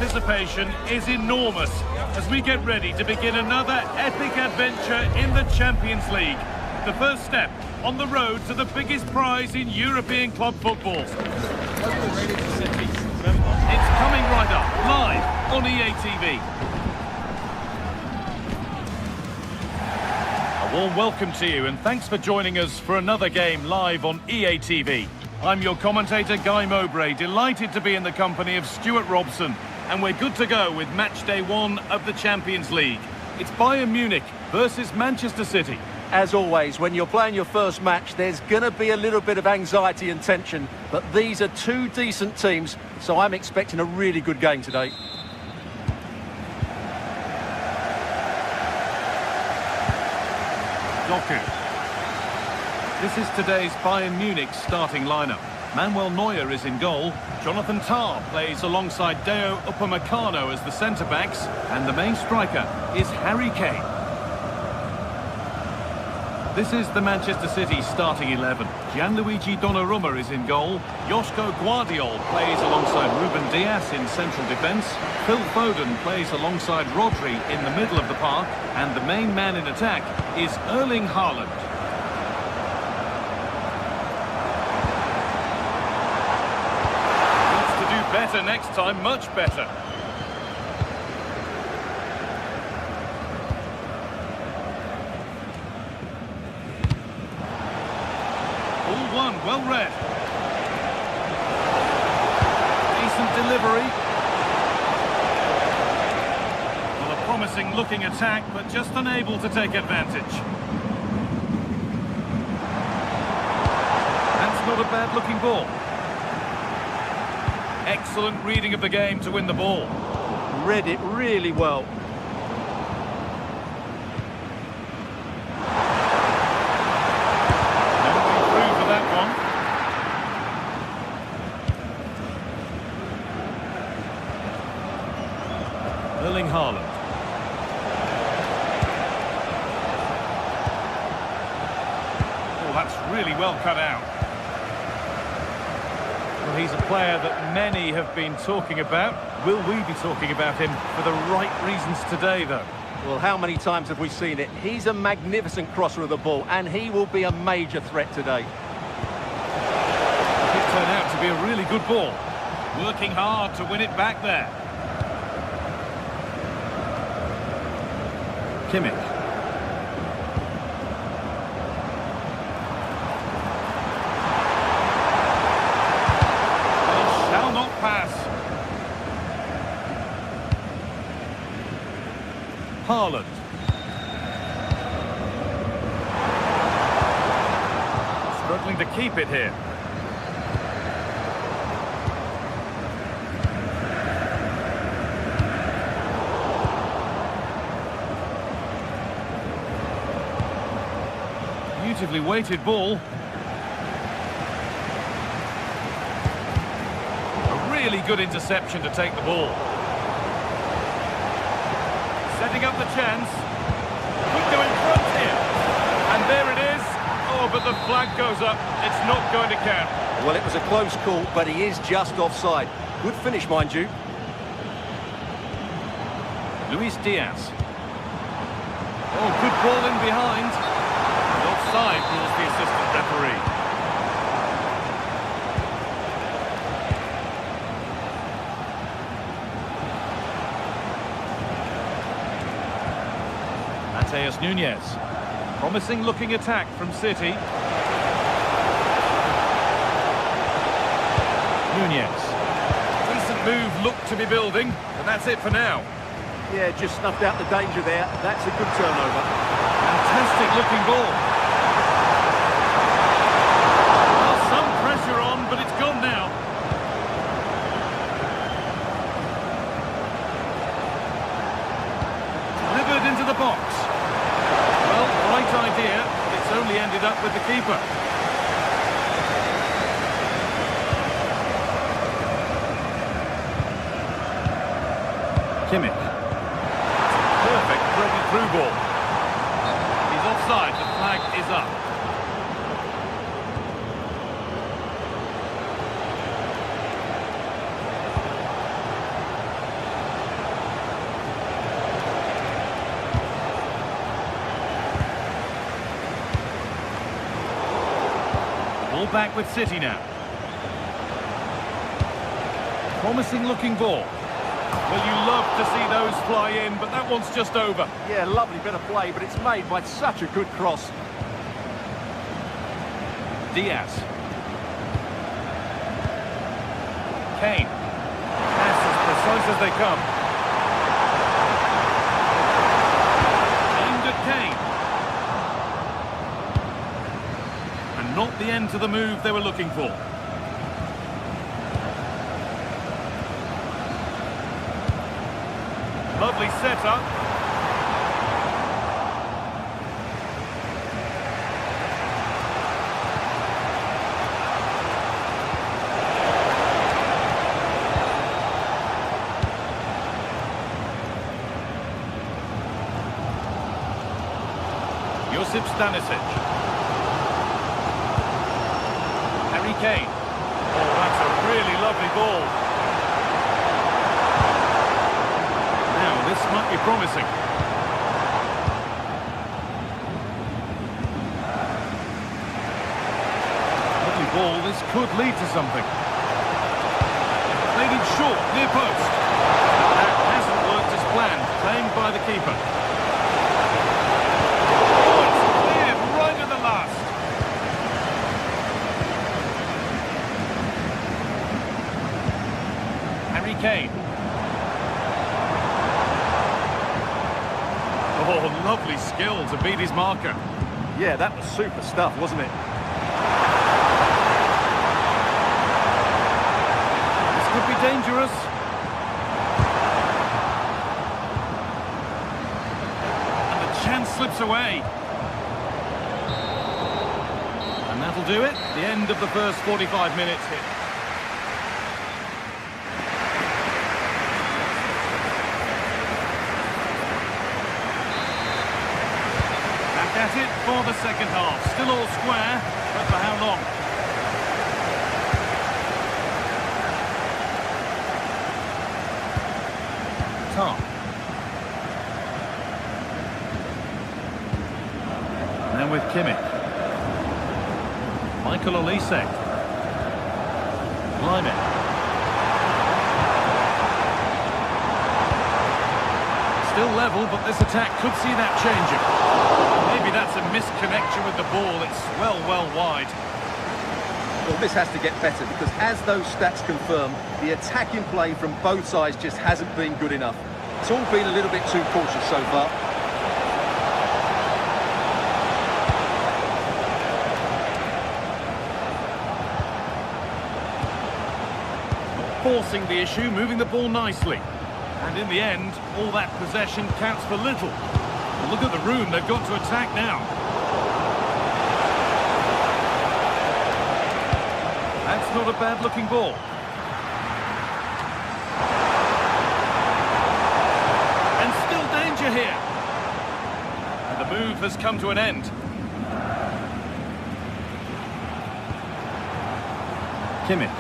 anticipation is enormous as we get ready to begin another epic adventure in the Champions League. The first step on the road to the biggest prize in European club football. It's coming right up, live on EA TV. A warm welcome to you and thanks for joining us for another game live on EA TV. I'm your commentator, Guy Mowbray, delighted to be in the company of Stuart Robson. And we're good to go with match day 1 of the Champions League. It's Bayern Munich versus Manchester City. As always, when you're playing your first match, there's going to be a little bit of anxiety and tension. But these are two decent teams, so I'm expecting a really good game today. Doku. This is today's Bayern Munich starting lineup. Manuel Neuer is in goal. Jonathan Tah plays alongside Deo Upamecano as the centre-backs. And the main striker is Harry Kane. This is the Manchester City starting 11. Gianluigi Donnarumma is in goal. Joško Guardiol plays alongside Ruben Dias in central defence. Phil Foden plays alongside Rodri in the middle of the park. And the main man in attack is Erling Haaland. Better next time, much better. All one, well read. Decent delivery. Well, a promising looking attack, but just unable to take advantage. That's not a bad looking ball. Excellent reading of the game to win the ball. Read it really well. No way through for that one. Erling Haaland. Oh, that's really well cut out. Well, he's a player that many have been talking about. Will we be talking about him for the right reasons today, though? Well, how many times have we seen it? He's a magnificent crosser of the ball, and he will be a major threat today. It turned out to be a really good ball. Working hard to win it back there. Kimmich. Pass. Haaland. Struggling to keep it here. Beautifully weighted ball. Really good interception to take the ball. Setting up the chance. Could go in front here. And there it is. Oh, but the flag goes up. It's not going to count. Well, it was a close call, but he is just offside. Good finish, mind you. Luis Diaz. Oh, good ball in behind. And offside rules the assistant referee. Mateus Nunes. Promising looking attack from City. Nunes. Decent move looked to be building, but that's it for now. Yeah, just snuffed out the danger there. That's a good turnover. Fantastic looking ball. Well, some pressure on, but it's gone now. Delivered into the box. Well, right idea, but it's only ended up with the keeper. Kimmich. Perfect threaded through ball. He's offside, the flag is up. Ball back with City now. Promising looking ball. Well, you love to see those fly in, but that one's just over. Yeah, lovely bit of play, but it's made by such a good cross. Diaz. Kane. Pass as precise as they come. Aimed at Kane. And not the end to the move they were looking for. Lovely setup. Josip Stanisic. Harry Kane. Oh, that's a really lovely ball. Now, this might be promising. Lovely ball, this could lead to something. Played it short, near post. That hasn't worked as planned, claimed by the keeper. Kane. Oh, lovely skill to beat his marker. Yeah, that was super stuff, wasn't it? This could be dangerous. And the chance slips away. And that'll do it. The end of the first 45 minutes here. At it for the second half. Still all square, but for how long? Tom. Now with Kimmich. Michael Olise. Lyon. Still level, but this attack could see that changing. Maybe that's a misconnection with the ball. It's well wide. Well, this has to get better because as those stats confirm, the attacking play from both sides just hasn't been good enough. It's all been a little bit too cautious so far. Forcing the issue, moving the ball nicely. And in the end, all that possession counts for little. Look at the room they've got to attack now. That's not a bad-looking ball. And still danger here. And the move has come to an end. Kimmich.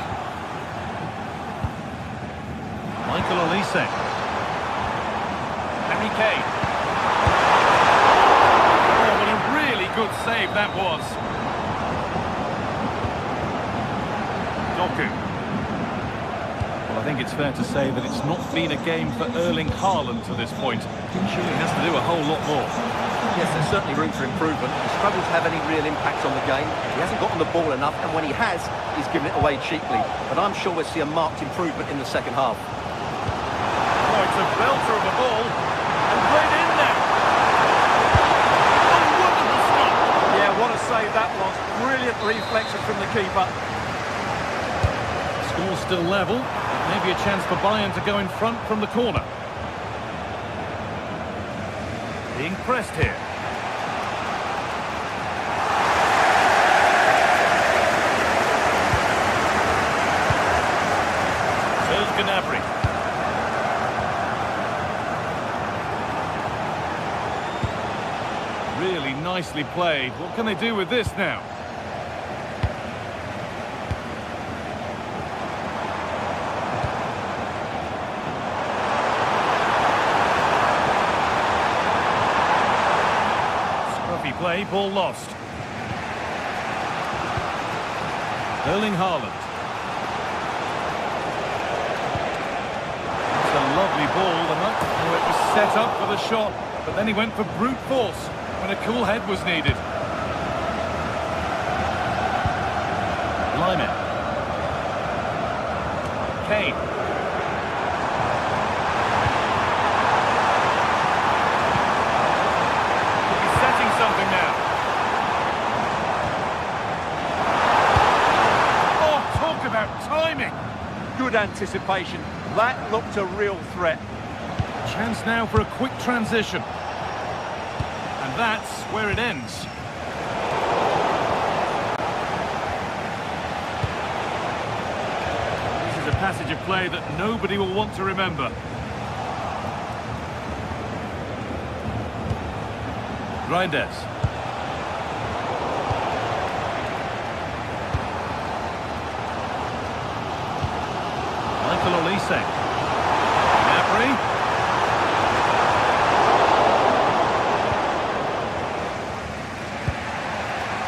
Michael Olise. Harry Kane. Good save that was. Doku. Well, I think it's fair to say that it's not been a game for Erling Haaland to this point. He surely has to do a whole lot more. Yes, there's certainly room for improvement. He struggles to have any real impact on the game. He hasn't gotten the ball enough, and when he has, he's given it away cheaply. But I'm sure we'll see a marked improvement in the second half. Oh, it's a belter of a ball. And played in there. What a save that was. Brilliant reflection from the keeper. Score still level. Maybe a chance for Bayern to go in front from the corner. Being pressed here. Serge Gnabry. Really nicely played. What can they do with this now? Scruffy play, ball lost. Erling Haaland. It's a lovely ball. Oh, it was set up for the shot, but then he went for brute force when a cool head was needed. Lyon. Kane. He's setting something now. Oh, talk about timing. Good anticipation. That looked a real threat. Chance now for a quick transition. And that's where it ends. This is a passage of play that nobody will want to remember. Reinders. Michael Olise. Gnabry.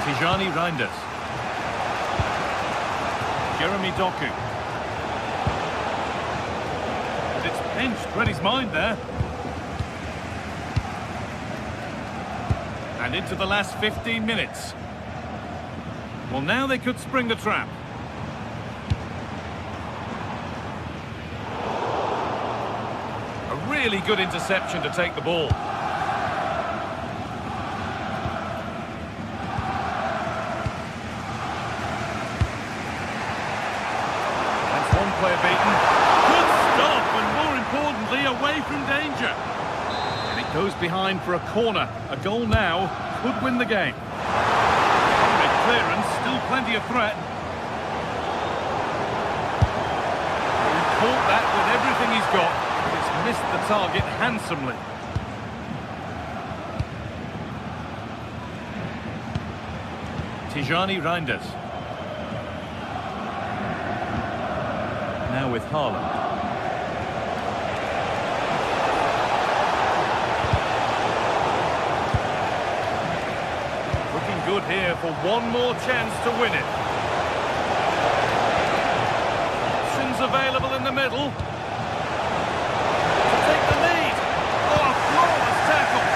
Tijani Reinders. Jeremy Doku. And it's pinched, read his mind there. And into the last 15 minutes. Well, now they could spring the trap. A really good interception to take the ball. Player beaten. Good stop, and more importantly, away from danger. And it goes behind for a corner. A goal now could win the game. Great clearance, still plenty of threat. He caught that with everything he's got, but it's missed the target handsomely. Tijani Reinders. Now with Haaland. Looking good here for one more chance to win it. Options available in the middle. To take the lead. Oh, a flawless tackle.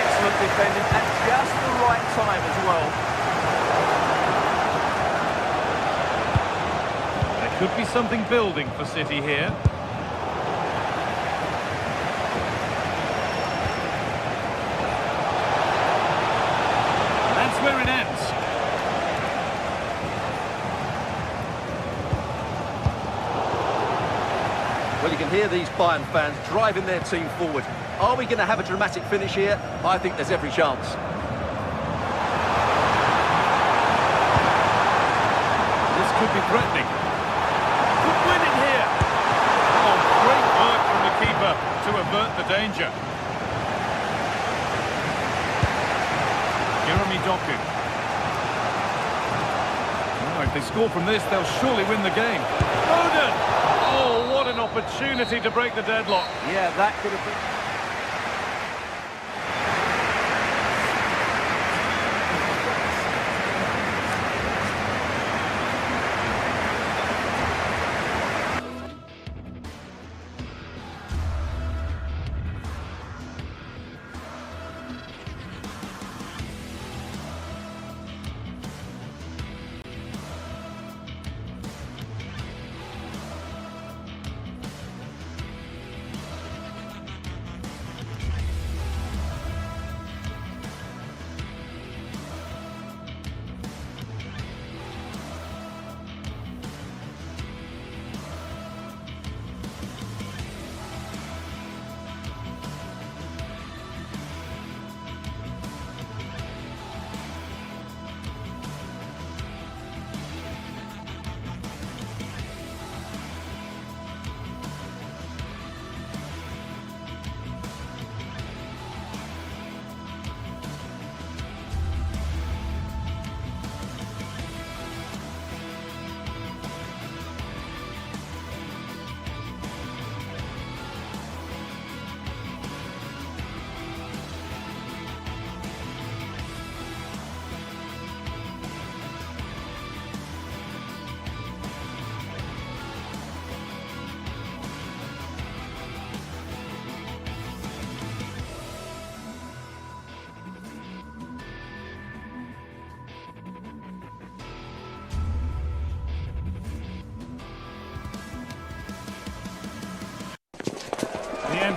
Excellent defending at just the right time as well. Could be something building for City here. That's where it ends. Well, you can hear these Bayern fans driving their team forward. Are we going to have a dramatic finish here? I think there's every chance. This could be threatening. Win it here. Oh, great work from the keeper to avert the danger. Jeremy Doku. Oh, if they score from this, they'll surely win the game. Foden! Oh, what an opportunity to break the deadlock. Yeah, that could have been...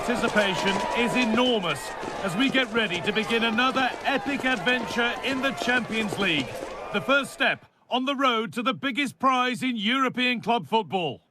anticipation is enormous as we get ready to begin another epic adventure in the Champions League. The first step on the road to the biggest prize in European club football.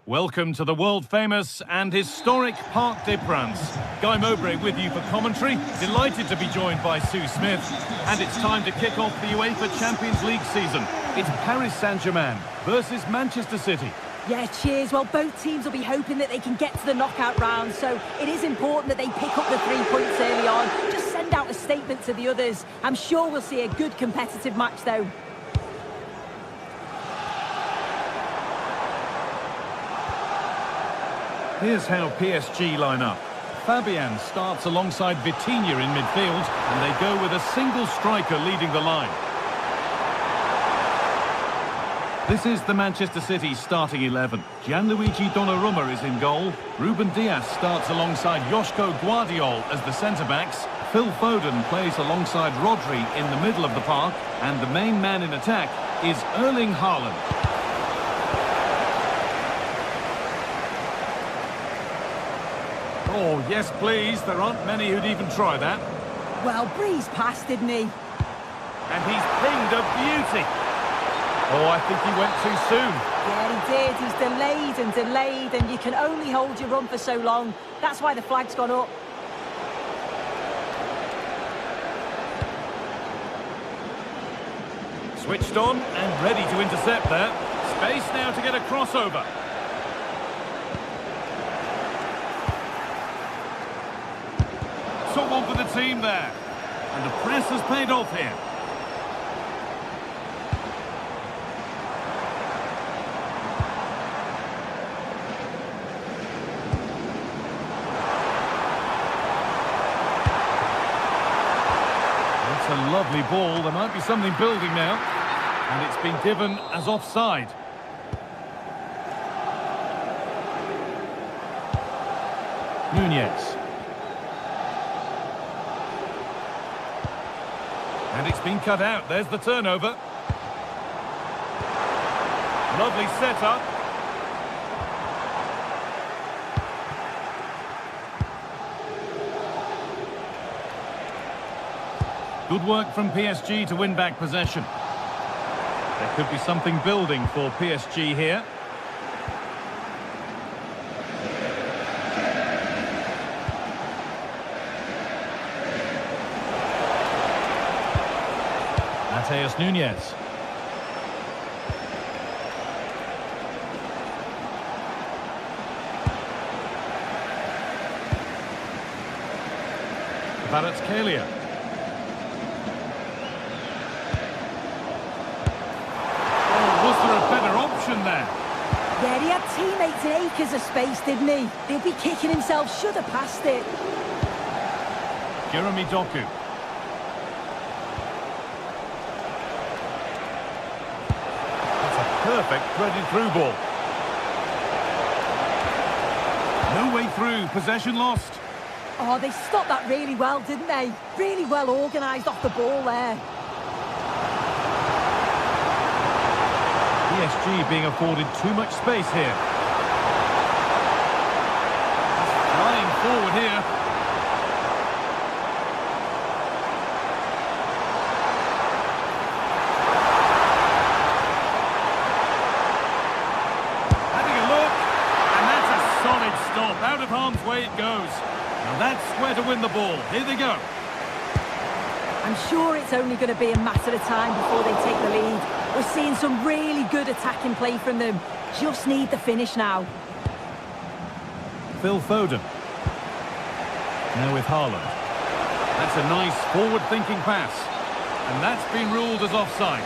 Welcome to the world-famous and historic Parc des Princes. Guy Mowbray with you for commentary. Delighted to be joined by Sue Smith. And it's time to kick off the UEFA Champions League season. It's Paris Saint-Germain versus Manchester City. Yeah, cheers. Well, both teams will be hoping that they can get to the knockout round, so it is important that they pick up the 3 points early on. Just send out a statement to the others. I'm sure we'll see a good competitive match, though. Here's how PSG line up. Fabian starts alongside Vitinha in midfield, and they go with a single striker leading the line. This is the Manchester City starting 11. Gianluigi Donnarumma is in goal. Ruben Dias starts alongside Joško Guardiol as the centre-backs. Phil Foden plays alongside Rodri in the middle of the park, and the main man in attack is Erling Haaland. Oh, yes, please. There aren't many who'd even try that. Well, breezed past, didn't he? And he's pinged a beauty. Oh, I think he went too soon. Yeah, he did. He's delayed, and you can only hold your run for so long. That's why the flag's gone up. Switched on and ready to intercept there. Space now to get a crossover. Took one for the team there. And the press has paid off here. It's a lovely ball. There might be something building now. And it's been given as offside. Nunez. And it's been cut out. There's the turnover. Lovely setup. Good work from PSG to win back possession. There could be something building for PSG here. Mateus Nunez. Kvaratskhelia. Oh, was there a better option there? Yeah, he had teammates in acres of space, didn't he? He'll be kicking himself, should have passed it. Jeremy Doku. Perfect threaded through ball. No way through, possession lost. Oh, they stopped that really well, didn't they? Really well organised off the ball there. PSG being afforded too much space here. Flying forward here. Out of harm's way it goes. Now that's where to win the ball. Here they go. I'm sure it's only going to be a matter of time before they take the lead. We're seeing some really good attacking play from them. Just need the finish now. Phil Foden. Now with Haaland. That's a nice forward-thinking pass. And that's been ruled as offside.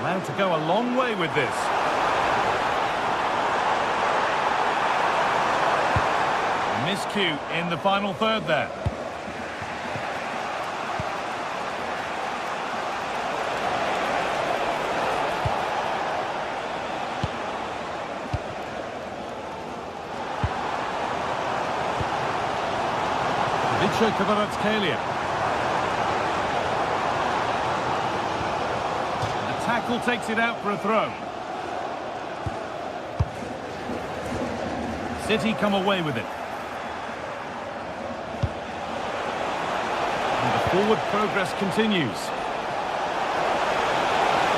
Allowed to go a long way with this. Miscue in the final third there. Kvaratskhelia. tackle takes it out for a throw. City come away with it. And the forward progress continues.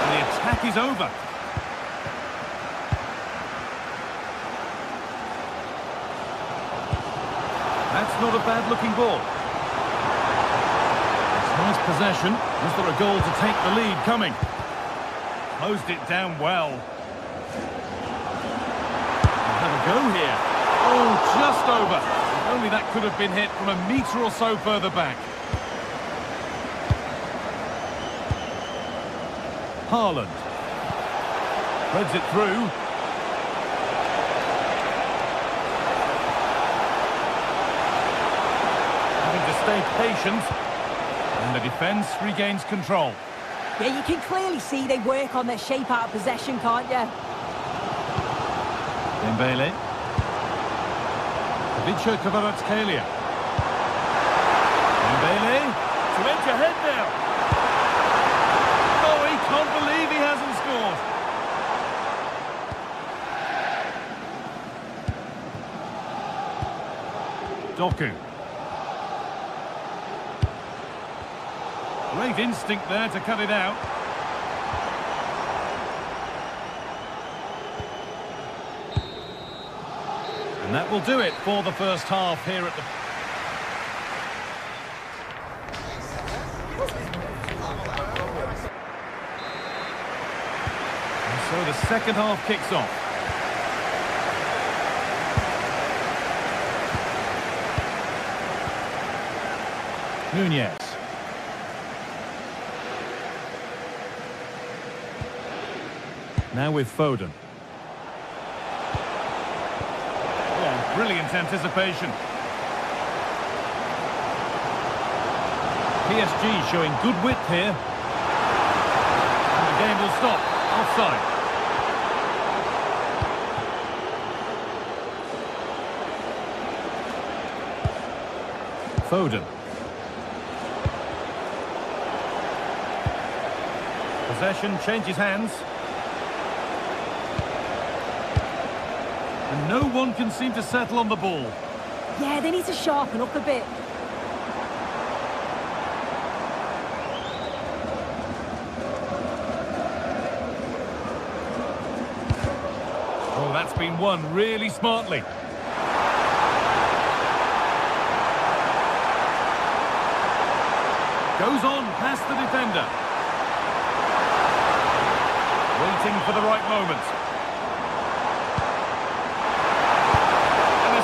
And the attack is over. That's not a bad-looking ball. It's nice possession. Is there a goal to take the lead coming? Closed it down well. We'll have a go here. Oh, just over. If only that could have been hit from a metre or so further back. Haaland. Threads it through. Stay patient, and the defence regains control. Yeah, you can clearly see they work on their shape out of possession, can't you? Dembele. Kvaratskhelia. Dembele to edge ahead now. Oh, he can't believe he hasn't scored. Doku. Great instinct there to cut it out. And that will do it for the first half here at the... And so the second half kicks off. Nunez. Now with Foden. Oh, brilliant anticipation. PSG showing good width here. And the game will stop. Offside. Foden. Possession changes hands. And no one can seem to settle on the ball. Yeah, they need to sharpen up a bit. Oh, that's been won really smartly. Goes on past the defender. Waiting for the right moment.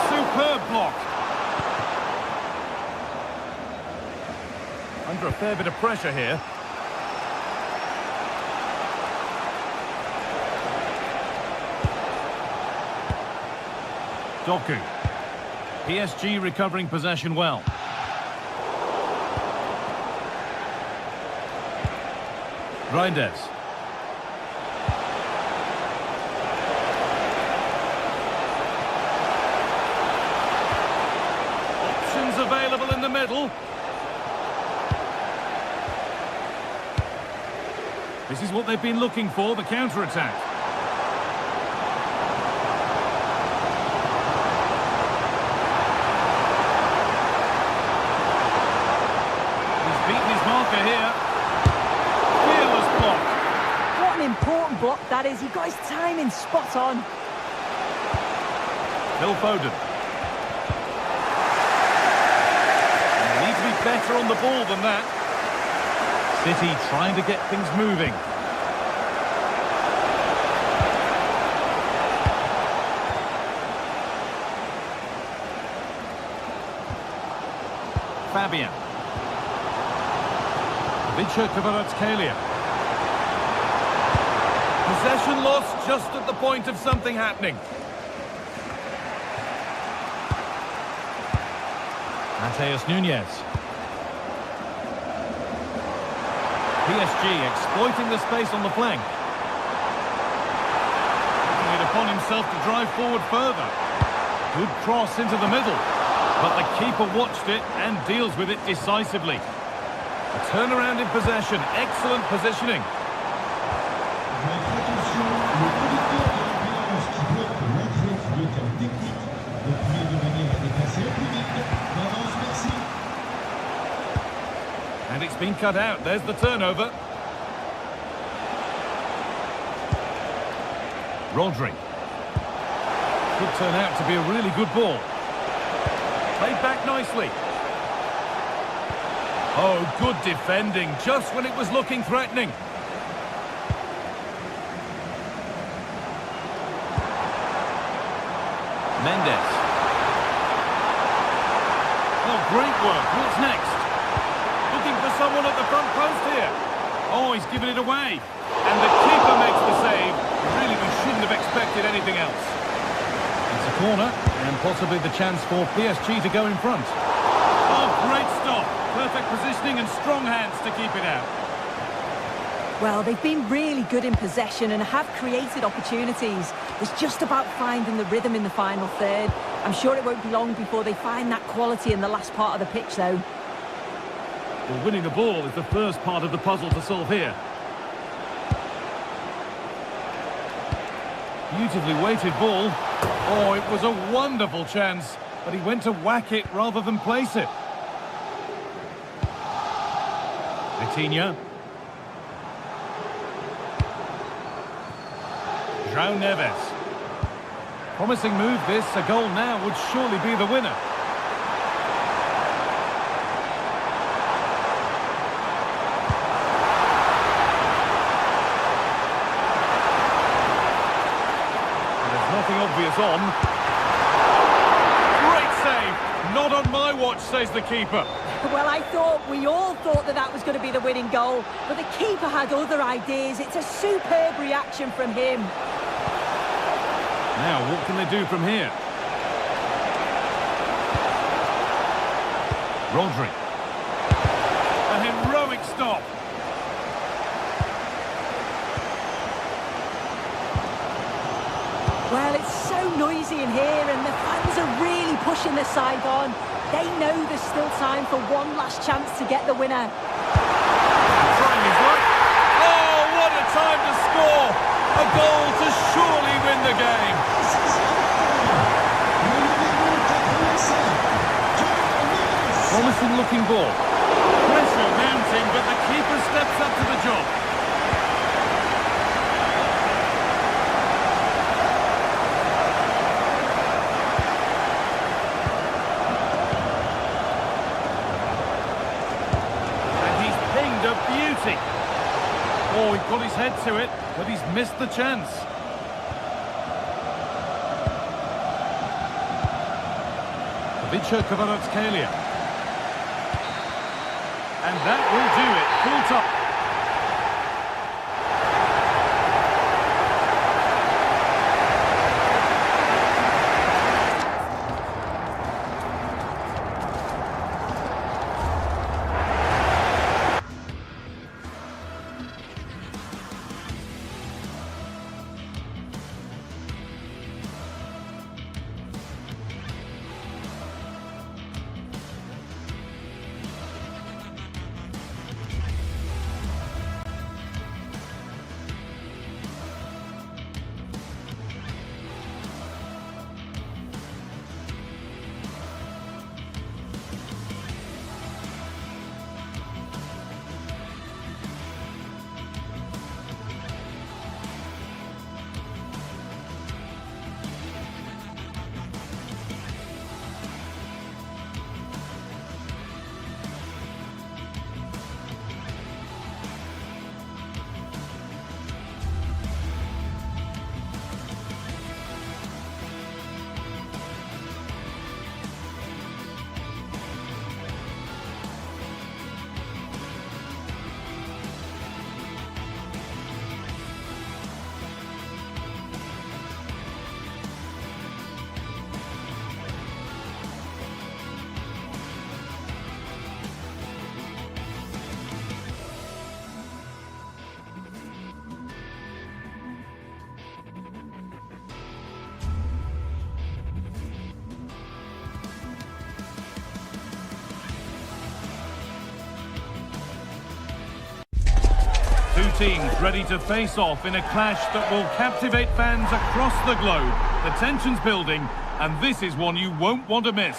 Superb block. Under a fair bit of pressure here. Doku. PSG recovering possession well. Reinders. Available in the middle. This is what they've been looking for, the counter-attack. He's beaten his marker here. Fearless block. What an important block that is. He got his timing spot on. Phil Foden. Better on the ball than that. City trying to get things moving. Fabian. Kvaratskhelia. Possession lost just at the point of something happening. Matheus Nunez. PSG exploiting the space on the flank. Taking it upon himself to drive forward further. Good cross into the middle. But the keeper watched it and deals with it decisively. A turnaround in possession. Excellent positioning. And it's been cut out. There's the turnover. Rodri. Could turn out to be a really good ball. Played back nicely. Oh, good defending, just when it was looking threatening. Mendes. Oh, great work. What's next? Looking for someone at the front post here. Oh, he's given it away. And the keeper makes the save. Really, we shouldn't have expected anything else. It's a corner, and possibly the chance for PSG to go in front. Oh, great stop. Perfect positioning and strong hands to keep it out. Well, they've been really good in possession and have created opportunities. It's just about finding the rhythm in the final third. I'm sure it won't be long before they find that quality in the last part of the pitch, though. Well, winning the ball is the first part of the puzzle to solve here. Beautifully weighted ball. Oh, it was a wonderful chance, but he went to whack it rather than place it. Vitinha. João Neves. Promising move this. A goal now would surely be the winner. There's nothing obvious on. Great save. Not on my watch, says the keeper. Well, we all thought that was going to be the winning goal, but the keeper had other ideas. It's a superb reaction from him. Now, what can they do from here? Rodri. A heroic stop. Well, it's so noisy in here, and the fans are really pushing the side on. They know there's still time for one last chance to get the winner. Trying his luck. Oh, what a time to score! A goal to surely win the game. Promising looking ball. Pressure mounting, but the keeper steps up to the job. Beauty. Oh, he put his head to it, but he's missed the chance. Vicha Kvaratskhelia. And that will do it. Full top. Two teams ready to face off in a clash that will captivate fans across the globe. The tension's building, and this is one you won't want to miss.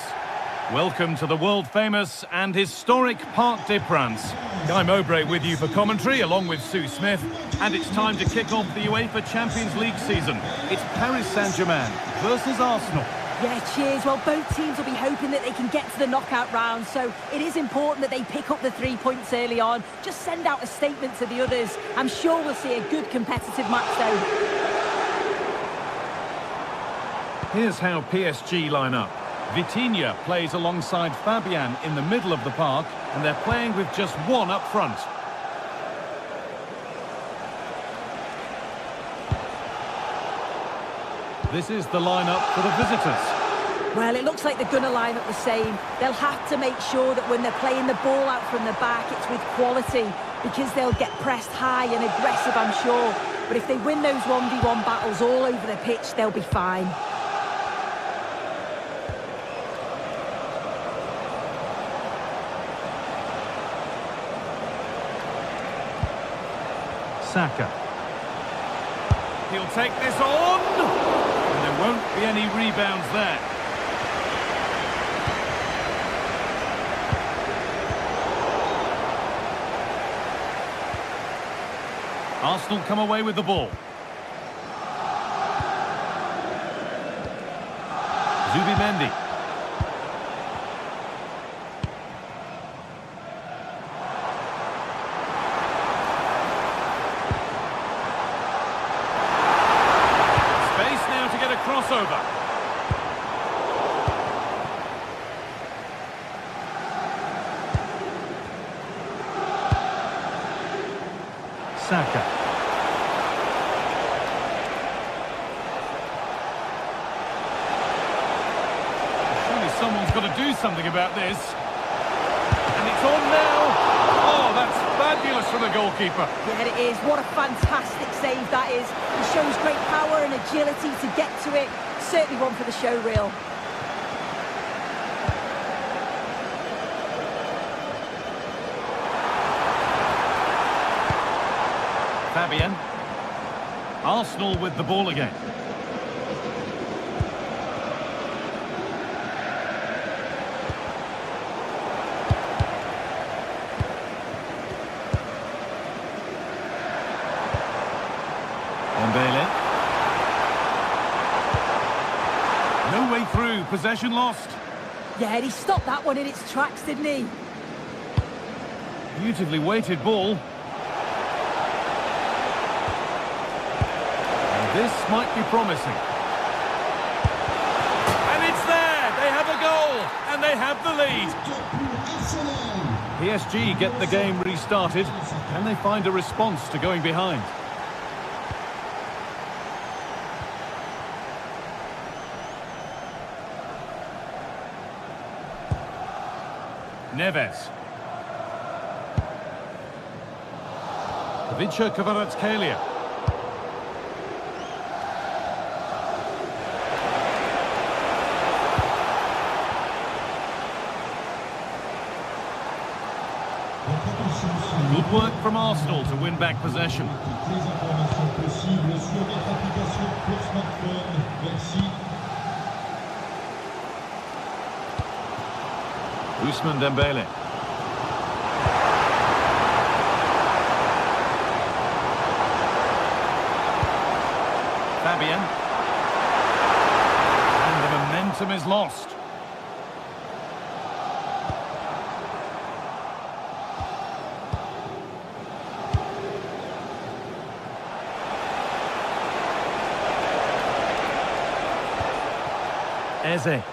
Welcome to the world-famous and historic Parc des Princes. Guy Mowbray with you for commentary, along with Sue Smith. And it's time to kick off the UEFA Champions League season. It's Paris Saint-Germain versus Arsenal. Yeah, cheers. Well, both teams will be hoping that they can get to the knockout round, so it is important that they pick up the 3 points early on. Just send out a statement to the others. I'm sure we'll see a good competitive match, though. Here's how PSG line up. Vitinha plays alongside Fabian in the middle of the park, and they're playing with just one up front. This is the lineup for the visitors. Well, it looks like they're going to line up the same. They'll have to make sure that when they're playing the ball out from the back, it's with quality, because they'll get pressed high and aggressive, I'm sure. But if they win those 1v1 battles all over the pitch, they'll be fine. Saka. He'll take this on! And there won't be any rebounds there. Arsenal come away with the ball. Zubimendi. Crossover. Saka. Surely someone's got to do something about this. And it's on now. Oh, that's fabulous from the goalkeeper. Yeah, it is. What a fantastic save that is. It shows great power and agility to get to it. Certainly one for the show reel. Fabian. Arsenal with the ball again. No way through, possession lost. Yeah, he stopped that one in its tracks, didn't he? Beautifully weighted ball. And this might be promising. And it's there! They have a goal! And they have the lead! PSG get the game restarted. Can they find a response to going behind? Neves. Vicha Kvaratskhelia. Good work from Arsenal to win back possession. Ousmane Dembele. Fabian. And the momentum is lost. Eze.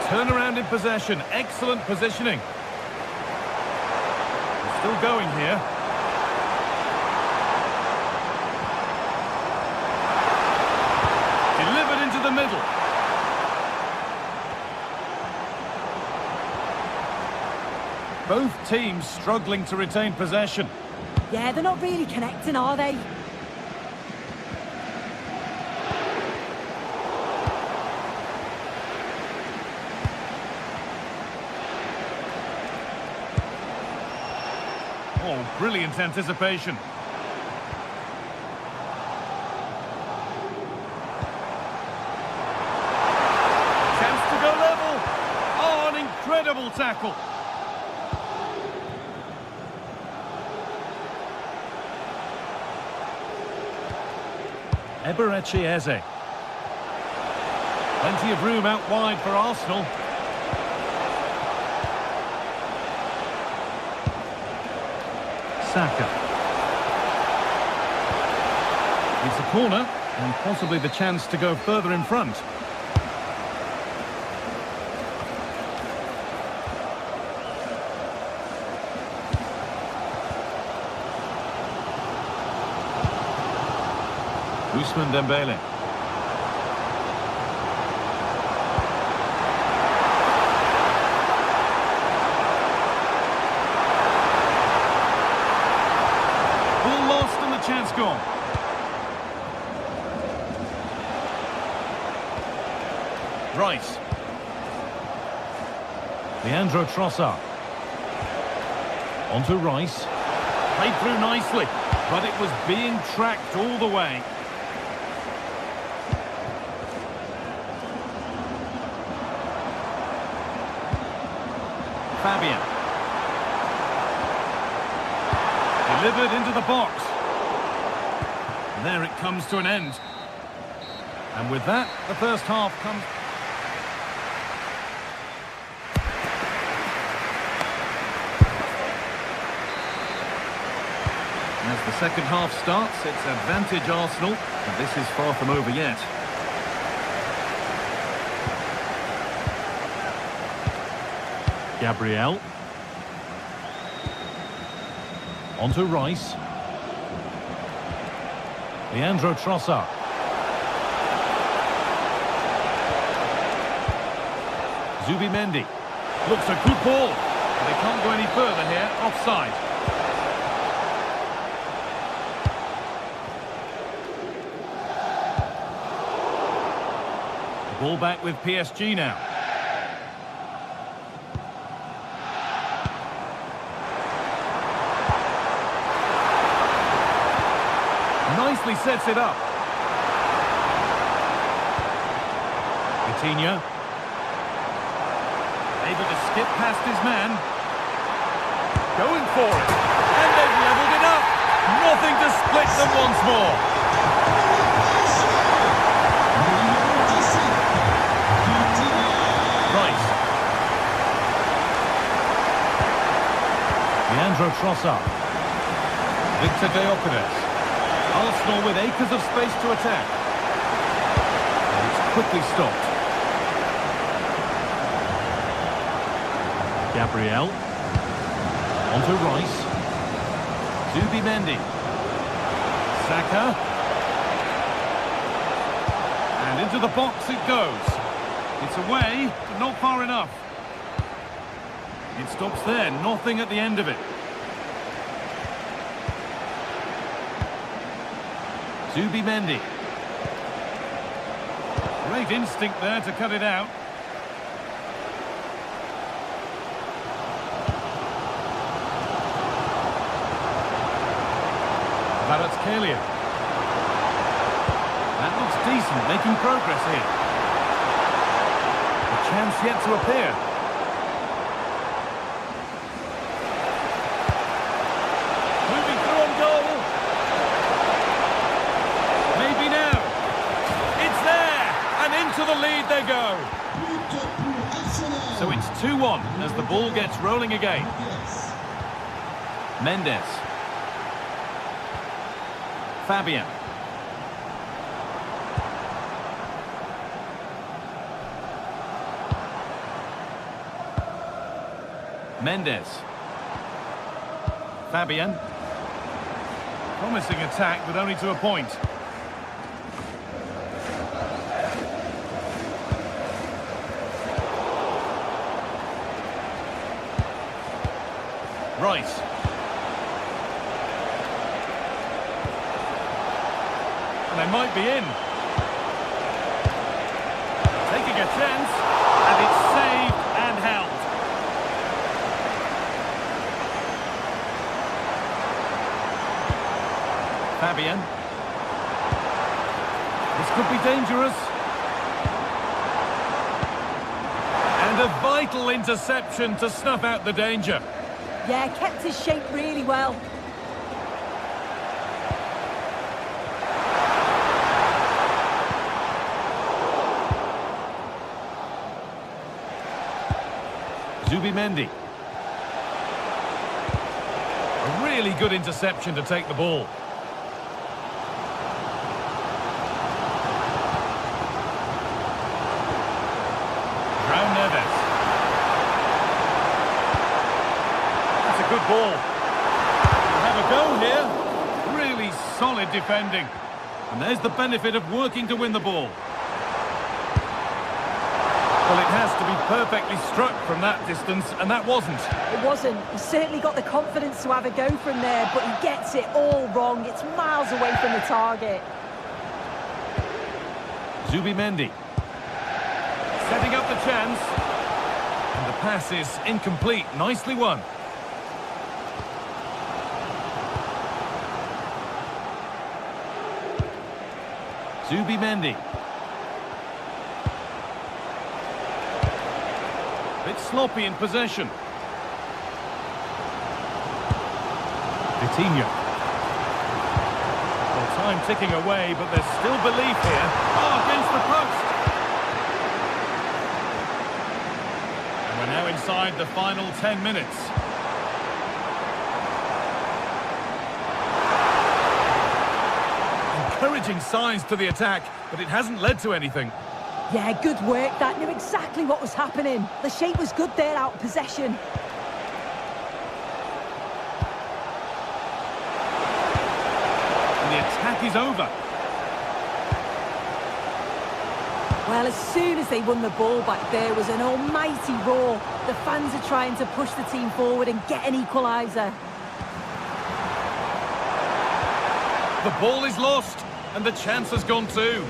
Turnaround in possession, excellent positioning. We're still going here. Delivered into the middle. Both teams struggling to retain possession. Yeah, they're not really connecting, are they? Oh, brilliant anticipation. Chance Incredible tackle. Eberechi Eze. Plenty of room out wide for Arsenal. Saka. It's a corner and possibly the chance to go further in front. Ousmane Dembele. Ball lost and the chance gone. Rice. Leandro Trossard. Onto Rice. Played through nicely, but it was being tracked all the way. Fabian. Delivered into the box. And there it comes to an end. And with that, the first half comes... As the second half starts, it's advantage Arsenal, but this is far from over yet. Gabriel. Onto Rice. Leandro Trossard. Zubimendi. Looks a good ball. They can't go any further here. Offside. Ball back with PSG now. Nicely sets it up. Coutinho. Able to skip past his man. Going for it. And they've levelled it up. Nothing to split them once more. Leandro Trossard. Victor Gyökeres. Arsenal with acres of space to attack. And it's quickly stopped. Gabriel. Onto Rice. Zubimendi. Saka. And into the box it goes. It's away, but not far enough. It stops there, nothing at the end of it. Zubimendi. Great instinct there to cut it out. Kvaratskhelia. That looks decent, making progress here. A chance yet to appear. Moving through on goal. Maybe now. It's there, and into the lead they go. So it's 2-1 as the ball gets rolling again. Mendes. Fabian. Mendes. Fabian. Promising attack, but only to a point. Rice. And they might be in. Taking a chance, and it's saved and held. Fabian. This could be dangerous. And a A vital interception to snuff out the danger. Yeah, kept his shape really well. Zubimendi. A really good interception to take the ball. Neves. That's a good ball. We'll have a go here. Really solid defending. And there's the benefit of working to win the ball. Well, it has to be perfectly struck from that distance, and that wasn't. It wasn't. He certainly got the confidence to have a go from there, but he gets it all wrong. It's miles away from the target. Zubimendi. Setting up the chance. And the pass is incomplete. Nicely won. Zubimendi. Bit sloppy in possession. Vitinha. Well, time ticking away, but there's still belief here. Oh, against the post. And we're now inside the final 10 minutes. Encouraging signs to the attack, but it hasn't led to anything. Yeah, good work. That knew exactly what was happening. The shape was good there out of possession. And the attack is over. Well, as soon as they won the ball back, there was an almighty roar. The fans are trying to push the team forward and get an equaliser. The ball is lost, and the chance has gone too.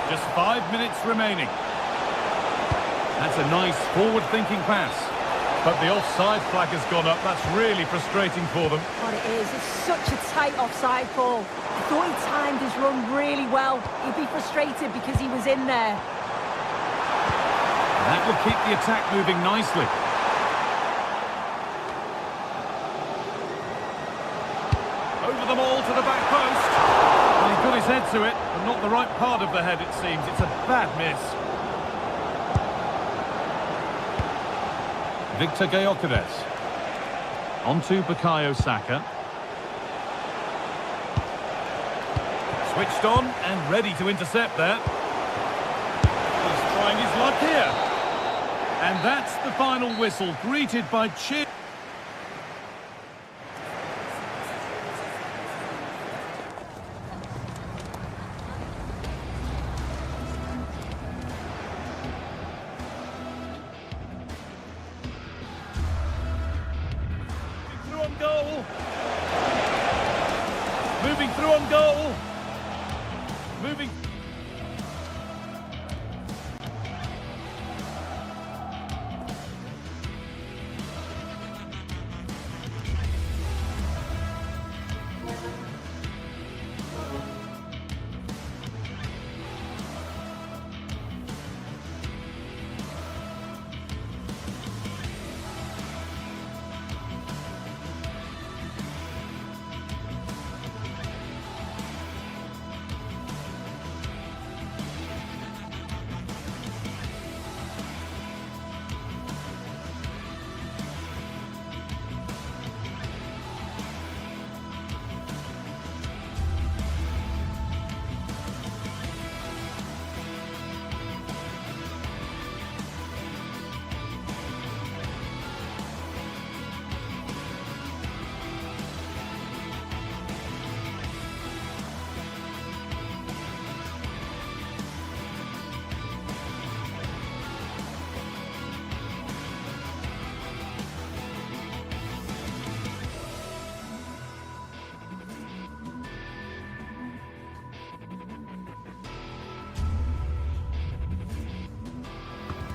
Just 5 minutes remaining. That's a nice forward-thinking pass. But the offside flag has gone up. That's really frustrating for them. What it is, it's such a tight offside call. I thought he timed his run really well. He'd be frustrated because he was in there. And that will keep the attack moving nicely. Over them all to the back post. Well, he got his head to it, but not the right part of the head, it seems. It's a bad miss. Victor Gyökeres. On to Bukayo Saka. Switched on and ready to intercept there. He's trying his luck here. And that's the final whistle, greeted by cheer. Goal. Moving through on goal. Moving.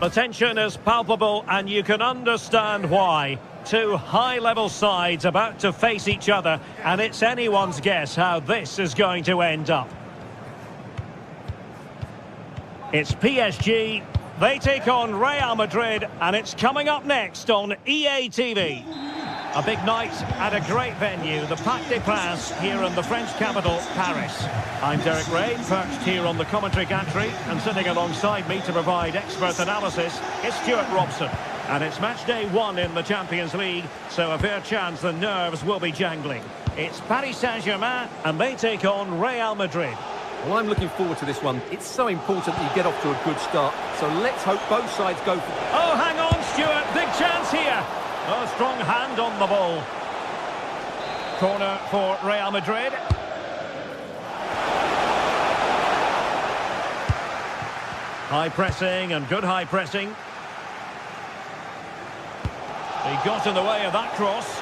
The tension is palpable, and you can understand why. Two high-level sides about to face each other, and it's anyone's guess how this is going to end up. It's PSG. They take on Real Madrid, and it's coming up next on EA TV. A big night at a great venue, the Parc des Princes, here in the French capital, Paris. I'm Derek Ray, perched here on the commentary gantry, and sitting alongside me to provide expert analysis is Stuart Robson. And it's match day 1 in the Champions League, so a fair chance the nerves will be jangling. It's Paris Saint-Germain, and they take on Real Madrid. Well, I'm looking forward to this one. It's so important that you get off to a good start, so let's hope both sides go for... Oh, hang on, Stuart, big chance here. A strong hand on the ball. Corner for Real Madrid. High pressing and good high pressing. He got in the way of that cross.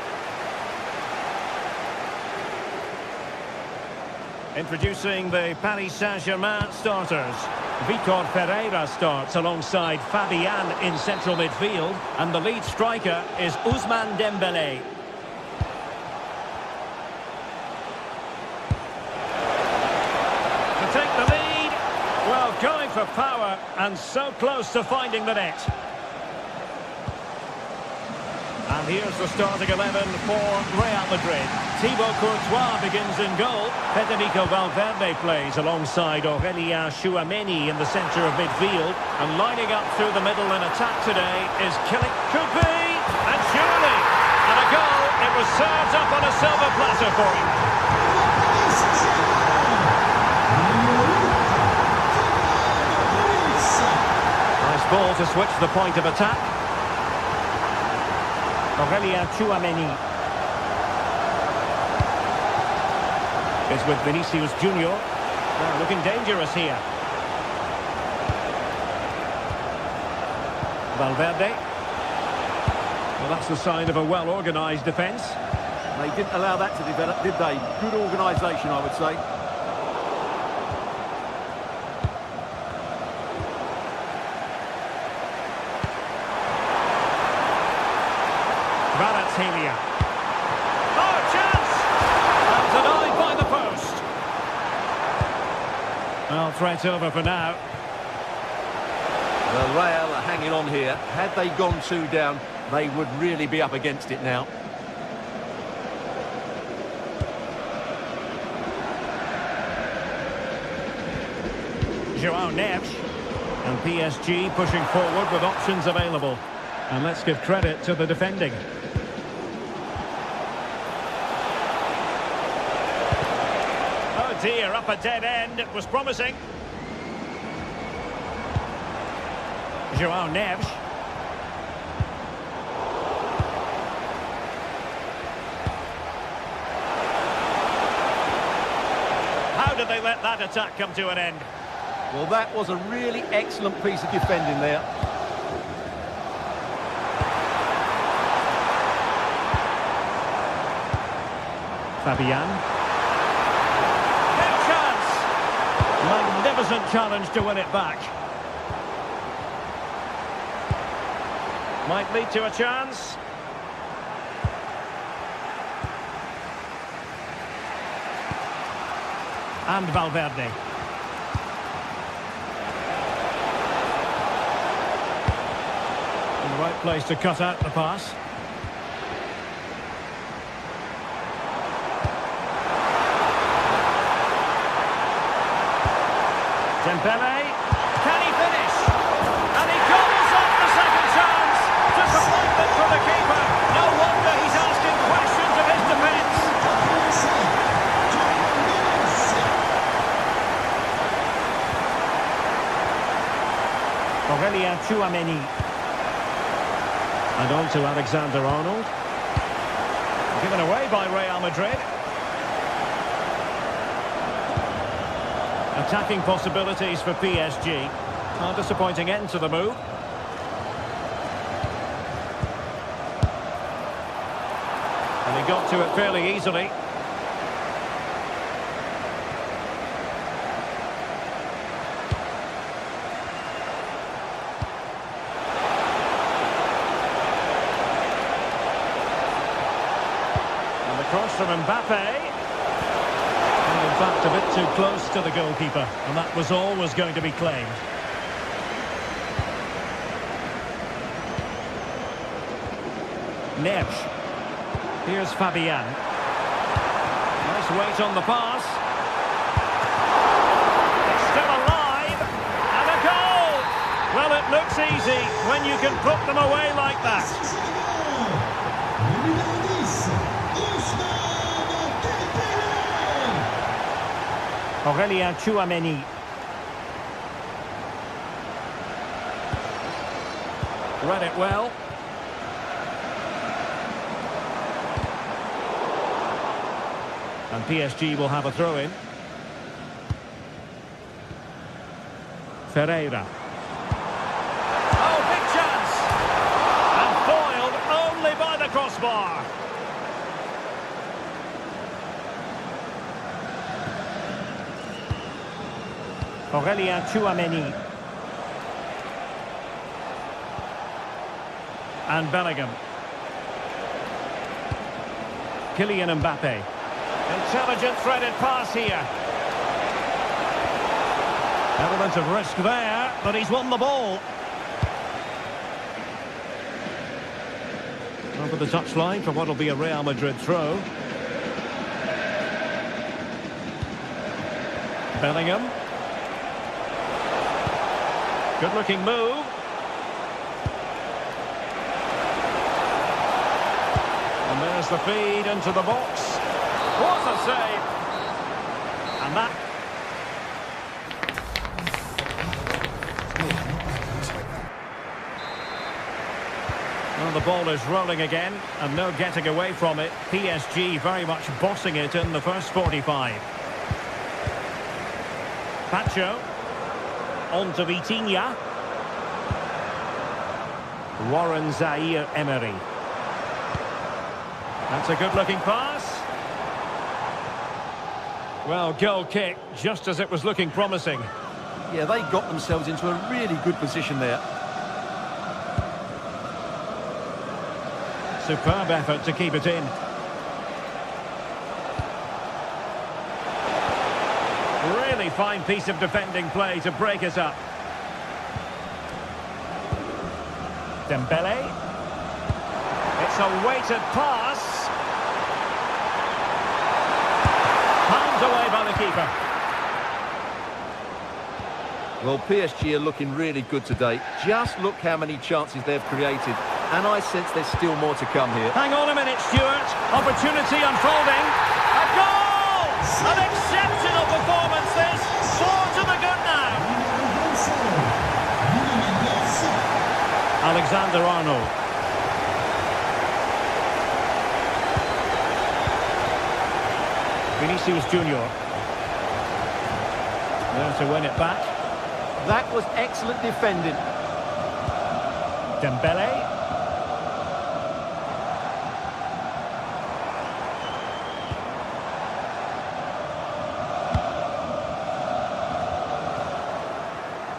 Introducing the Paris Saint-Germain starters. Vitor Ferreira starts alongside Fabian in central midfield, and the lead striker is Ousmane Dembélé. To take the lead, well, going for power and so close to finding the net. And here's the starting 11 for Real Madrid. Thibaut Courtois begins in goal. Federico Valverde plays alongside Aurélien Tchouameni in the centre of midfield. And lining up through the middle in attack today is Kylian Mbappé. And surely, and a goal. It was served up on a silver platter for him. Nice ball to switch the point of attack. Aurélien Tchouameni is with Vinicius Junior. Now looking dangerous here. Valverde. Well, that's the sign of a well-organised defence. They didn't allow that to develop, did they? Good organisation, I would say. Helia. Oh, chance! And denied by the post. Well, threat over for now. The Real are hanging on here. Had they gone 2 down, they would really be up against it now. João Neves. And PSG pushing forward with options available. And let's give credit to the defending. Dear, up a dead end. It was promising. João Neves. How did they let that attack come to an end? Well, that was a really excellent piece of defending there. Fabian. Magnificent challenge to win it back. Might lead to a chance. And Valverde. In the right place to cut out the pass. Dembélé, can he finish? And he gobbles up the second chance. Disappointment for the keeper. No wonder he's asking questions of his defence. Aurélien Tchouameni. And on to Alexander-Arnold. Given away by Real Madrid. Attacking possibilities for PSG. A disappointing end to the move. And he got to it fairly easily. And the cross from Mbappé. In fact, a bit too close to the goalkeeper, and that was always going to be claimed. Neves. Here's Fabian. Nice weight on the pass. It's still alive. And a goal! Well, it looks easy when you can put them away like that. Aurélien Tchouameni. Read it well. And PSG will have a throw-in. Ferreira. Oh, big chance! And foiled only by the crossbar. Aurélien Tchouameni. And Bellingham. Kylian Mbappe. Intelligent threaded pass here. Element of risk there, but he's won the ball. Over the touchline for what will be a Real Madrid throw. Bellingham. Good looking move. And there's the feed into the box. What a save! And that... Well, the ball is rolling again, and no getting away from it. PSG very much bossing it in the first 45. Pacho. On to Vitinha. Warren Zaire-Emery. That's a good-looking pass. Well, goal kick, just as it was looking promising. Yeah, they got themselves into a really good position there. Superb effort to keep it in. Really fine piece of defending play to break us up. Dembele. It's a weighted pass. Palmed away by the keeper. Well, PSG are looking really good today. Just look how many chances they've created. And I sense there's still more to come here. Hang on a minute, Stuart. Opportunity unfolding. A goal! An exceptional performance, this. 4 to the good now. Alexander-Arnold. Vinicius Junior. There to win it back. That was excellent defending. Dembele.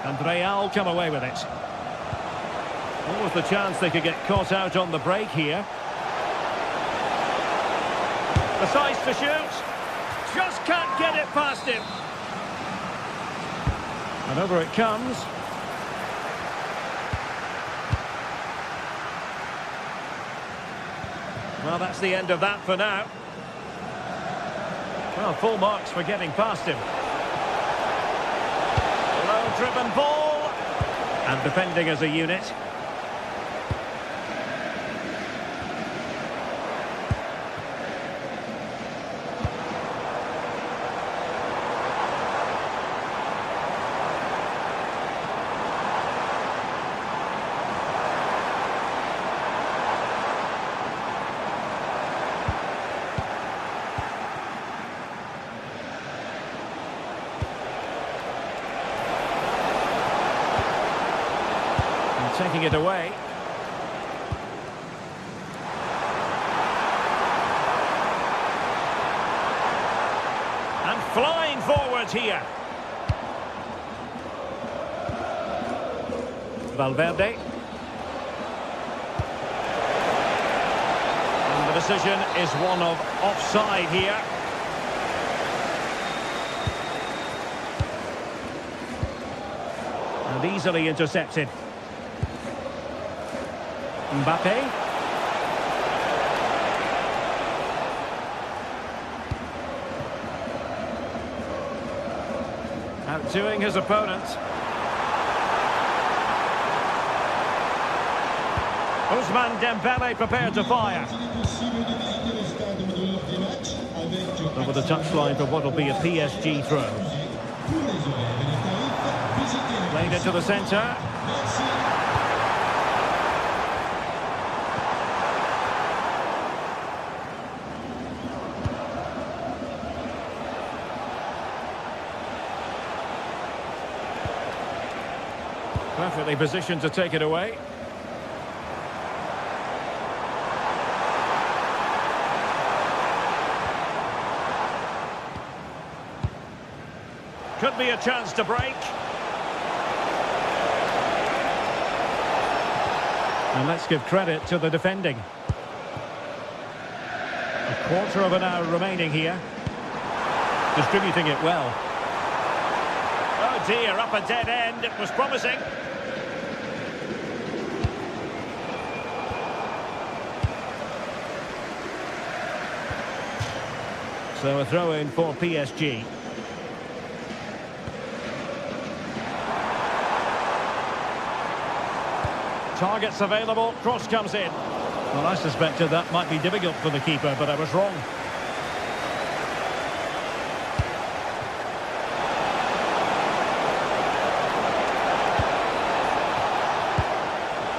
And Real come away with it. What was the chance they could get caught out on the break here? The size to shoot. Just can't get it past him. And over it comes. Well, that's the end of that for now. Well, full marks for getting past him. Low-driven ball. And defending as a unit. Taking it away. And flying forward here. Valverde. And the decision is one of offside here. And easily intercepted. Mbappe. Outdoing his opponent. Ousmane Dembele prepared to fire. Over the touchline for what will be a PSG throw. Played into the centre. Perfectly positioned to take it away. Could be a chance to break. And let's give credit to the defending. A quarter of an hour remaining here. Distributing it well. Oh dear, up a dead end. It was promising. So a throw-in for PSG. Targets available, cross comes in. Well, I suspected that might be difficult for the keeper, but I was wrong.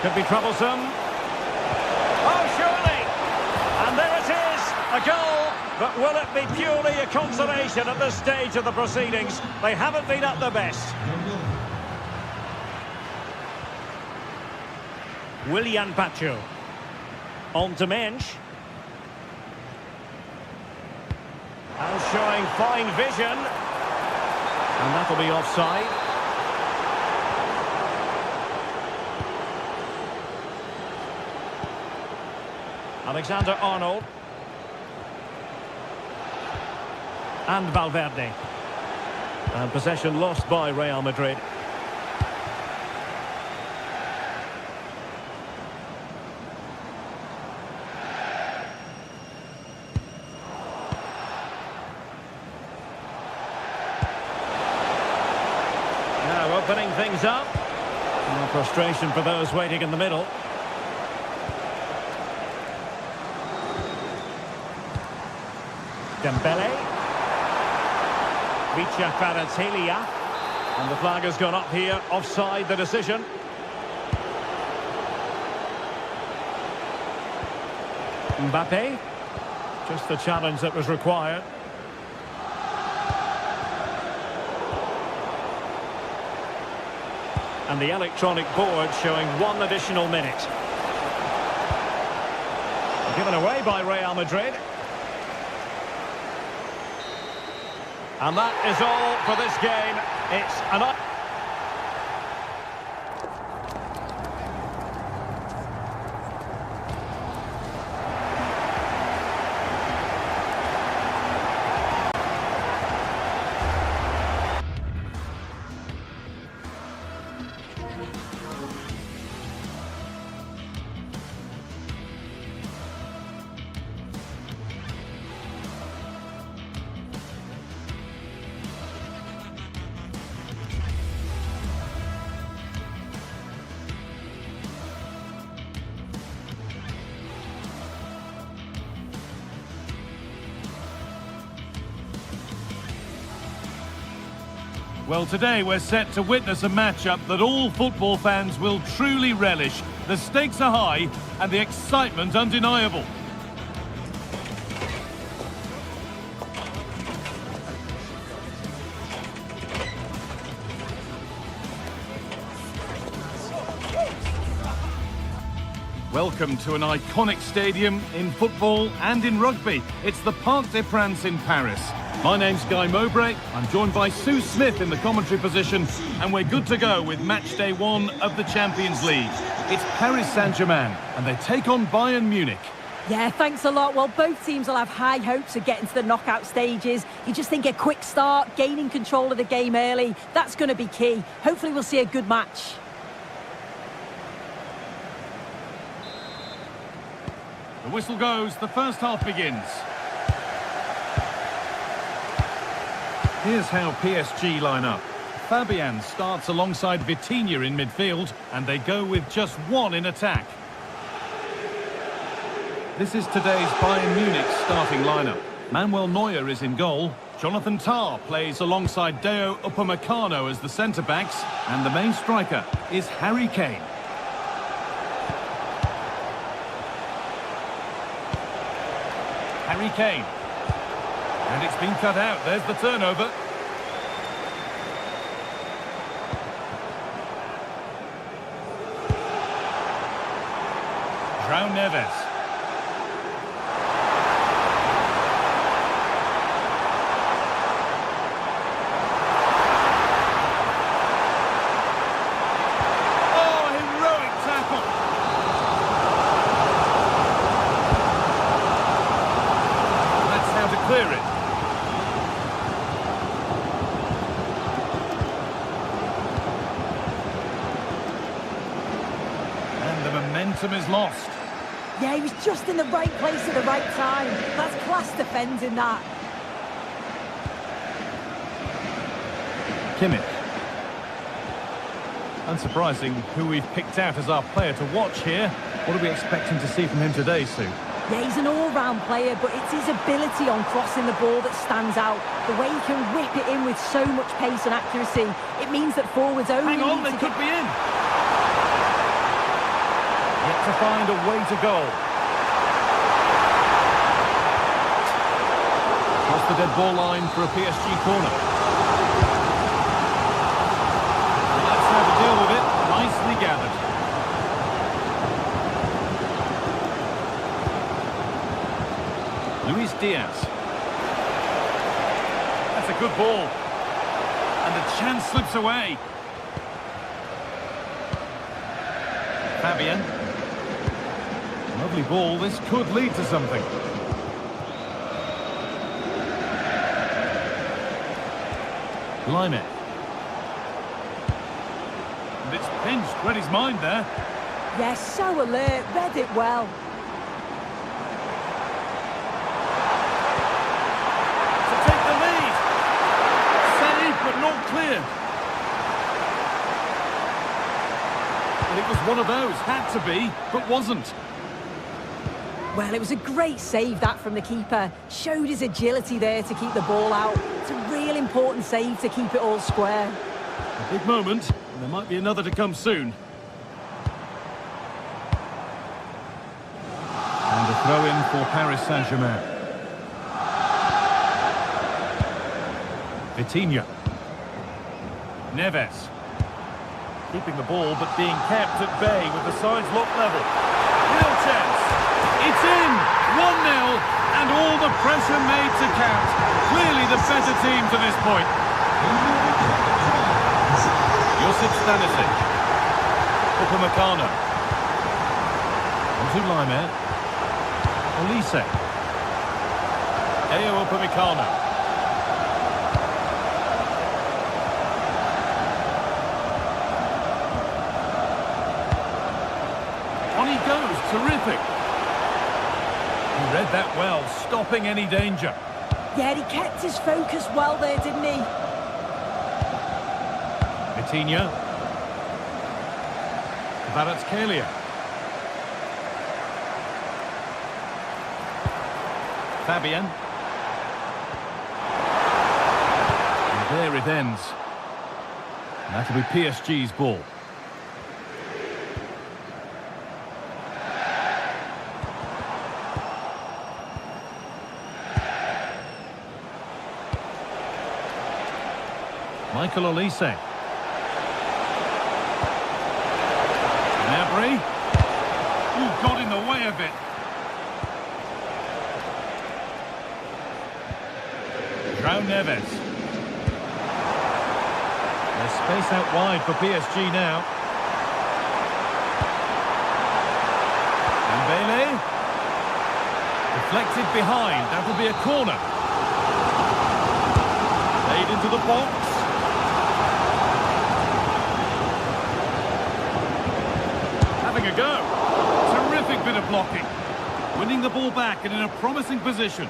Could be troublesome. Oh, surely! And there it is, a goal. But will it be purely a consolation at this stage of the proceedings? They haven't been at their best. Willian Pacho. On to Mensch. And showing fine vision. And that'll be offside. Alexander-Arnold. And Valverde. And possession lost by Real Madrid. Now opening things up. And frustration for those waiting in the middle. Dembele. Vicha Kvaratskhelia. And the flag has gone up here, offside the decision. Mbappe. Just the challenge that was required. And the electronic board showing 1 additional minute. Given away by Real Madrid. And that is all for this game. It's an... Well, today we're set to witness a matchup that all football fans will truly relish. The stakes are high and the excitement undeniable. Welcome to an iconic stadium in football and in rugby. It's the Parc des Princes in Paris. My name's Guy Mowbray. I'm joined by Sue Smith in the commentary position, and we're good to go with match day 1 of the Champions League. It's Paris Saint-Germain, and they take on Bayern Munich. Yeah, thanks a lot. Well, both teams will have high hopes of getting to the knockout stages. You just think a quick start, gaining control of the game early, that's going to be key. Hopefully we'll see a good match. The whistle goes, the first half begins. Here's how PSG line up. Fabian starts alongside Vitinha in midfield, and they go with just one in attack. This is today's Bayern Munich starting lineup. Manuel Neuer is in goal. Jonathan Tah plays alongside Deo Upamecano as the centre-backs, and the main striker is Harry Kane. Harry Kane. And it's been cut out. There's the turnover. João Neves. Clear it. And the momentum is lost. Yeah, he was just in the right place at the right time. That's class defending, that. Kimmich. Unsurprising who we've picked out as our player to watch here. What are we expecting to see from him today, Sue? Yeah, he's an all-round player, but it's his ability on crossing the ball that stands out. The way he can whip it in with so much pace and accuracy, it means that forwards only Hang on, they could be in. Yet to find a way to goal. Across the dead ball line for a PSG corner. That's how to deal with it. Nicely gathered. Luis Diaz. That's a good ball. And the chance slips away. Fabian. Lovely ball. This could lead to something. Lyon. And it's pinched. Read his mind there. Yes, so alert. Read it well. Not clear. But it was one of those, had to be, but wasn't. Well, it was a great save, that, from the keeper. Showed his agility there to keep the ball out. It's a real important save to keep it all square. A big moment, and there might be another to come soon. And a throw-in for Paris Saint-Germain. Vitinha. Neves. Keeping the ball, but being kept at bay with the sides locked level. Real chance. It's in! 1-0, and all the pressure made to count. Clearly the better team to this point. Josip Stanisic. Upamecano. Onto Lyon. Olise. Deo Upamecano. Terrific. He read that well, stopping any danger. Yeah, he kept his focus well there, didn't he? Vitinha. Kvaratskhelia. Fabian. And there it ends. And that'll be PSG's ball. Michael Olise. Gnabry. Ooh, got in the way of it. João Neves. There's space out wide for PSG now. Dembele. Deflected behind. That will be a corner. Played into the box. A go. Terrific bit of blocking. Winning the ball back and in a promising position.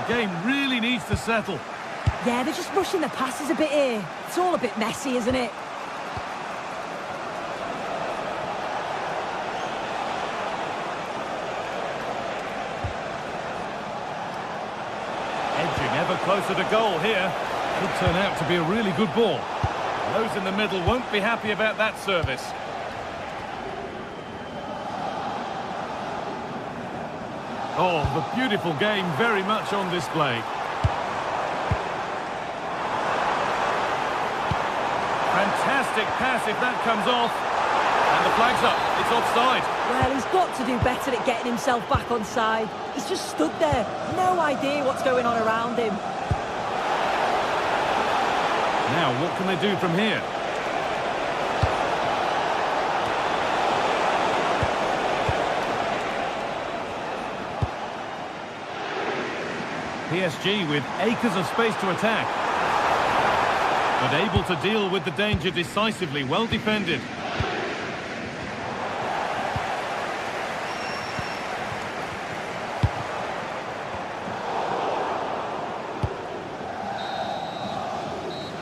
The game really needs to settle. Yeah, they're just rushing the passes a bit here. It's all a bit messy, isn't it? Edging ever closer to goal here. Could turn out to be a really good ball. Those in the middle won't be happy about that service. Oh, the beautiful game very much on display. Fantastic pass if that comes off. And the flag's up. It's offside. Well, he's got to do better at getting himself back on side. He's just stood there. No idea what's going on around him. Now, what can they do from here? PSG with acres of space to attack. But able to deal with the danger decisively, well defended.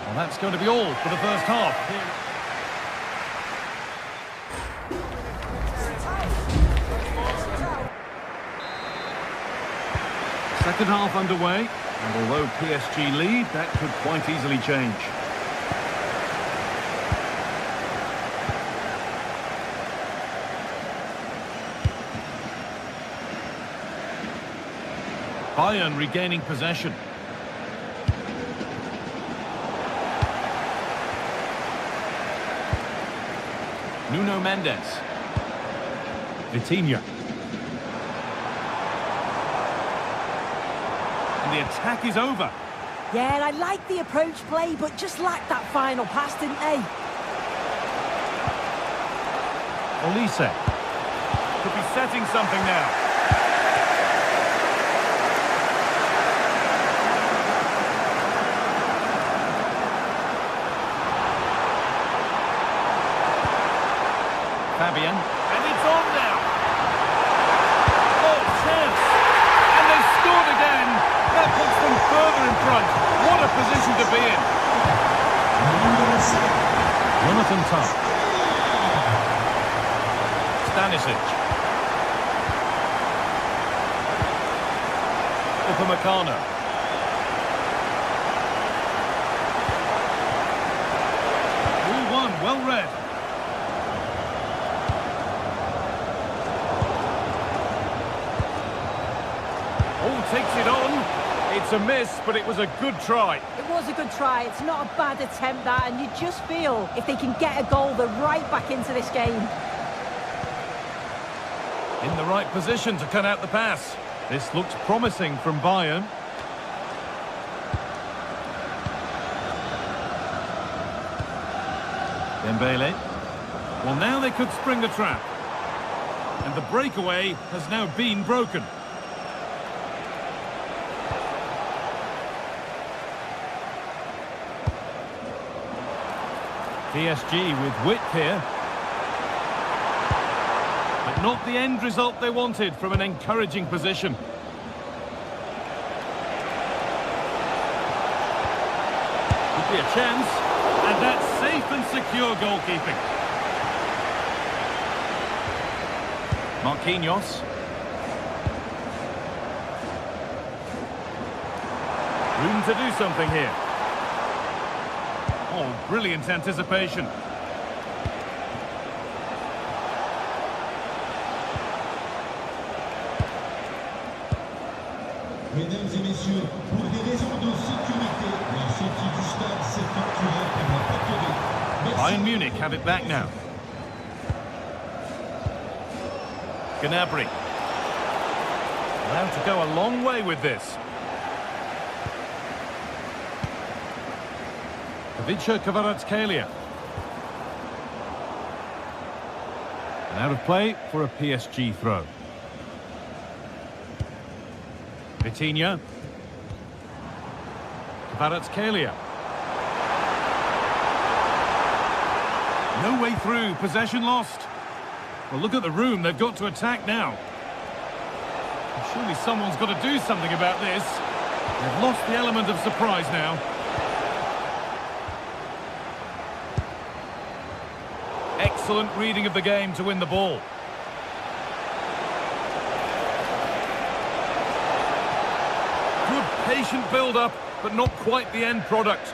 Well, that's going to be all for the first half. Second half underway, and although PSG lead, that could quite easily change. Bayern regaining possession. Nuno Mendes. Vitinha. And the attack is over. Yeah, I like the approach play, but just lacked that final pass, didn't they? Olise. Could be setting something now. Fabian. And it's on now. Oh, chance. And they've scored again. That puts them further in front. What a position to be in. Jonathan Tuck. Stanisic. Upamecano. All one, well read. Takes it on. It's a miss, but it was a good try. It was a good try. It's not a bad attempt, that, and you just feel if they can get a goal, they're right back into this game. In the right position to cut out the pass. This looks promising from Bayern. Dembele. Well, now they could spring the trap. And the breakaway has now been broken. PSG with width here. But not the end result they wanted from an encouraging position. Could be a chance. And that's safe and secure goalkeeping. Marquinhos. Room to do something here. Oh, brilliant anticipation. Mesdames et messieurs, pour des raisons de sécurité, la sortie du stade s'effectuera par la porterie. Bayern Munich have it back now. Gnabry. Allowed to go a long way with this. Kvaratskhelia. Out of play for a PSG throw. Vitinha. Kvaratskhelia. No way through, possession lost. Well, look at the room, they've got to attack now. Surely someone's got to do something about this. They've lost the element of surprise now. Excellent reading of the game to win the ball. Good patient build-up, but not quite the end product.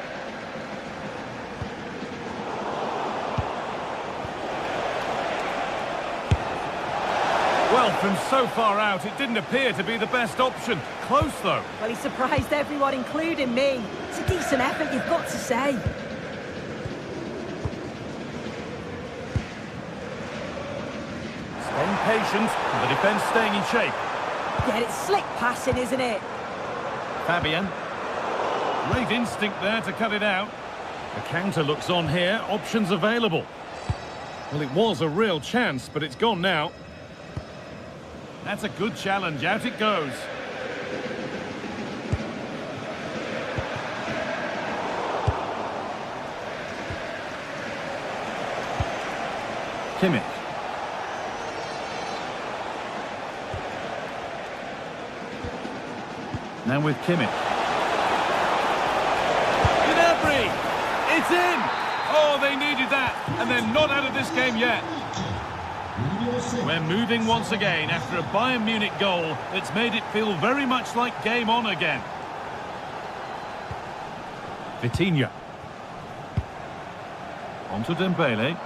Well, from so far out, it didn't appear to be the best option. Close, though. Well, he surprised everyone, including me. It's a decent effort, you've got to say. Staying patient, and the defence staying in shape. Yeah, it's slick passing, isn't it? Fabian. Great instinct there to cut it out. The counter looks on here, options available. Well, it was a real chance, but it's gone now. That's a good challenge, out it goes. Kimmich. Now with Kimmich. Gnabry! It's in! Oh, they needed that, and they're not out of this game yet. We're moving once again after a Bayern Munich goal that's made it feel very much like game on again. Vitinha. On to Dembele.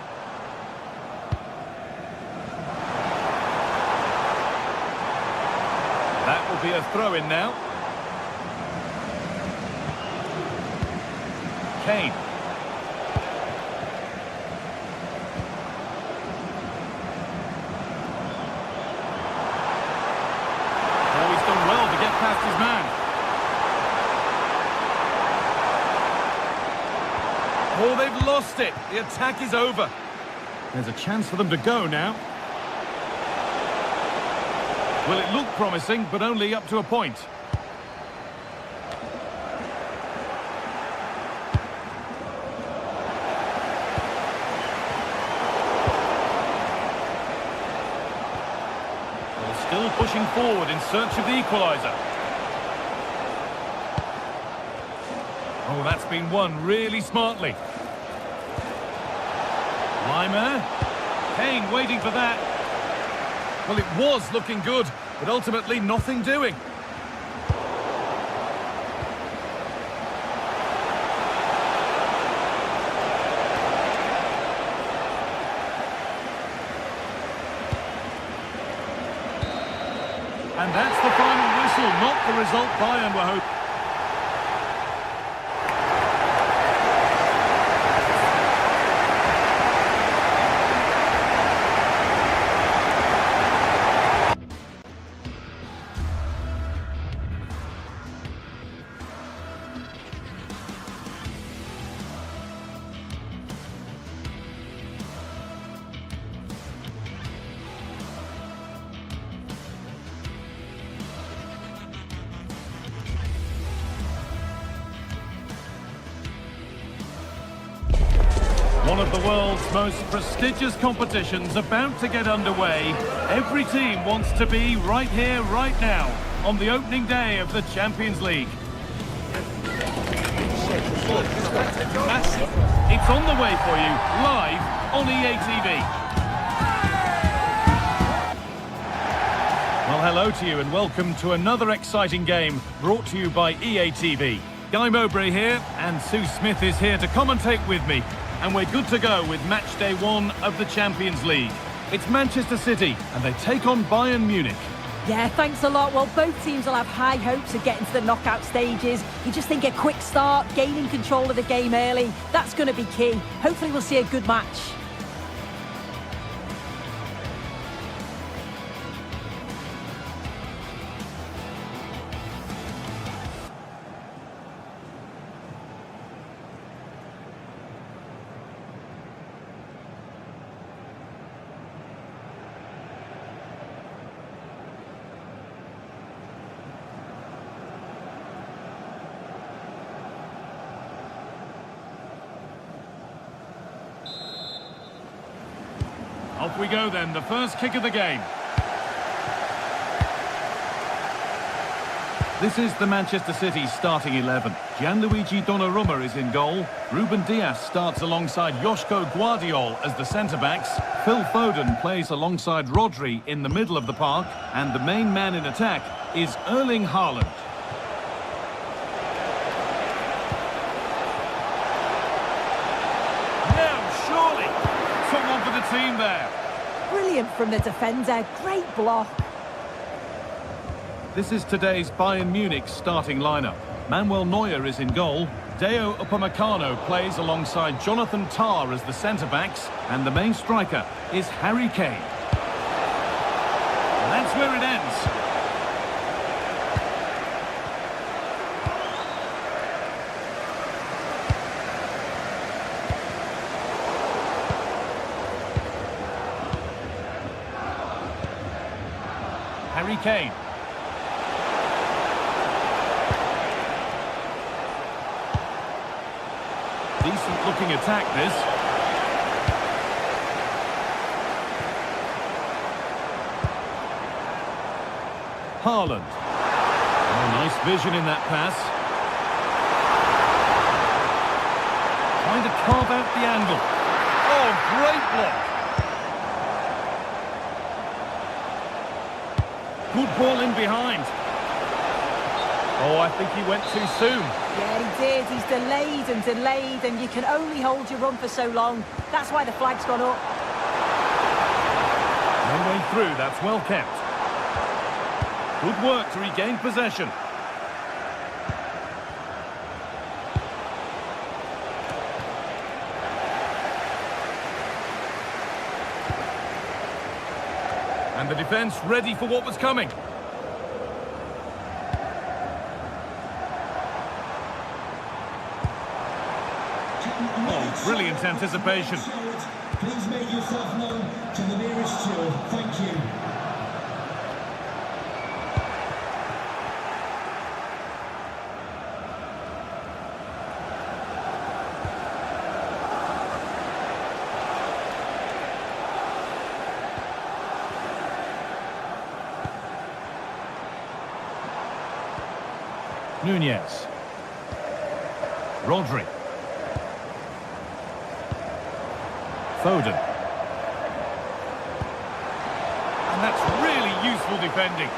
That will be a throw-in now. Kane. Past his man. Oh, they've lost it. The attack is over. There's a chance for them to go now. Well, it looked promising, but only up to a point. Well, still pushing forward in search of the equaliser. Oh, that's been won really smartly. Lyon. Kane waiting for that. Well, it was looking good, but ultimately nothing doing. And that's the final whistle, not the result Bayern were hoping. One of the world's most prestigious competitions about to get underway. Every team wants to be right here, right now, on the opening day of the Champions League. It's on the way for you, live on EA TV. Well, hello to you and welcome to another exciting game brought to you by EA TV. Guy Mowbray here, and Sue Smith is here to commentate with me. And we're good to go with match day 1 of the Champions League. It's Manchester City, and they take on Bayern Munich. Yeah, thanks a lot. Well, both teams will have high hopes of getting to the knockout stages. You just think a quick start, gaining control of the game early, that's going to be key. Hopefully we'll see a good match. Off we go then, the first kick of the game. This is the Manchester City starting 11. Gianluigi Donnarumma is in goal. Ruben Dias starts alongside Joško Guardiol as the centre-backs. Phil Foden plays alongside Rodri in the middle of the park. And the main man in attack is Erling Haaland. Now, surely, someone for the team there. Brilliant from the defender. Great block. This is today's Bayern Munich starting lineup. Manuel Neuer is in goal. Deo Upamecano plays alongside Jonathan Tah as the centre-backs. And the main striker is Harry Kane. And that's where it ends. Harry Kane. Decent looking attack, this. Haaland. Oh, nice vision in that pass. Trying to carve out the angle. Oh, great block. Good ball in behind. Oh, I think he went too soon. Yeah, he did. He's delayed, and you can only hold your run for so long. That's why the flag's gone up. No way through, that's well kept. Good work to regain possession. And the defence ready for what was coming. Oh, brilliant anticipation. Please make yourself known to the nearest steward. Thank you. Nunez. Rodri. Foden. And that's really useful defending.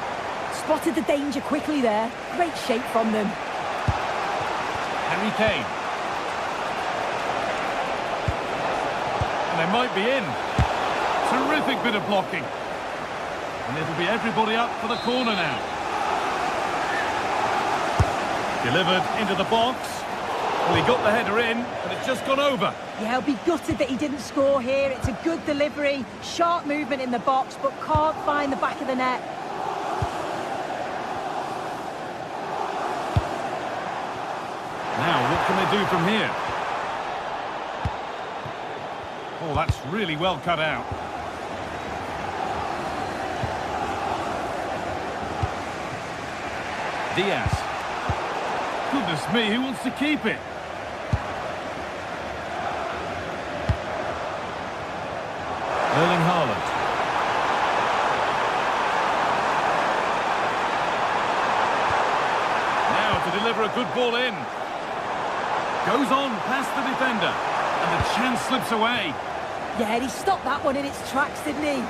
Spotted the danger quickly there. Great shape from them. Harry Kane. And they might be in. Terrific bit of blocking. And it'll be everybody up for the corner now. Delivered into the box. Well, he got the header in, but it's just gone over. Yeah, he'll be gutted that he didn't score here. It's a good delivery, sharp movement in the box, but can't find the back of the net. Now, what can they do from here? Oh, that's really well cut out. Diaz. Goodness me, who wants to keep it? Erling Haaland. Now to deliver a good ball in. Goes on past the defender. And the chance slips away. Yeah, he stopped that one in its tracks, didn't he?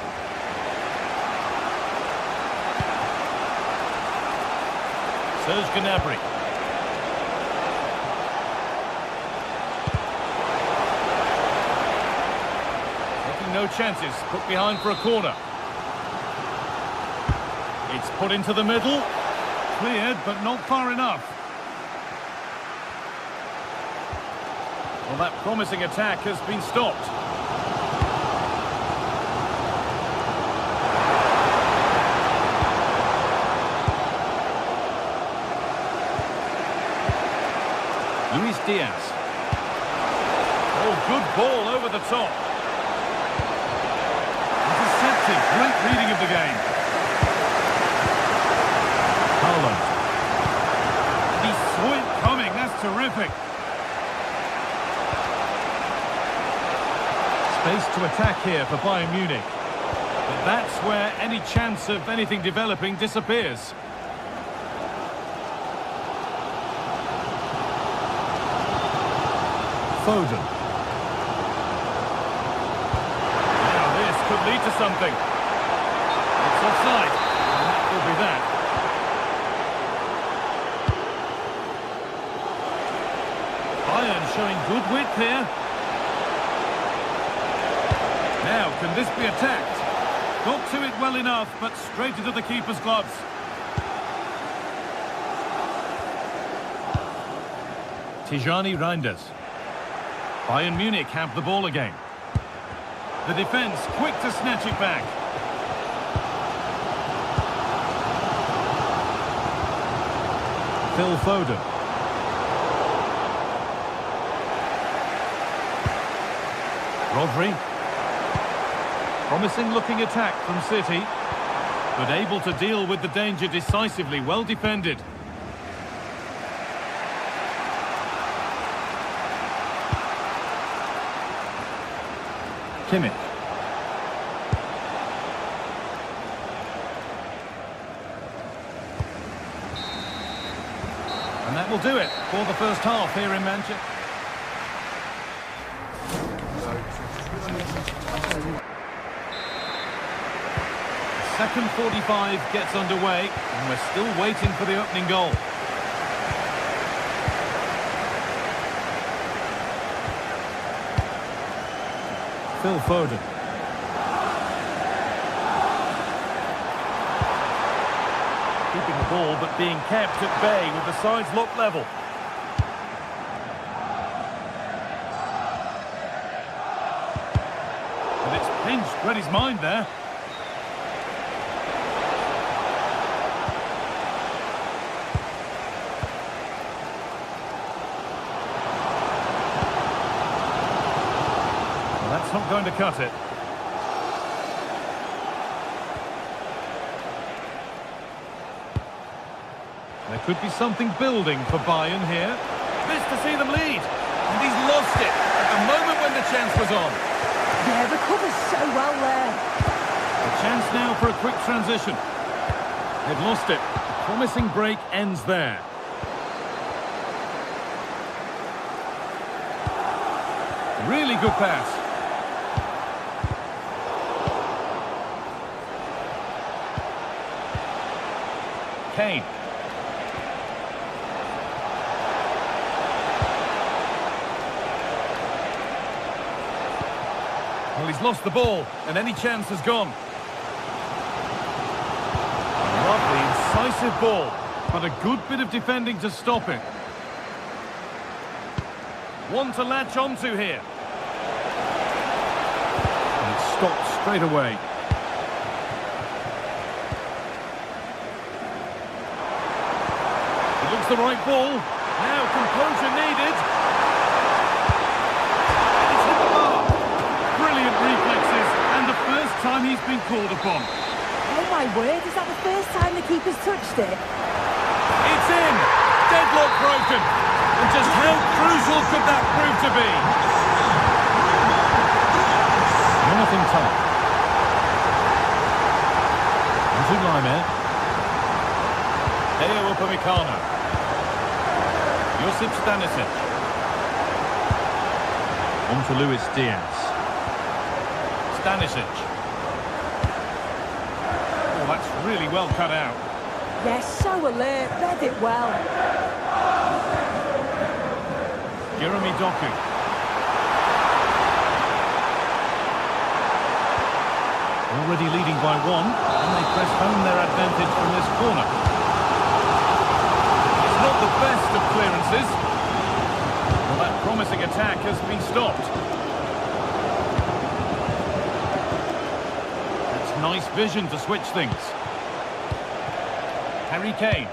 Serge Gnabry. Taking no chances, put behind for a corner. It's put into the middle. Cleared, but not far enough. Well, that promising attack has been stopped. Luis Diaz. Oh, good ball over the top. Intercepted. Great reading of the game. Haaland. He saw it coming. That's terrific. Space to attack here for Bayern Munich. But that's where any chance of anything developing disappears. Foden. Now this could lead to something. It's offside, and that will be that. Bayern showing good width here. Now, can this be attacked? Got to it well enough, but straight into the keeper's gloves. Tijani Reinders. Bayern Munich have the ball again. The defence quick to snatch it back. Phil Foden. Rodri. Promising looking attack from City, but able to deal with the danger decisively, well defended. Kimmich. And that will do it for the first half here in Manchester. Second 45 gets underway, and we're still waiting for the opening goal. Phil Foden. Keeping the ball, but being kept at bay with the sides locked level. And it's pinched, read his mind there. That's not going to cut it. There could be something building for Bayern here. This to see them lead. And he's lost it at the moment when the chance was on. Yeah, recovers so well there. A chance now for a quick transition. They've lost it. A promising break ends there. Really good pass. Kane. Well, he's lost the ball, and any chance has gone. Lovely, incisive ball, but a good bit of defending to stop it. One to latch onto here. And it's stopped straight away. The right ball. Now composure needed. It's hit the mark. Brilliant reflexes, and the first time he's been called upon. Oh my word, is that the first time the keeper's touched it? It's in. Deadlock broken. And just how crucial could that prove to be? Jonathan Tah. Into Lyon. Deo Upamecano. Josip Stanisic. On to Luis Diaz. Stanisic. Oh, that's really well cut out. Yes, so alert, read it well. Jeremy Doku. Already leading by one, and they press home their advantage from this corner. Not the best of clearances. Well, that promising attack has been stopped. That's nice vision to switch things. Harry Kane.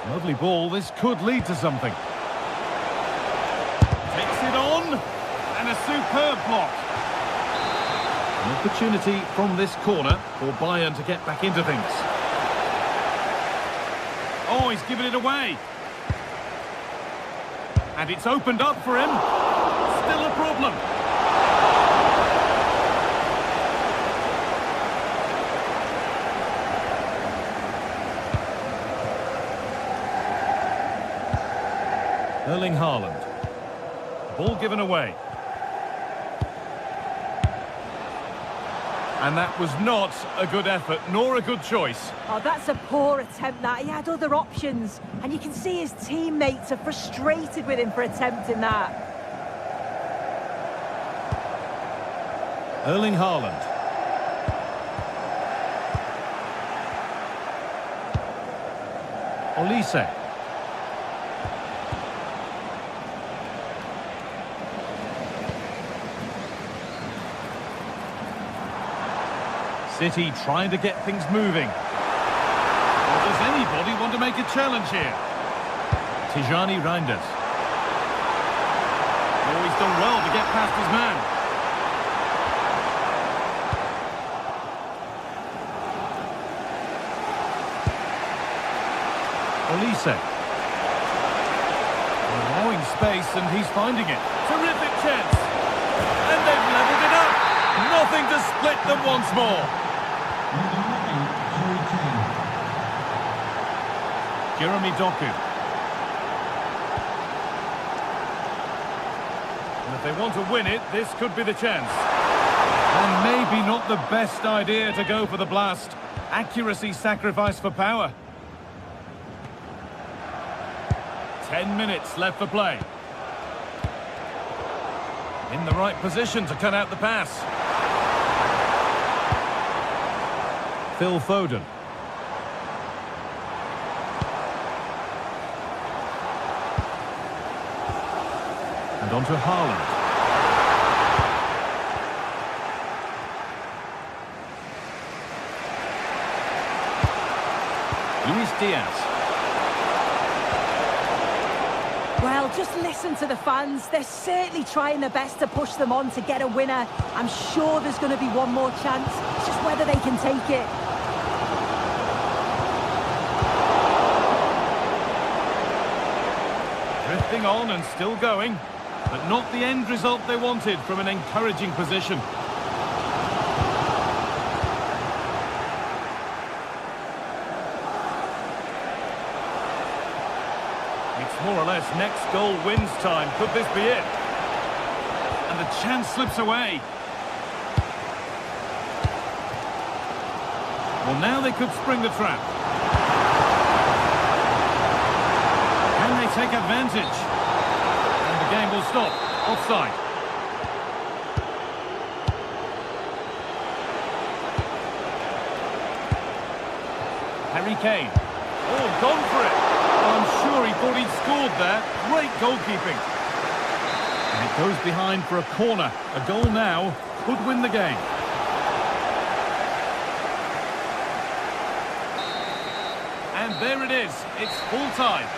Lovely ball, this could lead to something. Takes it on, and a superb block. An opportunity from this corner for Bayern to get back into things. Oh, he's given it away. And it's opened up for him. Still a problem. Erling Haaland. Ball given away. And that was not a good effort, nor a good choice. Oh, that's a poor attempt, that. He had other options. And you can see his teammates are frustrated with him for attempting that. Erling Haaland. Olise. City trying to get things moving. Or does anybody want to make a challenge here? Tijani Reinders. Oh, he's done well to get past his man. Olise. Allowing space and he's finding it. Terrific chance. And they've levelled it up. Nothing to split them once more. Jeremy Doku. And if they want to win it, this could be the chance. And maybe not the best idea to go for the blast. Accuracy sacrificed for power. 10 minutes left for play. In the right position to cut out the pass. Phil Foden. And on to Haaland. Luis Diaz. Well, just listen to the fans. They're certainly trying their best to push them on to get a winner. I'm sure there's going to be one more chance. It's just whether they can take it. Drifting on and still going, but not the end result they wanted from an encouraging position. It's more or less next goal wins time. Could this be it? And the chance slips away. Well, now they could spring the trap. Can they take advantage? And the game will stop. Offside. Harry Kane. Oh, gone for it. I'm sure he thought he'd scored there. Great goalkeeping. And it goes behind for a corner. A goal now could win the game. And there it is. It's full time.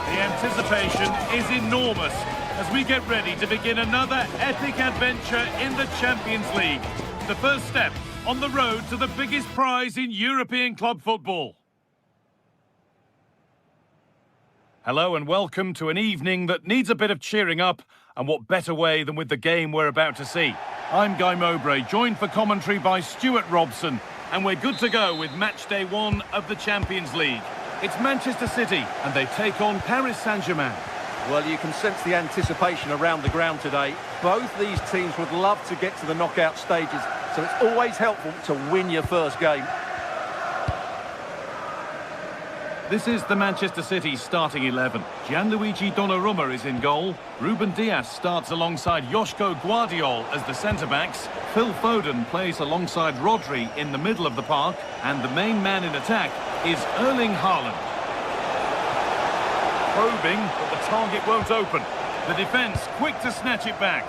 The anticipation is enormous as we get ready to begin another epic adventure in the Champions League. The first step on the road to the biggest prize in European club football. Hello and welcome to an evening that needs a bit of cheering up, and what better way than with the game we're about to see. I'm Guy Mowbray, joined for commentary by Stuart Robson, and we're good to go with match day 1 of the Champions League. It's Manchester City, and they take on Paris Saint-Germain. Well, you can sense the anticipation around the ground today. Both these teams would love to get to the knockout stages, so it's always helpful to win your first game. This is the Manchester City starting 11. Gianluigi Donnarumma is in goal. Ruben Dias starts alongside Joško Guardiol as the centre-backs. Phil Foden plays alongside Rodri in the middle of the park. And the main man in attack is Erling Haaland. Probing, but the target won't open. The defence quick to snatch it back.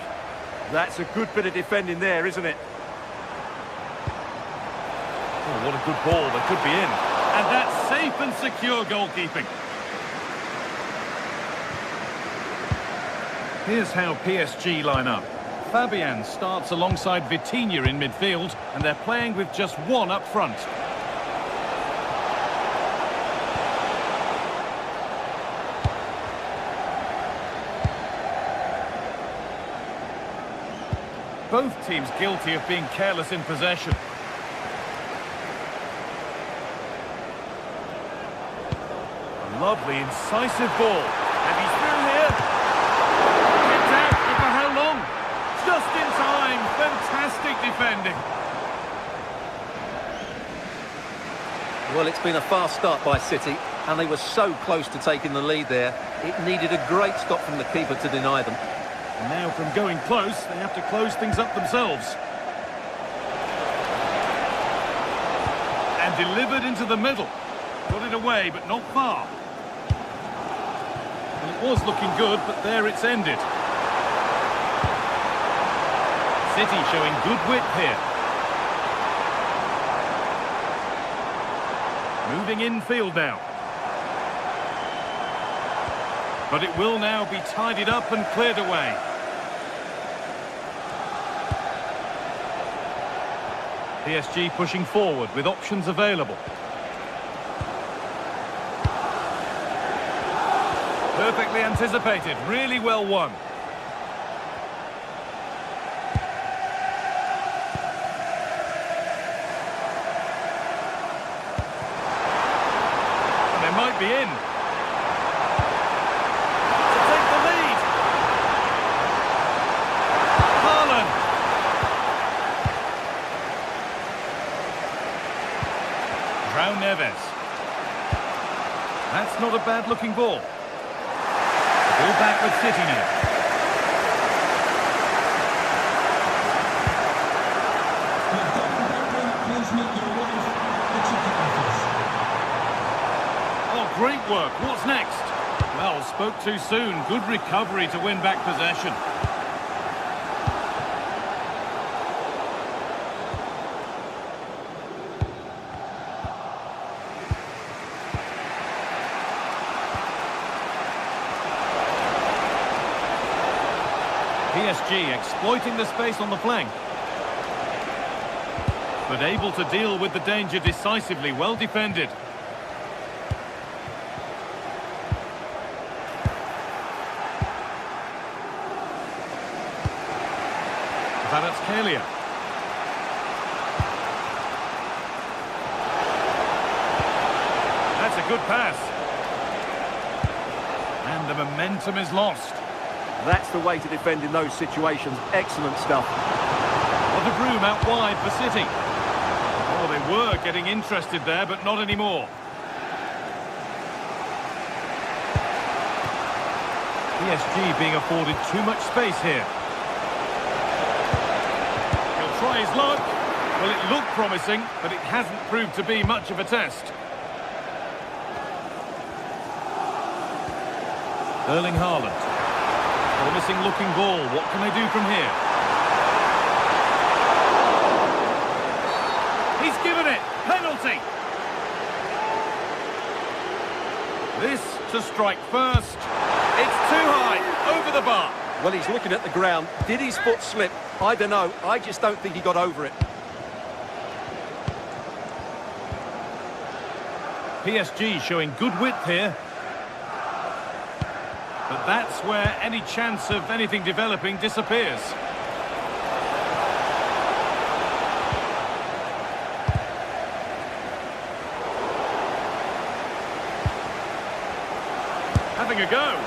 That's a good bit of defending there, isn't it? Oh, what a good ball, that could be in. And that's safe and secure goalkeeping. Here's how PSG line up. Fabian starts alongside Vitinha in midfield, and they're playing with just one up front. Both teams guilty of being careless in possession. Lovely, incisive ball. And he's through here. Kicked out, but for how long? Just in time. Fantastic defending. Well, it's been a fast start by City, and they were so close to taking the lead there. It needed a great stop from the keeper to deny them. And now from going close, they have to close things up themselves. And delivered into the middle. Got it away, but not far. It was looking good, but there it's ended. City showing good width here. Moving infield now. But it will now be tidied up and cleared away. PSG pushing forward with options available. Perfectly anticipated, really well won. And they might be in. To take the lead. Haaland. João Neves. That's not a bad looking ball. Ball back with City now. Oh, great work. What's next? Well, spoke too soon. Good recovery to win back possession. PSG exploiting the space on the flank. But able to deal with the danger decisively, well defended. Kvaratskhelia. That's a good pass. And the momentum is lost. That's the way to defend in those situations. Excellent stuff. What a room out wide for City. Oh, they were getting interested there, but not anymore. PSG being afforded too much space here. He'll try his luck. Well, it looked promising, but it hasn't proved to be much of a test. Erling Haaland. Promising looking ball. What can they do from here? He's given it. Penalty. This to strike first. It's too high. Over the bar. Well, he's looking at the ground. Did his foot slip? I don't know. I just don't think he got over it. PSG showing good width here. But that's where any chance of anything developing disappears. Having a go.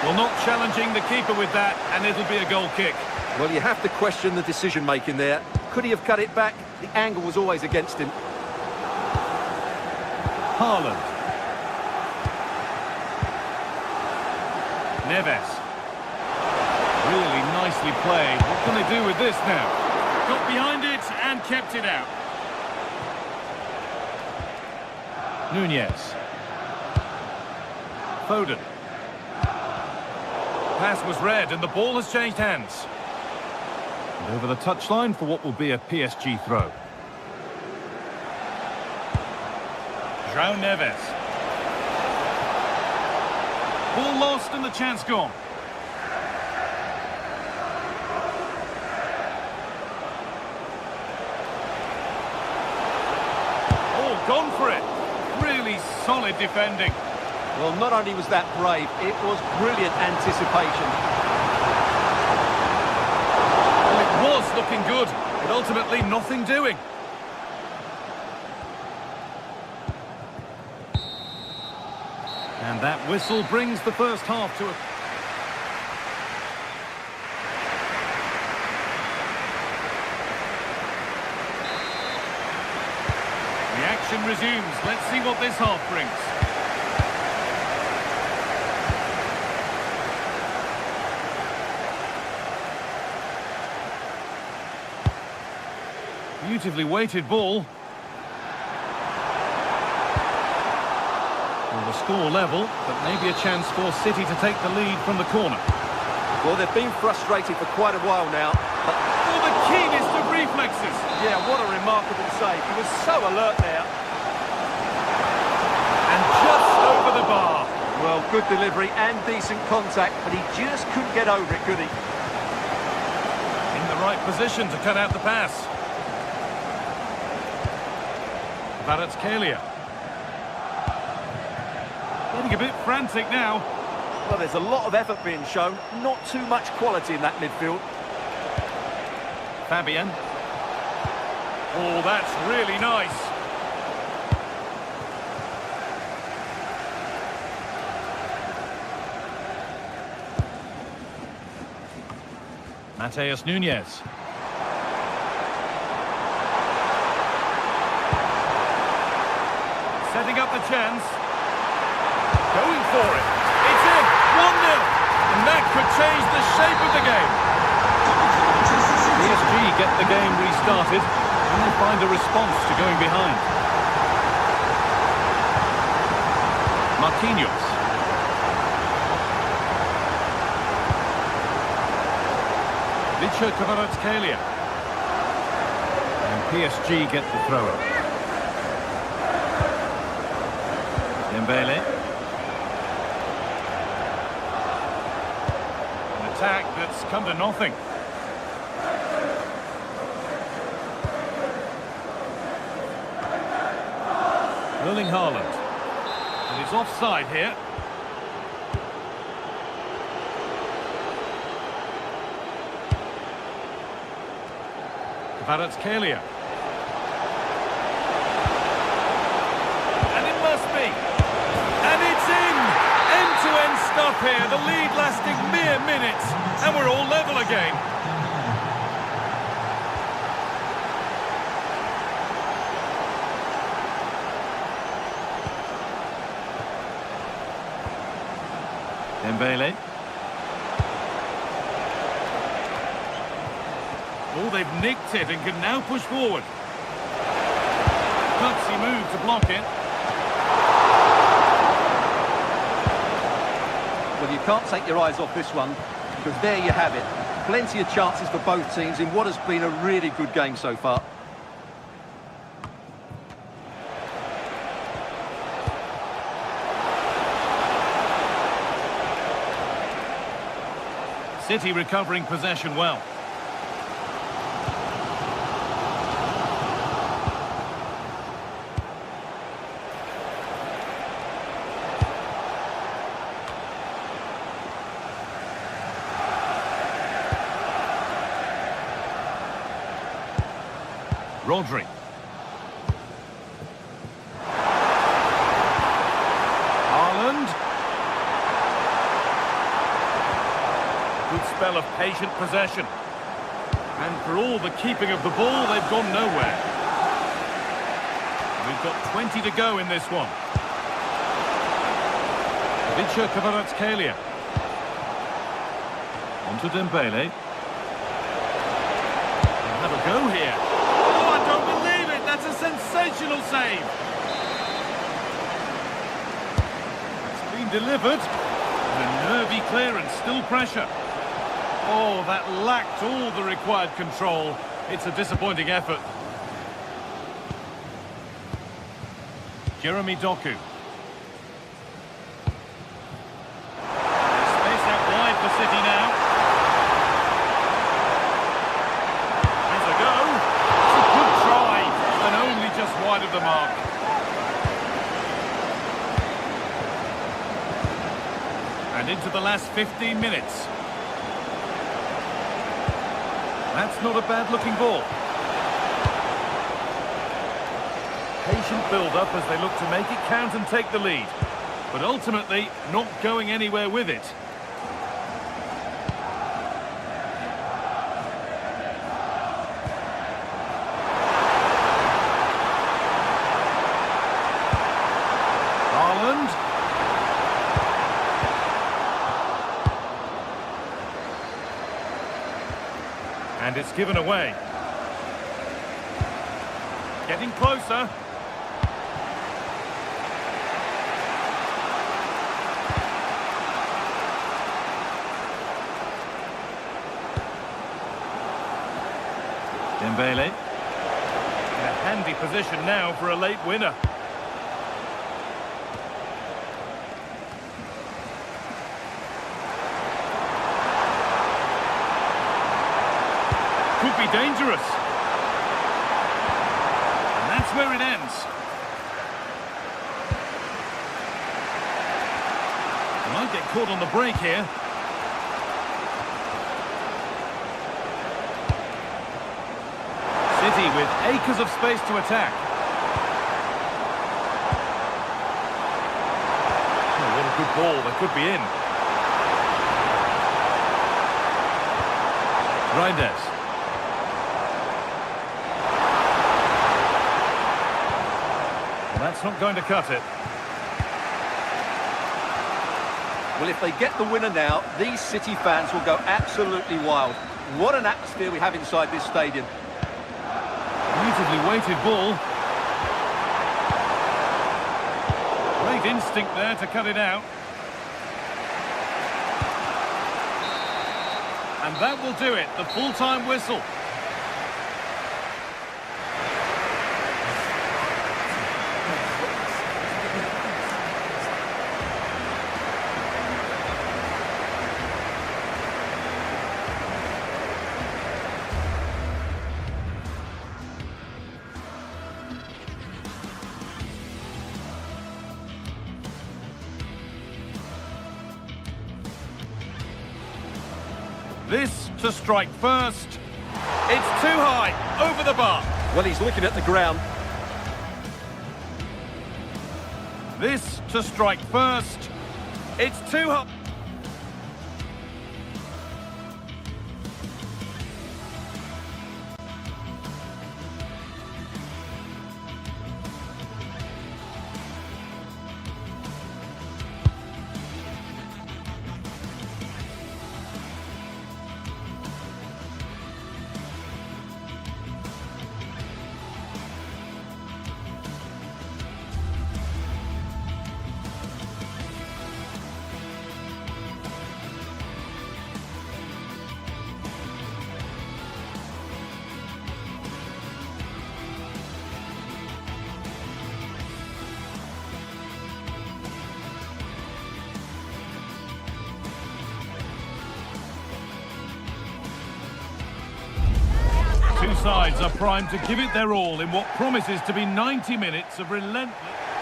Well, not challenging the keeper with that, and it'll be a goal kick. Well, you have to question the decision-making there. Could he have cut it back? The angle was always against him. Haaland. Neves. Really nicely played. What can they do with this now? Got behind it and kept it out. Nunez. Foden. Pass was read and the ball has changed hands. And over the touchline for what will be a PSG throw. João Neves. Ball lost and the chance gone. Oh, gone for it. Really solid defending. Well, not only was that brave, it was brilliant anticipation. Well, it was looking good, but ultimately nothing doing. And that whistle brings the first half to a... The action resumes. Let's see what this half brings. Beautifully weighted ball. Well, the score level, but maybe a chance for City to take the lead from the corner. Well, they've been frustrated for quite a while now. But... Oh, the keenest of reflexes. Yeah, what a remarkable save. He was so alert there. And just over the bar. Well, good delivery and decent contact, but he just couldn't get over it, could he? In the right position to cut out the pass. Kvaratskhelia. Getting a bit frantic now. Well, there's a lot of effort being shown, not too much quality in that midfield. Fabian. Oh, that's really nice. Mateus Nunez. Setting up the chance. Going for it. It's in. 1-0. And that could change the shape of the game. PSG get the game restarted. And they find a response to going behind. Marquinhos. Kvaratskhelia. And PSG get the throw-in. Dembele. An attack that's come to nothing. Erling Haaland. And it's offside here. Kvaratskhelia. And it must be. And it's in! End-to-end stuff here. The lead lasting mere minutes. And we're all level again. Dembele. Oh, they've nicked it and can now push forward. Gutsy move to block it. Well, you can't take your eyes off this one, because there you have it. Plenty of chances for both teams in what has been a really good game so far. City recovering possession well. Rodri. Haaland. spell of patient possession. And for all the keeping of the ball, they've gone nowhere. We've got 20 to go in this one. Vicha Kvaratskhelia. On to Dembele. They'll have a go here. Oh, I don't believe it! That's a sensational save! It's been delivered. And a nervy clearance, still pressure. Oh, that lacked all the required control. It's a disappointing effort. Jeremy Doku. Space out wide for City now. Here's a go. It's a good try, and only just wide of the mark. And into the last 15 minutes. That's not a bad-looking ball. Patient build-up as they look to make it count and take the lead. But ultimately, not going anywhere with it. Haaland. And it's given away. Getting closer. Dembele. In a handy position now for a late winner. Could be dangerous. And that's where it ends. They might get caught on the break here. City with acres of space to attack. Oh, what a good ball. They could be in. Reinders. That's not going to cut it. Well, if they get the winner now, these City fans will go absolutely wild. What an atmosphere we have inside this stadium. Beautifully weighted ball. Great instinct there to cut it out. And that will do it, the full-time whistle. This to strike first. It's too high, over the bar. Well, he's looking at the ground. This to strike first. It's too high. Two sides are primed to give it their all in what promises to be 90 minutes of relentless...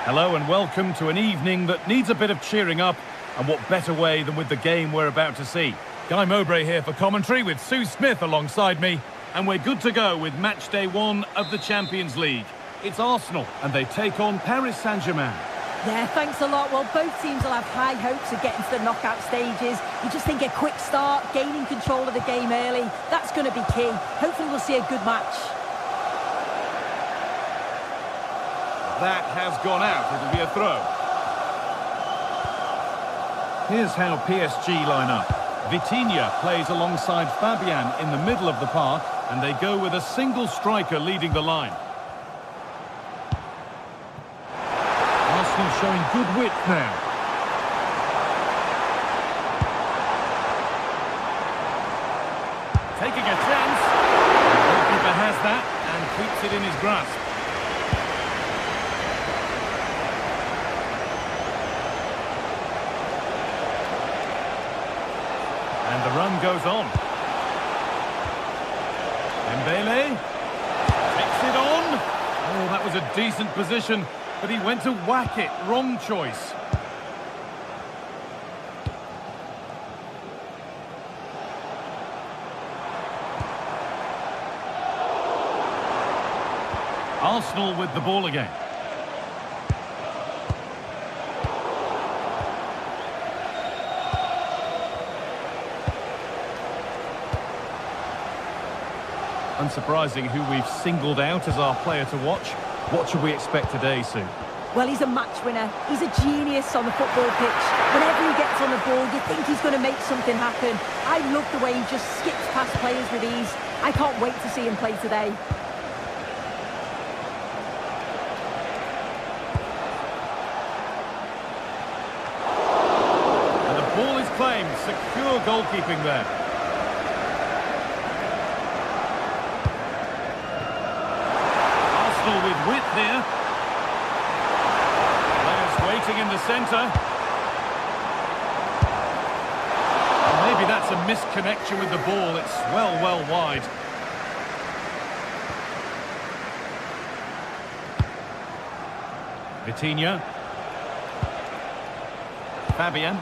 Hello and welcome to an evening that needs a bit of cheering up, and what better way than with the game we're about to see. Guy Mowbray here for commentary with Sue Smith alongside me, and we're good to go with match day 1 of the Champions League. It's Arsenal and they take on Paris Saint-Germain. Yeah, thanks a lot. Well, both teams will have high hopes of getting to the knockout stages. You just think a quick start, gaining control of the game early, that's going to be key. Hopefully we'll see a good match. That has gone out. It'll be a throw. Here's how PSG line up. Vitinha plays alongside Fabian in the middle of the park, and they go with a single striker leading the line. Arsenal showing good width now. Taking a chance. The goalkeeper has that and keeps it in his grasp. And the run goes on. Dembele takes it on. Oh, that was a decent position, but he went to whack it. Wrong choice. Arsenal with the ball again. Unsurprising who we've singled out as our player to watch. What should we expect today, Sue? Well, he's a match winner. He's a genius on the football pitch. Whenever he gets on the ball, you think he's going to make something happen. I love the way he just skips past players with ease. I can't wait to see him play today. And the ball is claimed. Secure goalkeeping there. With width here. Players waiting in the centre. Well, maybe that's a misconnection with the ball. It's well wide. Vitinha. Fabian.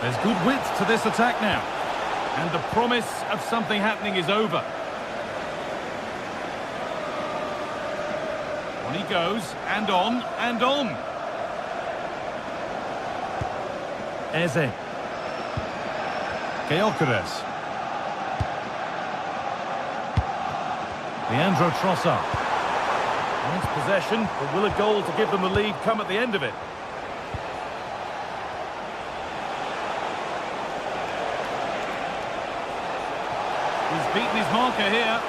There's good width to this attack now. And the promise of something happening is over. On he goes, and on, and on. Eze. Gyökeres. Leandro Trossard. Nice possession, but will a goal to give them the lead come at the end of it? He's beaten his marker here.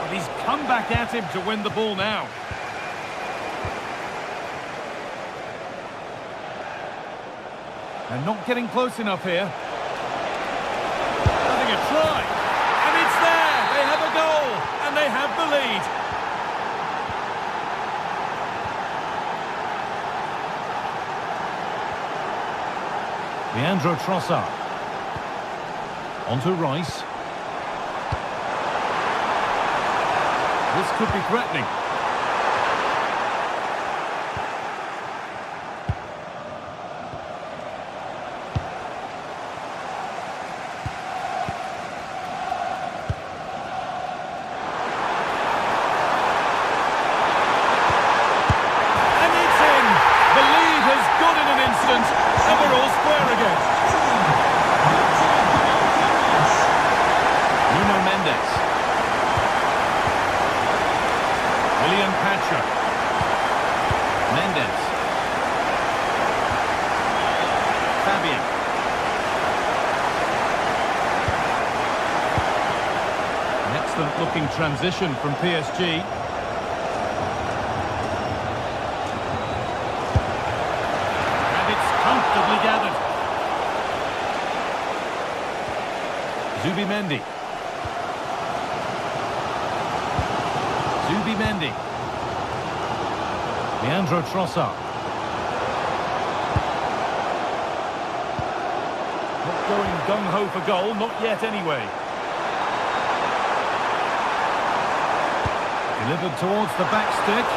But he's come back at him to win the ball now. They're not getting close enough here. Having a try. And it's there! They have a goal! And they have the lead. Leandro Trossard. On to Rice. This could be threatening. And it's in! The lead has gone in an instant, and we're all square again. Mendes. Fabian. An excellent looking transition from PSG. And it's comfortably gathered. Zubimendi. Zubimendi. Leandro Trossard. Not going gung-ho for goal, not yet anyway. Delivered towards the back stick.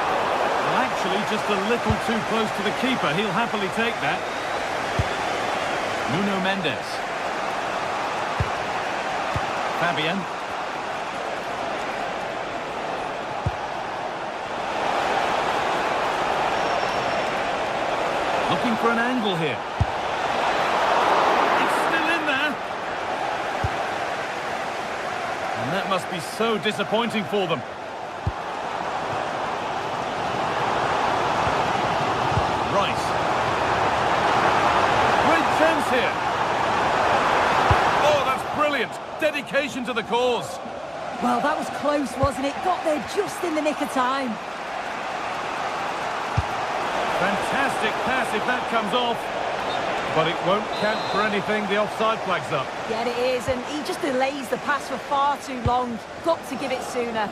Well, actually, just a little too close to the keeper. He'll happily take that. Nuno Mendes. Fabian. for an angle here. It's still in there. And that must be so disappointing for them. Rice. Great chance here. Oh, that's brilliant. Dedication to the cause. Well, that was close, wasn't it? Got there just in the nick of time. Fantastic pass if that comes off. But it won't count for anything. The offside flag's up. Yeah, it is, and he just delays the pass for far too long. Got to give it sooner.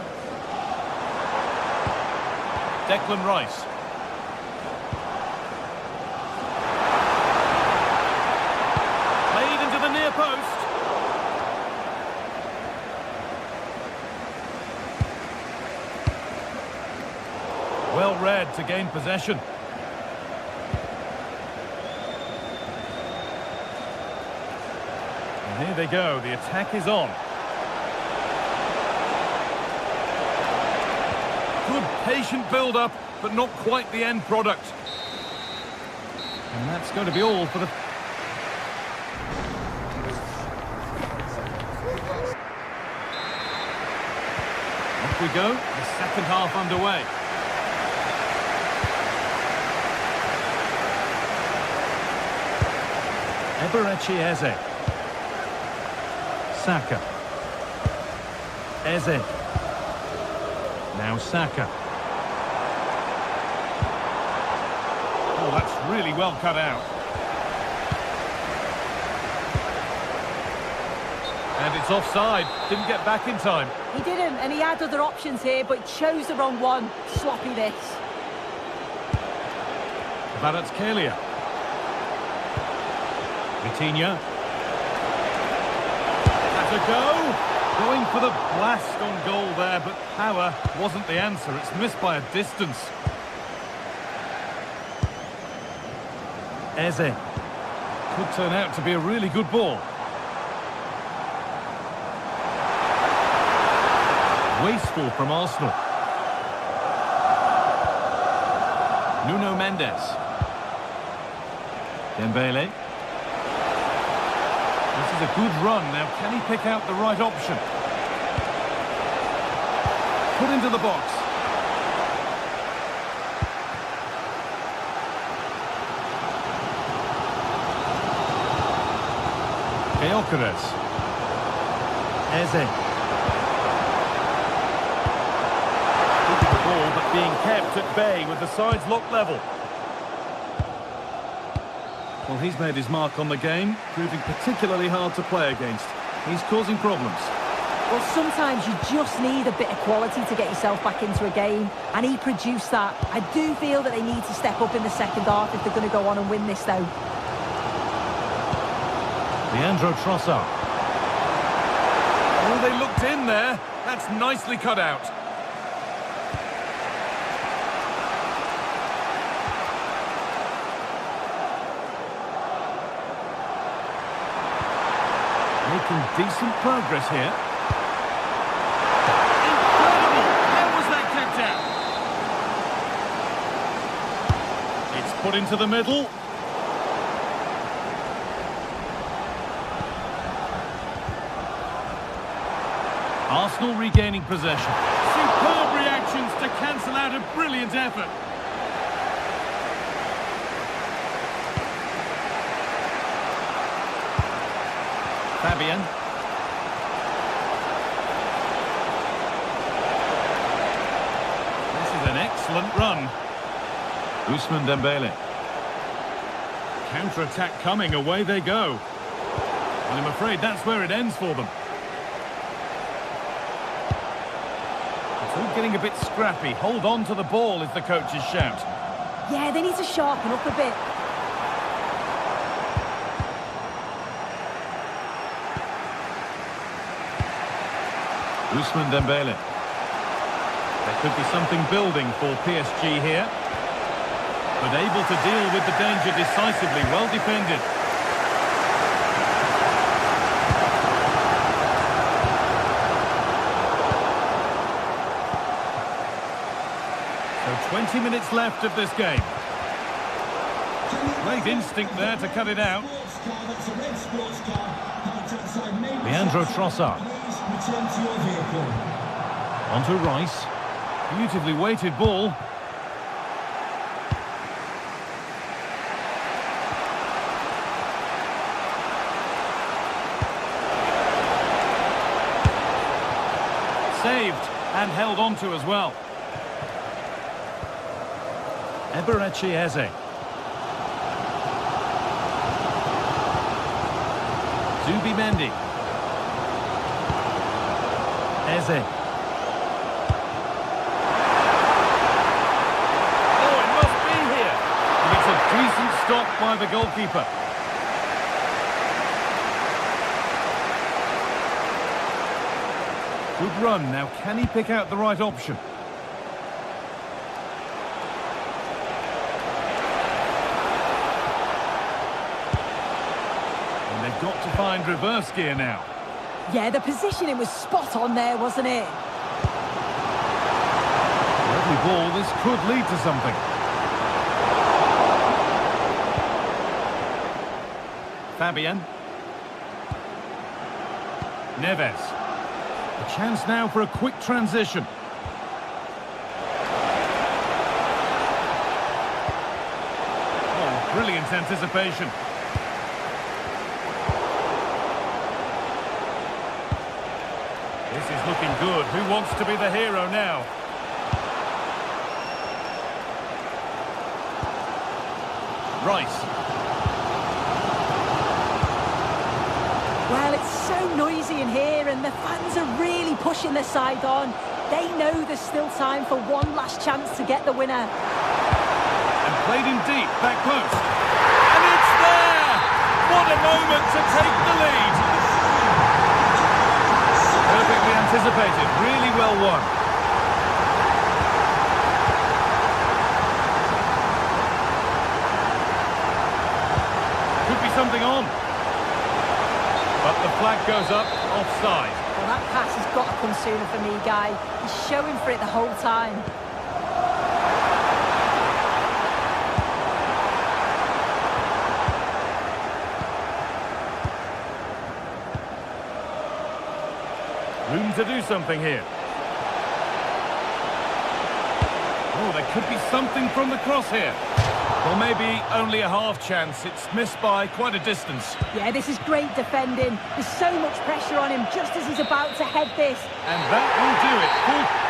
Declan Rice. Played into the near post. Well read to gain possession. And here they go, the attack is on. Good patient build-up, but not quite the end product. And that's going to be all for the... Off we go, the second half underway. Eberechi Eze. Saka. Eze. Now Saka. Oh, that's really well cut out. And it's offside. Didn't get back in time. He didn't, and he had other options here, but chose the wrong one. Sloppy this. Kvaratskhelia. Vitinha. That's a go. Going for the blast on goal there, but power wasn't the answer. It's missed by a distance. Eze. Could turn out to be a really good ball. Wasteful from Arsenal. Nuno Mendes. Dembele. This is a good run. Now, can he pick out the right option? Put into the box. Gyökeres. Eze. Keeping the ball, but being kept at bay with the sides locked level. Well, he's made his mark on the game, proving particularly hard to play against. He's causing problems. Well, sometimes you just need a bit of quality to get yourself back into a game, and he produced that. I do feel that they need to step up in the second half if they're going to go on and win this, though. Leandro Trossard. Oh, they looked in there. That's nicely cut out. Making decent progress here. Incredible! How was that kept out? It's put into the middle. Arsenal regaining possession. Superb reactions to cancel out a brilliant effort. Fabian. This is an excellent run. Ousmane Dembele. Counter-attack coming, away they go. And I'm afraid that's where it ends for them. It's all getting a bit scrappy. Hold on to the ball is the coach's shout. Yeah, they need to sharpen up a bit. Ousmane Dembele. There could be something building for PSG here. But able to deal with the danger decisively. Well defended. So 20 minutes left of this game. Great instinct there to cut it out. Sports car, that's a red sports car. Parked outside main Leandro Trossard. Please return to your vehicle. Onto Rice. Beautifully weighted ball. Saved and held onto as well. Eberechi Eze. Zubimendi. Eze. Oh, it must be here. And it's a decent stop by the goalkeeper. Good run. Now, can he pick out the right option? And they've got to find reverse gear now. Yeah, the positioning was spot on there, wasn't it? Lovely ball. This could lead to something. Fabian. Neves. A chance now for a quick transition. Oh, brilliant anticipation. This is looking good. Who wants to be the hero now? Rice. Well, it's so noisy in here and the fans are really pushing their side on. They know there's still time for one last chance to get the winner. And played in deep, back post. And it's there! What a moment to take the lead! Perfectly anticipated, really well won. Could be something on. But the flag goes up, offside. Well, that pass has got to come sooner for me, Guy. He's showing for it the whole time. Room to do something here. Oh, there could be something from the cross here. Well, maybe only a half chance. It's missed by quite a distance. Yeah, this is great defending. There's so much pressure on him just as he's about to head this. And that will do it.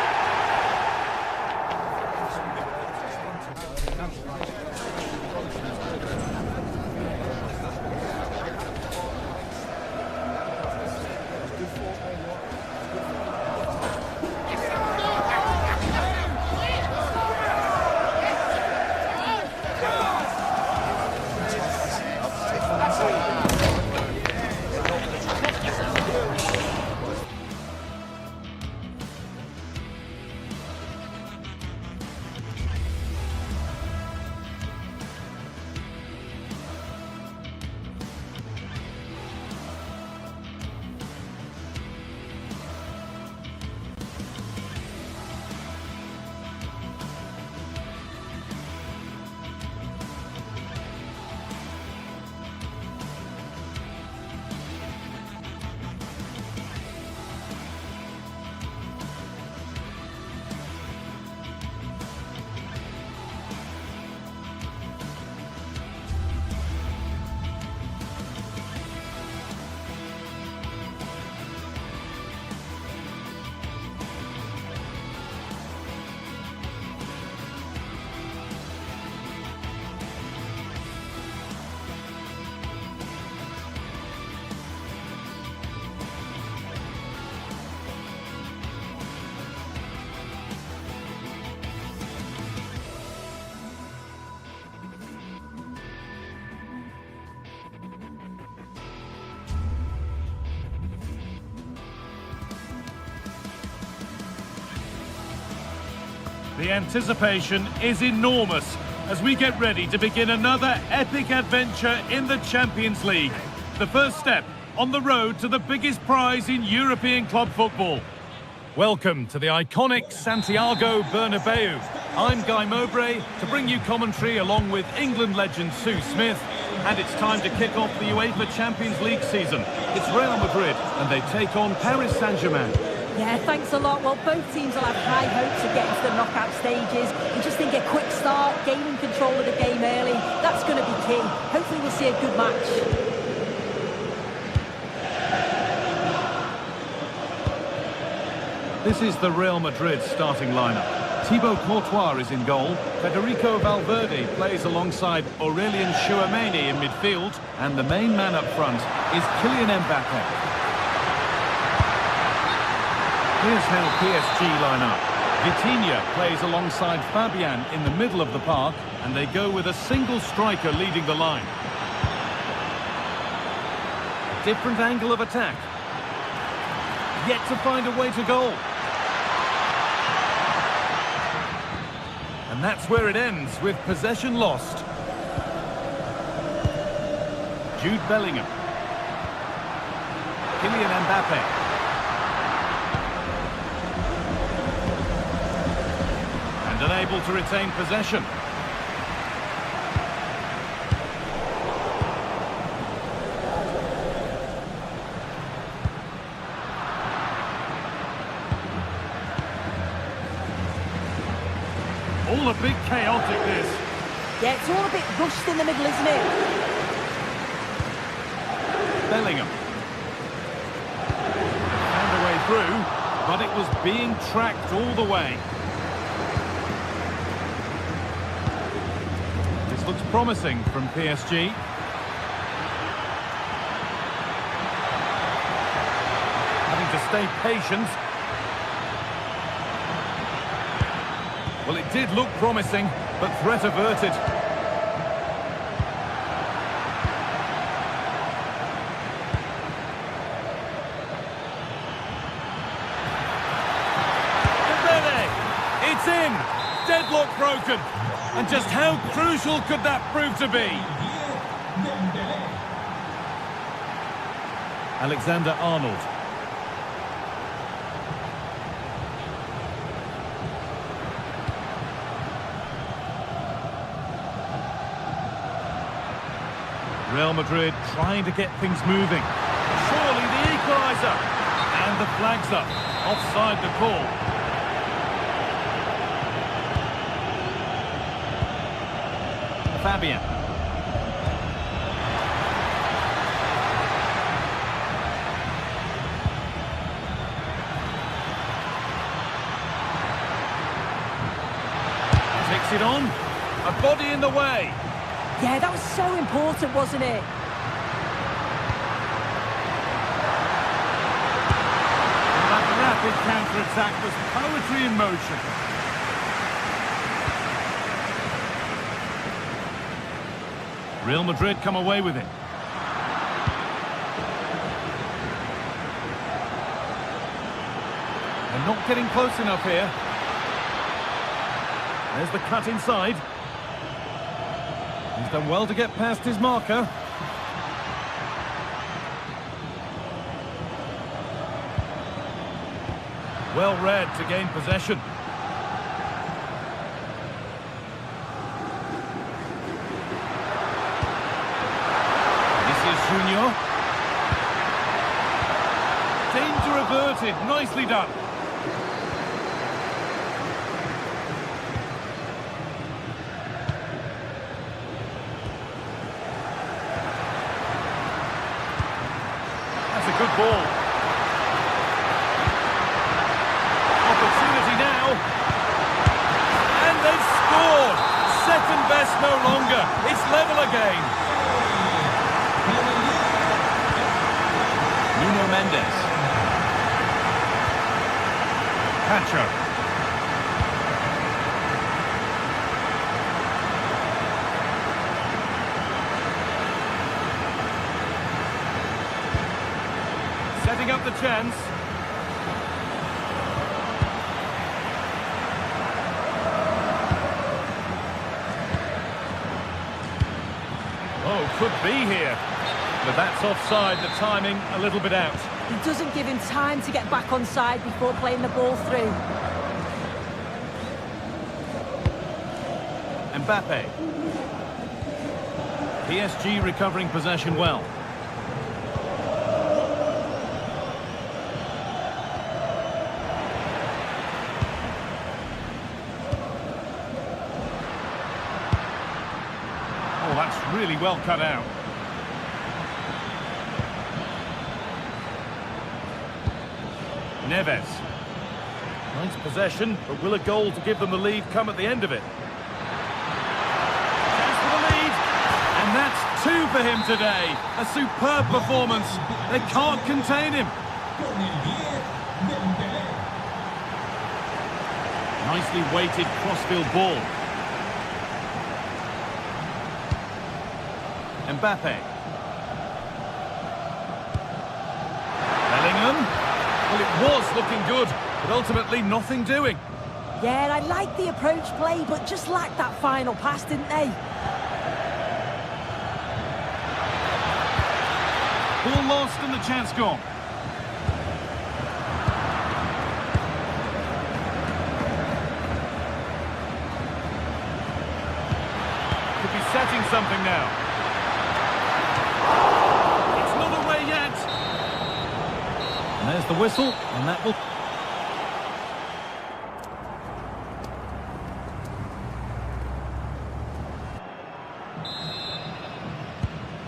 The anticipation is enormous as we get ready to begin another epic adventure in the Champions League. The first step on the road to the biggest prize in European club football. Welcome to the iconic Santiago Bernabeu. I'm Guy Mowbray to bring you commentary along with England legend Sue Smith. And it's time to kick off the UEFA Champions League season. It's Real Madrid and they take on Paris Saint-Germain. Yeah, thanks a lot. Well, both teams will have high hopes of getting to the knockout stages. You just think a quick start, gaining control of the game early, that's going to be key. Hopefully we'll see a good match. This is the Real Madrid starting lineup. Thibaut Courtois is in goal. Federico Valverde plays alongside Aurelien Chouameni in midfield. And the main man up front is Kylian Mbappe. Here's how PSG line up. Vitinha plays alongside Fabian in the middle of the park. And they go with a single striker leading the line. A different angle of attack. Yet to find a way to goal. And that's where it ends, with possession lost. Jude Bellingham. Kylian Mbappe. And unable to retain possession. All a bit chaotic, this. Yeah, it's all a bit rushed in the middle, isn't it? Bellingham. Found a way through, but it was being tracked all the way. This looks promising from PSG. Having to stay patient. Well, it did look promising, but threat averted. It's in! Deadlock broken! And just how crucial could that prove to be? Alexander-Arnold. Real Madrid trying to get things moving. Surely the equaliser. And the flag's up. Offside the call. Fabian. Takes it on. A body in the way. Yeah, that was so important, wasn't it? That rapid counter-attack was poetry in motion. Real Madrid come away with it. They're not getting close enough here. There's the cut inside. He's done well to get past his marker. Well read to gain possession. Junior. Danger averted. Nicely done. That's a good ball. Opportunity now. And they've scored. Second best no longer. It's level again. Mendes. Pacho. Setting up the chance. Oh, could be here. But that's offside, the timing a little bit out. He doesn't give him time to get back on side before playing the ball through. Mbappe. PSG recovering possession well. Oh, that's really well cut out. Neves. Nice possession, but will a goal to give them the lead come at the end of it? Chance for the lead, and that's 2 for him today. A superb performance. They can't contain him. Nicely weighted crossfield ball. Mbappe. Bellingham. Well, it was looking good, but ultimately nothing doing. Yeah, and I like the approach play, but just lacked that final pass, didn't they? Ball lost and the chance gone. Could be setting something now. It's not away yet. And there's the whistle, and that will...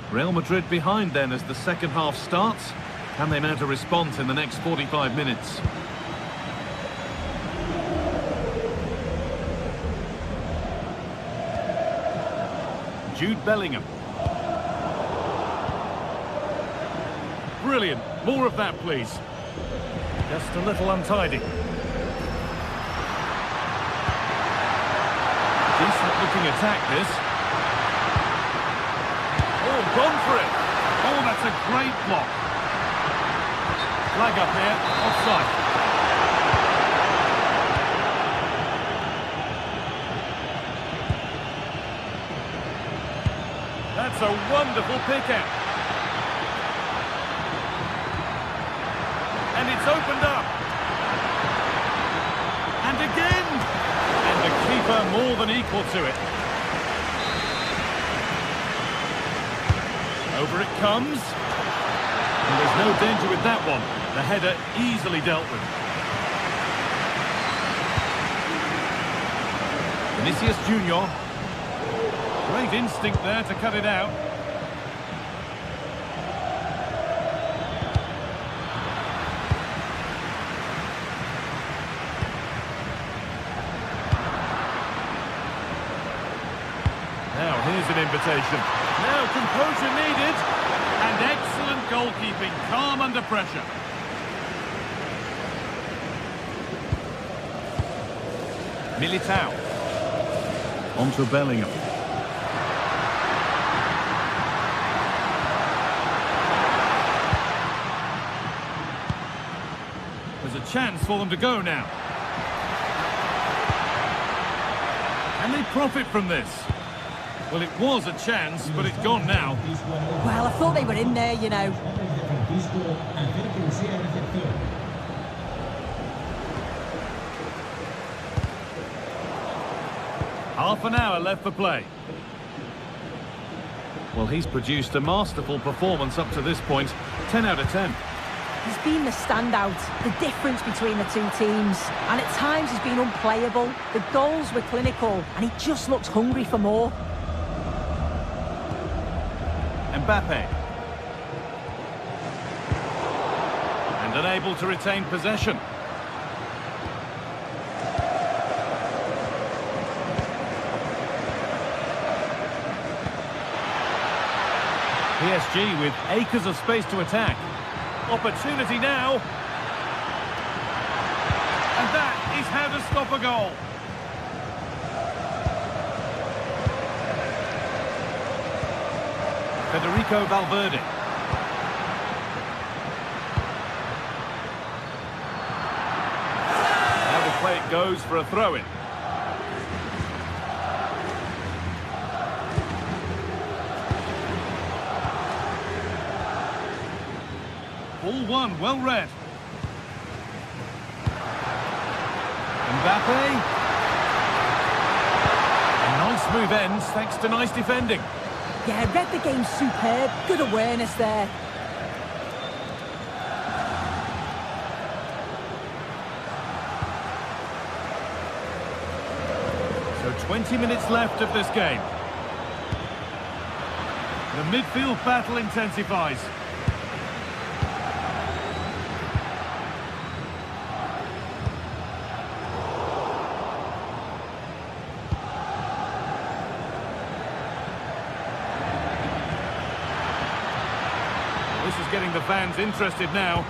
Real Madrid behind then as the second half starts. Can they mount a response in the next 45 minutes? Jude Bellingham. Brilliant. More of that, please. Just a little untidy. Decent looking attack, this. Oh, gone for it. Oh, that's a great block. Flag up here, offside. That's a wonderful pick out. And it's opened up. And again. And the keeper more than equal to it. Over it comes. And there's no danger with that one. The header easily dealt with. Vinicius Junior. Great instinct there to cut it out. Now here's an invitation. Now composure needed, and excellent goalkeeping, calm under pressure. Militao. Onto Bellingham. There's a chance for them to go now. Can they profit from this? Well, it was a chance, but it's gone now. Well, I thought they were in there, you know. Half an hour left for play. Well, he's produced a masterful performance up to this point. 10 out of 10. He's been the standout, the difference between the two teams. And at times he's been unplayable. The goals were clinical, and he just looks hungry for more. Mbappe. And unable to retain possession. PSG with acres of space to attack. Opportunity now. And that is how to stop a goal. Federico Valverde. Now the play it goes for a throw-in. Ball one, well read. Mbappe. A nice smooth ends thanks to nice defending. Yeah, read the game superb. Good awareness there. So 20 minutes left of this game. The midfield battle intensifies. This is getting the fans interested now.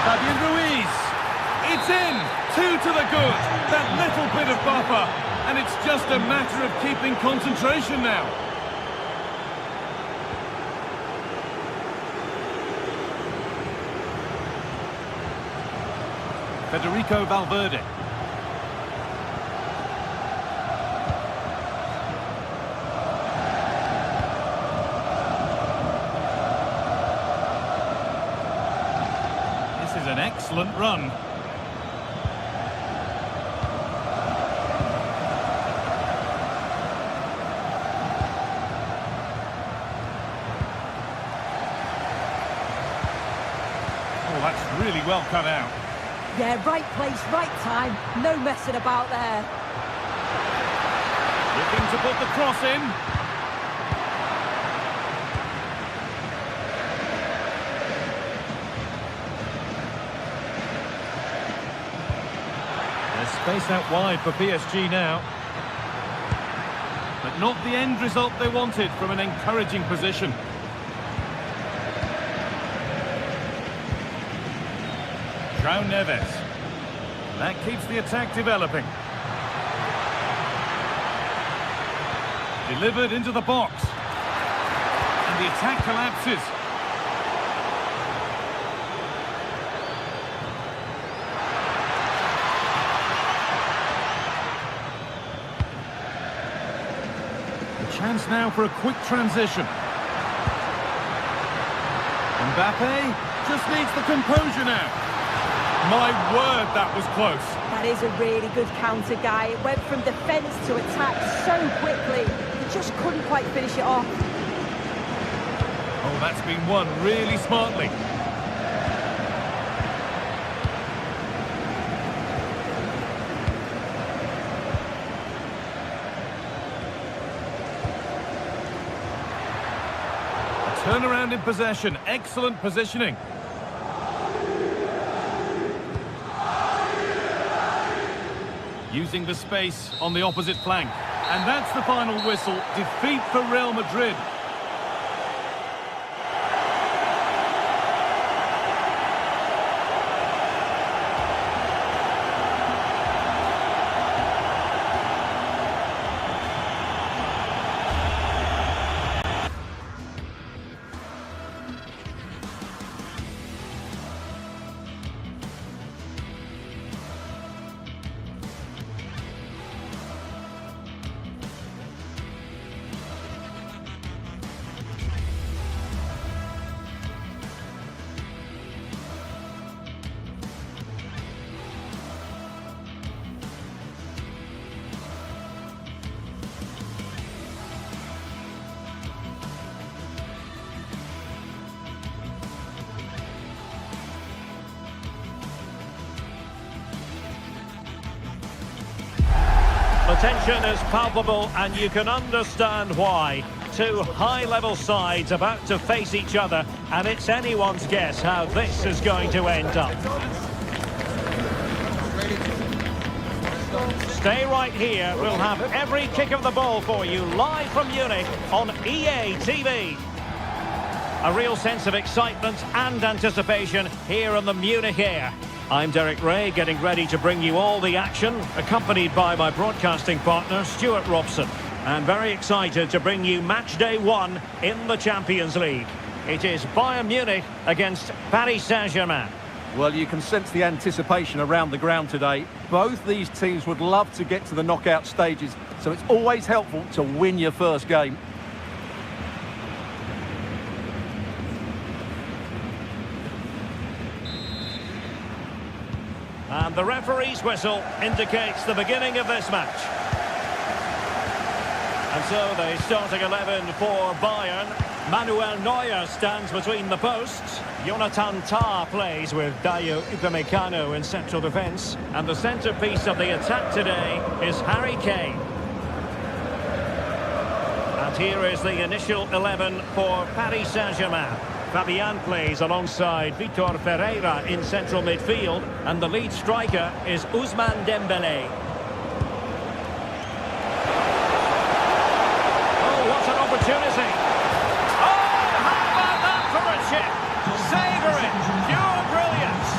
Fabian Ruiz. It's in. 2 to the good. That little bit of buffer. And it's just a matter of keeping concentration now. Federico Valverde. This is an excellent run. Oh, that's really well cut out. Yeah, right place, right time. No messing about there. Looking to put the cross in. There's space out wide for PSG now. But not the end result they wanted from an encouraging position. João Neves. That keeps the attack developing. Delivered into the box. And the attack collapses. A chance now for a quick transition. Mbappe just needs the composure now. My word, that was close. That is a really good counter, Guy. It went from defence to attack so quickly. He just couldn't quite finish it off. Oh, that's been won really smartly. A turnaround in possession. Excellent positioning. Using the space on the opposite flank. And that's the final whistle. Defeat for Real Madrid. The tension is palpable and you can understand why. Two high-level sides about to face each other, and it's anyone's guess how this is going to end up. Stay right here. We'll have every kick of the ball for you live from Munich on EA TV. A real sense of excitement and anticipation here on the Munich air. I'm Derek Ray, getting ready to bring you all the action, accompanied by my broadcasting partner, Stuart Robson. And very excited to bring you match day 1 in the Champions League. It is Bayern Munich against Paris Saint-Germain. Well, you can sense the anticipation around the ground today. Both these teams would love to get to the knockout stages, so it's always helpful to win your first game. And the referee's whistle indicates the beginning of this match. And so the starting 11 for Bayern. Manuel Neuer stands between the posts. Jonathan Tah plays with Dayo Upamecano in central defence. And the centrepiece of the attack today is Harry Kane. And here is the initial 11 for Paris Saint-Germain. Fabian plays alongside Vitor Ferreira in central midfield. And the lead striker is Ousmane Dembélé. Oh, what an opportunity! Savour it! Pure brilliance!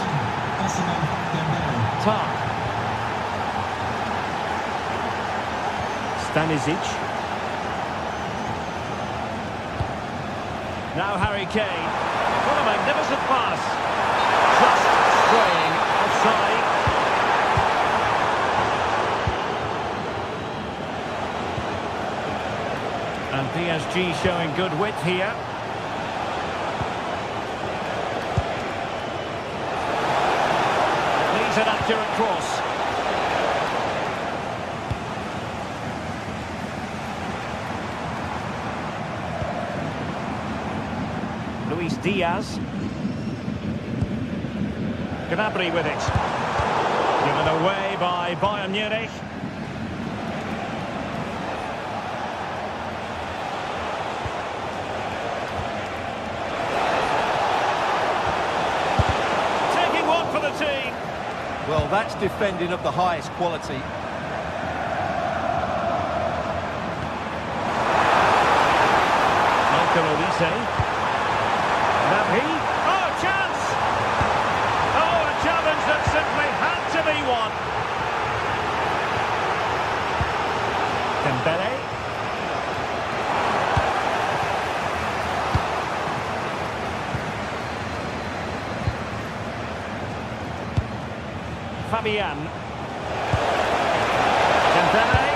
Tah. Stanisic. Now Harry Kane. What a magnificent pass. Just straying offside. And PSG showing good width here. An accurate cross. Luis Diaz. Gnabry with it. Given away by Bayern Munich. Taking one for the team. Well, that's defending of the highest quality. Michael Olise. Nabi. Oh, chance! Oh, a challenge that simply had to be won. Dembélé. Fabian. Dembélé.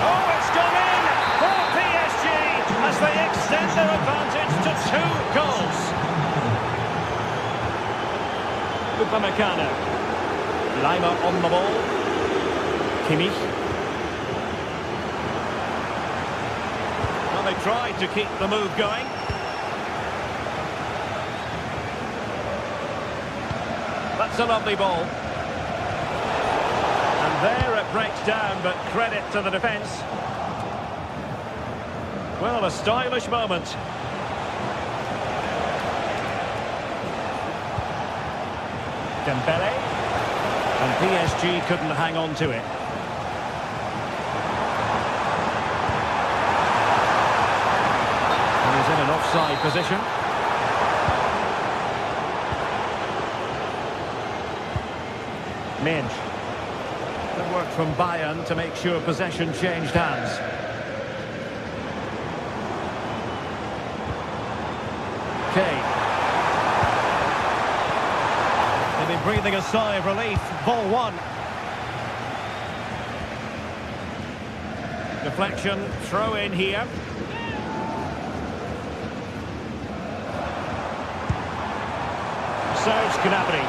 Oh, it's gone in for PSG as they extend their advantage to 2 goals. Upamecano. Lima on the ball. Kimmich. Well, they tried to keep the move going. That's a lovely ball. There it breaks down, but credit to the defence. Well, a stylish moment. Dembélé. And PSG couldn't hang on to it. And he's in an offside position. Minge. Good work from Bayern to make sure possession changed hands. Kane. They've been breathing a sigh of relief. Ball one. Deflection, throw in here. Serge Gnabry.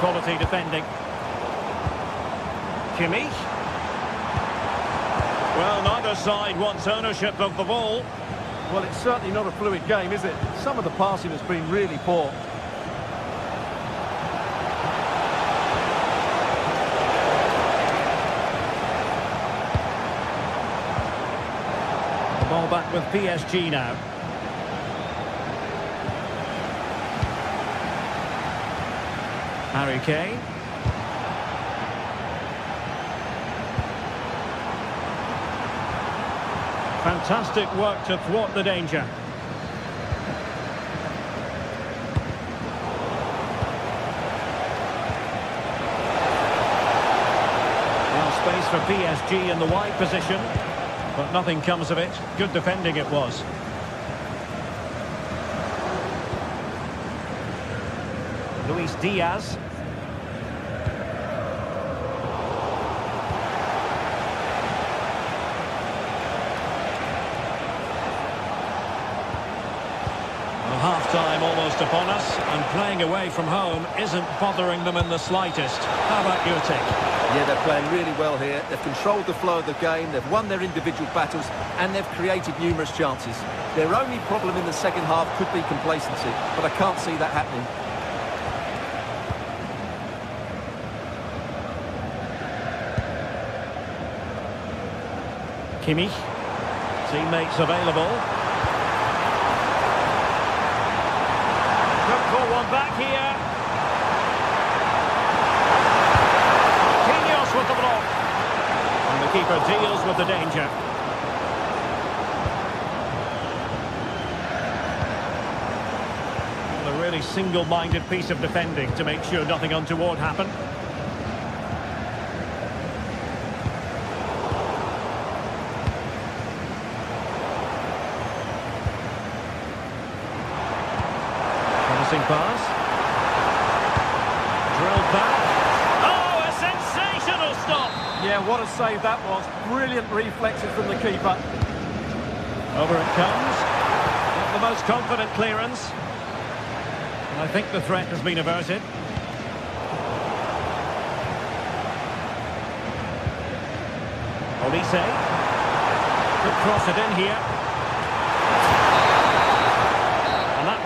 Quality defending. Kimmich. Well, neither side wants ownership of the ball. Well, it's certainly not a fluid game, is it? Some of the passing has been really poor. The ball back with PSG now. Harry Kane. Fantastic work to thwart the danger. Now space for PSG in the wide position, but nothing comes of it. Good defending it was. Luis Diaz. Half-time just upon us, and playing away from home isn't bothering them in the slightest. How about your take? Yeah, they're playing really well here. They've controlled the flow of the game, they've won their individual battles, and they've created numerous chances. Their only problem in the second half could be complacency, but I can't see that happening. Kimmich. Teammates available. Look for one back here. Marquinhos with the block. And the keeper deals with the danger. A really single-minded piece of defending to make sure nothing untoward happened. Pass. Drilled back. Oh, a sensational stop! Yeah, what a save that was. Brilliant reflexes from the keeper. Over it comes. Not the most confident clearance. And I think the threat has been averted. Olise. Could cross it in here.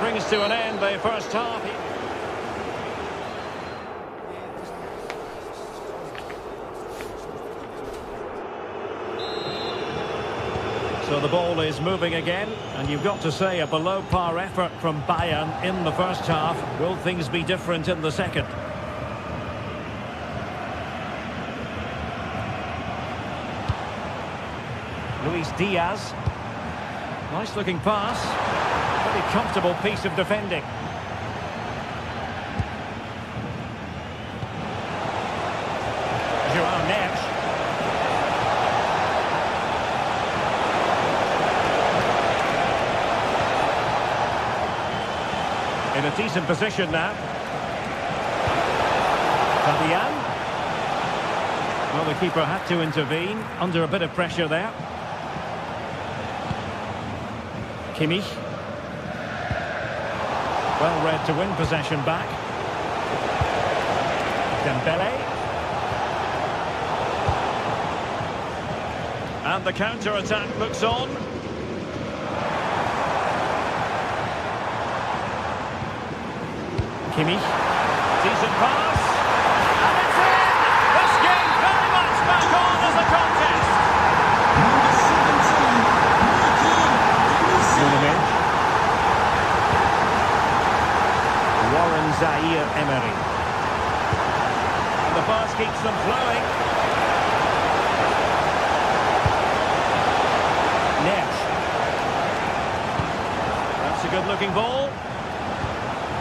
Brings to an end the first half. So the ball is moving again, and you've got to say a below-par effort from Bayern in the first half. Will things be different in the second? Luis Diaz. Nice-looking pass. Pretty comfortable piece of defending. João Neves. In a decent position now. Fabian. Well, the keeper had to intervene under a bit of pressure there. Kimmich. Well read to win possession back. Dembele. And the counter-attack looks on. Kimmich. Decent pass. And it's in! This game very much back on as a contest. Zaire Emery. And the pass keeps them flowing. Neves. That's a good-looking ball.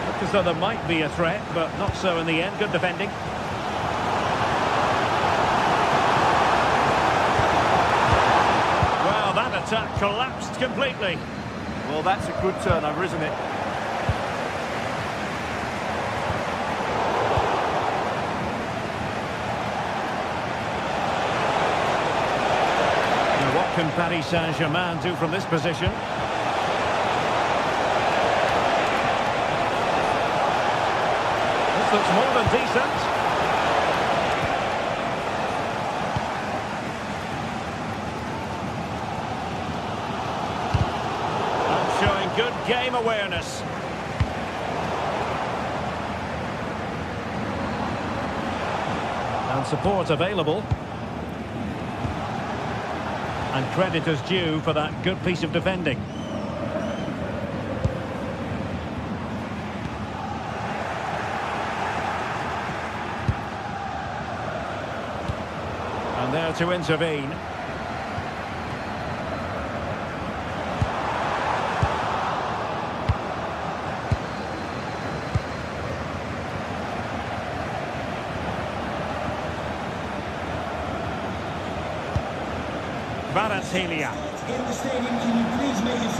Looked as though there might be a threat, but not so in the end. Good defending. Well, that attack collapsed completely. Well, that's a good turnover, isn't it? Can Paris Saint-Germain do from this position? This looks more than decent. And showing good game awareness. And support available. And credit is due for that good piece of defending. And there to intervene.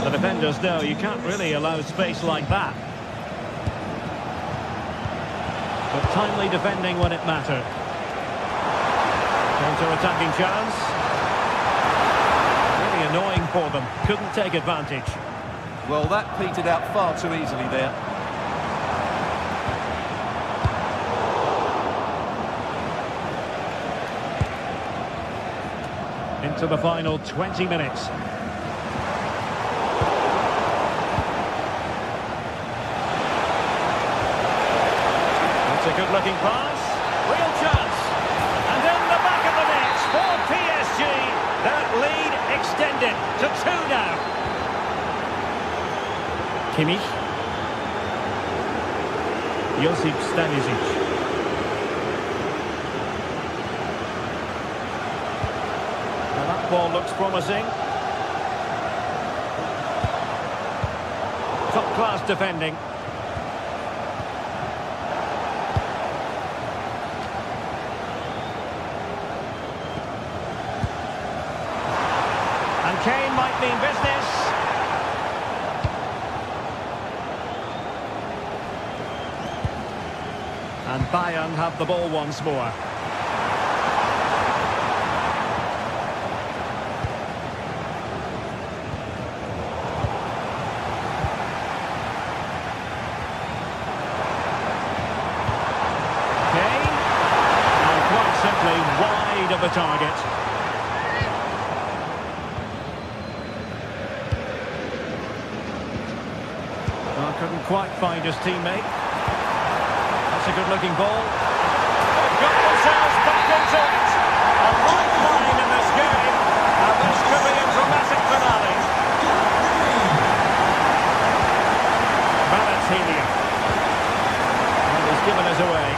The defenders know you can't really allow space like that. But timely defending when it mattered. Counter-attacking chance. Really annoying for them. Couldn't take advantage. Well, that petered out far too easily there. into the final 20 minutes. That's a good-looking pass. Real chance. And in the back of the net for PSG. That lead extended to 2 now. Kimmich. Josip Stanisic. And that ball looks promising. Top-class defending. And Kane might mean business. And Bayern have the ball once more. Kane. And quite simply wide of the target. Well, couldn't quite find his teammate. That's a good-looking ball. They've got themselves back into it. A lifeline in this game. And this could be a dramatic finale. Valentino. And he's given us away.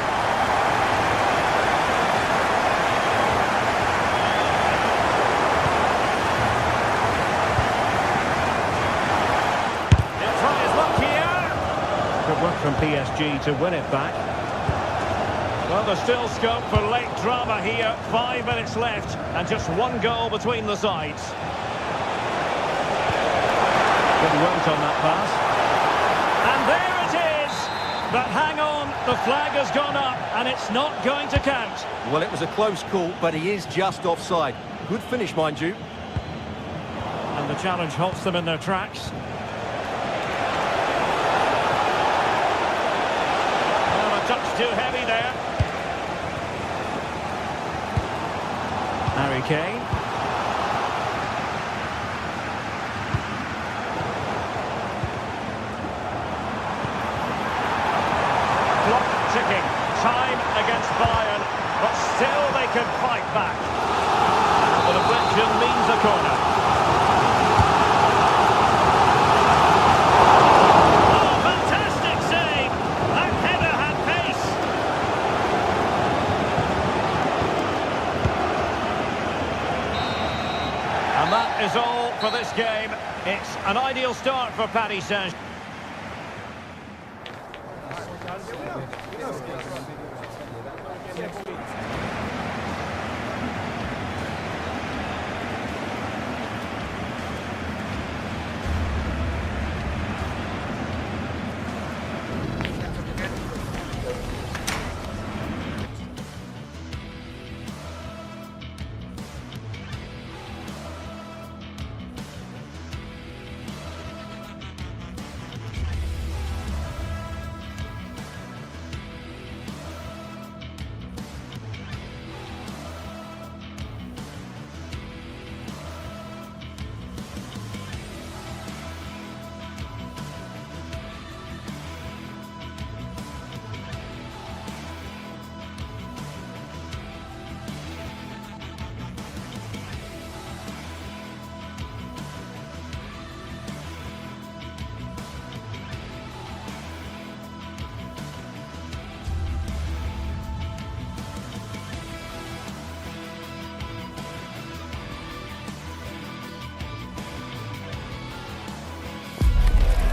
He'll try his luck here. Good work from PSG to win it back. Well, there's still scope for late drama here. 5 minutes left and just 1 goal between the sides. Good weight on that pass. And there it is! But hang on, the flag has gone up and it's not going to count. Well, it was a close call, but he is just offside. Good finish, mind you. And the challenge halts them in their tracks. Well, a touch too heavy there. Harry Kane. Clock ticking. Time against Bayern, but still they can fight back. The deflection means a corner. Oh, fantastic save! That header had pace. And that is all for this game. It's an ideal start for Paris Saint-Germain.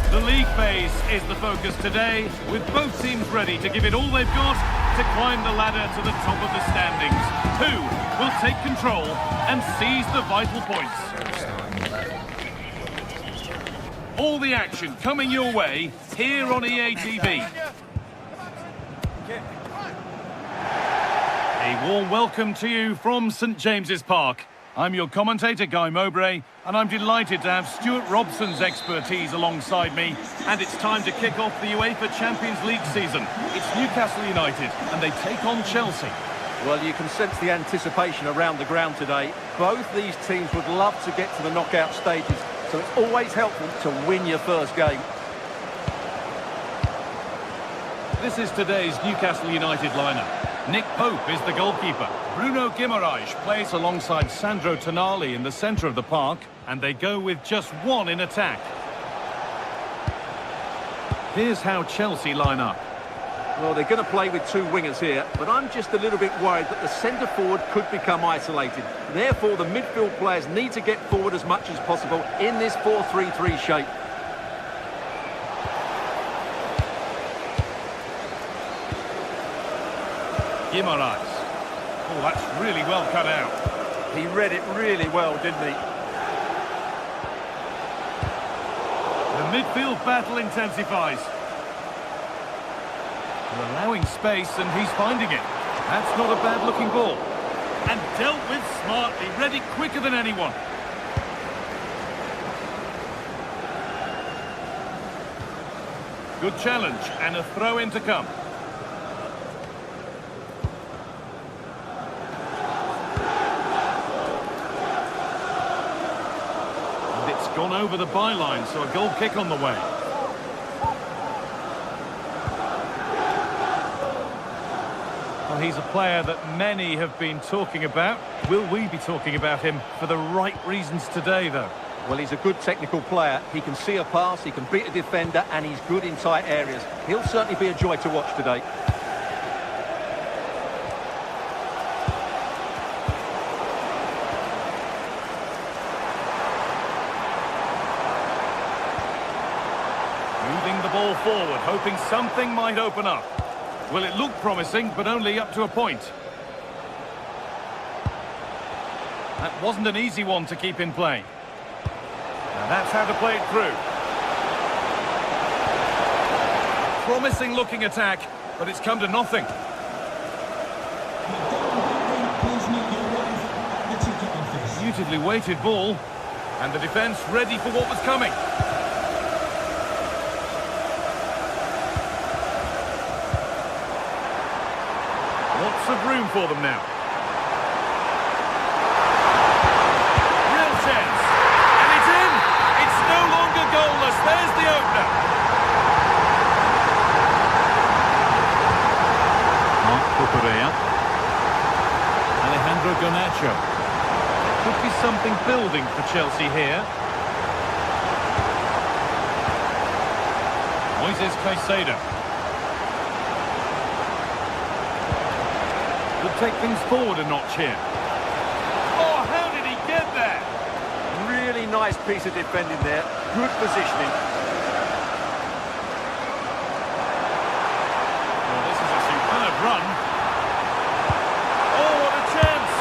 The league phase is the focus today, with both teams ready to give it all they've got to climb the ladder to the top of the standings. Who will take control and seize the vital points? All the action coming your way here on EA TV. A warm welcome to you from St James's Park. I'm your commentator, Guy Mowbray, and I'm delighted to have Stuart Robson's expertise alongside me. And it's time to kick off the UEFA Champions League season. It's Newcastle United, and they take on Chelsea. Well, you can sense the anticipation around the ground today. Both these teams would love to get to the knockout stages, so it's always helpful to win your first game. This is today's Newcastle United lineup. Nick Pope is the goalkeeper. Bruno Guimaraes plays alongside Sandro Tonali in the centre of the park, and they go with just one in attack. Here's how Chelsea line up. Well, they're going to play with two wingers here, but I'm just a little bit worried that the centre-forward could become isolated. Therefore, the midfield players need to get forward as much as possible in this 4-3-3 shape. Guimaraes. Oh, that's really well cut out. He read it really well, didn't he? The midfield battle intensifies. They're allowing space and he's finding it. That's not a bad looking ball. And dealt with smartly, read it quicker than anyone. Good challenge and a throw in to come. And it's gone over the byline, so a goal kick on the way. Well, he's a player that many have been talking about. Will we be talking about him for the right reasons today, though? Well, he's a good technical player. He can see a pass, he can beat a defender, and he's good in tight areas. He'll certainly be a joy to watch today. Moving the ball forward, hoping something might open up. Well, it looked promising, but only up to a point. That wasn't an easy one to keep in play. Now that's how to play it through. Promising looking attack, but it's come to nothing. Beautifully weighted ball, and the defence ready for what was coming. Lots of room for them now. Real chance. And it's in. It's no longer goalless. There's the opener. Marc Cucurella. Alejandro Garnacho. Could be something building for Chelsea here. Moises Caicedo. Could take things forward a notch here. Oh, how did he get there? Really nice piece of defending there. Good positioning. Well, this is a superb run. Oh, what a chance!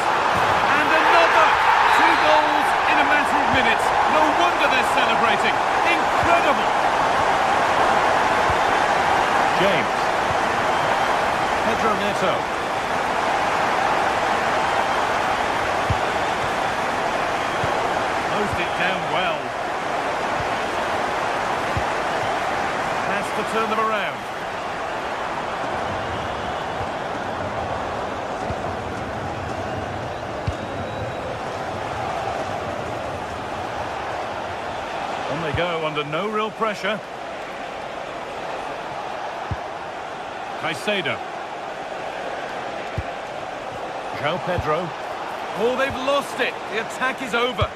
And another! 2 goals in a matter of minutes. No wonder they're celebrating. Incredible! James. Pedro Neto. Closed it down well. Has to turn them around. On they go under no real pressure. Caicedo. João Pedro. Oh, they've lost it. The attack is over.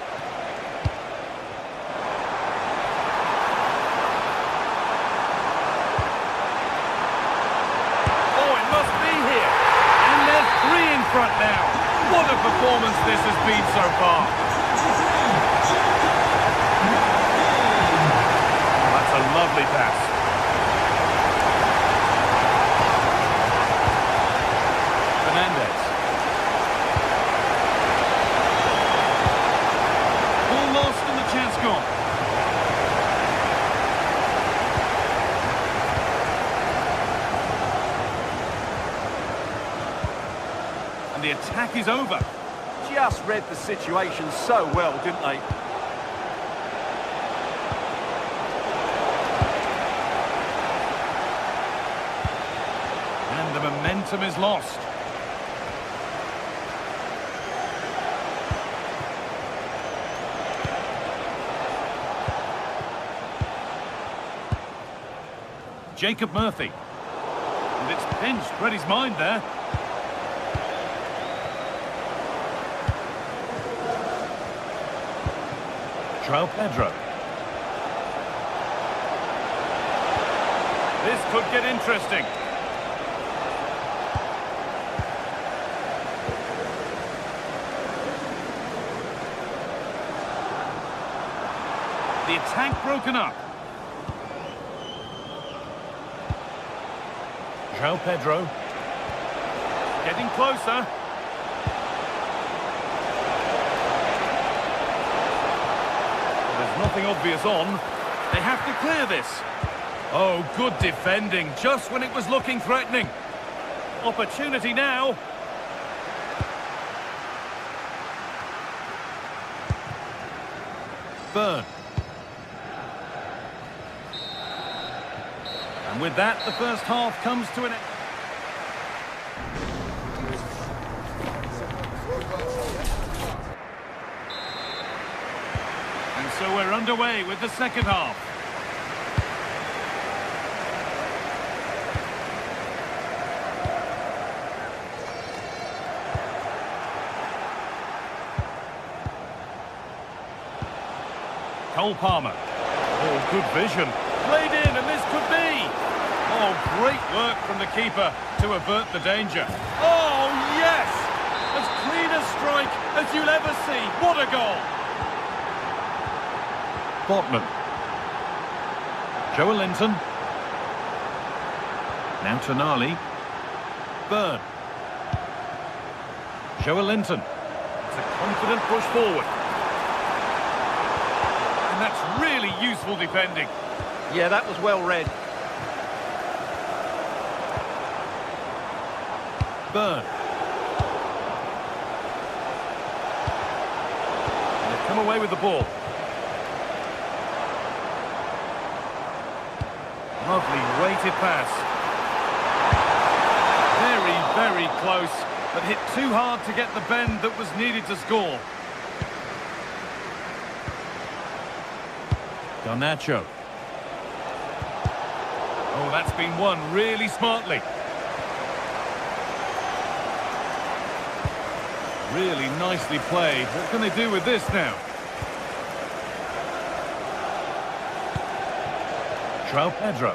Front now. What a performance this has been so far. That's a lovely pass. Fernandes. Ball lost and the chance gone. The attack is over. Just read the situation so well, didn't they? And the momentum is lost. Jacob Murphy. And it's pinched, read his mind there. João Pedro. This could get interesting. The attack broken up. João Pedro. Getting closer. There's nothing obvious on. They have to clear this. Oh, good defending, just when it was looking threatening. Opportunity now. Burn. And with that, the first half comes to an end. And so we're underway with the second half. Cole Palmer. Oh, good vision. Played in, and this could be. Oh, great work from the keeper to avert the danger. Oh, yes! As clean a strike as you'll ever see. What a goal! Botman. Joe Linton. Now Tonali. Burn. Joe Linton. It's a confident push forward. And that's really useful defending. Yeah, that was well read. Burn. And they've come away with the ball. Lovely weighted pass. Very, very close, but hit too hard to get the bend that was needed to score. Garnacho. Oh, that's been won really smartly. Really nicely played. What can they do with this now? João Pedro.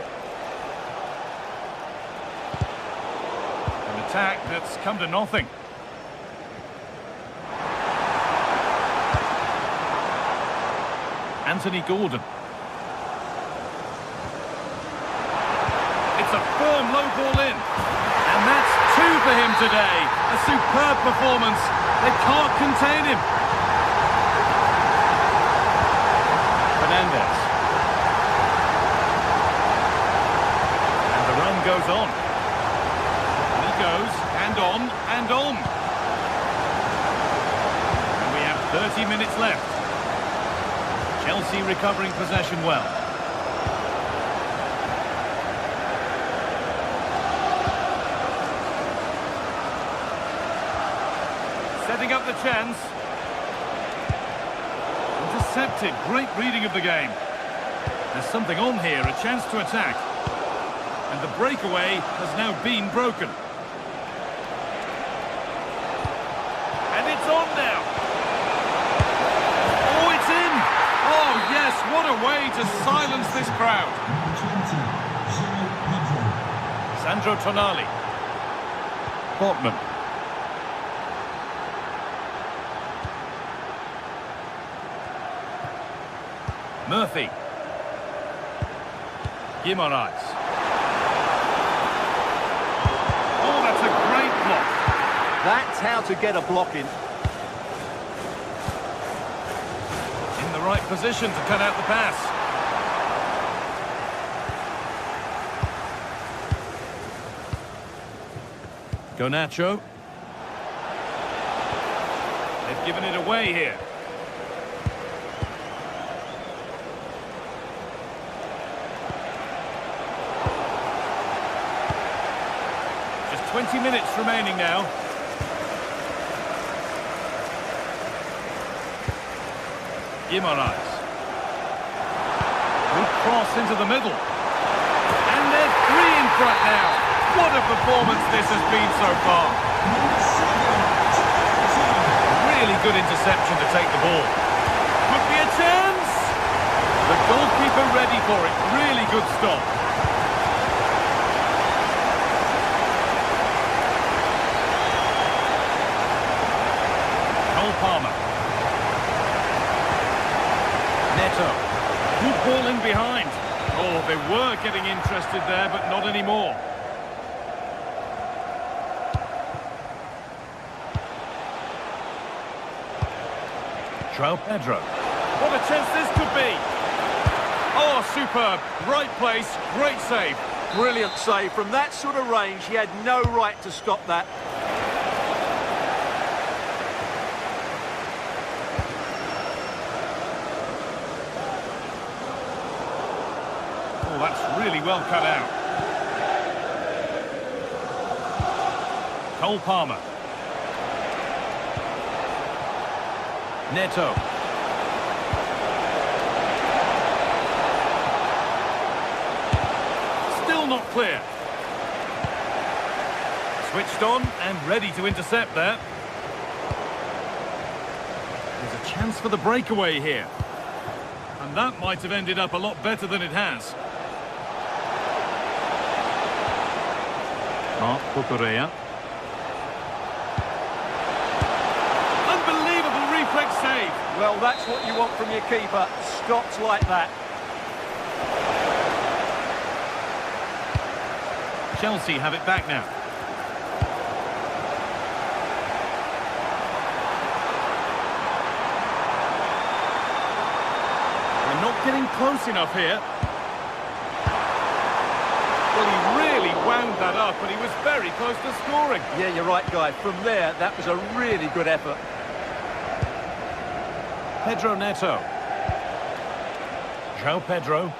An attack that's come to nothing. Anthony Gordon. It's a firm low ball in. And that's two for him today. A superb performance. They can't contain him. Fernandez. And the run goes on. And he goes, and on, and on. And we have 30 minutes left. Chelsea recovering possession well. Setting up the chance. Intercepted. Great reading of the game. There's something on here, a chance to attack. And the breakaway has now been broken. And it's on now. Oh, it's in. Oh, yes, what a way to silence this crowd. Sandro Tonali. Botman. Murphy. Guimaraes. Oh, that's a great block. That's how to get a block in. In the right position to cut out the pass. Garnacho. They've given it away here. Just 20 minutes remaining now. Guimaraes. Good cross into the middle. And they've right now. What a performance this has been so far. Really good interception to take the ball. Could be a chance. The goalkeeper ready for it. Really good stop. Palmer. Neto. Good ball in behind. Oh, they were getting interested there, but not anymore. João Pedro. What a chance this could be. Oh, superb. Right place, great save. Brilliant save. From that sort of range, he had no right to stop that. Oh, that's really well cut out. Cole Palmer. Neto. Still not clear. Switched on and ready to intercept there. There's a chance for the breakaway here. And that might have ended up a lot better than it has. Marc Cucurella. Unbelievable reflex save. Well, that's what you want from your keeper. Stops like that. Chelsea have it back now. They're not getting close enough here. Well, he really wound that up, but he was very close to scoring. Yeah, you're right, Guy. From there, that was a really good effort. Pedro Neto. João Pedro.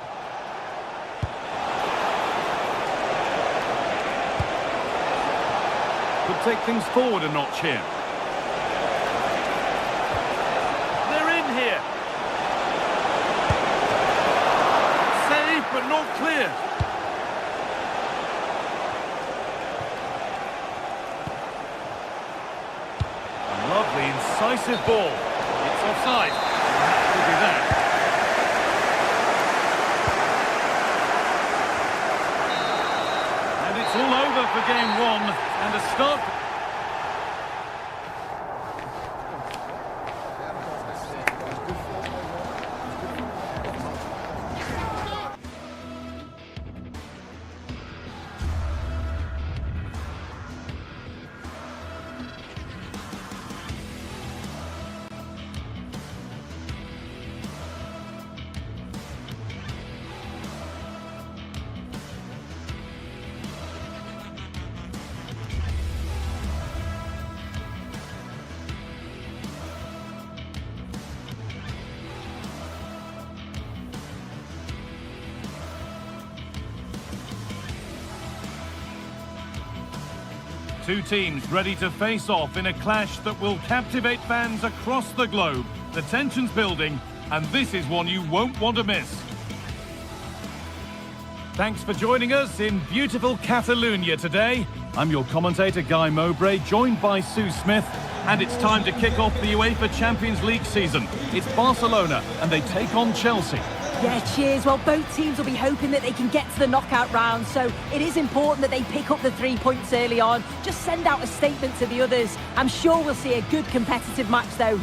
Could take things forward a notch here. They're in here. Save, but not clear. A lovely, incisive ball. It's offside. That could be that. And it's all over for game one. And a stop. Two teams ready to face off in a clash that will captivate fans across the globe. The tension's building, and this is one you won't want to miss. Thanks for joining us in beautiful Catalonia today. I'm your commentator, Guy Mowbray, joined by Sue Smith, and it's time to kick off the UEFA Champions League season. It's Barcelona, and they take on Chelsea. Yeah, cheers. Well, both teams will be hoping that they can get to the knockout round, so it is important that they pick up the 3 points early on. Just send out a statement to the others. I'm sure we'll see a good competitive match, though.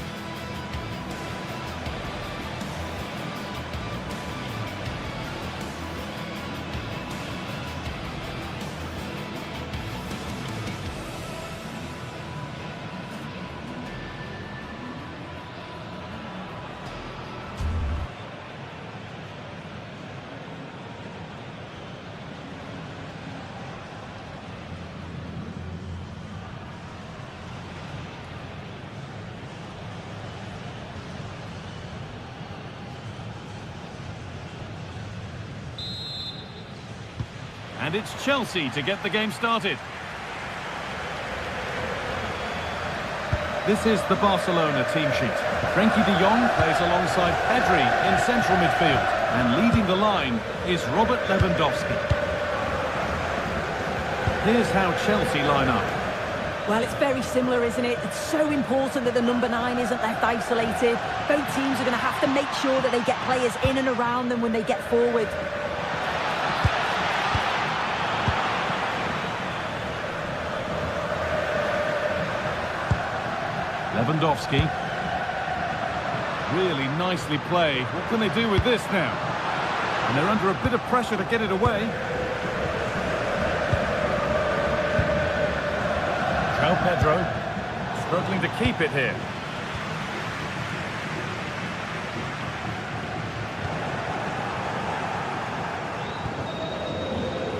And it's Chelsea to get the game started. This is the Barcelona team sheet. Frenkie de Jong plays alongside Pedri in central midfield. And leading the line is Robert Lewandowski. Here's how Chelsea line up. Well, it's very similar, isn't it? It's so important that the number 9 isn't left isolated. Both teams are going to have to make sure that they get players in and around them when they get forward. Lewandowski. Really nicely played. What can they do with this now? And they're under a bit of pressure to get it away. João Pedro struggling to keep it here.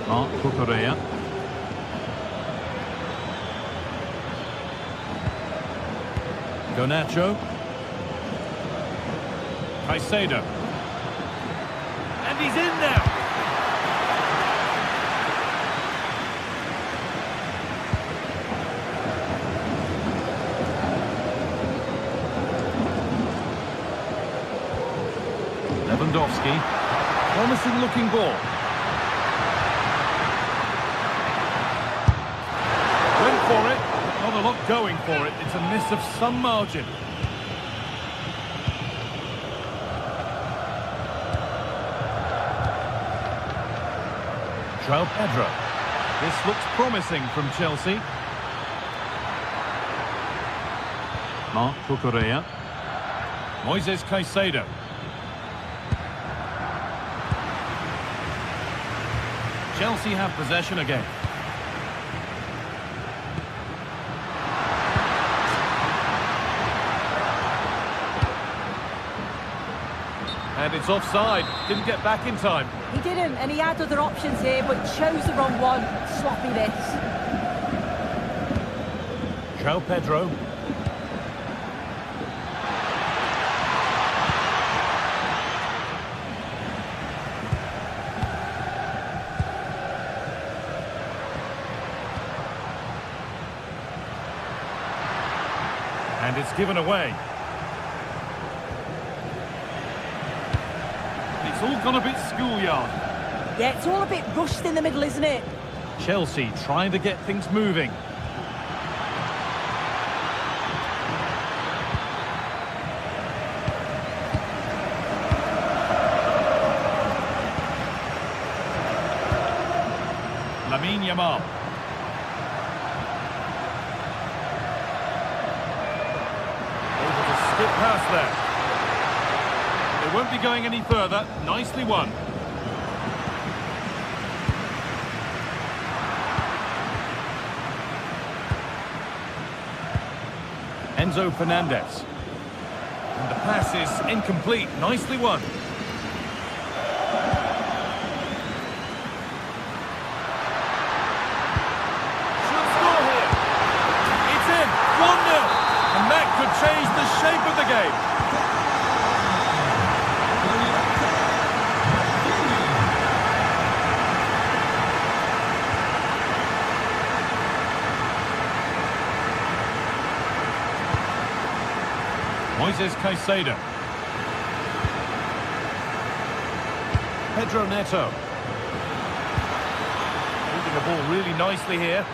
Marc Cucurella. Garnacho. Caicedo. And he's in now. Lewandowski. Promising looking ball. Went for it. Not a lot going for it. It's a miss of some margin. João Pedro. This looks promising from Chelsea. Marc Cucurella. Moises Caicedo. Chelsea have possession again. And it's offside. Didn't get back in time. He didn't, and he had other options here, but chose the wrong one. Sloppiness. João Pedro. And it's given away. It's all gone a bit schoolyard. Yeah, it's all a bit rushed in the middle, isn't it? Chelsea trying to get things moving. Lamine Yamal. Able to skip past there. They won't be going any further. Nicely won. Enzo Fernandez. And the pass is incomplete. Nicely won. Should score here. It's in. 1-0. And that could change the shape of the game. Moises Caicedo. Pedro Neto. Moving the ball really nicely here.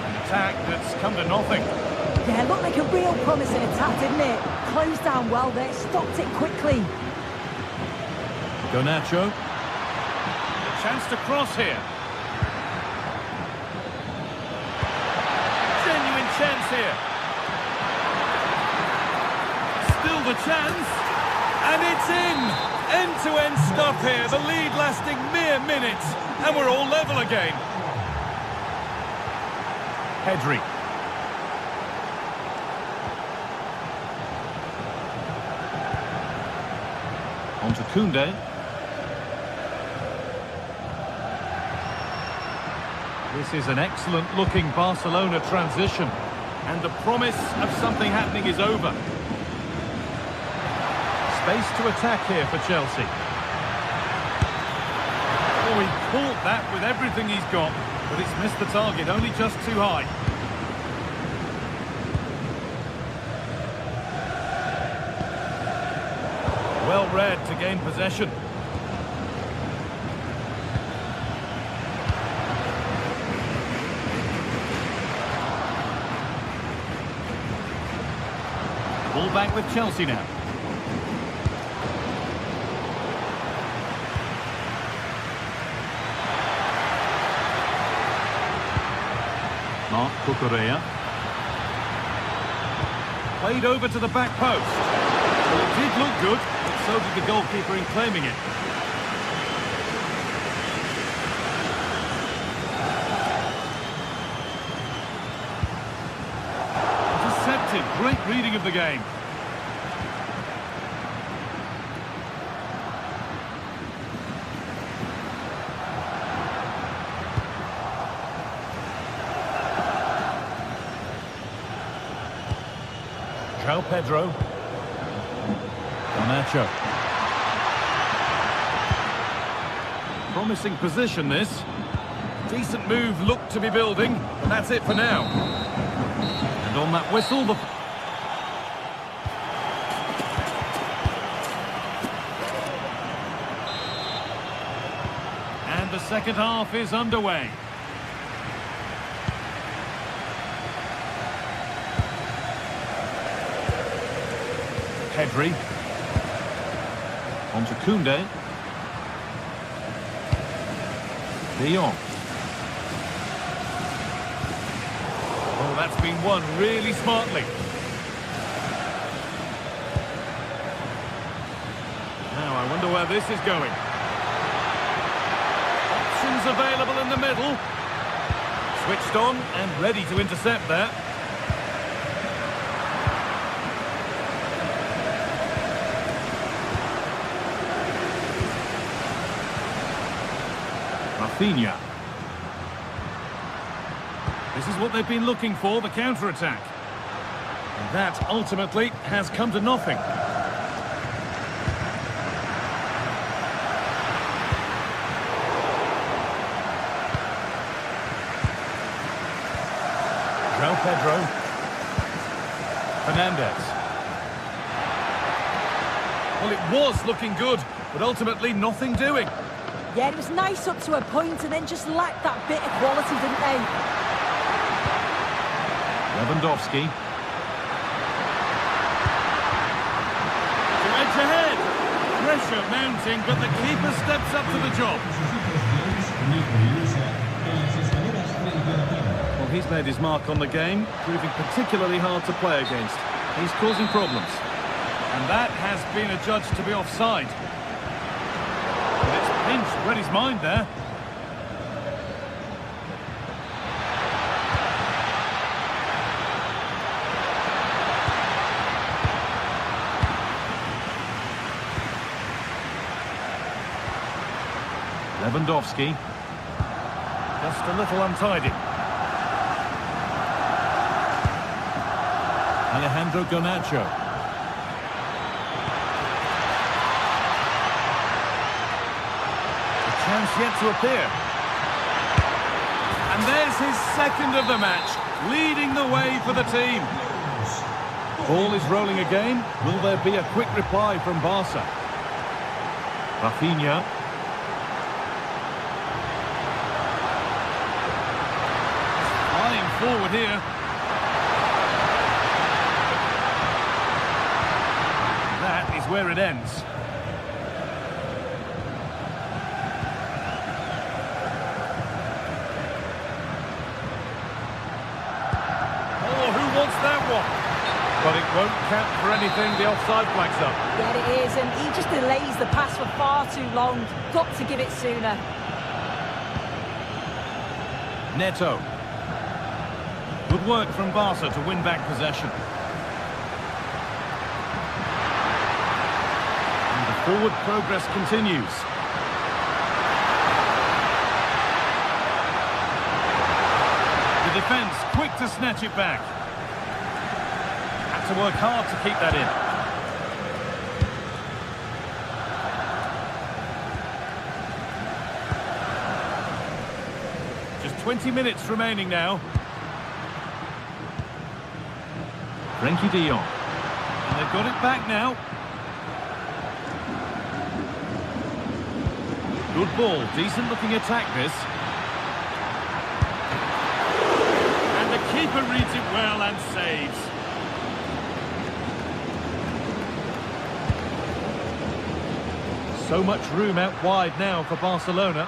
An attack that's come to nothing. Yeah, looked like a real promising attack, didn't it? Closed down well there, stopped it quickly. Garnacho. A chance to cross here. Chance here. Still the chance. And it's in. End-to-end stuff here. The lead lasting mere minutes. And we're all level again. Pedri. On to Koundé. This is an excellent-looking Barcelona transition. And the promise of something happening is over. Space to attack here for Chelsea. Oh, he caught that with everything he's got, but it's missed the target, only just too high. Well read to gain possession. Ball back with Chelsea now. Mark Cucurella. Played over to the back post. Well, it did look good, but so did the goalkeeper in claiming it. Intercepted. Great reading of the game. João Pedro. Garnacho. Promising position, this. Decent move looked to be building, but that's it for now. And on that whistle, the... And the second half is underway. Pedri. On to Koundé. Lyon. Oh, that's been won really smartly. Now, I wonder where this is going. Options available in the middle. Switched on and ready to intercept that. Rafinha. This is what they've been looking for, the counter-attack. And that, ultimately, has come to nothing. João Pedro. Fernandez. Well, it was looking good, but ultimately nothing doing. Yeah, it was nice up to a point and then just lacked that bit of quality, didn't they? Lewandowski. To edge ahead. Pressure mounting, but the keeper steps up to the job. Well, he's made his mark on the game, proving particularly hard to play against. He's causing problems. And that has been adjudged to be offside. Pinch read his mind there. Lewandowski. Just a little untidy. Alejandro Garnacho. Chance yet to appear. And there's his second of the match, leading the way for the team. Ball is rolling again. Will there be a quick reply from Barca? Rafinha. Flying forward here. That is where it ends. But it won't count for anything, the offside flag's up. Yeah, it is, and he just delays the pass for far too long. Got to give it sooner. Neto. Good work from Barca to win back possession. And the forward progress continues. The defence quick to snatch it back. To work hard to keep that in. Just 20 minutes remaining now. Frenkie de Jong. And they've got it back now. Good ball, decent looking attack this. And the keeper reads it well and saves. So much room out wide now for Barcelona.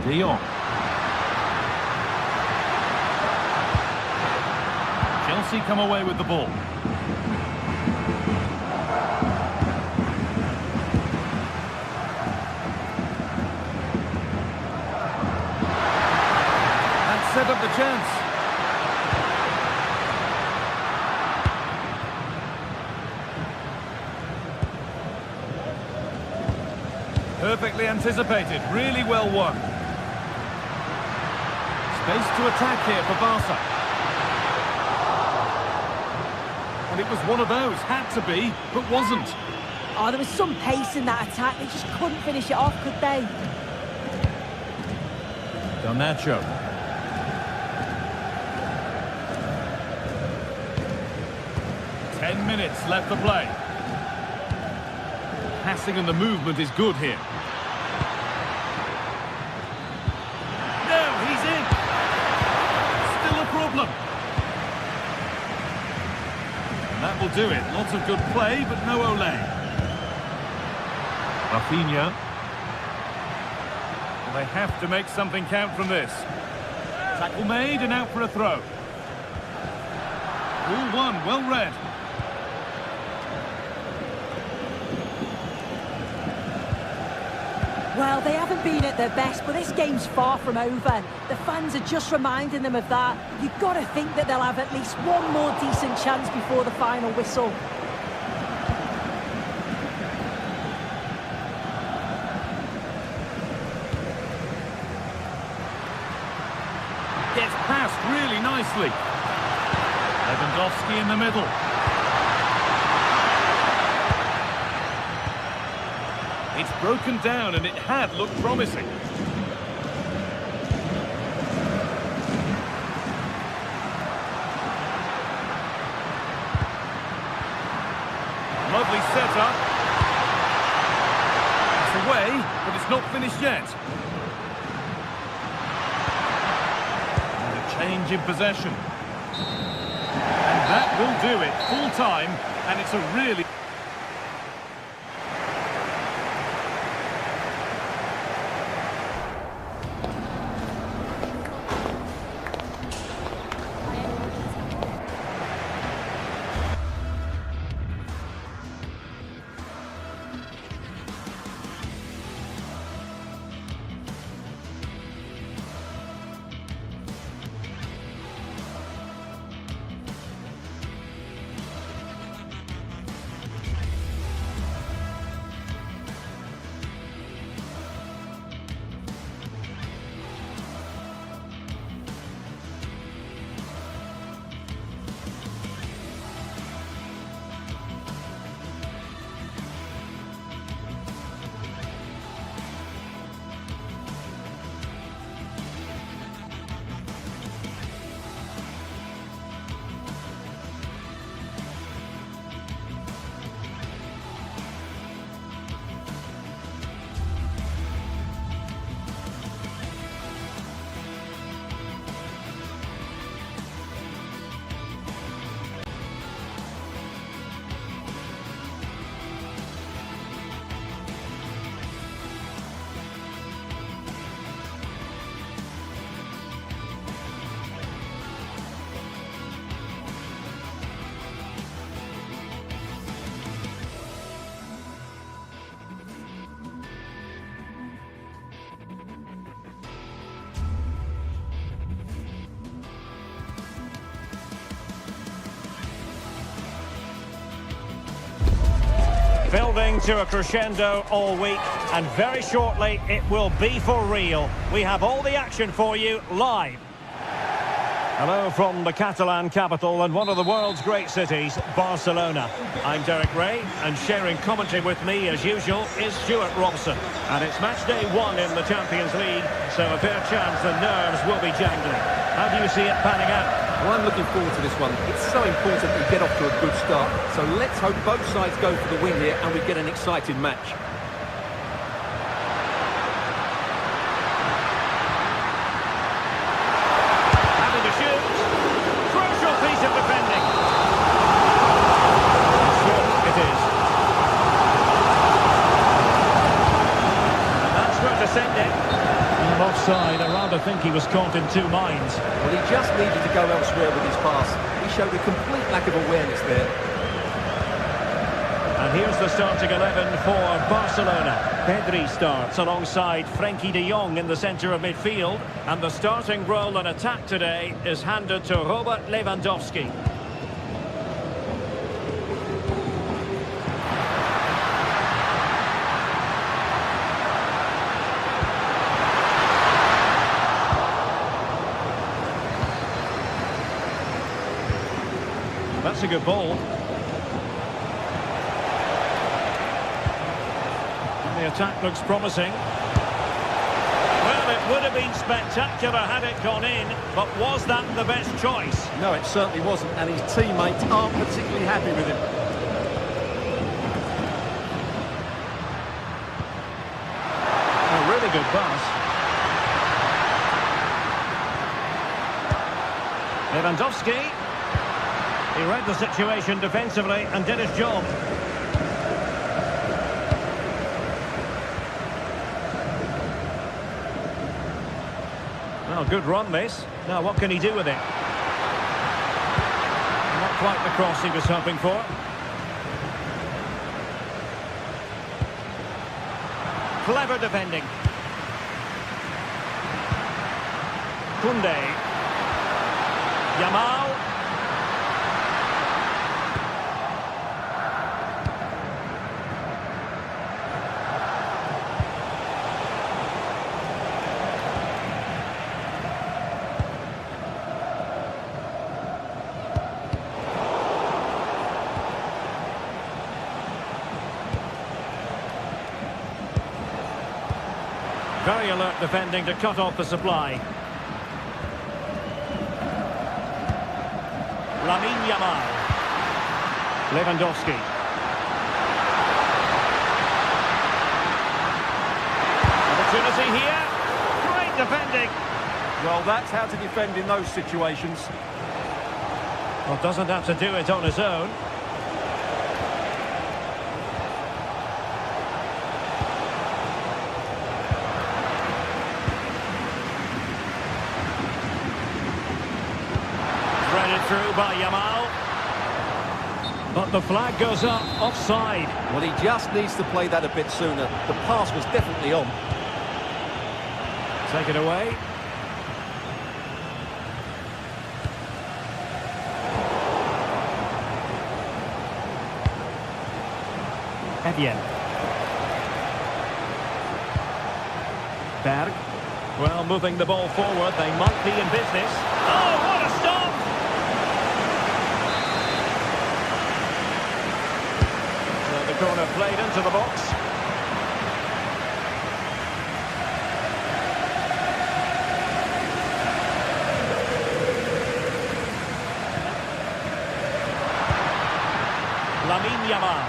De Jong. Chelsea come away with the ball. That set up the chance. Perfectly anticipated, really well won. Space to attack here for Barca. And it was one of those, had to be, but wasn't. Oh, there was some pace in that attack. They just couldn't finish it off, could they? Garnacho. Ten minutes left to play. Passing and the movement is good here. No, he's in. Still a problem. And that will do it. Lots of good play, but no Olé. Rafinha. They have to make something count from this. Tackle made and out for a throw. All one, well read. Well, they haven't been at their best, but this game's far from over. The fans are just reminding them of that. You've got to think that they'll have at least one more decent chance before the final whistle. Gets passed really nicely. Lewandowski in the middle. It's broken down and it had looked promising. Lovely setup. It's away, but it's not finished yet. And a change in possession. And that will do it. Full time, and it's a really... Building to a crescendo all week, and very shortly it will be for real. We have all the action for you live. Hello from the Catalan capital and one of the world's great cities, Barcelona. I'm Derek Ray, and sharing commentary with me as usual is Stuart Robson. And it's match day 1 in the Champions League, so a fair chance the nerves will be jangling. How do you see it panning out? Well, I'm looking forward to this one. It's so important we get off to a good start. So let's hope both sides go for the win here and we get an exciting match. Having to shoot. Crucial piece of defending. Sure, it is. side, I rather think he was caught in two minds. Well, he just needed to go elsewhere with his pass. He showed a complete lack of awareness there. And here's the starting 11 for Barcelona. Pedri starts alongside Frenkie de Jong in the centre of midfield. And the starting role in attack today is handed to Robert Lewandowski. That's a good ball. And the attack looks promising. Well, it would have been spectacular had it gone in, but was that the best choice? No, it certainly wasn't, and his teammates aren't particularly happy with him. A really good pass. Lewandowski. He read the situation defensively and did his job. Well, good run this. Now what can he do with it? Not quite the cross he was hoping for. Clever defending. Koundé. Yamal. Very alert defending to cut off the supply. Lamine Yamal. Lewandowski. Opportunity here. Great defending. Well, that's how to defend in those situations. Well, doesn't have to do it on his own. Through by Yamal. But the flag goes up, offside. Well, he just needs to play that a bit sooner. The pass was definitely on. Take it away. Evian. Berg. Well, moving the ball forward, they might be in business. Oh, what a stop! Corner played into the box. Lamine Yamal.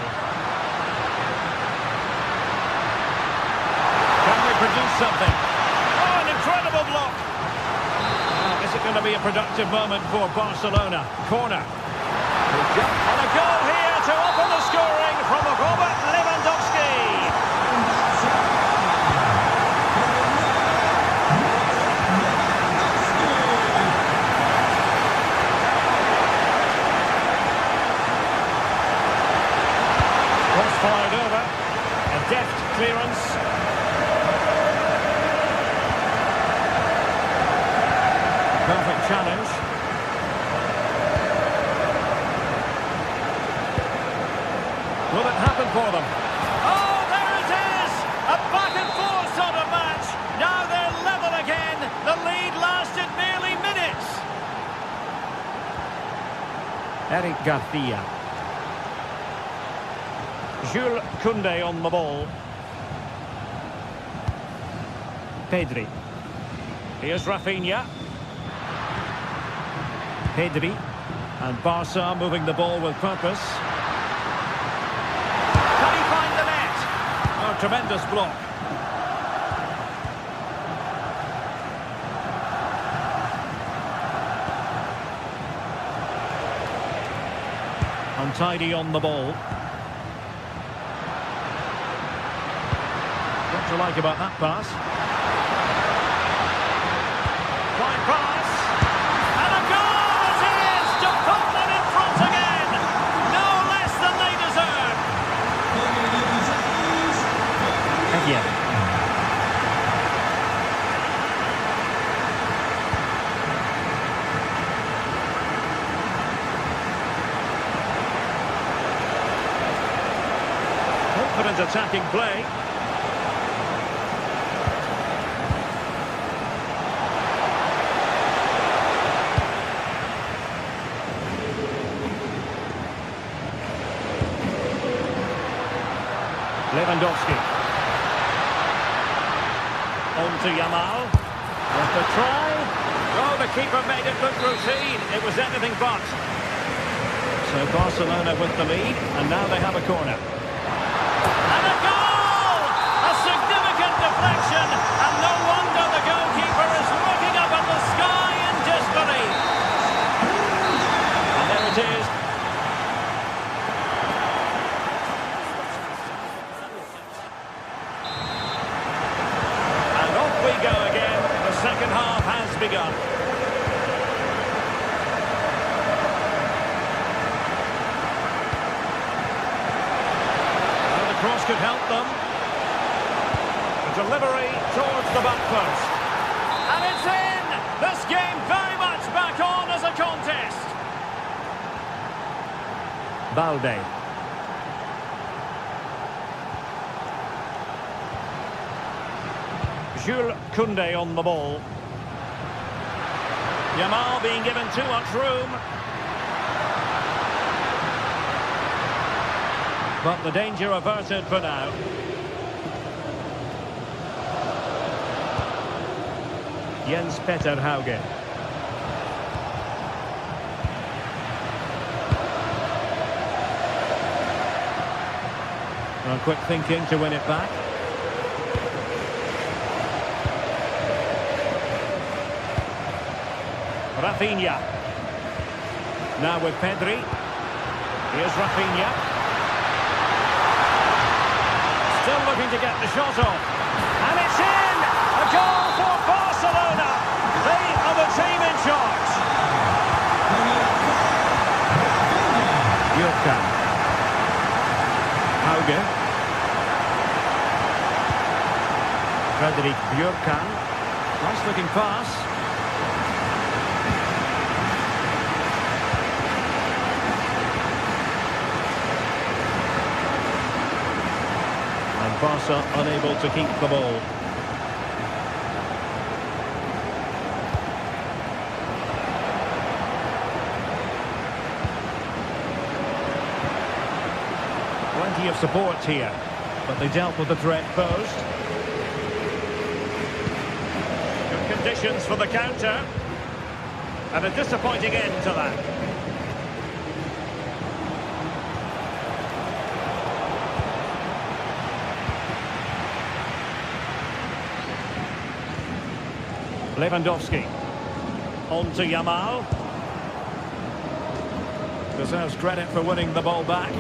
Can we produce something? Oh, an incredible block. Now, is it going to be a productive moment for Barcelona? Corner. And a goal here to open the scoring from Robert Lewandowski. Cross fired over. A deft clearance. Perfect challenge. Will it happen for them? Oh, there it is! A back-and-forth sort of match. Now they're level again. The lead lasted nearly minutes. Eric Garcia. Jules Koundé on the ball. Pedri. Here's Rafinha. Pedri. And Barca moving the ball with purpose. Tremendous block. Untidy on the ball. What to like about that pass? Good attacking play. Lewandowski. On to Yamal. With the try. Oh, the keeper made it look routine. It was anything but. So Barcelona with the lead, and now they have a corner. And a goal! A significant deflection, and no wonder the goalkeeper is looking up at the sky in disbelief. And there it is. And off we go again. The second half has begun. Cross could help them. The delivery towards the back post. And it's in! This game very much back on as a contest. Balde. Jules Koundé on the ball. Yamal being given too much room. But the danger averted for now. Jens Petter Hauge. Well, quick thinking to win it back. Rafinha. Now with Pedri. Here's Rafinha. Still looking to get the shot off. And it's in! A goal for Barcelona! They are the team in charge. Jurkan. Hauge. Frederick Jurkan. Nice looking pass. Barca unable to keep the ball. Plenty of support here, but they dealt with the threat posed. Good conditions for the counter. And a disappointing end to that. Lewandowski. On to Yamal. Deserves credit for winning the ball back.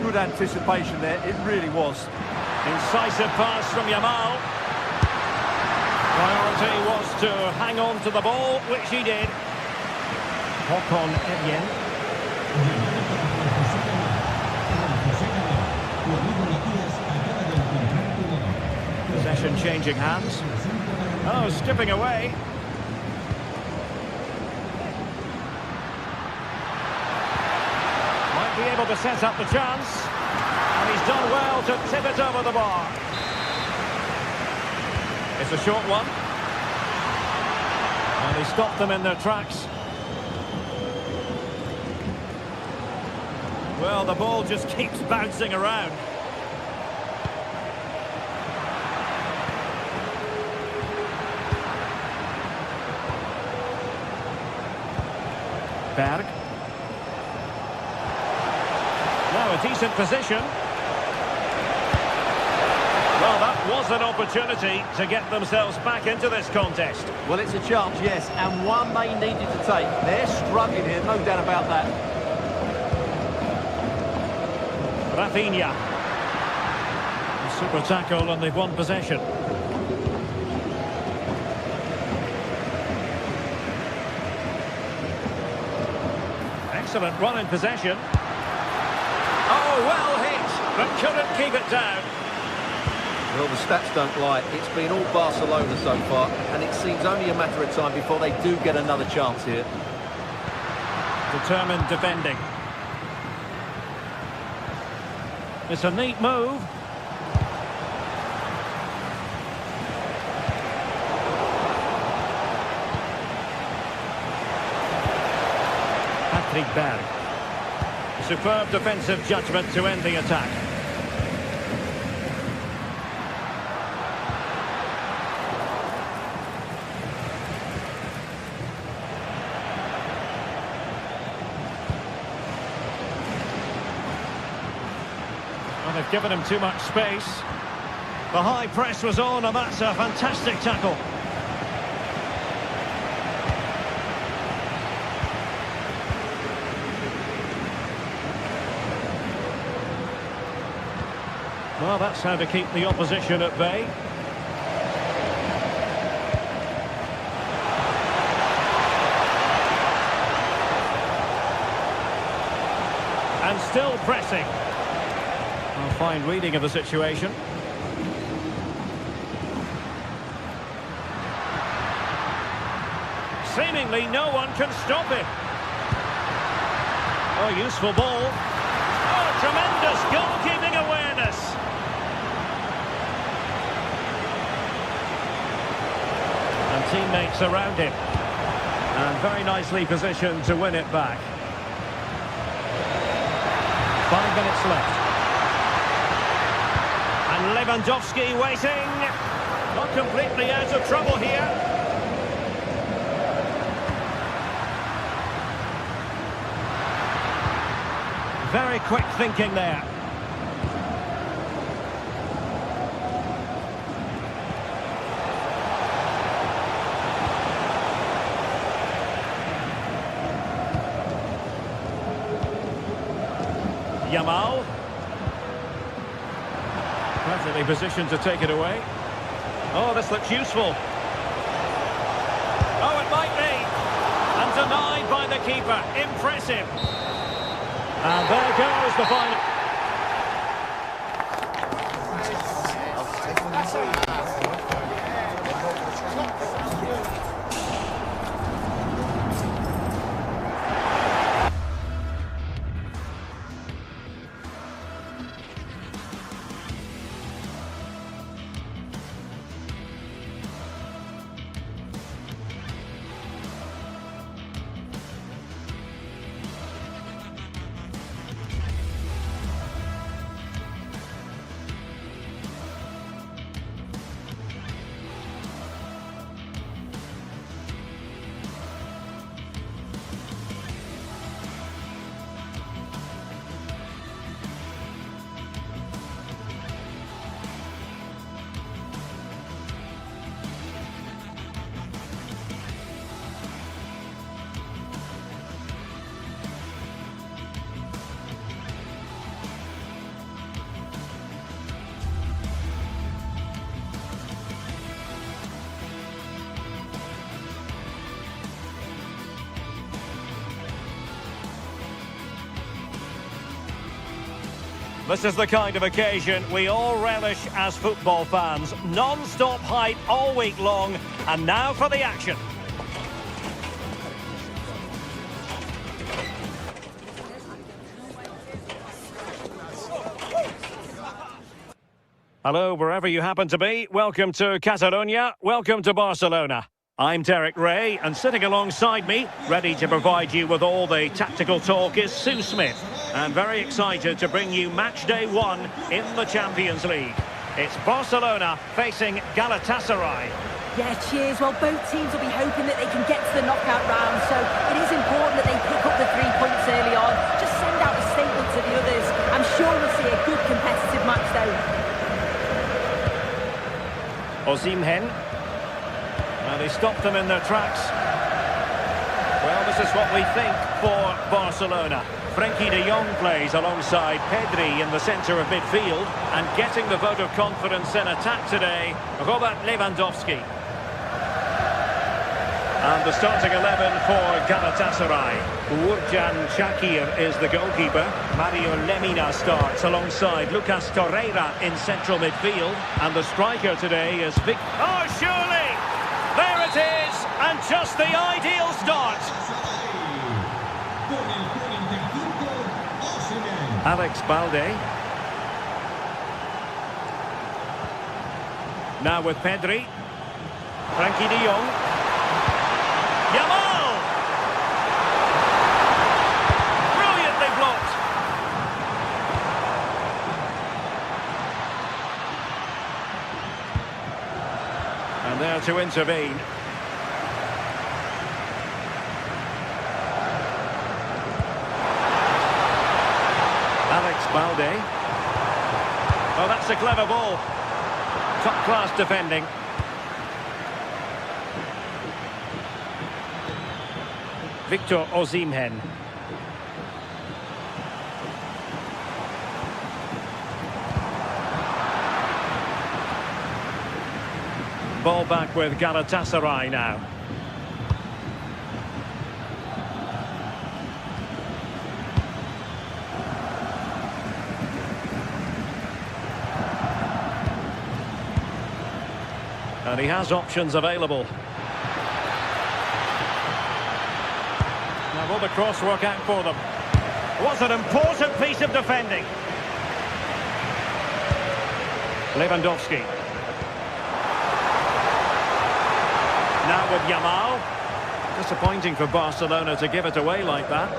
Good anticipation there, it really was. Incisive pass from Yamal. Priority was to hang on to the ball, which he did. Håkon Evjen. Possession changing hands. Oh, skipping away. Might be able to set up the chance. And he's done well to tip it over the bar. It's a short one. And he stopped them in their tracks. Well, the ball just keeps bouncing around. Berg. Now a decent position. Well, that was an opportunity to get themselves back into this contest. Well, it's a chance, yes, and one they needed to take. They're struggling here, no doubt about that. Rafinha. A super tackle and they've won possession. Excellent run in possession. Oh, well hit, but couldn't keep it down. Well, the stats don't lie. It's been all Barcelona so far, and it seems only a matter of time before they do get another chance here. Determined defending. It's a neat move. Patrick Berg. Superb defensive judgment to end the attack. Well, they've given him too much space. The high press was on, and that's a fantastic tackle. Well, that's how to keep the opposition at bay. And still pressing. A fine reading of the situation. Seemingly no one can stop him. Oh, useful ball. Oh, tremendous goalkeeping awareness. And teammates around him. And very nicely positioned to win it back. 5 minutes left. And Lewandowski waiting. Not completely out of trouble here. Very quick thinking there. Yamal. Perfectly positioned to take it away. Oh, this looks useful. Oh, it might be. And denied by the keeper. Impressive. And there goes the final. This is the kind of occasion we all relish as football fans. Non-stop hype all week long, and now for the action. Hello, wherever you happen to be. Welcome to Catalonia. Welcome to Barcelona. I'm Derek Ray, and sitting alongside me, ready to provide you with all the tactical talk, is Sue Smith. And very excited to bring you match day 1 in the Champions League. It's Barcelona facing Galatasaray. Yeah, cheers. Well, both teams will be hoping that they can get to the knockout round, so it is important that they pick up the 3 points early on. Just send out a statement to the others. I'm sure we'll see a good competitive match, though. Osimhen. Well, they stopped them in their tracks. Well, this is what we think for Barcelona. Frenkie de Jong plays alongside Pedri in the centre of midfield, and getting the vote of confidence in attack today, Robert Lewandowski. And the starting 11 for Galatasaray. Uğurcan Çakır is the goalkeeper. Mario Lemina starts alongside Lucas Torreira in central midfield. And the striker today is Vic... Oh, surely! There it is! And just the ideal start! Alex Balde. Now with Pedri. Frenkie de Jong. Yamal! to intervene. Alex Balde. Oh, that's a clever ball. Top-class defending. Victor Osimhen. Ball back with Galatasaray now. And he has options available. Now will the cross work out for them? Was an important piece of defending. Lewandowski. Now with Yamal. Disappointing for Barcelona to give it away like that.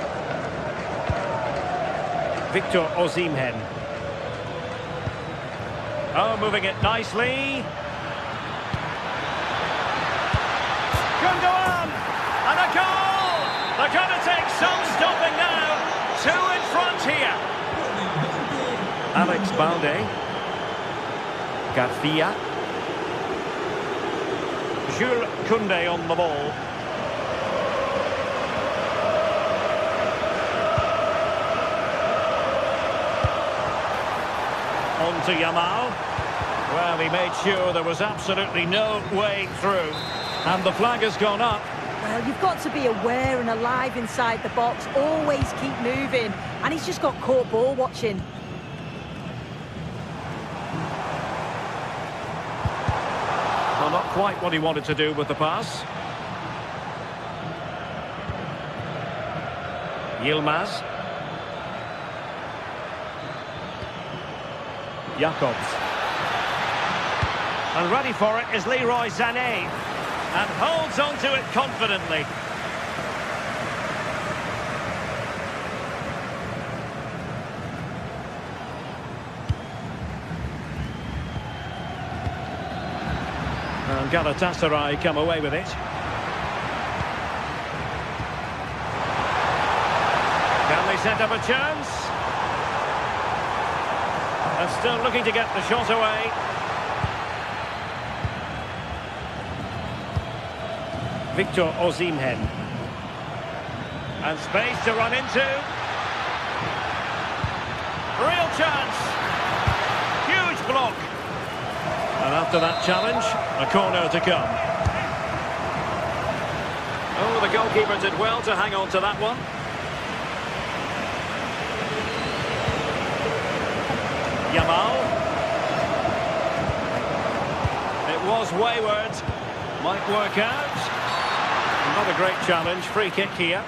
Victor Osimhen. Oh, moving it nicely. Gundogan! And a goal! They're going to take some stopping now. Two in front here. Alex Balde. Garcia. Jules Koundé on the ball. On to Yamal. Well, he made sure there was absolutely no way through. And the flag has gone up. Well, you've got to be aware and alive inside the box. Always keep moving. And he's just got caught ball watching. Well, not quite what he wanted to do with the pass. Yilmaz. Jacobs. And ready for it is Leroy Sané. And holds on to it confidently. And Galatasaray come away with it. Can they set up a chance? And still looking to get the shot away. Victor Osimhen. And space to run into. Real chance. Huge block. And after that challenge, a corner to come. Oh, the goalkeeper did well to hang on to that one. Yamal. It was wayward. Might work out. Another great challenge, free kick here.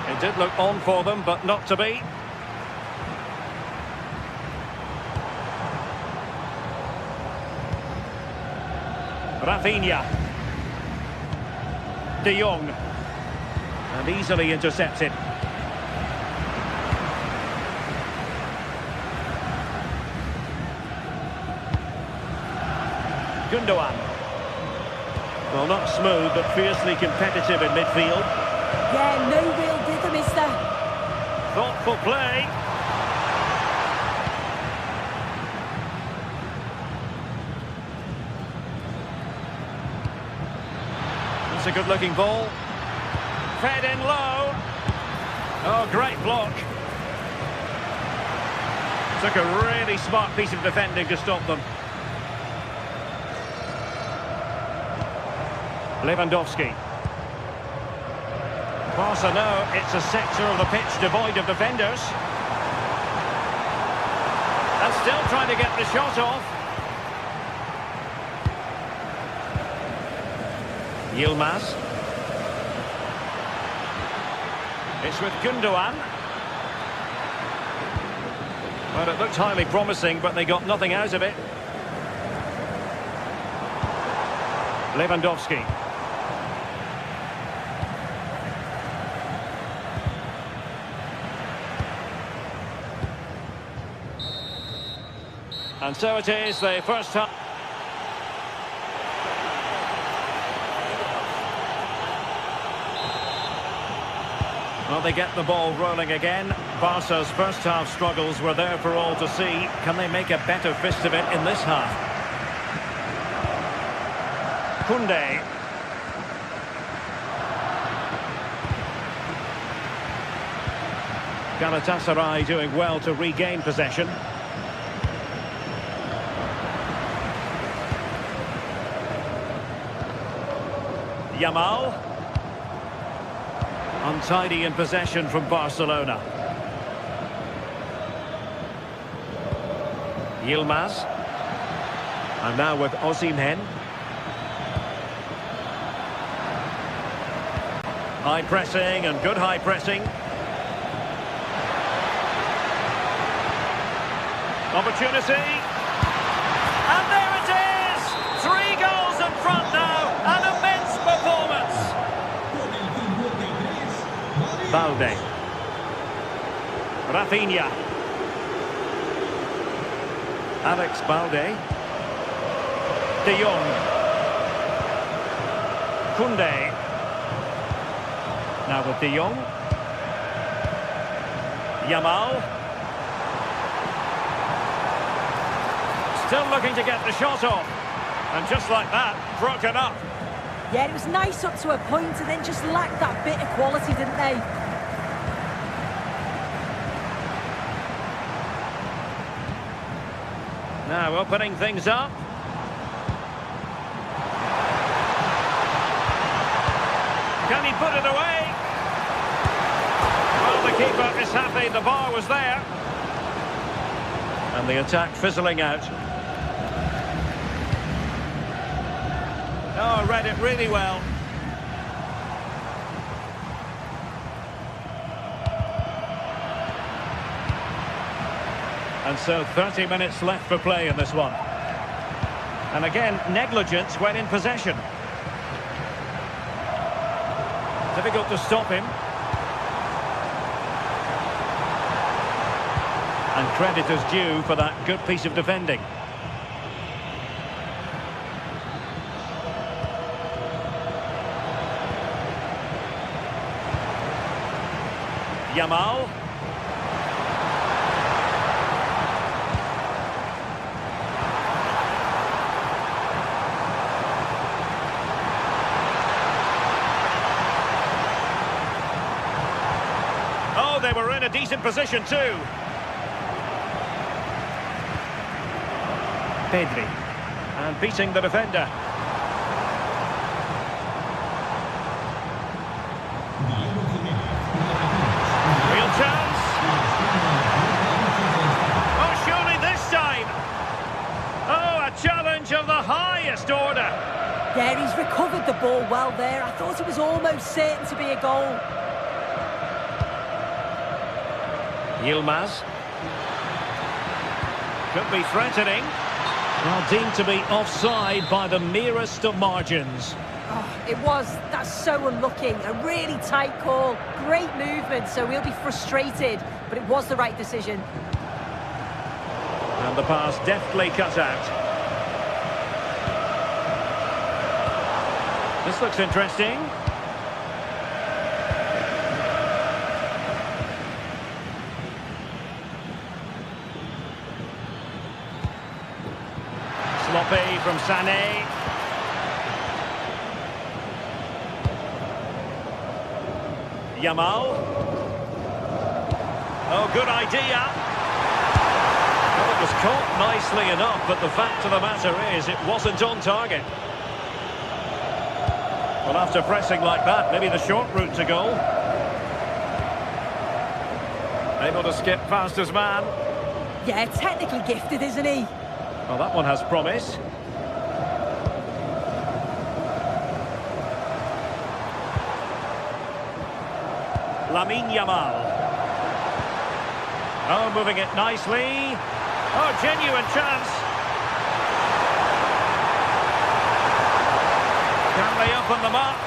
It did look on for them, but not to be. Rafinha. De Jong. And easily intercepted. Gundogan. Well, not smooth, but fiercely competitive in midfield. Yeah, no real dither, mister. Thoughtful play. It's a good-looking ball. Fed in low. Oh, great block. Took a really smart piece of defending to stop them. Lewandowski. Barca know it's a sector of the pitch devoid of defenders. And still trying to get the shot off. Yilmaz. It's with Gundogan. Well, it looked highly promising, but they got nothing out of it. Lewandowski. And so it is, the first half. Well, they get the ball rolling again. Barca's first half struggles were there for all to see. Can they make a better fist of it in this half? Koundé. Galatasaray doing well to regain possession. Yamal. Untidy in possession from Barcelona. Yilmaz. And now with Osimhen. High pressing and good high pressing. Opportunity. And there it is! 3 goals in front now. An immense performance. Balde. Rafinha. Alex Balde. De Jong. Koundé. Now with De Jong. Yamal. Still looking to get the shot off. And just like that, broken up. Yeah, it was nice up to a point and then just lacked that bit of quality, didn't they? Now opening things up. Can he put it away? Well, the keeper is happy the bar was there. And the attack fizzling out. Oh, read it really well. And so 30 minutes left for play in this one. And again, negligence when in possession. Difficult to stop him. And credit is due for that good piece of defending. Yamal. Oh, they were in a decent position too. Pedri. And beating the defender. Real chance. Oh, surely this time. Oh, a challenge of the highest order. Yeah, he's recovered the ball well there. I thought it was almost certain to be a goal. Yilmaz. Could be threatening. Well, deemed to be offside by the merest of margins. Oh, it was. That's so unlucky. A really tight call. Great movement, so he'll be frustrated. But it was the right decision. And the pass deftly cut out. This looks interesting. Sloppy from Sané. Yamal. Oh, good idea. Well, it was caught nicely enough, but the fact of the matter is it wasn't on target. Well, after pressing like that, maybe the short route to goal. Able to skip past his man. Yeah, technically gifted, isn't he? Well, that one has promise. Lamine Yamal. Oh, moving it nicely. Oh, genuine chance. Can they open them up?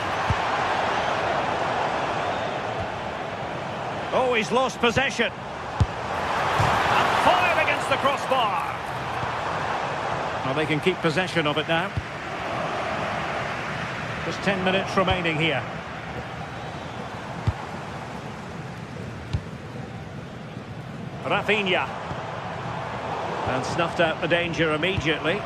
Oh, he's lost possession. And fired against the crossbar. Well, they can keep possession of it now. Just 10 minutes remaining here. Rafinha. And snuffed out the danger immediately.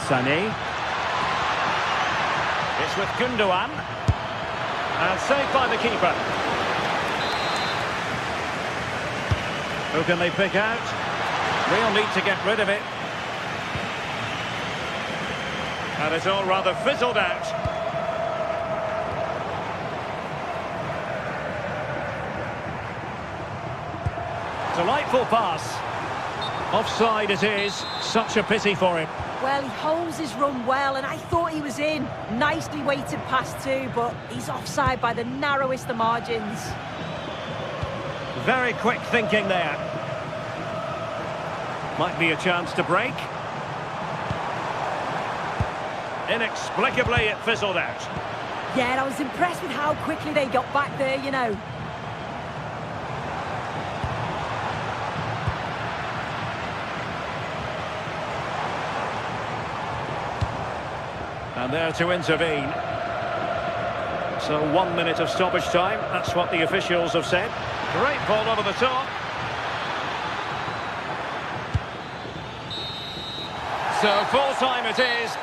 Sané. It's with Gundogan. And saved by the keeper. Who can they pick out? Real need to get rid of it. And it's all rather fizzled out. Delightful pass. Offside it is. Such a pity for him. Well, he holds his run well, and I thought he was in. Nicely weighted pass too, but he's offside by the narrowest of margins. Very quick thinking there. Might be a chance to break. Inexplicably, it fizzled out. Yeah, and I was impressed with how quickly they got back there, you know. And there to intervene. So 1 minute of stoppage time. That's what the officials have said. Great ball over the top. So full time it is.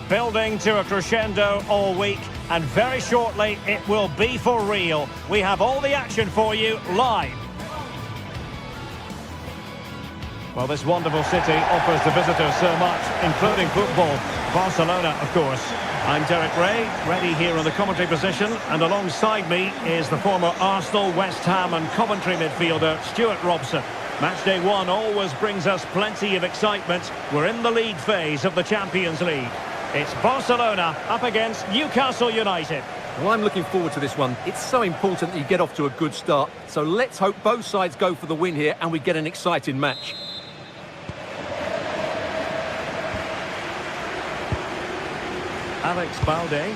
Building to a crescendo all week, and very shortly it will be for real. We have all the action for you live. Well, this wonderful city offers the visitors so much, including football. Barcelona, of course. I'm Derek Ray, ready here in the commentary position, and alongside me is the former Arsenal, West Ham and Coventry midfielder, Stuart Robson. Matchday 1 always brings us plenty of excitement. We're in the league phase of the Champions League. It's Barcelona up against Newcastle United. Well, I'm looking forward to this one. It's so important that you get off to a good start. So let's hope both sides go for the win here and we get an exciting match. Alex Balde.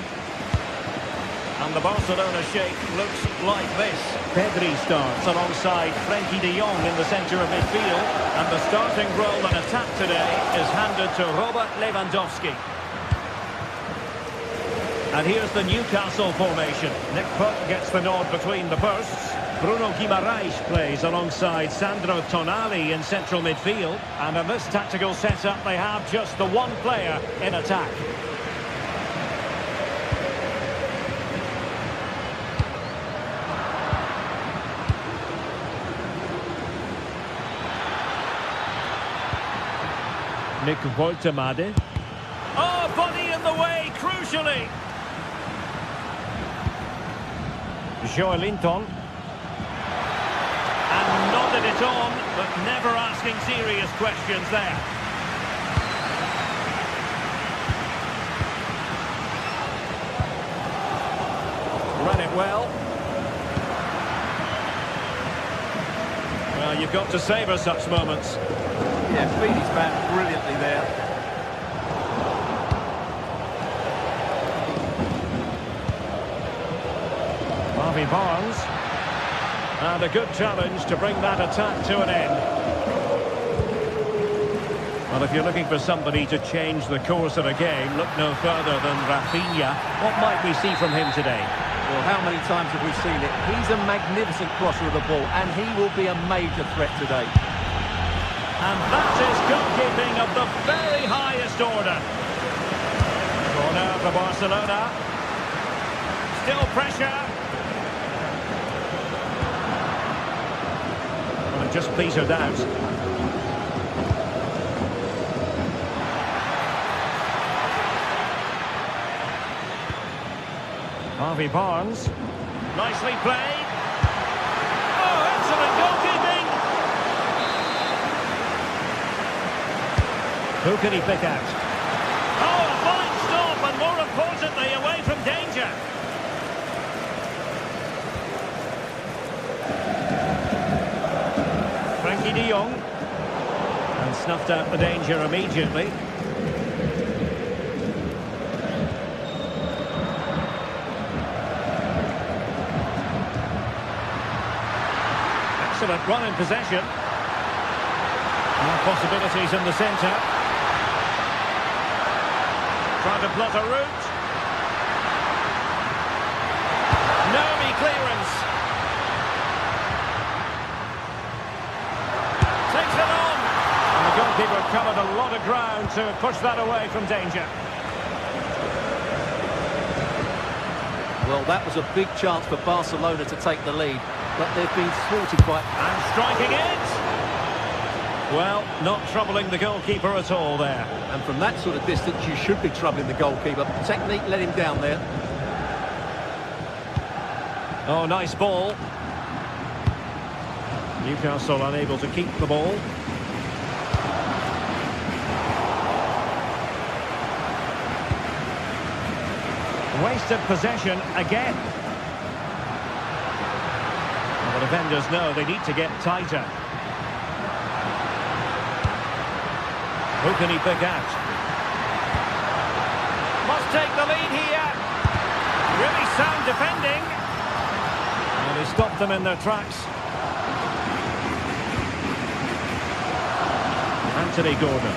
And the Barcelona shape looks like this. Pedri starts alongside Frenkie de Jong in the centre of midfield. And the starting role in attack today is handed to Robert Lewandowski. And here's the Newcastle formation. Nick Pope gets the nod between the bursts. Bruno Guimaraes plays alongside Sandro Tonali in central midfield. And in this tactical setup, they have just the one player in attack. Nick Woltemade. Oh, body in the way, crucially. Joelinton. And nodded it on, but never asking serious questions there. Ran it well. Well, you've got to savour such moments. Yeah, beat his man brilliantly there. Harvey Barnes. And a good challenge to bring that attack to an end. Well, if you're looking for somebody to change the course of a game, look no further than Rafinha. What might we see from him today? Well, how many times have we seen it? He's a magnificent crosser of the ball, and he will be a major threat today. And that is goalkeeping of the very highest order. Corner for Barcelona. Still pressure. Well, it just petered out. Harvey Barnes. Nicely played. Oh, excellent goalkeeping! Who can he pick out? Oh, a fine stop, and more importantly, away from danger. Frankie de Jong. And snuffed out the danger immediately. Excellent run in possession. More possibilities in the centre. Trying to plot a route. Nervy clearance. Takes it on. And the goalkeeper covered a lot of ground to push that away from danger. Well, that was a big chance for Barcelona to take the lead, but they've been thwarted by... And striking it! Well, not troubling the goalkeeper at all there. And from that sort of distance, you should be troubling the goalkeeper. Technique let him down there. Oh, nice ball. Newcastle unable to keep the ball. Wasted possession again. The defenders know they need to get tighter. Who can he pick out? Must take the lead here. Really sound defending. And he stopped them in their tracks. Anthony Gordon.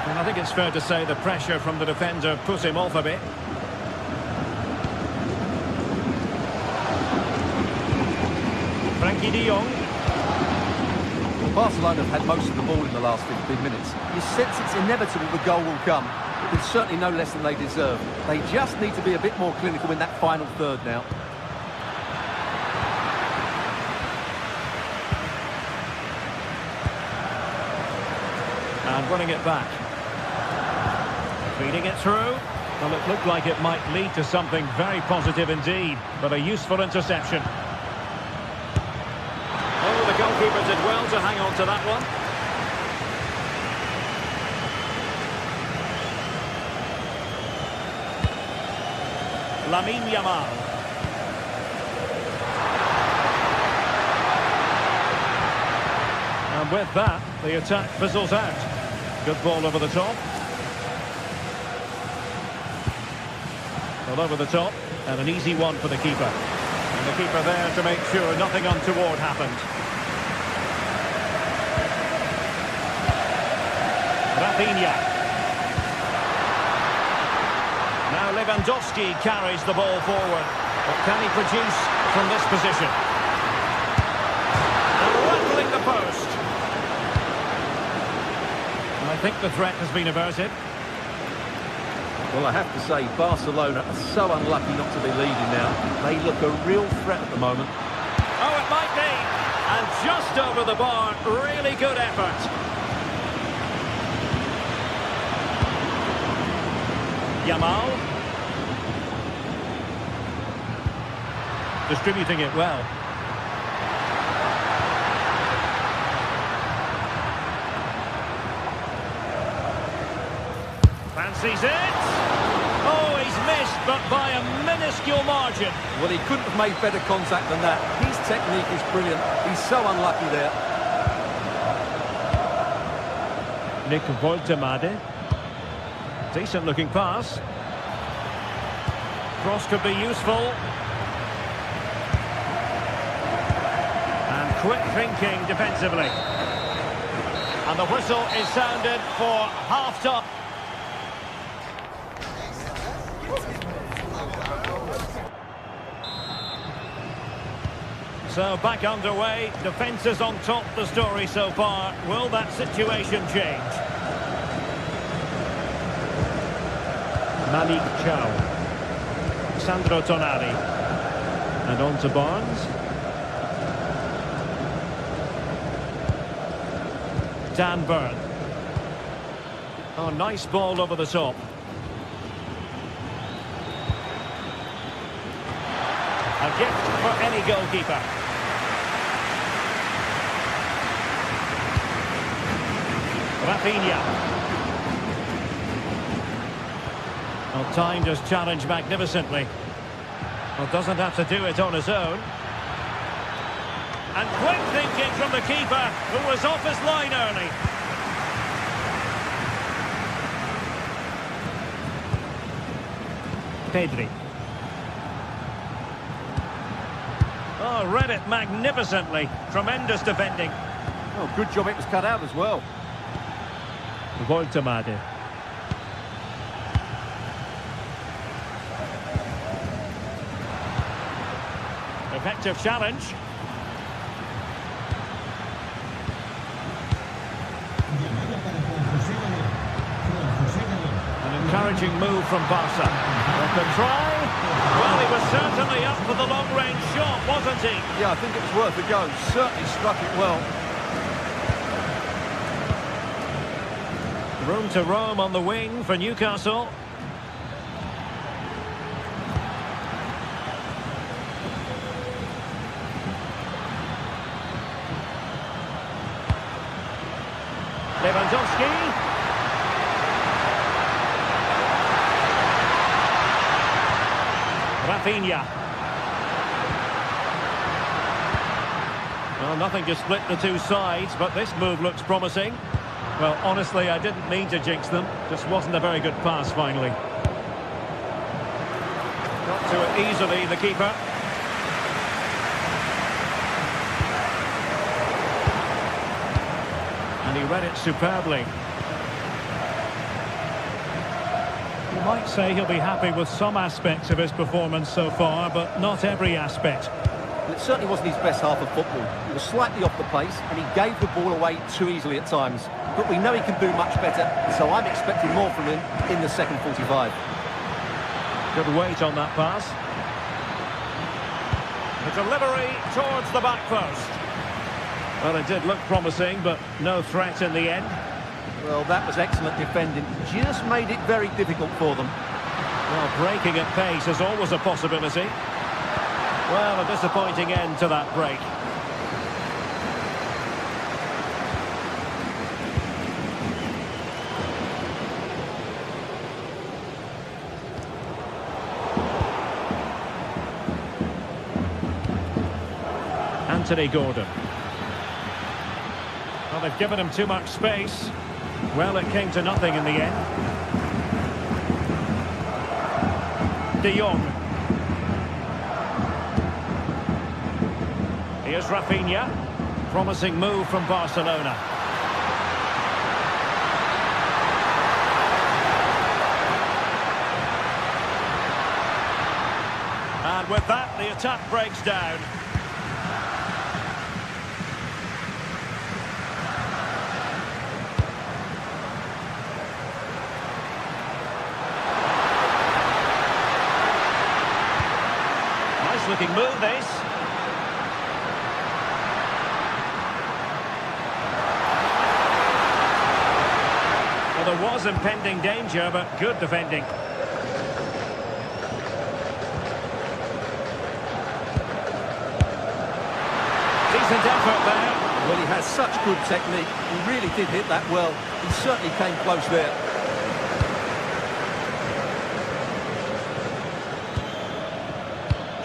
I think it's fair to say the pressure from the defender put him off a bit. Frankie de Jong. Well, Barcelona have had most of the ball in the last 15 minutes. You sense it's inevitable the goal will come. But it's certainly no less than they deserve. They just need to be a bit more clinical in that final third now. And running it back. Feeding it through. Well, it looked like it might lead to something very positive indeed, but a useful interception. Oh, the goalkeeper did well to hang on to that one. Lamine Yamal. And with that, the attack fizzles out. Good ball over the top. Well, over the top, and an easy one for the keeper. And the keeper there to make sure nothing untoward happened. Rafinha. Now Lewandowski carries the ball forward. What can he produce from this position? And rattling the post. And I think the threat has been averted. Well, I have to say, Barcelona are so unlucky not to be leading now. They look a real threat at the moment. Oh, it might be. And just over the bar, really good effort. Yamal. Distributing it well. Fancies it. Oh, he's missed, but by a minuscule margin. Well, he couldn't have made better contact than that. His technique is brilliant. He's so unlucky there. Nick Woltemade. Decent looking pass. Cross could be useful. And quick thinking defensively. And the whistle is sounded for half-time. So back underway, defence is on top of the story so far. Will that situation change? Malik Chow. Sandro Tonali. And on to Barnes. Dan Burn. Oh, nice ball over the top. A gift for any goalkeeper. Rafinha. Well, timed his challenge magnificently. Well, doesn't have to do it on his own. And quick thinking from the keeper, who was off his line early. Pedri. Oh, read it magnificently. Tremendous defending. Oh, good job it was cut out as well. Voltemade. Effective challenge. An encouraging move from Barca. The try. Well, he was certainly up for the long-range shot, wasn't he? Yeah, I think it was worth a go. Certainly struck it well. Room to roam on the wing for Newcastle. Lewandowski. Rafinha. Well, nothing to split the two sides, but this move looks promising. Well, honestly, I didn't mean to jinx them. Just wasn't a very good pass, finally. Got to it easily, the keeper. And he read it superbly. You might say he'll be happy with some aspects of his performance so far, but not every aspect. It certainly wasn't his best half of football. He was slightly off the pace, and he gave the ball away too easily at times. But we know he can do much better, so I'm expecting more from him in the second 45. Good weight on that pass. The delivery towards the back post. Well, it did look promising, but no threat in the end. Well, that was excellent defending. Just made it very difficult for them. Well, breaking at pace is always a possibility. Well, a disappointing end to that break. Anthony Gordon. Well, they've given him too much space. Well, it came to nothing in the end. De Jong. Here's Rafinha. Promising move from Barcelona. And with that, the attack breaks down. Nice looking move, this. There was impending danger, but good defending. Decent effort there. Well, he has such good technique. He really did hit that well. He certainly came close there.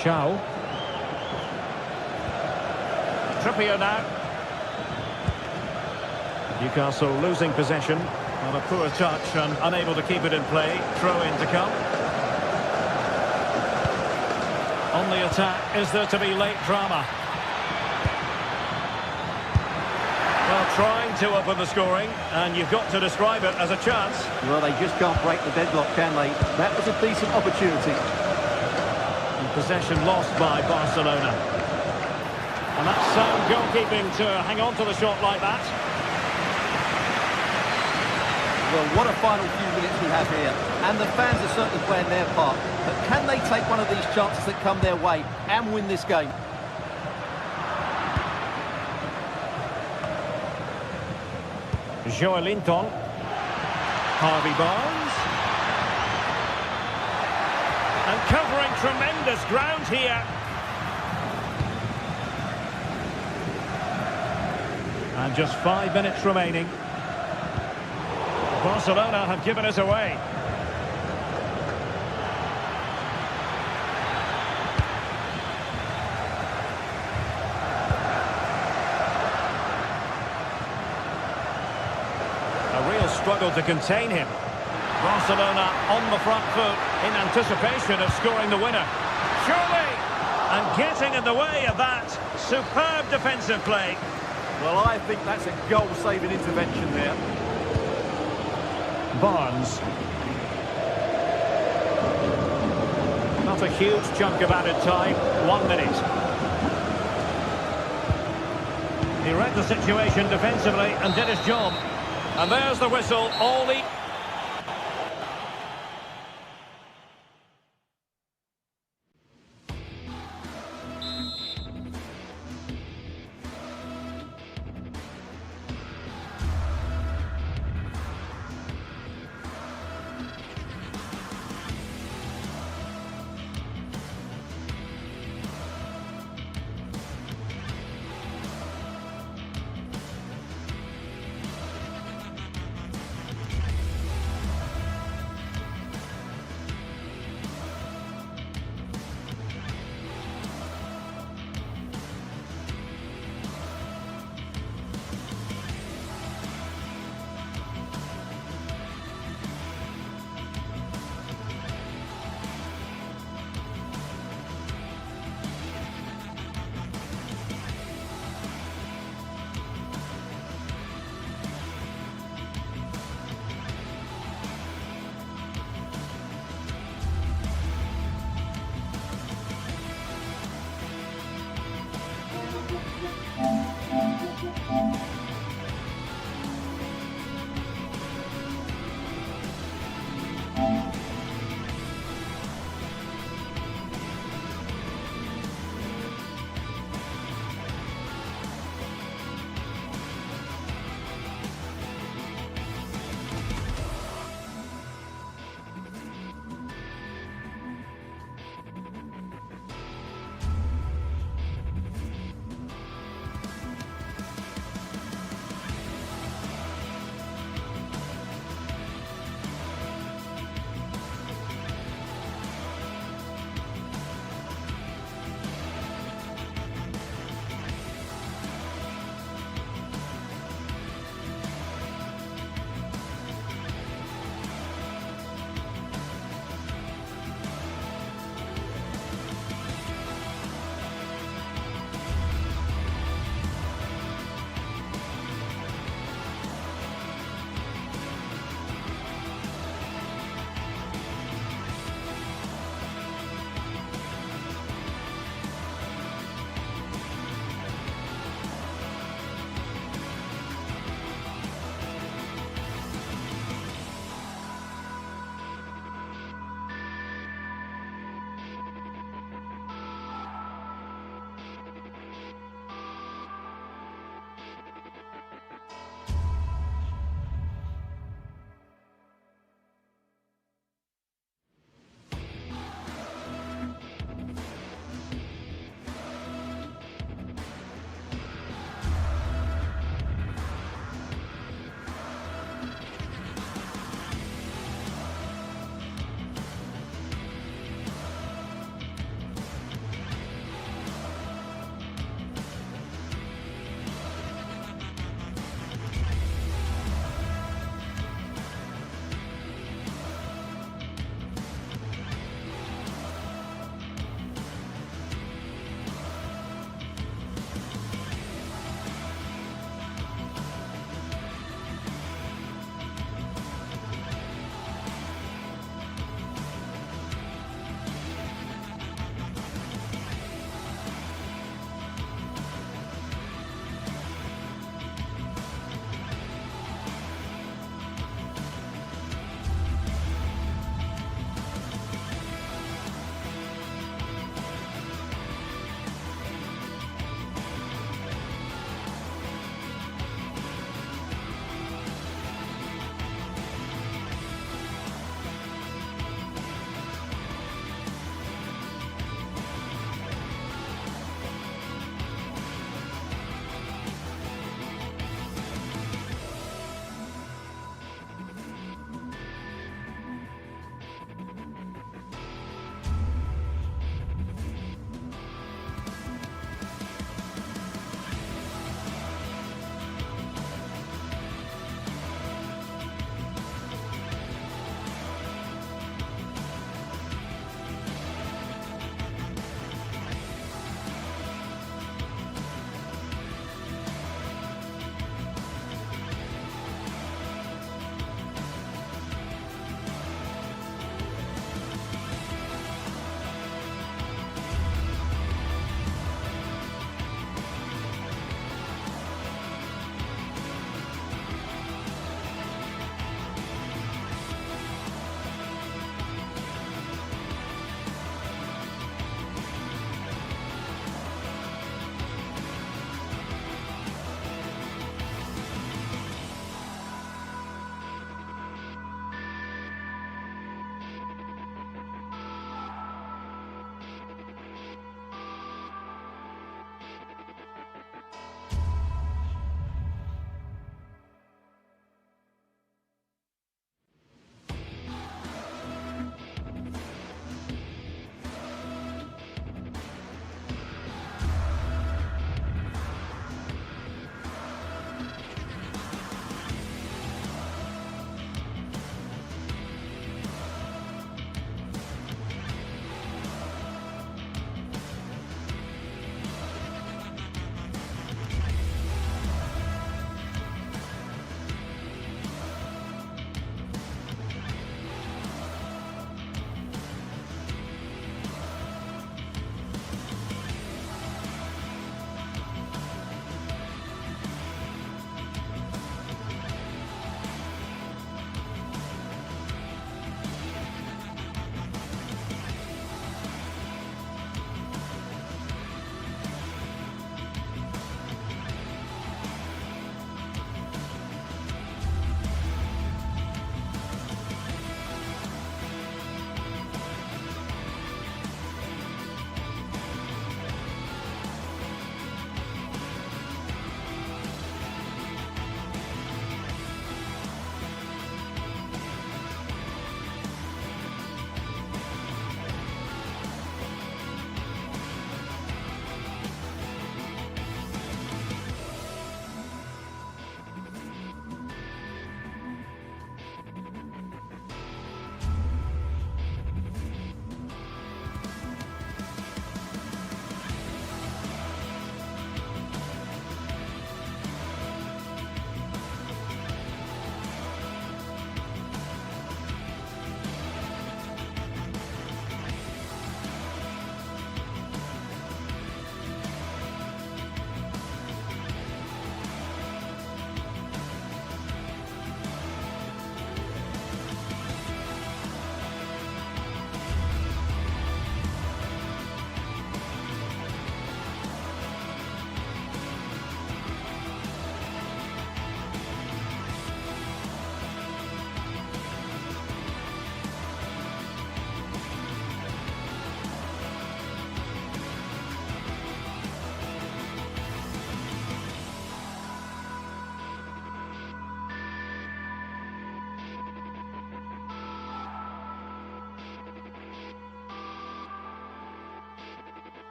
Chow. Trippier now. Newcastle losing possession. Well, a poor touch and unable to keep it in play. Throw in to come. On the attack, is there to be late drama? Well, trying to open the scoring, and you've got to describe it as a chance. Well, they just can't break the deadlock, can they? That was a decent opportunity. And possession lost by Barcelona. And that's sound goalkeeping to hang on to the shot like that. Well, what a final few minutes we have here. And the fans are certainly playing their part. But can they take one of these chances that come their way and win this game? Joelinton. Harvey Barnes. And covering tremendous ground here. And just 5 minutes remaining. Barcelona have given us away. A real struggle to contain him. Barcelona on the front foot in anticipation of scoring the winner. Surely! And getting in the way of that superb defensive play. Well, I think that's a goal-saving intervention there. Barnes. Not a huge chunk of added time. 1 minute. He read the situation defensively and did his job. And there's the whistle. All the...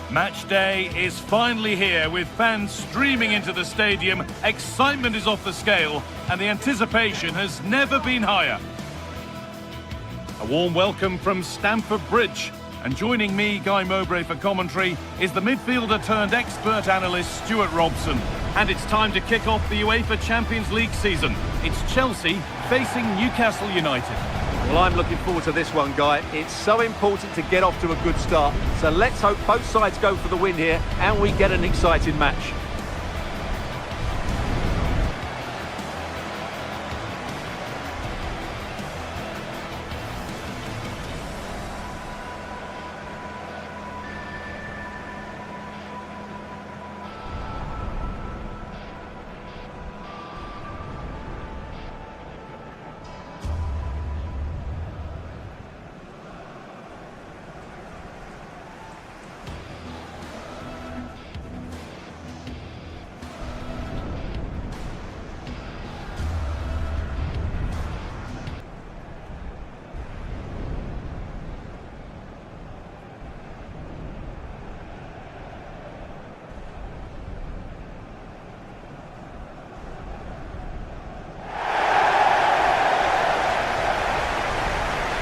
Match day is finally here with fans streaming into the stadium. Excitement is off the scale and the anticipation has never been higher. A warm welcome from Stamford Bridge. And joining me, Guy Mowbray, for commentary is the midfielder turned expert analyst Stuart Robson. And it's time to kick off the UEFA Champions League season. It's Chelsea facing Newcastle United. Well, I'm looking forward to this one, Guy. It's so important to get off to a good start. So let's hope both sides go for the win here and we get an exciting match.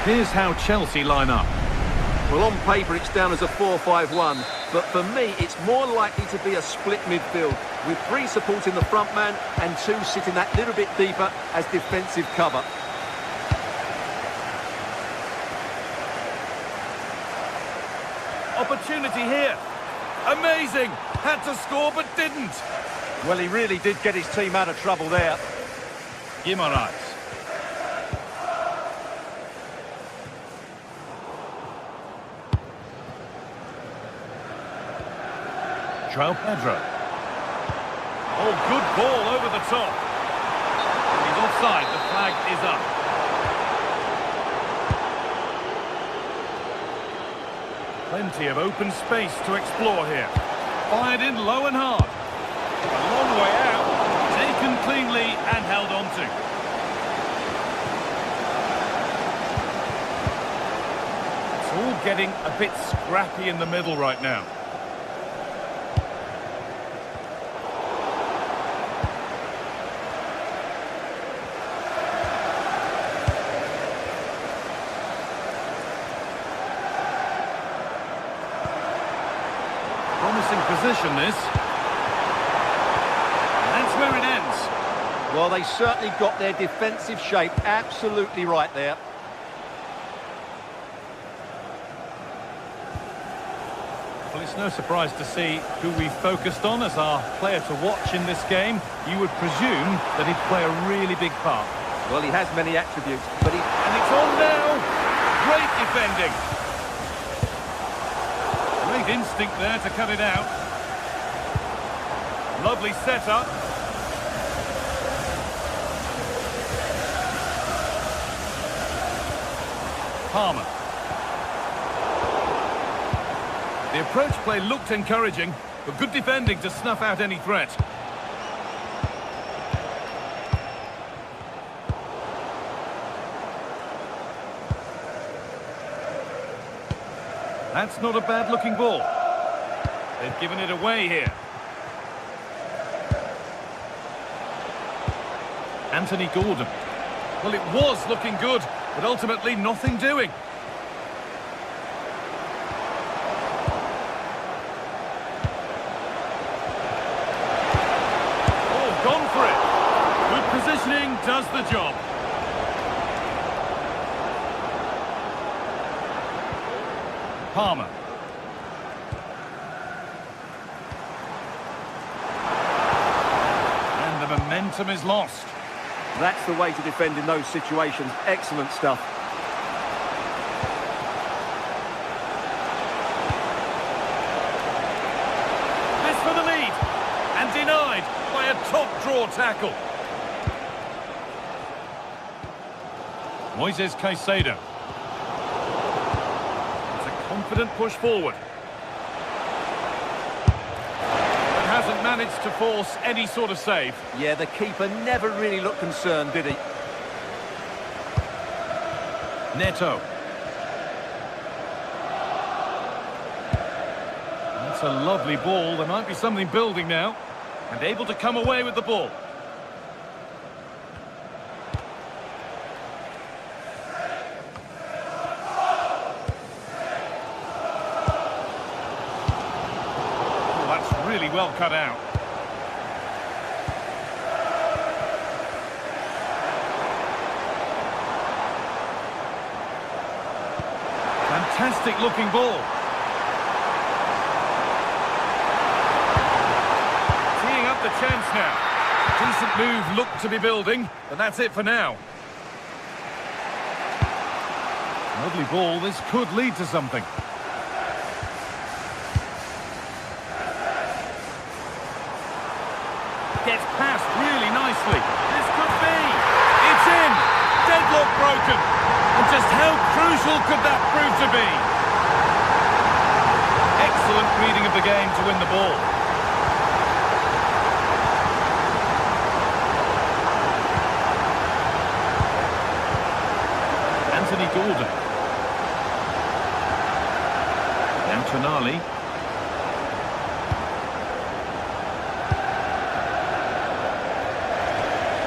Here's how Chelsea line up. Well, on paper it's down as a 4-5-1, but for me it's more likely to be a split midfield, with 3 supporting the front man and 2 sitting that little bit deeper as defensive cover. Opportunity here. Amazing! Had to score but didn't. Well, he really did get his team out of trouble there. Guimaraes. João Pedro. Oh, good ball over the top. He's offside, the flag is up. Plenty of open space to explore here. Fired in low and hard. A long way out. Taken cleanly and held on to. It's all getting a bit scrappy in the middle right now. Promising position, this. And that's where it ends. Well, they certainly got their defensive shape absolutely right there. Well, it's no surprise to see who we focused on as our player to watch in this game. You would presume that he'd play a really big part. Well, he has many attributes, but he... And it's on now. Great defending. Great instinct there to cut it out. Lovely setup. Palmer. The approach play looked encouraging, but good defending to snuff out any threat. That's not a bad-looking ball. They've given it away here. Anthony Gordon. Well, it was looking good, but ultimately nothing doing. Oh, gone for it. Good positioning does the job. Palmer. And the momentum is lost. That's the way to defend in those situations. Excellent stuff. This for the lead. And denied by a top draw tackle. Moises Caicedo. Confident push forward. But hasn't managed to force any sort of save. Yeah, the keeper never really looked concerned, did he? Neto. That's a lovely ball. There might be something building now. And able to come away with the ball. Oh, that's really well cut out. Fantastic looking ball. Teeing up the chance now. Decent move looked to be building, but that's it for now. Lovely ball, this could lead to something. Gets past really nicely. This could be. It's in. Deadlock broken. And just how crucial could that prove to be? Excellent reading of the game to win the ball. Anthony Gordon. Now Tonali.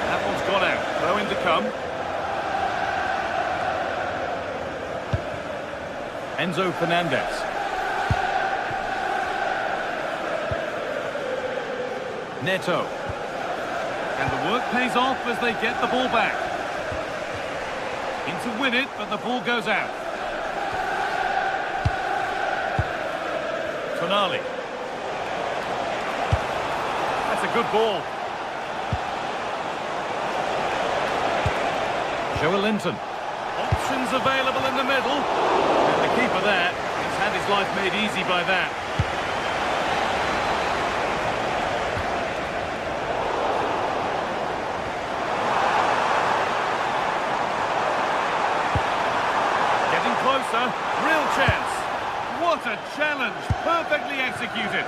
That one's gone out. Throw in to come. Enzo Fernandez. Neto. And the work pays off as they get the ball back. In to win it, but the ball goes out. Tonali. That's a good ball. Joelinton. Options available in the middle. And the keeper there has had his life made easy by that. Getting closer. Real chance. What a challenge. Perfectly executed.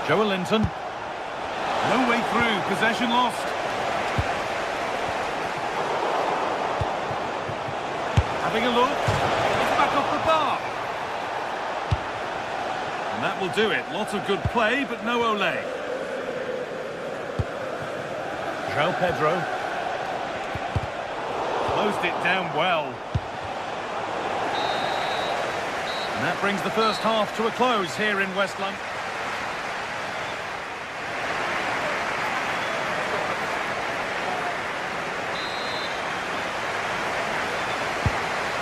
Joelinton. No way through, possession lost. Having a look, it's back off the bar. And that will do it. Lots of good play, but no Olé. João Pedro. Closed it down well. And that brings the first half to a close here in West London.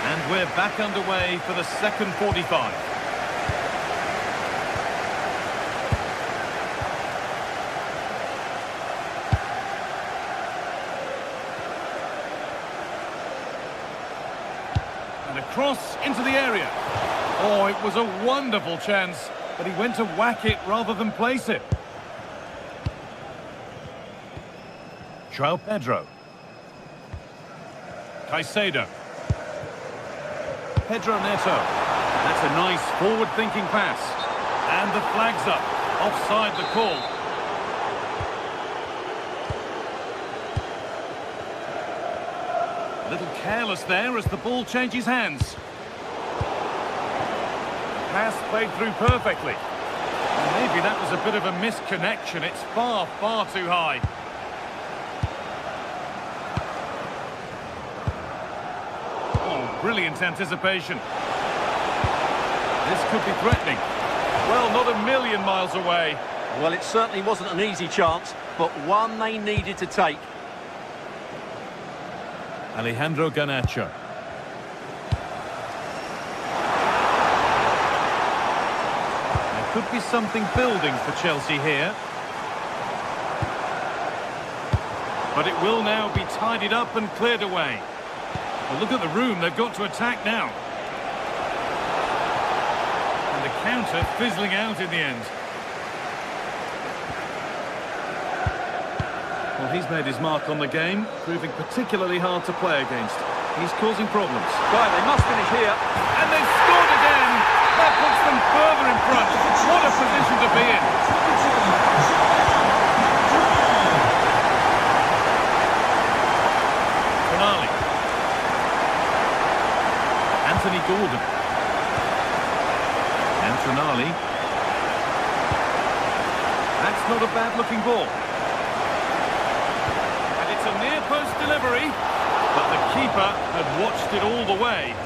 And we're back underway for the second 45. And a cross into the area. Oh, it was a wonderful chance, but he went to whack it rather than place it. João Pedro. Caicedo. Pedro Neto. That's a nice forward-thinking pass. And the flag's up. Offside the call. A little careless there as the ball changes hands. Pass played through perfectly. And maybe that was a bit of a misconnection. It's far, far too high. Brilliant anticipation. This could be threatening. Well, not a million miles away. Well, it certainly wasn't an easy chance, but one they needed to take. Alejandro Garnacho. There could be something building for Chelsea here. But it will now be tidied up and cleared away. Well, look at the room, they've got to attack now. And the counter fizzling out in the end. Well, he's made his mark on the game, proving particularly hard to play against. He's causing problems. Right, they must finish here. And they've scored again! That puts them further in front. What a position to be in. Tonali. Anthony Gordon. And Tonali. That's not a bad-looking ball. And it's a near-post delivery, but the keeper had watched it all the way.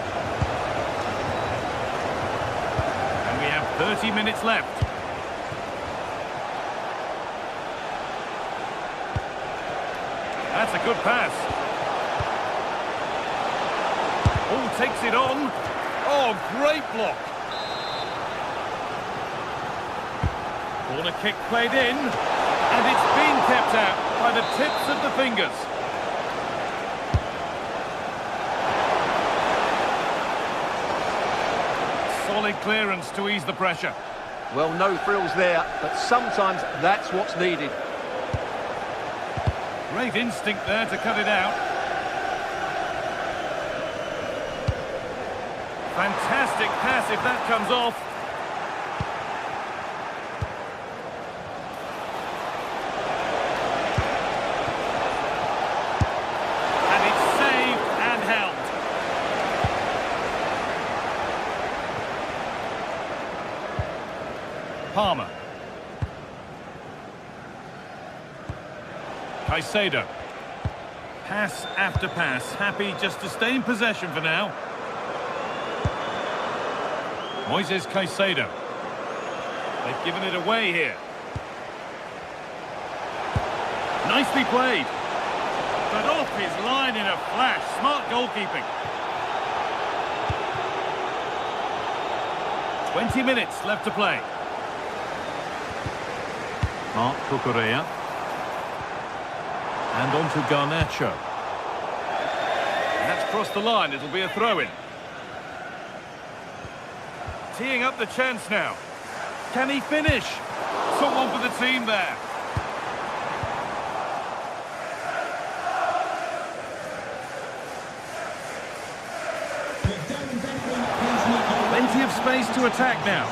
And we have 30 minutes left. That's a good pass. Oh, takes it on. Oh, great block. Corner kick played in, and it's been kept out by the tips of the fingers. Solid clearance to ease the pressure. Well, no frills there, but sometimes that's what's needed. Great instinct there to cut it out. Fantastic pass if that comes off. And it's saved and held. Palmer. Caicedo. Pass after pass, happy just to stay in possession for now. Moises Caicedo. They've given it away here. Nicely played. But off his line in a flash. Smart goalkeeping. 20 minutes left to play. Marc Cucurella. And on to Garnacho. And that's crossed the line. It'll be a throw-in. Teeing up the chance now. Can he finish? Someone for the team there. Plenty of space to attack now.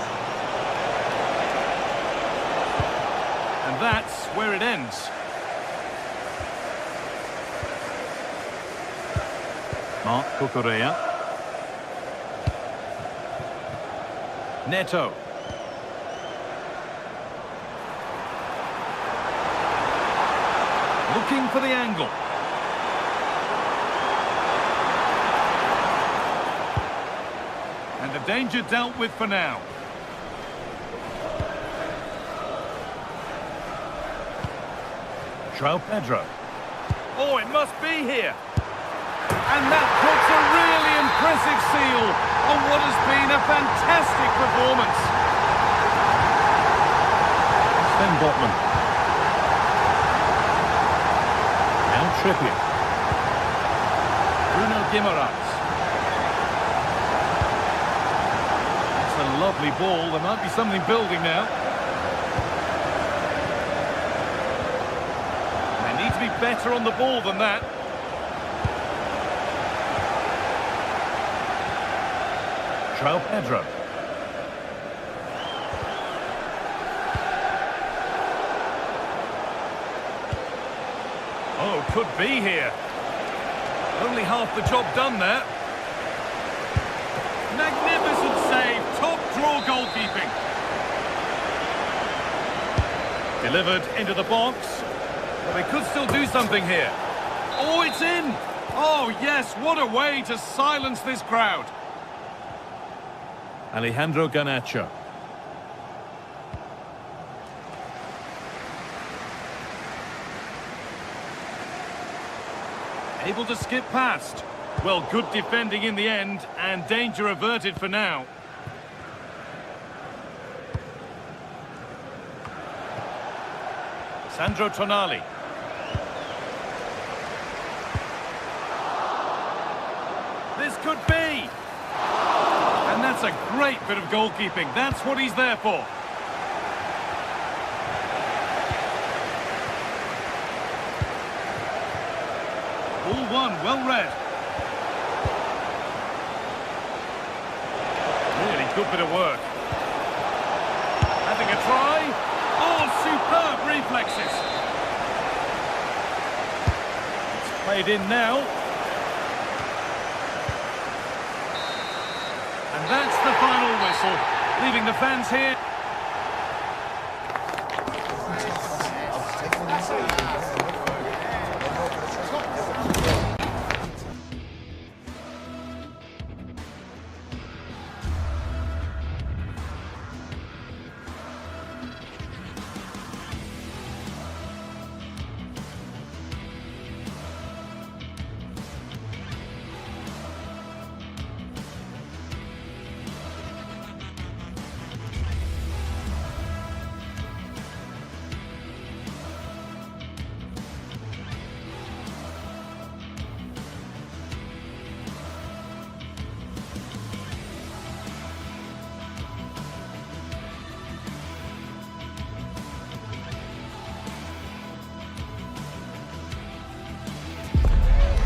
And that's where it ends. Marc Cucurella. Neto. Looking for the angle. And the danger dealt with for now. João Pedro. Oh, it must be here. And that puts a really impressive seal on what has been a fantastic performance. Sven Botman. Now Trippier. Bruno Guimaraes. It's a lovely ball. There might be something building now. They need to be better on the ball than that. João Pedro. Oh, could be here. Only half the job done there. Magnificent save. Top draw goalkeeping. Delivered into the box. But they could still do something here. Oh, it's in. Oh, yes. What a way to silence this crowd. Alejandro Garnacho. Able to skip past. Well, good defending in the end, and danger averted for now. Sandro Tonali. This could be. And that's a great bit of goalkeeping. That's what he's there for. Ball one, well read. Really good bit of work. Having a try. Oh, superb reflexes. It's played in now. And that's the final whistle, leaving the fans here.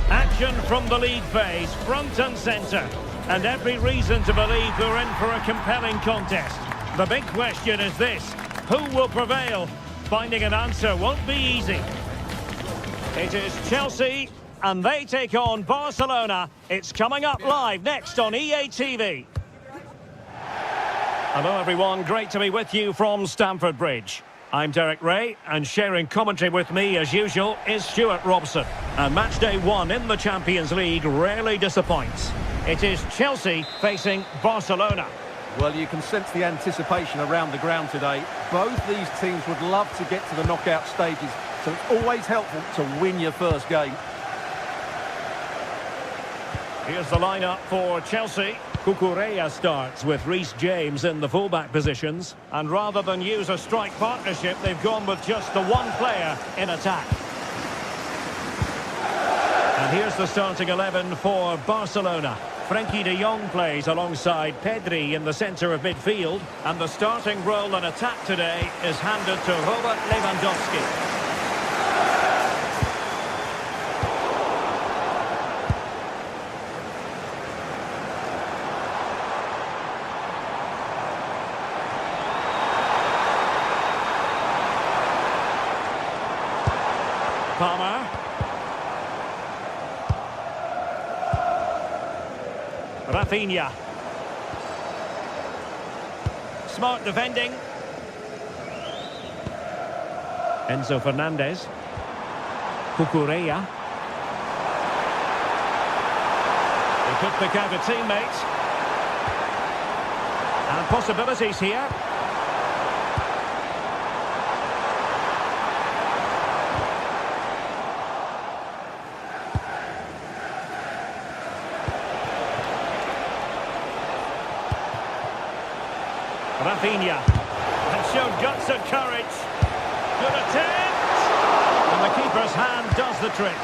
Action from the league phase, front and centre. And every reason to believe we're in for a compelling contest. The big question is this: who will prevail? Finding an answer won't be easy. It is Chelsea, and they take on Barcelona. It's coming up live next on EA TV. Hello everyone, great to be with you from Stamford Bridge. I'm Derek Ray, and sharing commentary with me, as usual, is Stuart Robson. And match day 1 in the Champions League rarely disappoints. It is Chelsea facing Barcelona. Well, you can sense the anticipation around the ground today. Both these teams would love to get to the knockout stages, so it's always helpful to win your first game. Here's the lineup for Chelsea. Cucurella starts with Reece James in the fullback positions. And rather than use a strike partnership, they've gone with just the one player in attack. And here's the starting 11 for Barcelona. Frenkie de Jong plays alongside Pedri in the centre of midfield. And the starting role in attack today is handed to Robert Lewandowski. Palmer. Rafinha. Smart defending. Enzo Fernandez. Cucurella. They could pick out a teammate. And possibilities here. Rafinha, and showed guts and courage. Good attempt! And the keeper's hand does the trick.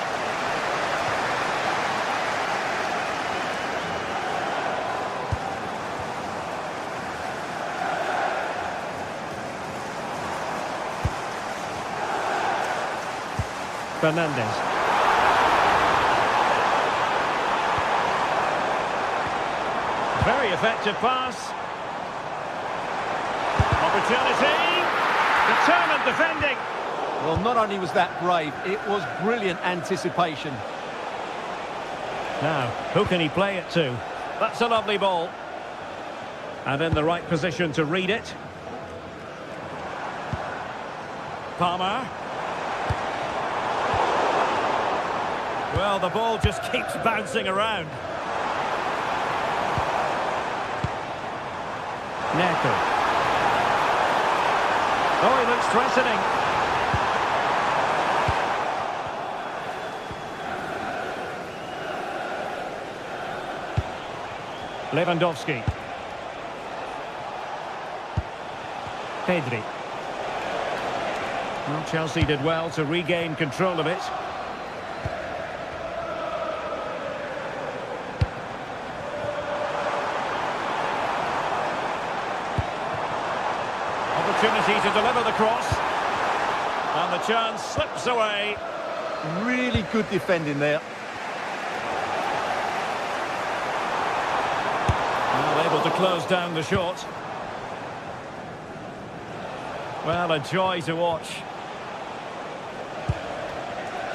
Fernandez. Very effective pass. Opportunity, determined defending. Well, not only was that brave, it was brilliant anticipation. Now, who can he play it to? That's a lovely ball. And in the right position to read it. Palmer. Well, the ball just keeps bouncing around. Neto. Oh, he looks threatening. Lewandowski. Pedri. Well, Chelsea did well to regain control of it. Opportunity to deliver the cross. And the chance slips away. Really good defending there. Not able to close down the shot. Well, a joy to watch.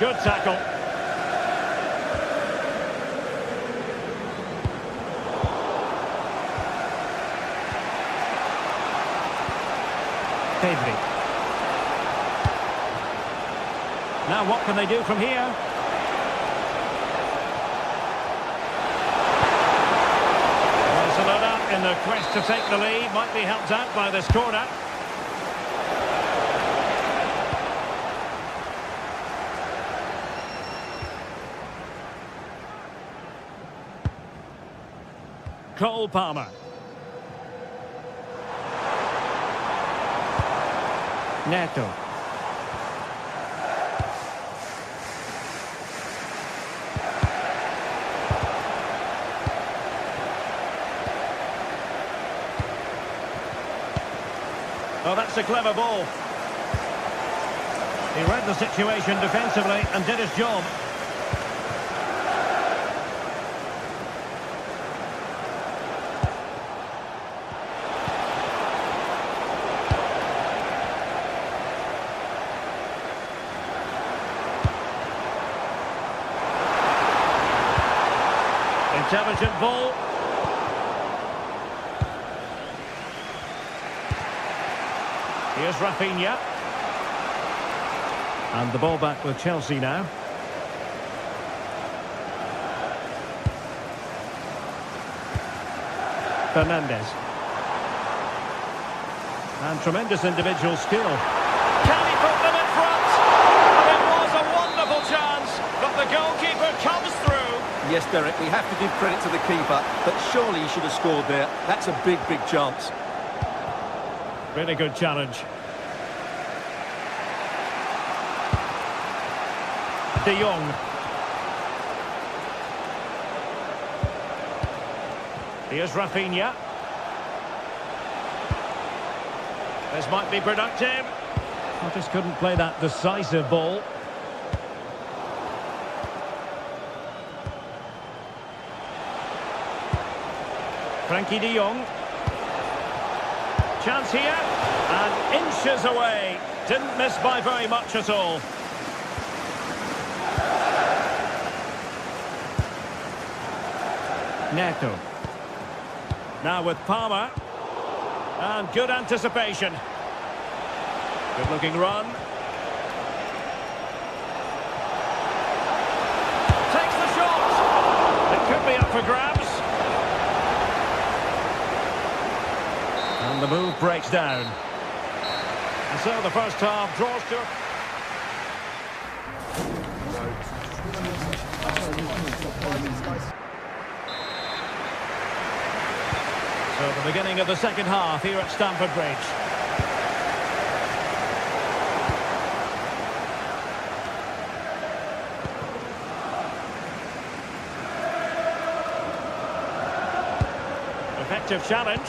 Good tackle. Pedri. Now what can they do from here? Barcelona in their quest to take the lead might be helped out by this corner. Cole Palmer. Neto. Oh, that's a clever ball. He read the situation defensively and did his job. Intelligent ball. Here's Rafinha. And the ball back with Chelsea now. Fernandes. And tremendous individual skill. Can he put them in front? And it was a wonderful chance, but the goalkeeper comes through. Yes, Derek, we have to give credit to the keeper, but surely he should have scored there. That's a big, big chance. Really good challenge. De Jong. Here's Rafinha. This might be productive. I just couldn't play that decisive ball. Frankie de Jong. Chance here, and inches away. Didn't miss by very much at all. Neto. Now with Palmer. And good anticipation. Good looking run. Takes the shot. It could be up for grabs. And the move breaks down. And so the first half draws to... So the beginning of the second half here at Stamford Bridge. Effective challenge.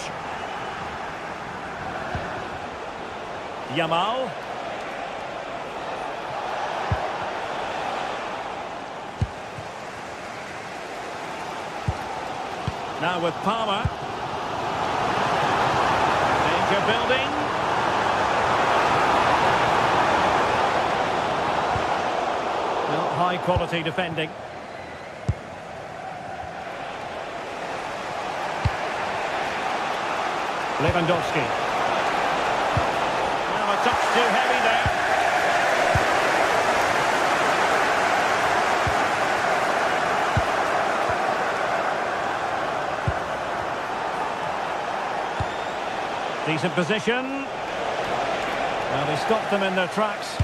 Yamal. Now with Palmer. Danger building. Well, high quality defending. Lewandowski. A touch too heavy there. Decent position. Well, they stopped them in their tracks.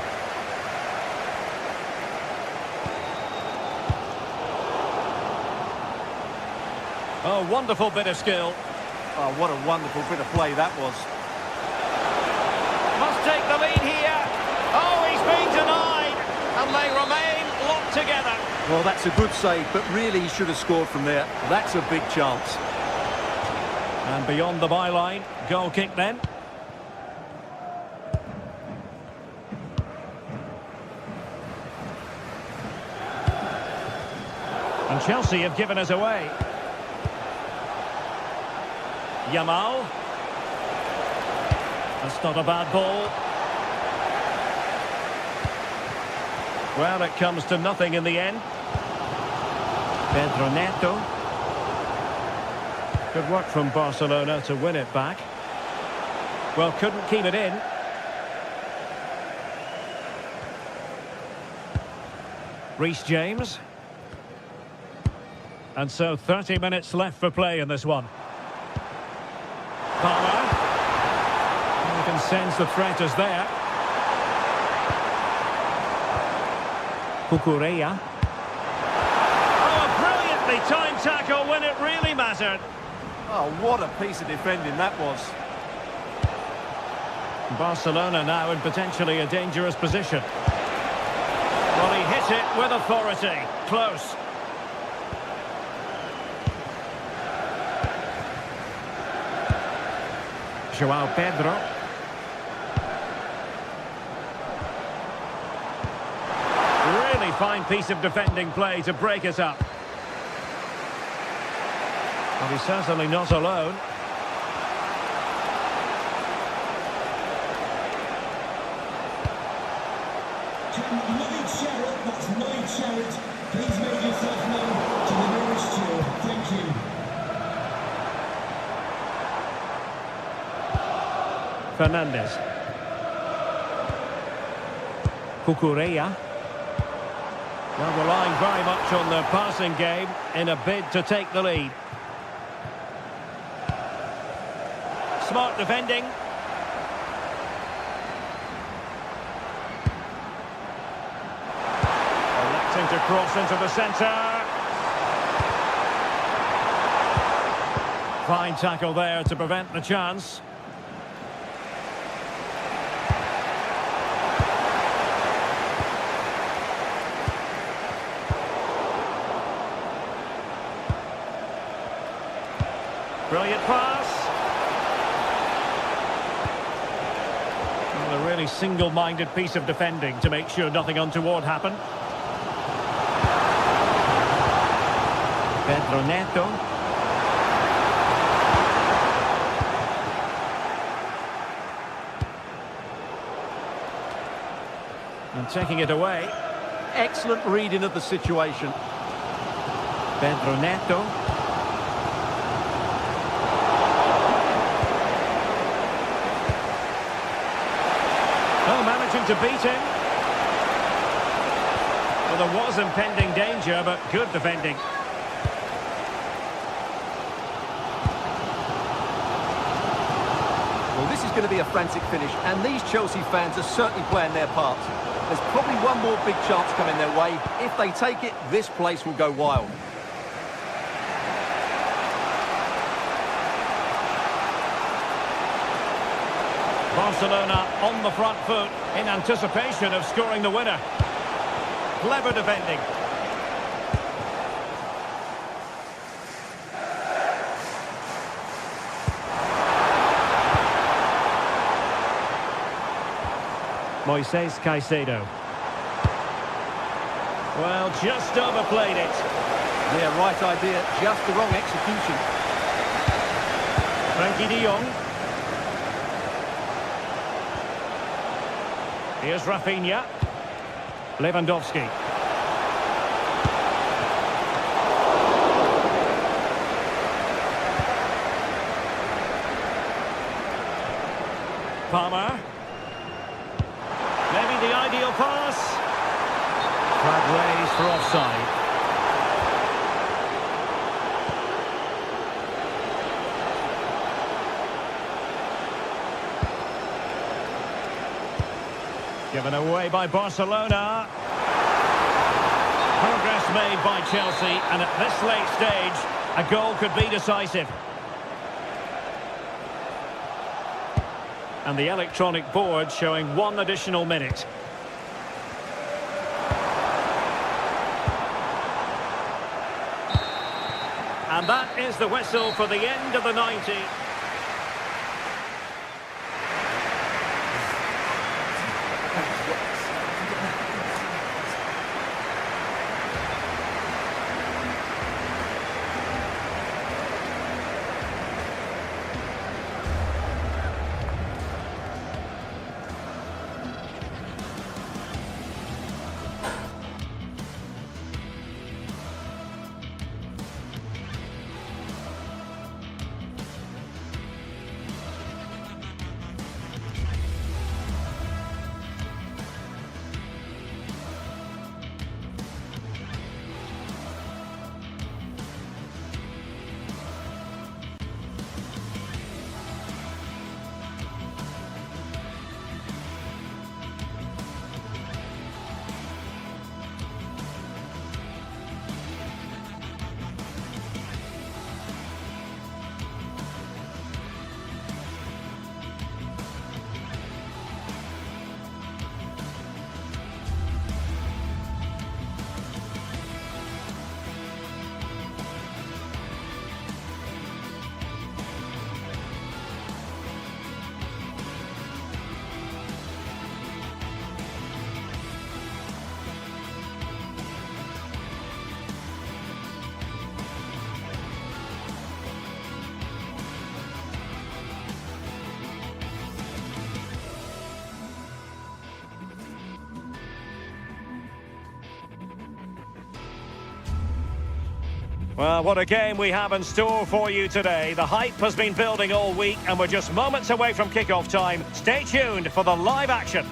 Oh, wonderful bit of skill. Oh, what a wonderful bit of play that was. Must take the lead here. Oh, he's been denied. And they remain locked together. Well, that's a good save, but really he should have scored from there. That's a big chance. And beyond the byline, goal kick then. And Chelsea have given us away. Yamal. That's not a bad ball. Well, it comes to nothing in the end. Pedro Neto. Good work from Barcelona to win it back. Well, couldn't keep it in. Reece James. And so 30 minutes left for play in this one. Palmer. You can sense the threat is there. Cucurella. Oh, a brilliantly timed tackle when it really mattered. Oh, what a piece of defending that was. Barcelona now in potentially a dangerous position. Well, he hit it with authority. Close. João Pedro. Really fine piece of defending play to break it up. Well, he's certainly not alone. Lloyd Sherritt, that's Lloyd Sherritt. Please make yourself known to the nearest steward. Thank you. Fernandez. Cucurella. Well, relying very much on their passing game in a bid to take the lead. Smart defending. Electing to cross into the centre. Fine tackle there to prevent the chance. Brilliant pass. Well, a really single-minded piece of defending to make sure nothing untoward happened. Pedro Neto. And taking it away. Excellent reading of the situation. Pedro Neto. Oh, managing to beat him. Well, there was impending danger, but good defending. Well, this is going to be a frantic finish, and these Chelsea fans are certainly playing their part. There's probably one more big chance coming their way. If they take it, this place will go wild. Barcelona on the front foot in anticipation of scoring the winner. Clever defending. Moises Caicedo. Well, just overplayed it. Yeah, right idea, just the wrong execution. Frenkie de Jong. Here's Rafinha. Lewandowski. Palmer. Maybe the ideal pass. Flag raised for offside. Given away by Barcelona. Progress made by Chelsea, and at this late stage, a goal could be decisive. And the electronic board showing 1 additional minute. And that is the whistle for the end of the 90. Well, what a game we have in store for you today. The hype has been building all week and we're just moments away from kick-off time. Stay tuned for the live action.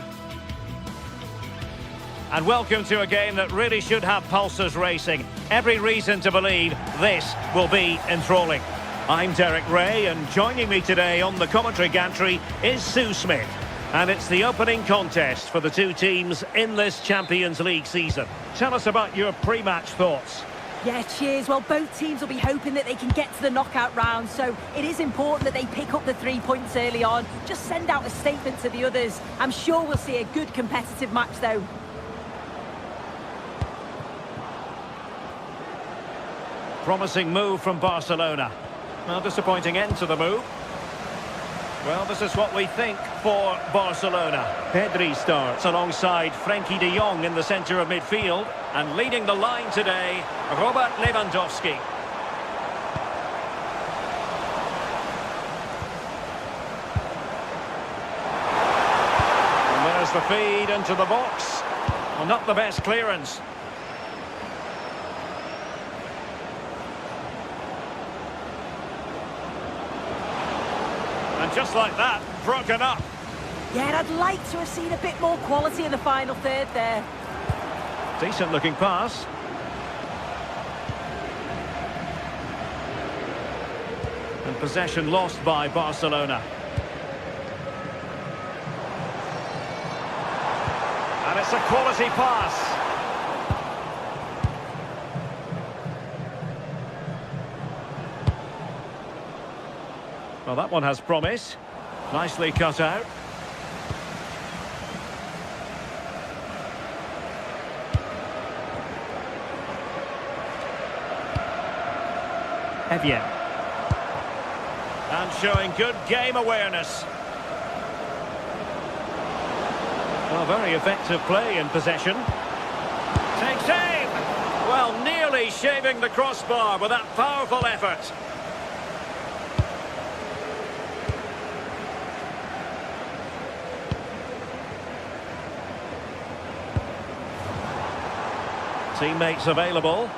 And welcome to a game that really should have pulses racing. Every reason to believe this will be enthralling. I'm Derek Ray, and joining me today on the commentary gantry is Sue Smith. And it's the opening contest for the two teams in this Champions League season. Tell us about your pre-match thoughts. Yeah, cheers. Well, both teams will be hoping that they can get to the knockout round, so it is important that they pick up the 3 points early on. Just send out a statement to the others. I'm sure we'll see a good competitive match, though. Promising move from Barcelona. Well, disappointing end to the move. Well, this is what we think for Barcelona. Pedri starts alongside Frenkie de Jong in the centre of midfield. And leading the line today, Robert Lewandowski. And there's the feed into the box. Well, not the best clearance. And just like that, broken up. Yeah, I'd like to have seen a bit more quality in the final third there. Decent looking pass. And possession lost by Barcelona. And it's a quality pass. Well, that one has promise. Nicely cut out. Evian. And showing good game awareness. Well, very effective play in possession. Takes aim! Well, nearly shaving the crossbar with that powerful effort. Teammates available.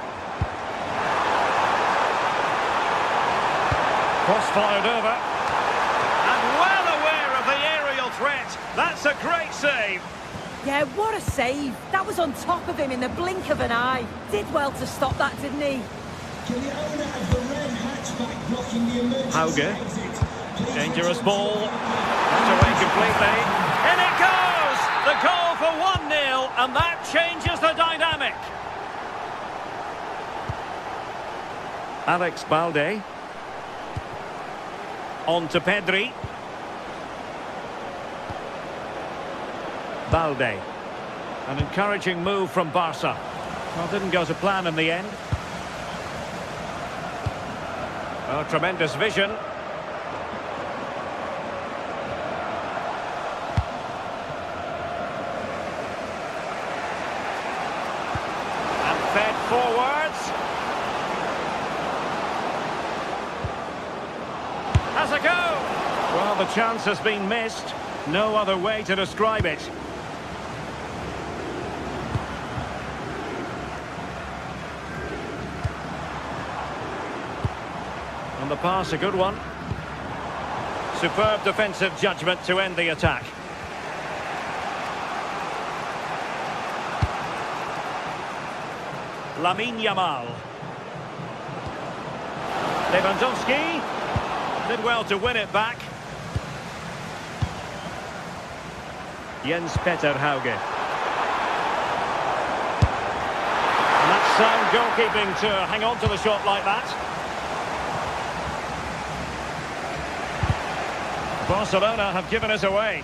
Cross-fired over. And well aware of the aerial threat. That's a great save. Yeah, what a save. That was on top of him in the blink of an eye. Did well to stop that, didn't he? Hauge. Dangerous ball. Knocked away completely. In it goes! The goal for 1-0, and that changes the dynamic. Alex Balde. On to Pedri. Balde. An encouraging move from Barca. Well, didn't go to plan in the end. Oh, tremendous vision. And fed forwards. Has a go! Well, the chance has been missed. No other way to describe it. And the pass, a good one. Superb defensive judgment to end the attack. Lamine Yamal. Lewandowski. Did well to win it back. Jens Peter Hauge. And that's sound goalkeeping to hang on to the shot like that. Barcelona have given us away.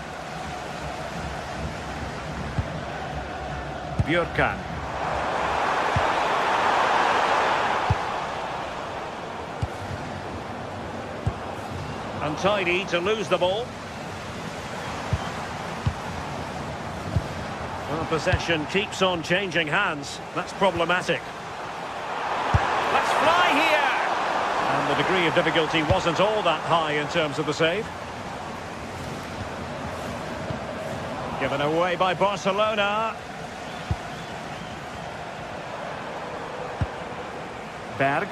Björkan. Untidy to lose the ball. Well, possession keeps on changing hands. That's problematic. Let's fly here! And the degree of difficulty wasn't all that high in terms of the save. Given away by Barcelona. Berg.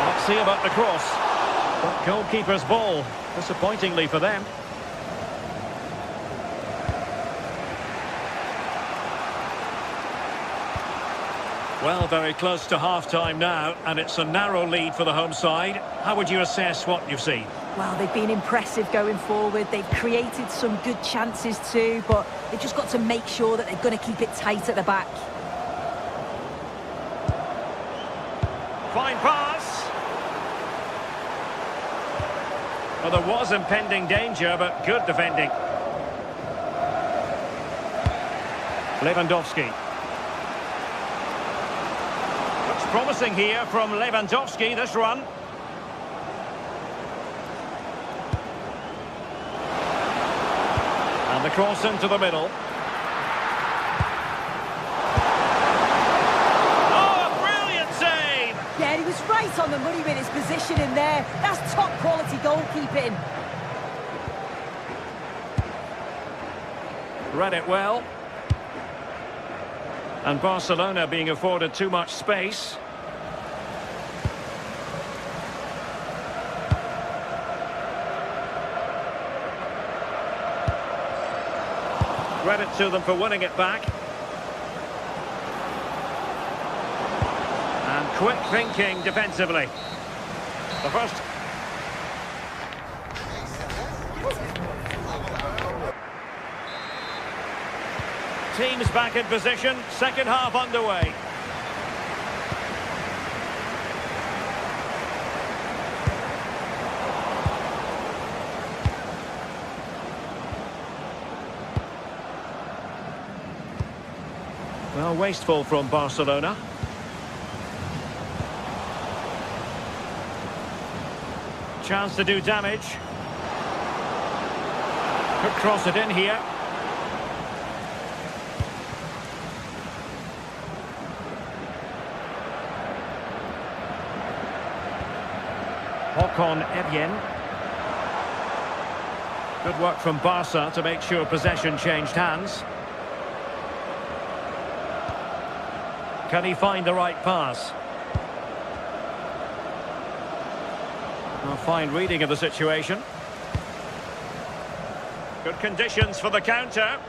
Let's see about the cross. But goalkeeper's ball, disappointingly for them. Well, very close to half-time now, and it's a narrow lead for the home side. How would you assess what you've seen? Well, they've been impressive going forward. They've created some good chances too, but they've just got to make sure that they're going to keep it tight at the back. Fine pass. Well, there was impending danger, but good defending. Lewandowski. Looks promising here from Lewandowski, this run. And the cross into the middle. Oh, a brilliant save! Yeah, he was right on the money with his position in there. That's top quality goalkeeping. Read it well. And Barcelona being afforded too much space. Credit to them for winning it back. And quick thinking defensively. The first... Teams back in position, second half underway. Well, wasteful from Barcelona. Chance to do damage. Could cross it in here. Håkon Evjen. Good work from Barca to make sure possession changed hands. Can he find the right pass? A fine reading of the situation. Good conditions for the counter.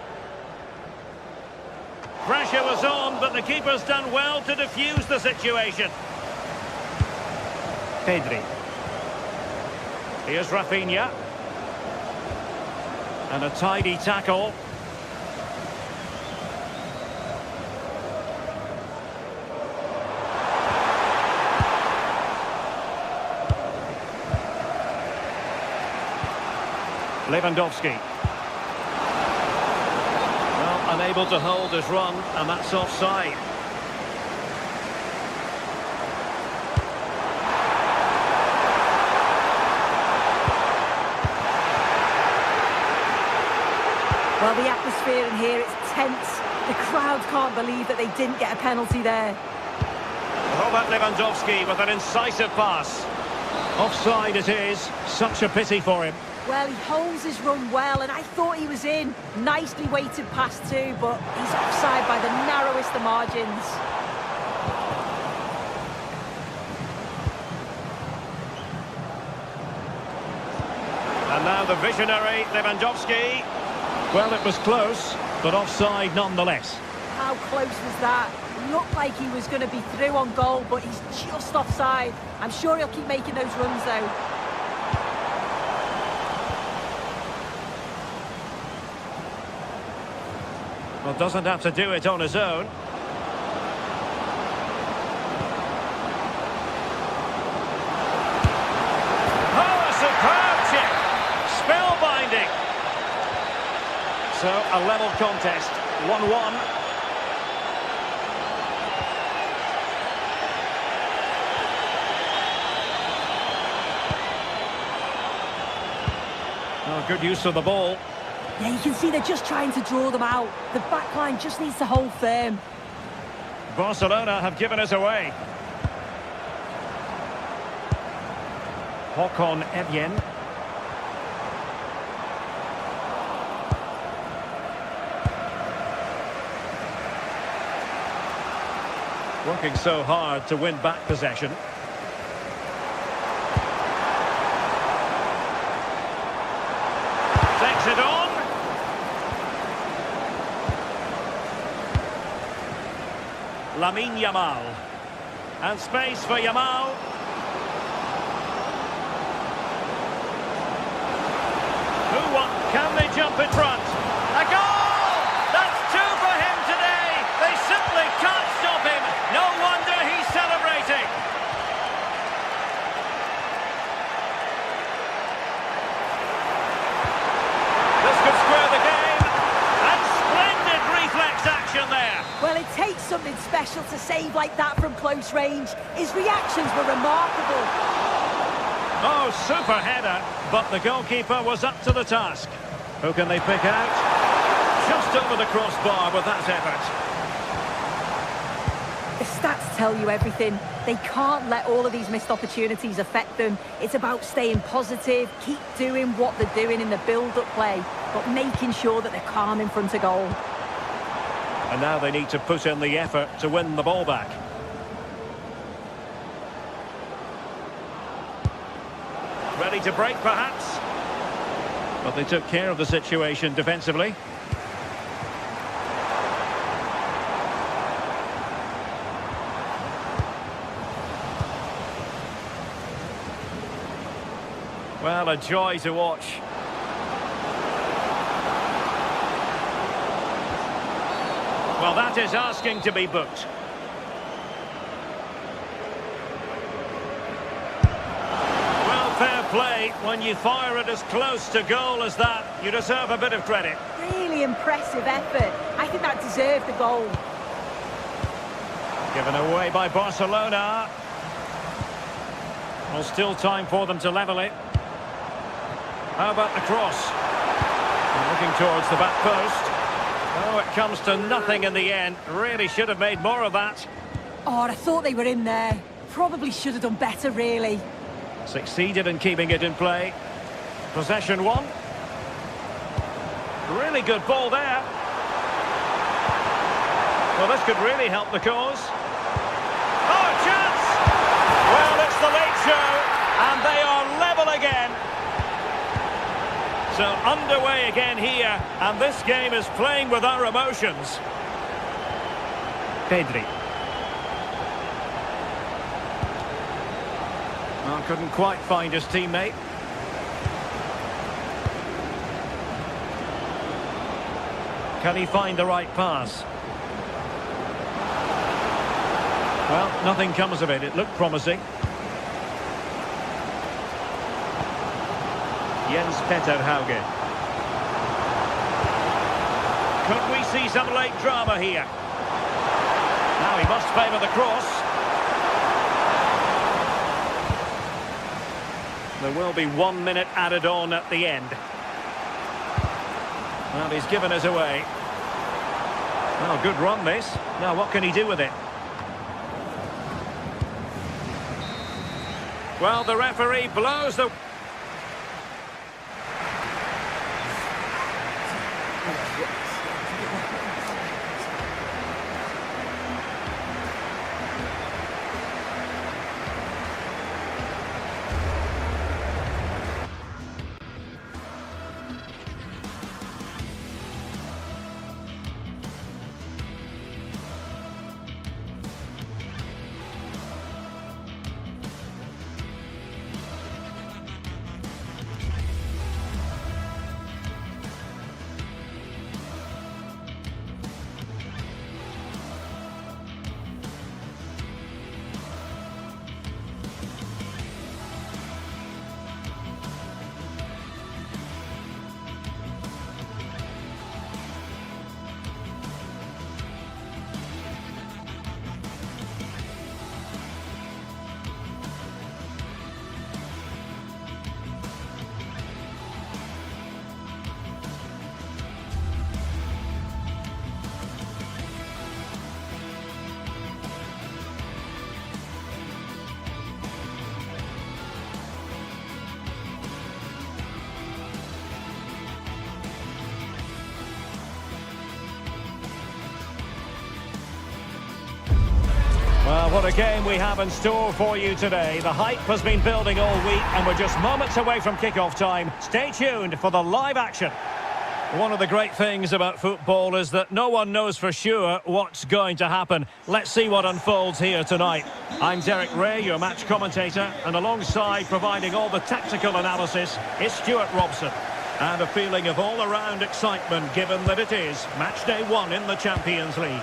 Pressure was on, but the keeper's done well to defuse the situation. Pedri. Here's Rafinha. And a tidy tackle. Lewandowski. Well, unable to hold his run, and that's offside. Well, the atmosphere in here, it's tense. The crowd can't believe that they didn't get a penalty there. Robert Lewandowski with an incisive pass. Offside it is. Such a pity for him. Well, he holds his run well, and I thought he was in. Nicely weighted pass too, but he's offside by the narrowest of margins. And now the visionary Lewandowski. Well, it was close, but offside nonetheless. How close was that? Looked like he was going to be through on goal, but he's just offside. I'm sure he'll keep making those runs, though. Well, doesn't have to do it on his own. Oh, a superb chip! Spellbinding! So, a level contest, 1-1. Oh, good use of the ball. Yeah, you can see they're just trying to draw them out. The back line just needs to hold firm. Barcelona have given us away. Håkon Evjen. Working so hard to win back possession. Takes it on. Lamine Yamal. And space for Yamal. Can they jump in front? A goal! That's two for him today. They simply can't stop him. No wonder he's celebrating. This could square the game. And splendid reflex action there. Well, it takes something special to save like that from close range. His reactions were remarkable. Oh, super header, but the goalkeeper was up to the task. Who can they pick out? Just over the crossbar with that effort. The stats tell you everything. They can't let all of these missed opportunities affect them. It's about staying positive, keep doing what they're doing in the build-up play, but making sure that they're calm in front of goal. And now they need to put in the effort to win the ball back. Ready to break, perhaps? But they took care of the situation defensively. Well, a joy to watch. Well, that is asking to be booked. Fair play. When you fire it as close to goal as that, you deserve a bit of credit. Really impressive effort. I think that deserved the goal. Given away by Barcelona. Well, still time for them to level it. How about the cross? Looking towards the back post. Oh, it comes to nothing in the end. Really should have made more of that. Oh, I thought they were in there. Probably should have done better, really. Succeeded in keeping it in play. Possession one. Really good ball there. Well, this could really help the cause. Oh, chance! Well, it's the late show, and they are level again. So underway again here, and this game is playing with our emotions. Pedri. Well, couldn't quite find his teammate. Can he find the right pass? Well, nothing comes of it. It looked promising. Jens Peter Hauge. Could we see some late drama here? Now he must favour the cross. There will be 1 minute added on at the end. Well, he's given us away. Well, good run this. Now, what can he do with it? Well, the referee blows the... Well, what a game we have in store for you today. The hype has been building all week and we're just moments away from kick-off time. Stay tuned for the live action. One of the great things about football is that no one knows for sure what's going to happen. Let's see what unfolds here tonight. I'm Derek Ray, your match commentator, and alongside providing all the tactical analysis is Stuart Robson. And a feeling of all-around excitement given that it is match day 1 in the Champions League.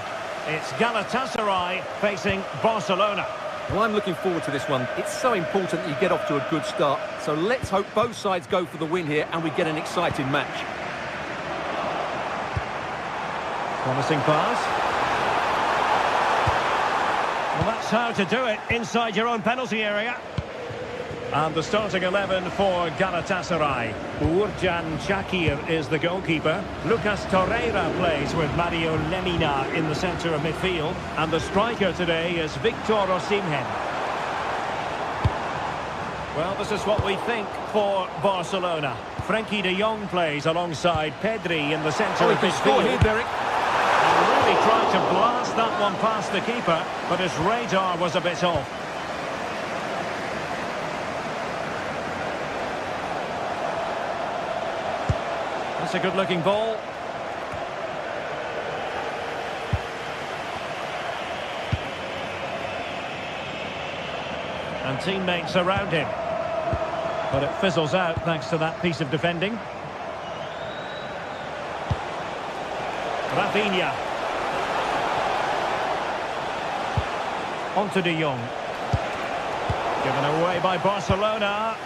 It's Galatasaray facing Barcelona. Well, I'm looking forward to this one. It's so important that you get off to a good start. So let's hope both sides go for the win here and we get an exciting match. Promising pass. Well, that's how to do it inside your own penalty area. And the starting 11 for Galatasaray. Uğurcan Çakır is the goalkeeper. Lucas Torreira plays with Mario Lemina in the centre of midfield. And the striker today is Victor Osimhen. Well, this is what we think for Barcelona. Frenkie de Jong plays alongside Pedri in the centre of midfield. Here, Derek. And really tried to blast that one past the keeper, but his radar was a bit off. That's a good-looking ball. And teammates around him. But it fizzles out thanks to that piece of defending. Rafinha. On to De Jong. Given away by Barcelona.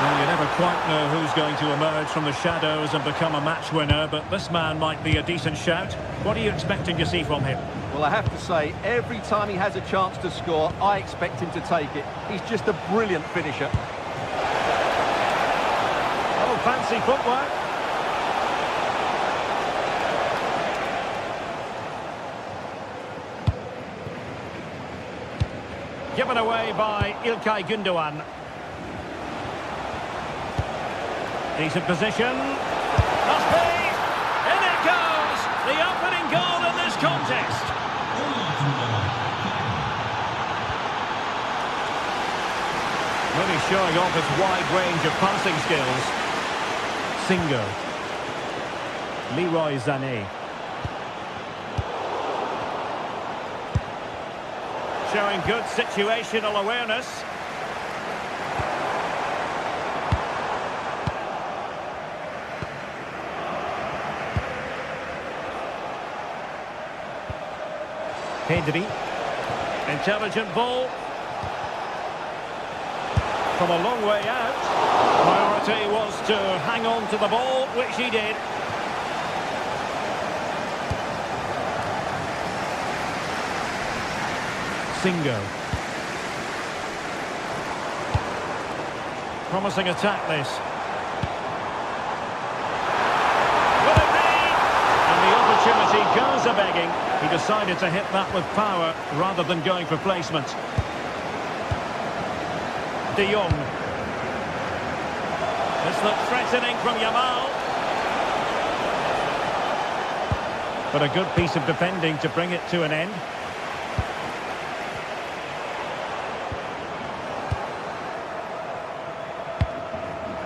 Well, you never quite know who's going to emerge from the shadows and become a match winner, but this man might be a decent shout. What are you expecting to see from him? Well, I have to say, every time he has a chance to score, I expect him to take it. He's just a brilliant finisher. Oh, fancy footwork. Given away by İlkay Gündoğan. Decent position. Must be. In it goes. The opening goal in this contest. Really showing off his wide range of passing skills. Singo. Leroy Sané. Showing good situational awareness. Pedri. Intelligent ball. From a long way out. Priority was to hang on to the ball, which he did. Singo. Promising attack this. Will it be? And the opportunity goes a-begging. He decided to hit that with power rather than going for placement. De Jong. This looks threatening from Yamal. But a good piece of defending to bring it to an end.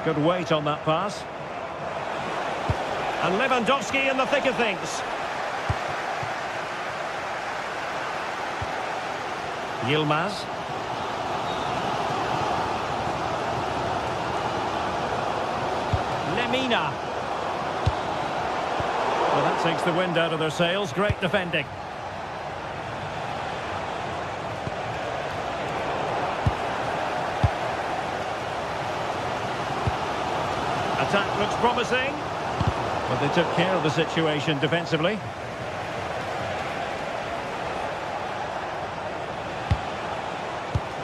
Good weight on that pass. And Lewandowski in the thick of things. Yilmaz. Lemina. Well, that takes the wind out of their sails. Great defending. Attack looks promising. But they took care of the situation defensively.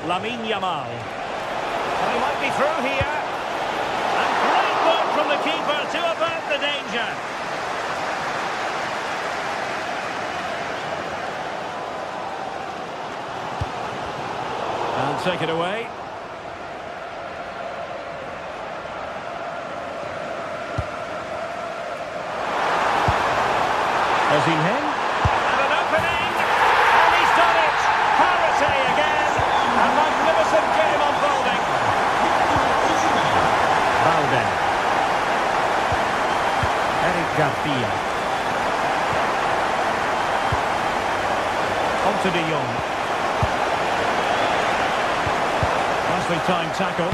Lamine Yamal. Well, he might be through here. And great work from the keeper to avert the danger. And take it away. Osimhen. And an Garcia. On to De Jong. Nicely timed tackle.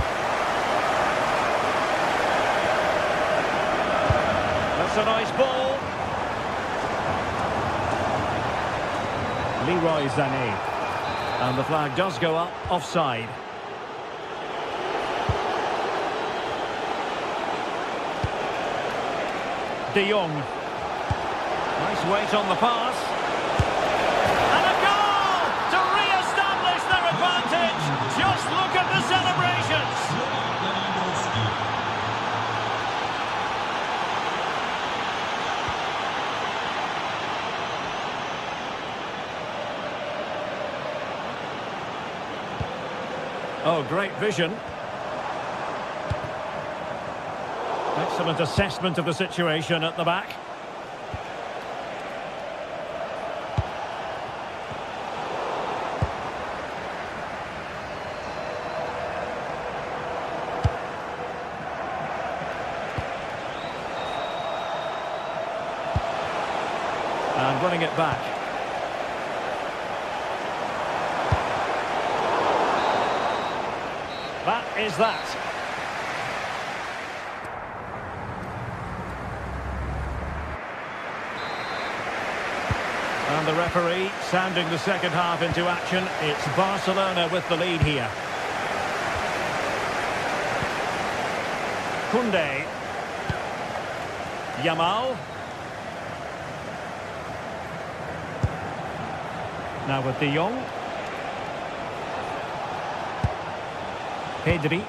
That's a nice ball. Leroy Sané. And the flag does go up, offside. De Jong. Nice weight on the pass. And a goal to re-establish their advantage. Just look at the celebrations. Oh, great vision. Excellent assessment of the situation at the back. And running it back. That is that. And the referee sounding the second half into action. It's Barcelona with the lead here. Koundé. Yamal. Now with De Jong. Pedri.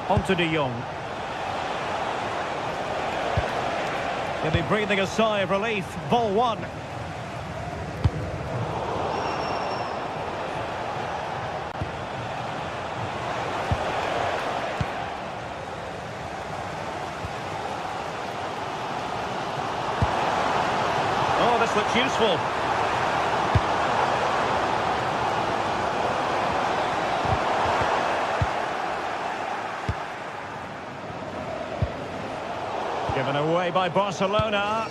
On to De Jong. He'll be breathing a sigh of relief. Ball one. Oh, this looks useful. Given away by Barcelona.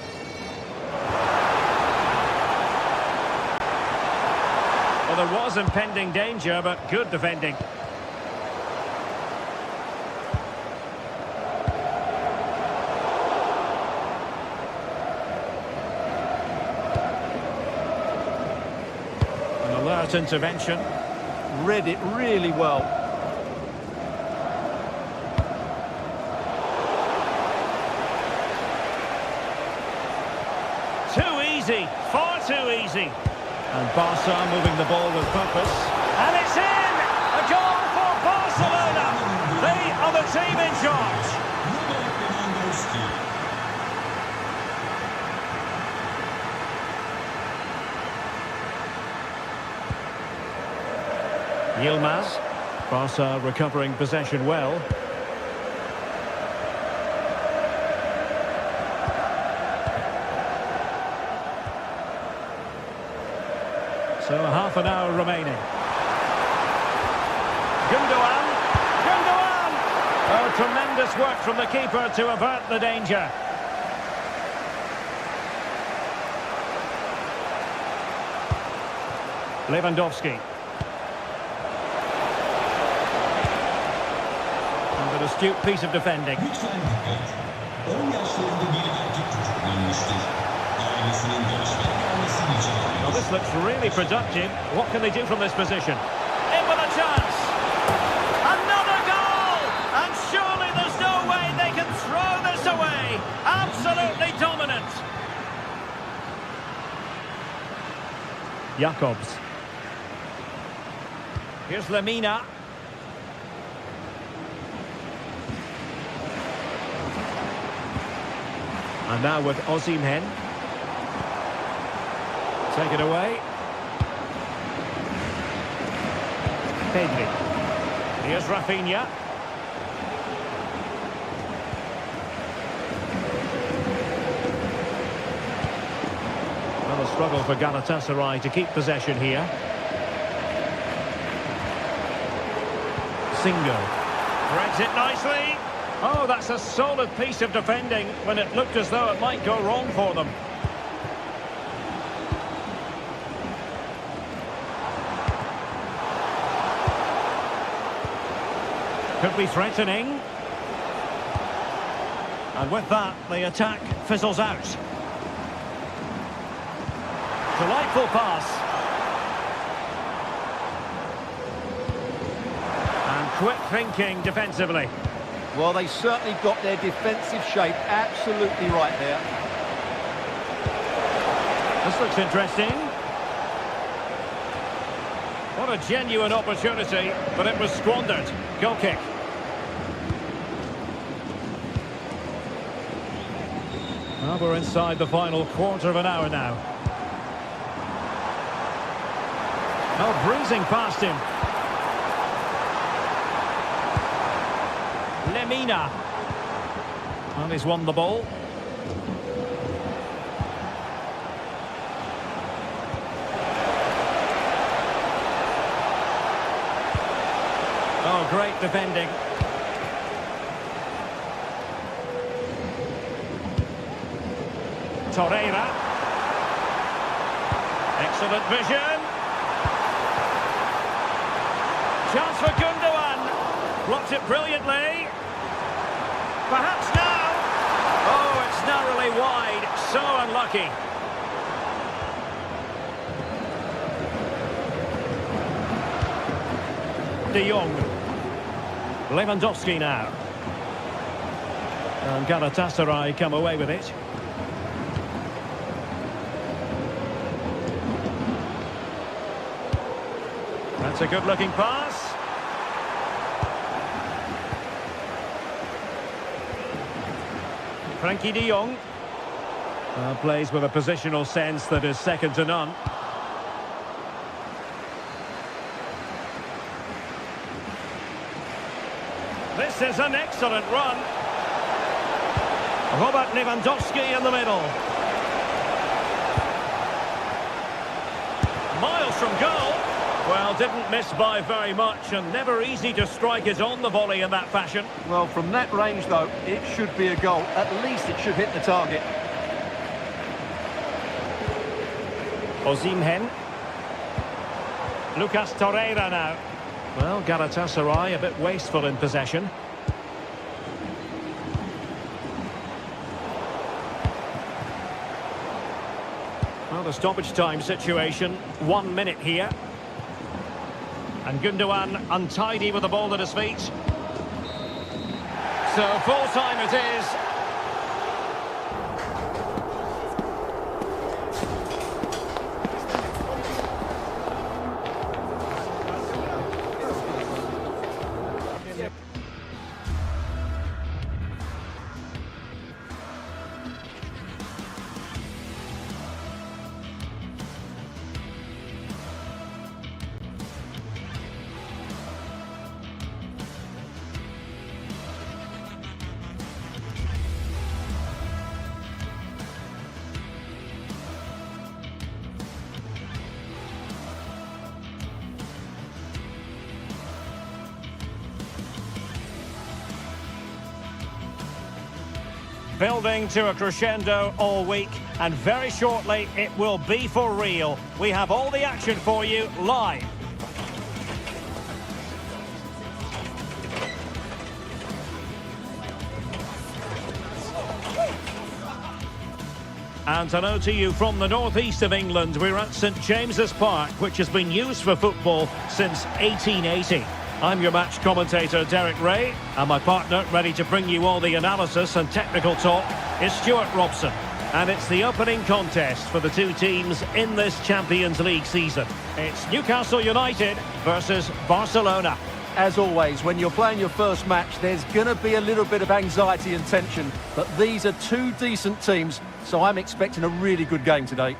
Well, there was impending danger, but good defending. An alert intervention. Read it really well. Far too easy. And Barca moving the ball with purpose. And it's in! A goal for Barcelona! They are the team in charge. Yilmaz. Barca recovering possession well. So half an hour remaining. Gundogan. Oh, tremendous work from the keeper to avert the danger. Lewandowski. And an astute piece of defending. Well, this looks really productive. What can they do from this position? In with a chance. Another goal! And surely there's no way they can throw this away. Absolutely dominant. Jacobs. Here's Lemina. And now with Osimhen. Take it away. Pedri. Here's Rafinha. Well, a struggle for Galatasaray to keep possession here. Singo. Threads it nicely. Oh, that's a solid piece of defending when it looked as though it might go wrong for them. Could be threatening. And with that, the attack fizzles out. Delightful pass. And quick thinking defensively. Well, they certainly got their defensive shape absolutely right there. This looks interesting. What a genuine opportunity, but it was squandered. Goal kick. Well, we're inside the final quarter of an hour now. Oh, breezing past him. Lemina. Well, he's won the ball. Oh, great defending. Torreira. Excellent vision. Chance for Gundogan. Blocked it brilliantly. Perhaps now. Oh, it's narrowly wide. So unlucky. De Jong. Lewandowski now. And Galatasaray come away with it. That's a good-looking pass. Frankie de Jong. Plays with a positional sense that is second to none. This is an excellent run. Robert Lewandowski in the middle. Miles from goal. Well, didn't miss by very much, and never easy to strike it on the volley in that fashion. Well, from that range, though, it should be a goal. At least it should hit the target. Osimhen. Lucas Torreira now. Well, Galatasaray a bit wasteful in possession. Well, the stoppage time situation, 1 minute here. And Gundogan untidy with the ball at his feet. So full time it is. Building to a crescendo all week, and very shortly it will be for real. We have all the action for you live. And hello to you from the northeast of England. We're at St James's Park, which has been used for football since 1880. I'm your match commentator, Derek Ray, and my partner, ready to bring you all the analysis and technical talk, is Stuart Robson. And it's the opening contest for the two teams in this Champions League season. It's Newcastle United versus Barcelona. As always, when you're playing your first match, there's going to be a little bit of anxiety and tension. But these are two decent teams, so I'm expecting a really good game today.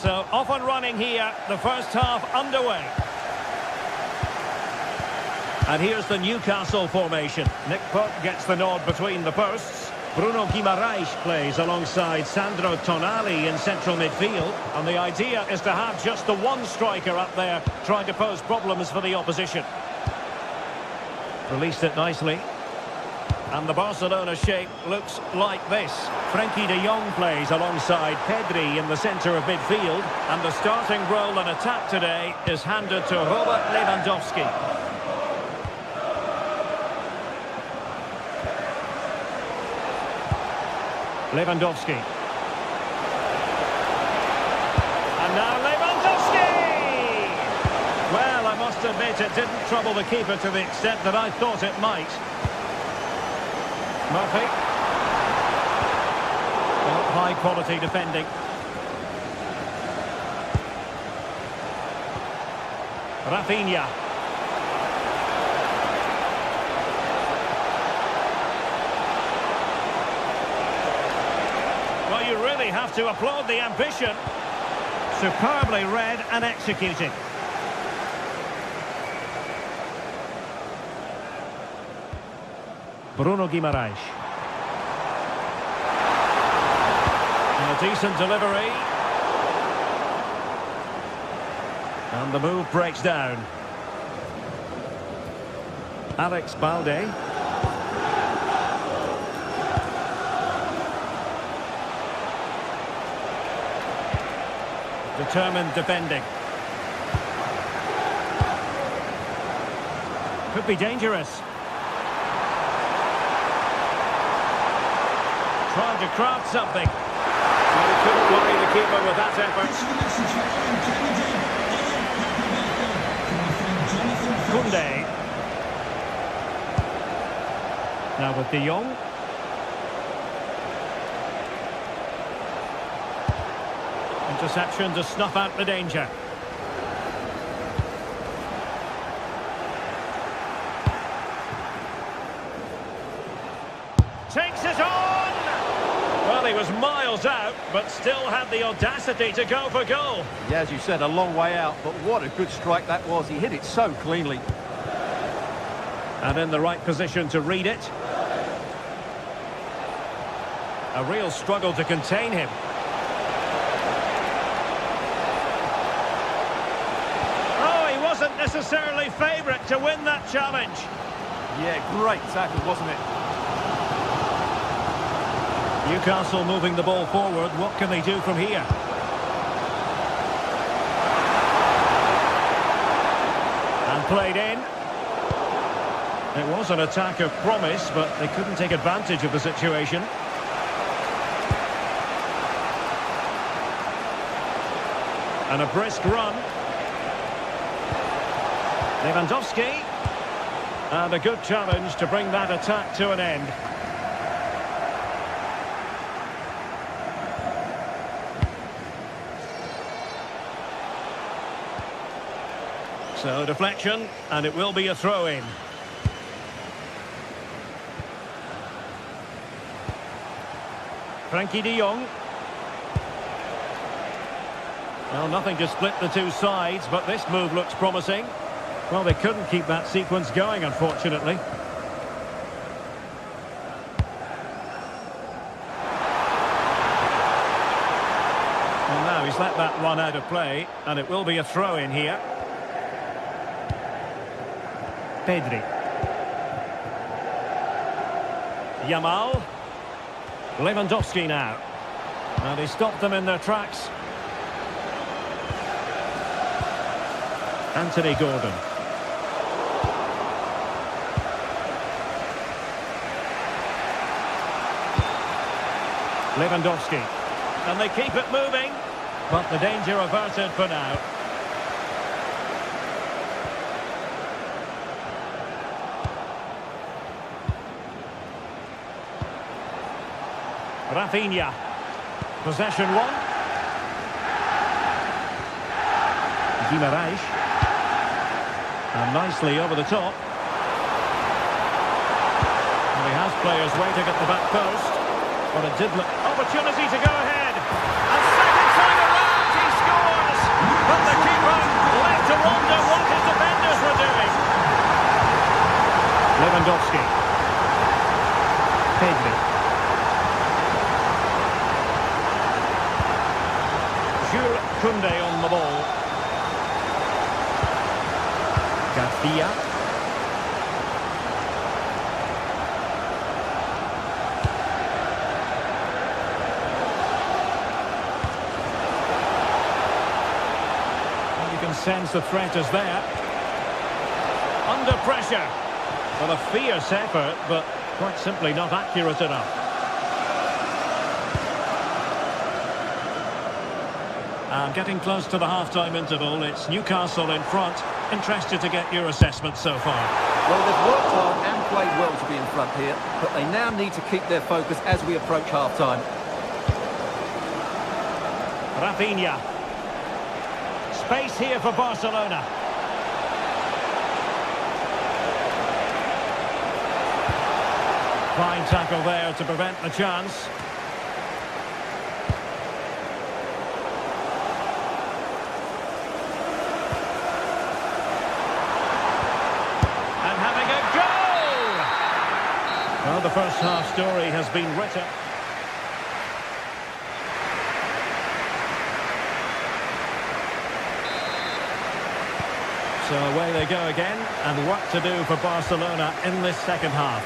So off and running here, the first half underway. And here's the Newcastle formation. Nick Pope gets the nod between the posts. Bruno Guimaraes plays alongside Sandro Tonali in central midfield. And the idea is to have just the one striker up there trying to pose problems for the opposition. Released it nicely. And the Barcelona shape looks like this. Frenkie de Jong plays alongside Pedri in the centre of midfield. And the starting role in attack today is handed to Robert Lewandowski. Lewandowski. And now Lewandowski! Well, I must admit it didn't trouble the keeper to the extent that I thought it might. Murphy. Well, high quality defending. Rafinha. Well, you really have to applaud the ambition. Superbly read and executed. Bruno Guimaraes. And a decent delivery. And the move breaks down. Alex Balde. Determined defending. Could be dangerous. Trying to craft something. Well, he couldn't worry the keeper with that effort. Koundé. Now with de Jong. Interception to snuff out the danger. Takes it on! Well, he was miles out, but still had the audacity to go for goal. Yeah, as you said, a long way out, but what a good strike that was. He hit it so cleanly. And in the right position to read it. A real struggle to contain him. Wasn't necessarily favourite to win that challenge. Yeah, great tackle, wasn't it? Newcastle moving the ball forward. What can they do from here? And played in. It was an attack of promise, but they couldn't take advantage of the situation. And a brisk run. Lewandowski, and a good challenge to bring that attack to an end. So deflection, and it will be a throw-in. Frenkie de Jong. Well, nothing to split the two sides, but this move looks promising. Well, they couldn't keep that sequence going, unfortunately. Well, now he's let that run out of play, and it will be a throw-in here. Pedri. Yamal. Lewandowski now. And he stopped them in their tracks. Anthony Gordon. Lewandowski. And they keep it moving, but the danger averted for now. Rafinha. Possession one. Guimaraes. And nicely over the top. And he has players waiting at the back post. But it did look... Opportunity to go ahead. And second time around, he scores! wonder what his defenders were doing. Lewandowski. Pedri. Jules Koundé on the ball. Garcia. Sense the threat is there. Under pressure. Well, a fierce effort, but quite simply not accurate enough. And getting close to the half-time interval, it's Newcastle in front. Interested to get your assessment so far. Well, they've worked hard and played well to be in front here, but they now need to keep their focus as we approach half-time. Rafinha. Space here for Barcelona. Fine tackle there to prevent the chance. And having a goal! Well, the first half story has been written. So away they go again, and work to do for Barcelona in this second half.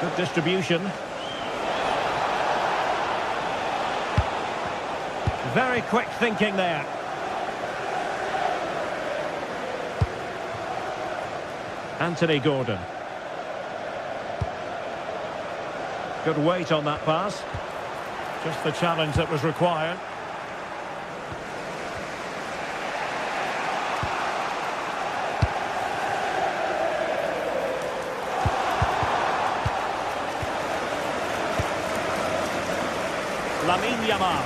Good distribution. Very quick thinking there. Anthony Gordon. Good weight on that pass. Just the challenge that was required. Lamine Yamal.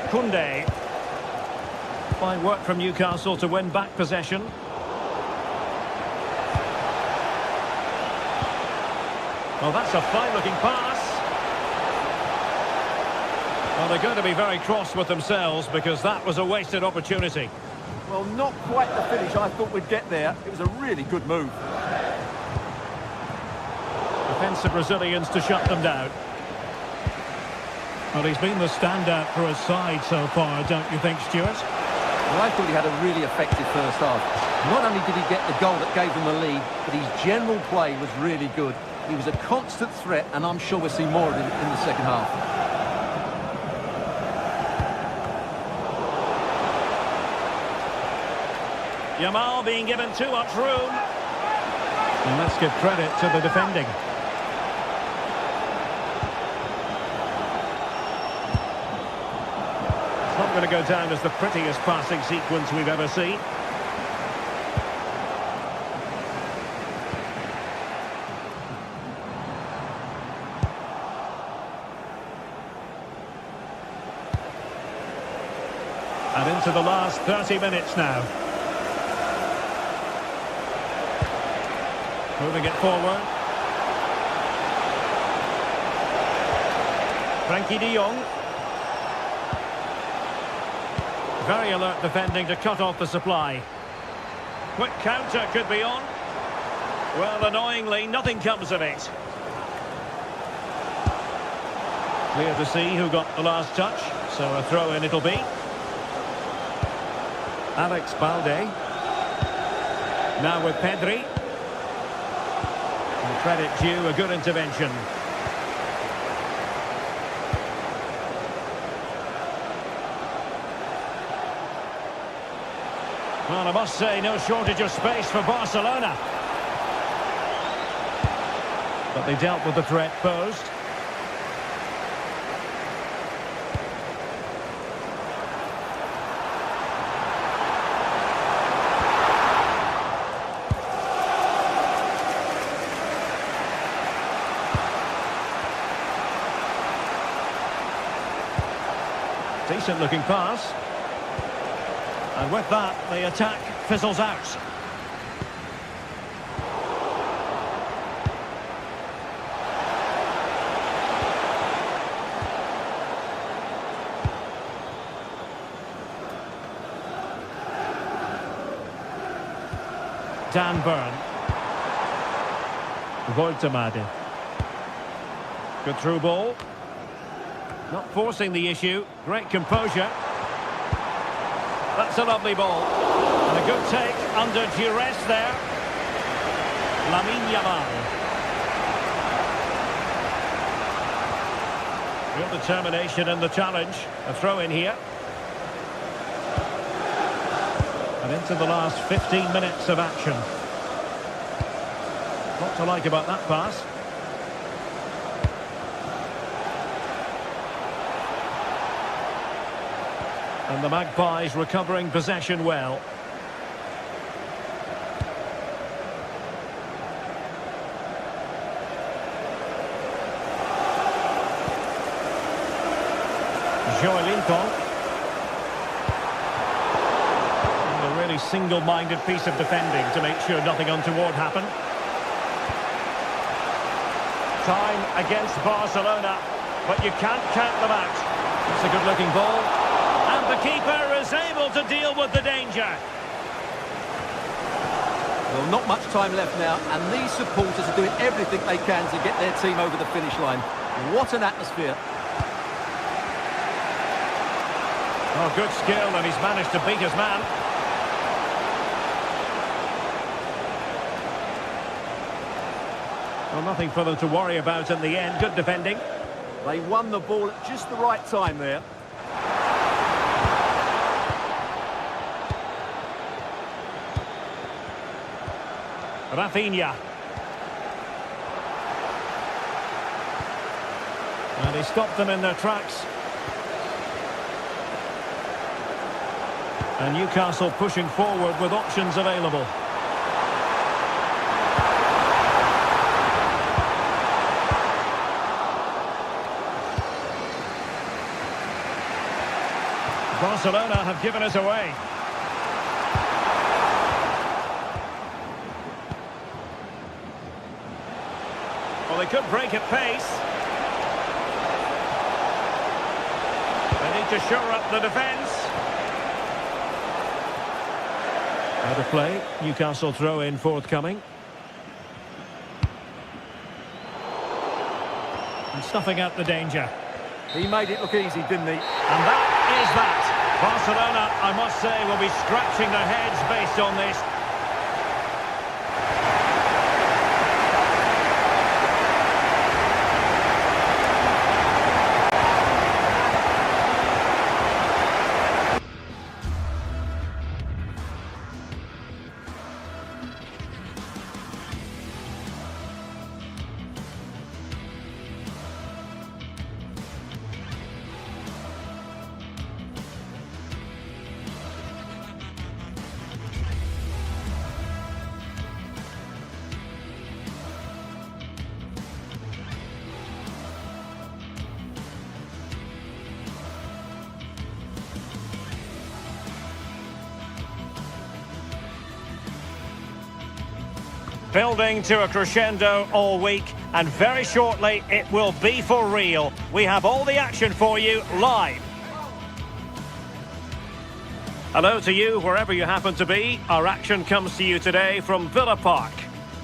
Koundé. Fine work from Newcastle to win back possession. Well, that's a fine-looking pass. Well, they're going to be very cross with themselves because that was a wasted opportunity. Well, not quite the finish I thought we'd get there. It was a really good move. Defensive Brazilians to shut them down. Well, he's been the standout for his side so far, don't you think, Stuart? Well, I thought he had a really effective first half. Not only did he get the goal that gave them the lead, but his general play was really good. He was a constant threat, and I'm sure we'll see more of him in the second half. Yamal being given too much room. And let's give credit to the defending. It's not going to go down as the prettiest passing sequence we've ever seen. And into the last 30 minutes now. Moving it forward. Frankie de Jong. Very alert defending to cut off the supply. Quick counter could be on. Well, annoyingly, nothing comes of it. Clear to see who got the last touch. So a throw-in it'll be. Alex Balde. Now with Pedri. And credit due, a good intervention. Well, I must say, no shortage of space for Barcelona. But they dealt with the threat posed. Decent looking pass. And with that, the attack fizzles out. Dan Burn. Woltemade. Good through ball. Not forcing the issue. Great composure. That's a lovely ball. And a good take under duress there. Lamine Yamal. Real determination in the challenge. A throw in here. And into the last 15 minutes of action. What to like about that pass. And the Magpies recovering possession well. Joelinton. A really single-minded piece of defending to make sure nothing untoward happened. Time against Barcelona, but you can't count them out. It's a good-looking ball. And the keeper is able to deal with the danger. Well, not much time left now, and these supporters are doing everything they can to get their team over the finish line. What an atmosphere. Oh, good skill, and he's managed to beat his man. Well, nothing for them to worry about in the end. Good defending. They won the ball at just the right time there. Rafinha. And he stopped them in their tracks. And Newcastle pushing forward with options available. Barcelona have given us away. Well, they could break at pace. They need to shore up the defence. Out of play. Newcastle throw in forthcoming. And snuffing out the danger. He made it look easy, didn't he? And that is that. Barcelona, I must say, will be scratching their heads based on this. Building to a crescendo all week, and very shortly it will be for real. We have all the action for you live. Hello to you wherever you happen to be. Our action comes to you today from Villa Park.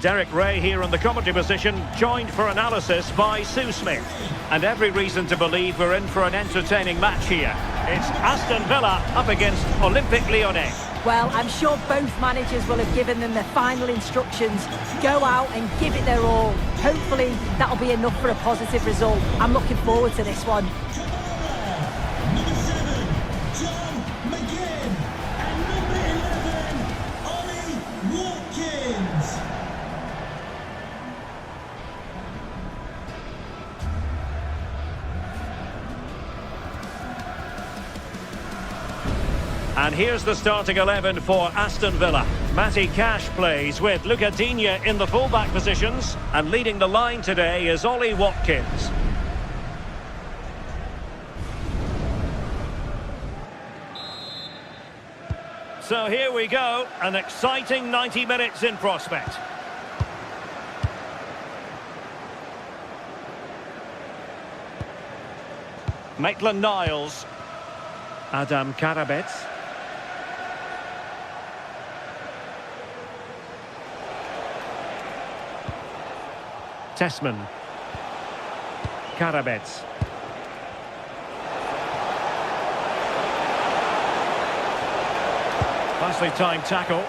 Derek Ray here in the commentary position, joined for analysis by Sue Smith. And every reason to believe we're in for an entertaining match here. It's Aston Villa up against Olympique Lyonnais. Well, I'm sure both managers will have given them their final instructions. Go out and give it their all. Hopefully, that'll be enough for a positive result. I'm looking forward to this one. Number 7, John McGinn. And number 11, Ollie Watkins. And here's the starting 11 for Aston Villa. Matty Cash plays with Luca Digne in the full-back positions. And leading the line today is Ollie Watkins. So here we go, an exciting 90 minutes in prospect. Maitland-Niles. Adam Karabets. Tessman. Karabets. Nicely timed tackle.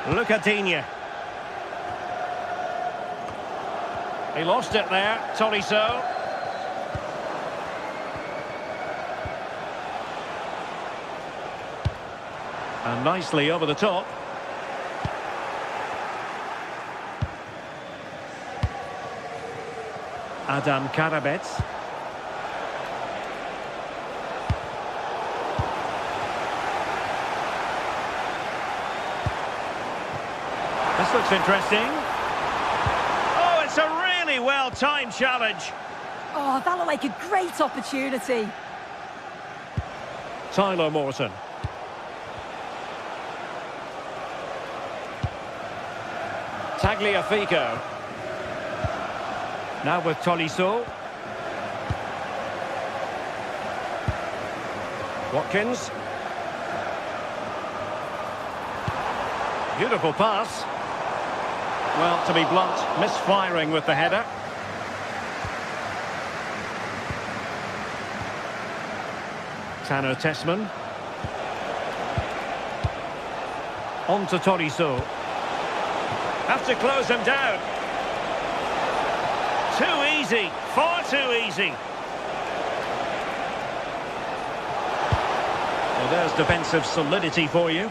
Lucadinha. He lost it there, Tolisso. And nicely over the top. Adam Karabets. This looks interesting. Oh, it's a really well-timed challenge. Oh, that looked like a great opportunity. Tyler Morton. Tagliafico. Now with Tolisso. Watkins. Beautiful pass. Well, to be blunt, misfiring with the header. Tanner Tessman. On to Tolisso. Have to close him down. Too easy, far too easy. Well, there's defensive solidity for you.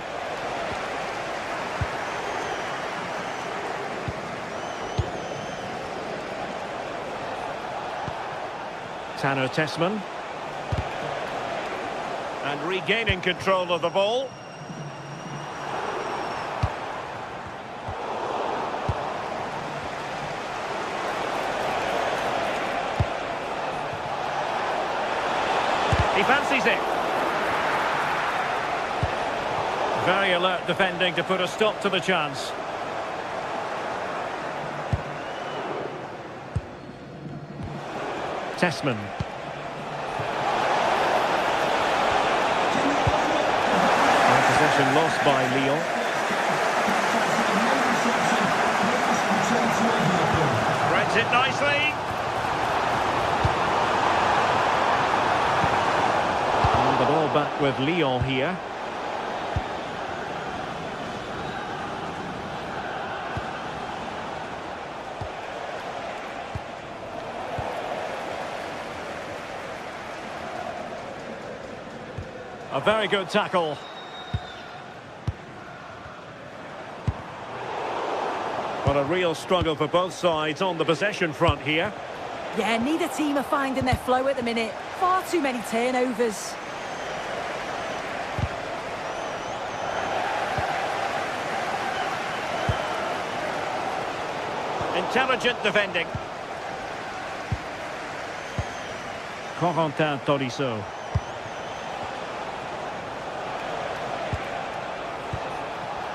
Tanner Tessman. And regaining control of the ball. He fancies it. Very alert defending to put a stop to the chance. Tessman. And possession lost by Lyon. Spreads it nicely. And the ball back with Lyon here. A very good tackle. But a real struggle for both sides on the possession front here. Yeah, neither team are finding their flow at the minute. Far too many turnovers. Intelligent defending. Corentin Tolisso.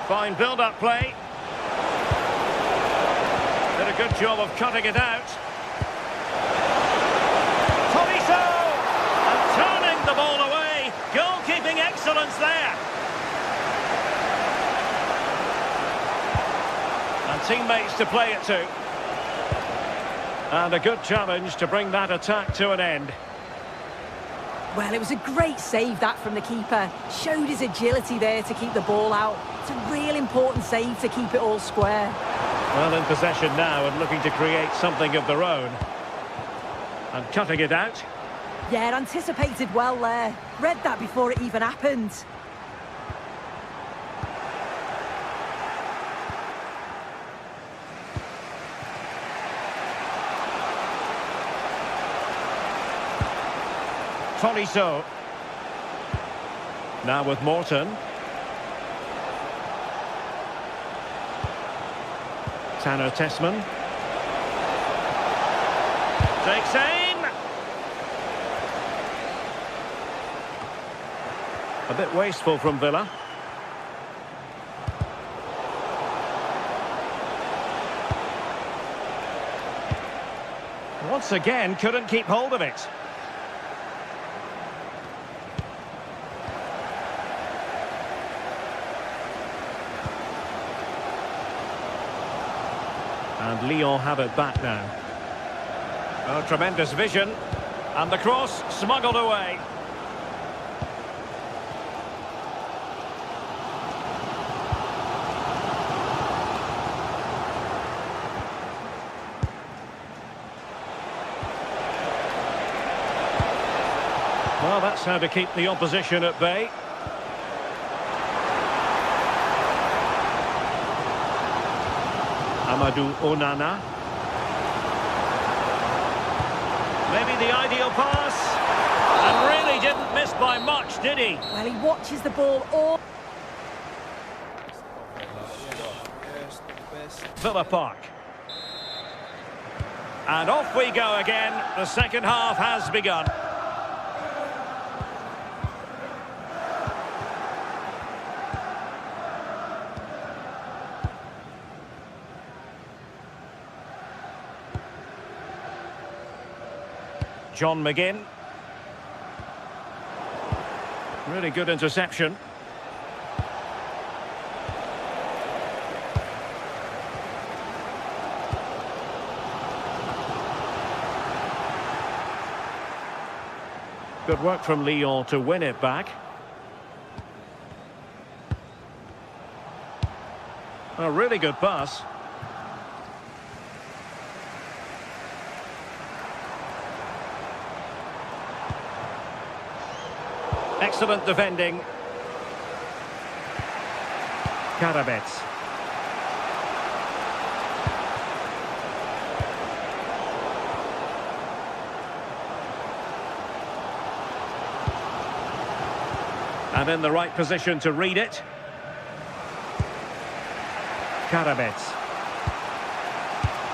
Fine build-up play. Did a good job of cutting it out. Tolisso! And turning the ball away. Goalkeeping excellence there. And teammates to play it to. And a good challenge to bring that attack to an end. Well, it was a great save, that, from the keeper. Showed his agility there to keep the ball out. It's a real important save to keep it all square. Well, in possession now and looking to create something of their own. And cutting it out. Yeah, anticipated well there. Read that before it even happened. Tolisso. Now with Morton. Tanner Tessman. Takes aim. A bit wasteful from Villa. Once again, couldn't keep hold of it. And Lyon have it back now. Oh, tremendous vision. And the cross smuggled away. Well, that's how to keep the opposition at bay. Amadou Onana. Maybe the ideal pass. And really didn't miss by much, did he? Well, he watches the ball all... Villa Park. And off we go again. The second half has begun. John McGinn. Really good interception. Good work from Lyon to win it back. A really good pass. Excellent defending. Karabets. And in the right position to read it. Karabets.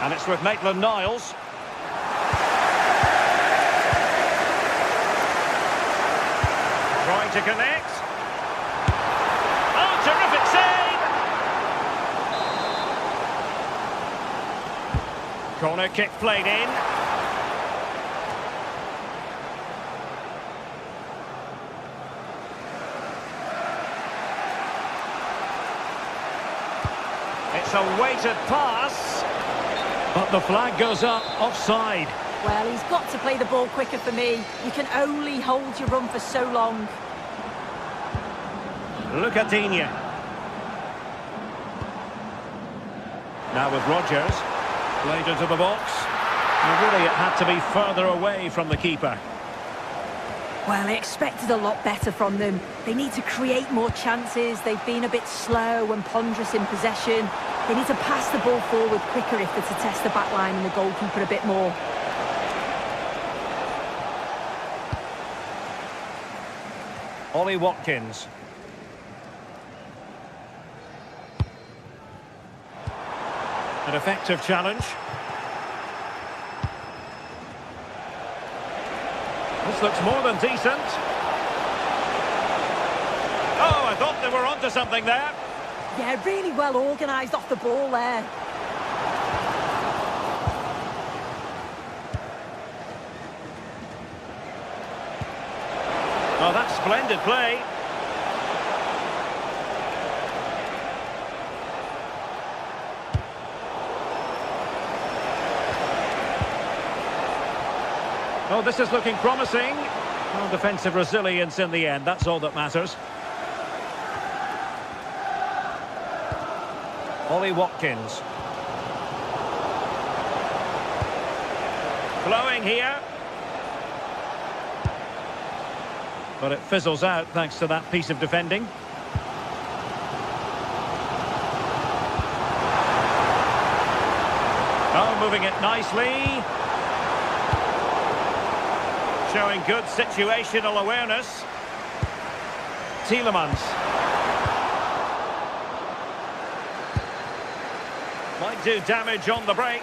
And it's with Maitland-Niles. Trying to connect. Oh, terrific save! Corner kick played in. It's a weighted pass. But the flag goes up, offside. Well, he's got to play the ball quicker for me. You can only hold your run for so long. Look at Digne. Now with Rodgers. Played into the box. And really it had to be further away from the keeper. Well, I expected a lot better from them. They need to create more chances. They've been a bit slow and ponderous in possession. They need to pass the ball forward quicker if they're to test the back line and the goalkeeper a bit more. Ollie Watkins. An effective challenge. This looks more than decent. Oh, I thought they were onto something there. Yeah, really well organised off the ball there. Oh, that's splendid play. Oh, this is looking promising. Well, defensive resilience in the end, that's all that matters. Ollie Watkins. Flowing here. But it fizzles out thanks to that piece of defending. Oh, moving it nicely. Showing good situational awareness. Tielemans. Might do damage on the break.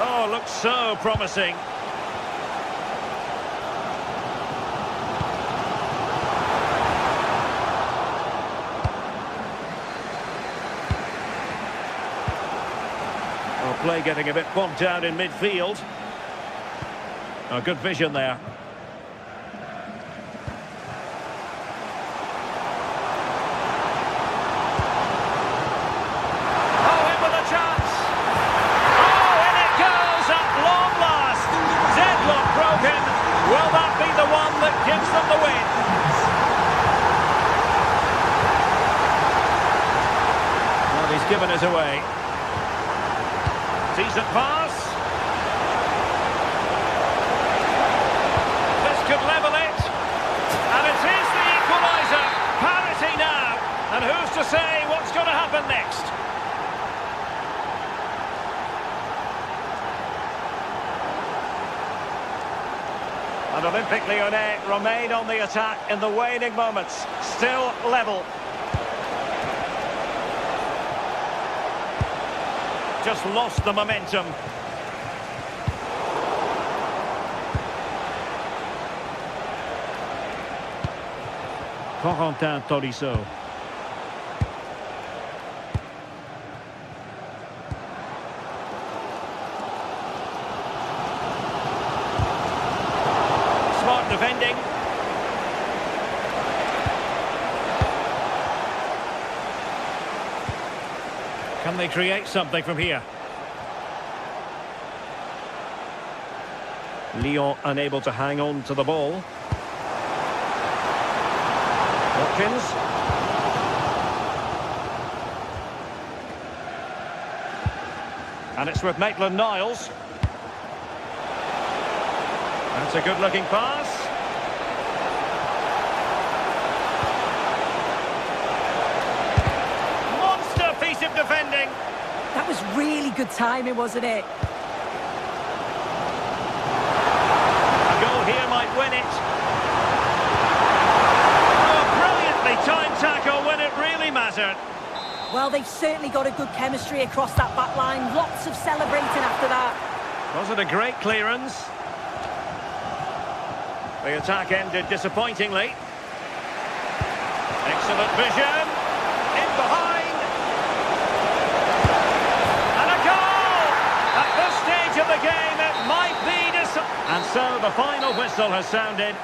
Oh, looks so promising. Oh, play getting a bit bogged down in midfield. Oh, good vision there. Oh, in with a chance. given it away. Decent pass. This could level it. And it is the equaliser. Parity now. And who's to say what's going to happen next? And Olympique Lyonnais remain on the attack in the waning moments. Still level. Just lost the momentum. Corentin Tolisso. Smart defending. Can they create something from here? Lyon unable to hang on to the ball. Watkins. And it's with Maitland-Niles. That's a good-looking pass. Monster piece of defending. That was really good timing, wasn't it? A goal here might win it. Oh, brilliantly timed tackle when it really mattered. Well, they've certainly got a good chemistry across that back line. Lots of celebrating after that. Was it a great clearance? The attack ended disappointingly. Excellent vision. In behind. And a goal! At this stage of the game, it might be and so the final whistle has sounded.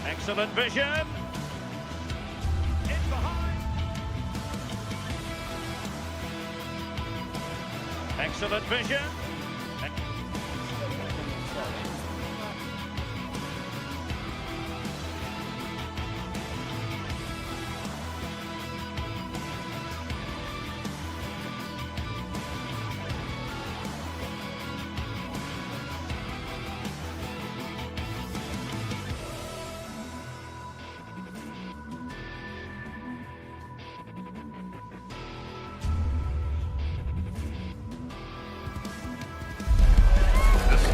Excellent vision. In behind. Excellent vision.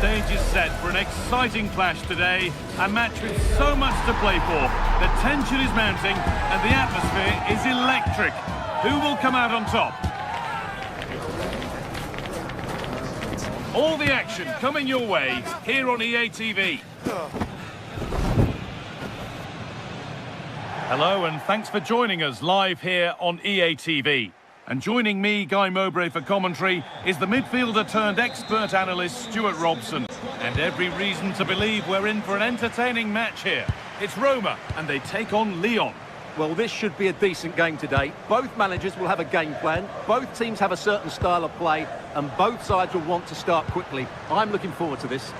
Stage is set for an exciting clash today, a match with so much to play for. The tension is mounting and the atmosphere is electric. Who will come out on top? All the action coming your way here on EA TV. Hello and thanks for joining us live here on EA TV. And joining me, Guy Mowbray, for commentary is the midfielder-turned-expert analyst Stuart Robson. And every reason to believe we're in for an entertaining match here. It's Roma, and they take on Lyon. Well, this should be a decent game today. Both managers will have a game plan. Both teams have a certain style of play, and both sides will want to start quickly. I'm looking forward to this.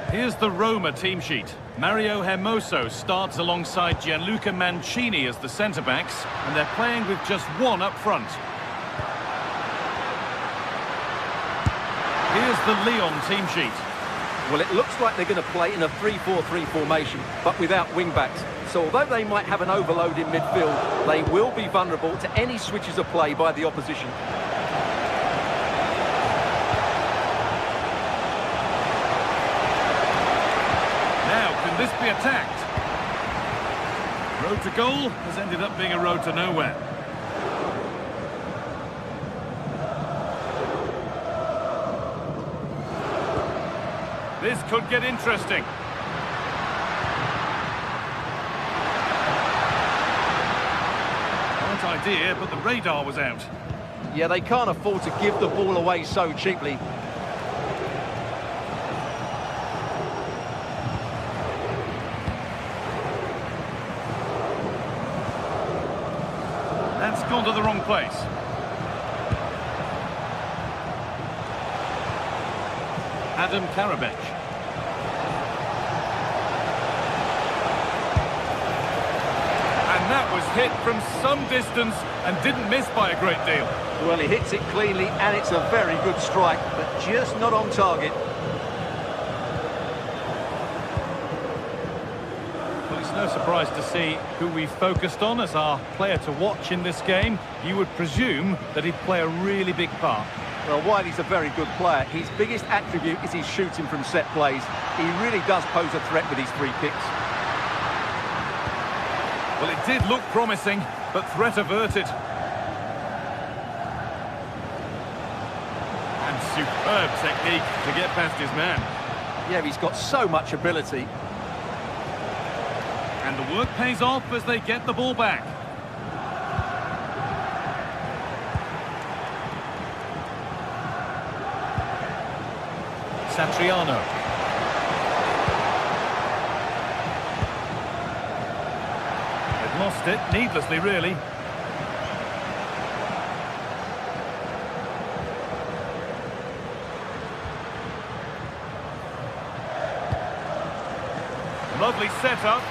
Here's the Roma team sheet. Mario Hermoso starts alongside Gianluca Mancini as the centre-backs, and they're playing with just one up front. Here's the Lyon team sheet. Well, it looks like they're going to play in a 3-4-3 formation, but without wing-backs. So although they might have an overload in midfield, they will be vulnerable to any switches of play by the opposition. Now, can this be attacked? Road to goal has ended up being a road to nowhere. This could get interesting. Right idea, but the radar was out. Yeah, they can't afford to give the ball away so cheaply. That's gone to the wrong place. Adam Karabech. And that was hit from some distance and didn't miss by a great deal. Well, he hits it cleanly and it's a very good strike, but just not on target. Well, it's no surprise to see who we focused on as our player to watch in this game. You would presume that he'd play a really big part. Well, Wiley's a very good player. His biggest attribute is his shooting from set plays. He really does pose a threat with his free kicks. Well, it did look promising, but threat averted. And superb technique to get past his man. Yeah, he's got so much ability. And the work pays off as they get the ball back. Satriano. They've lost it, needlessly really. Lovely setup.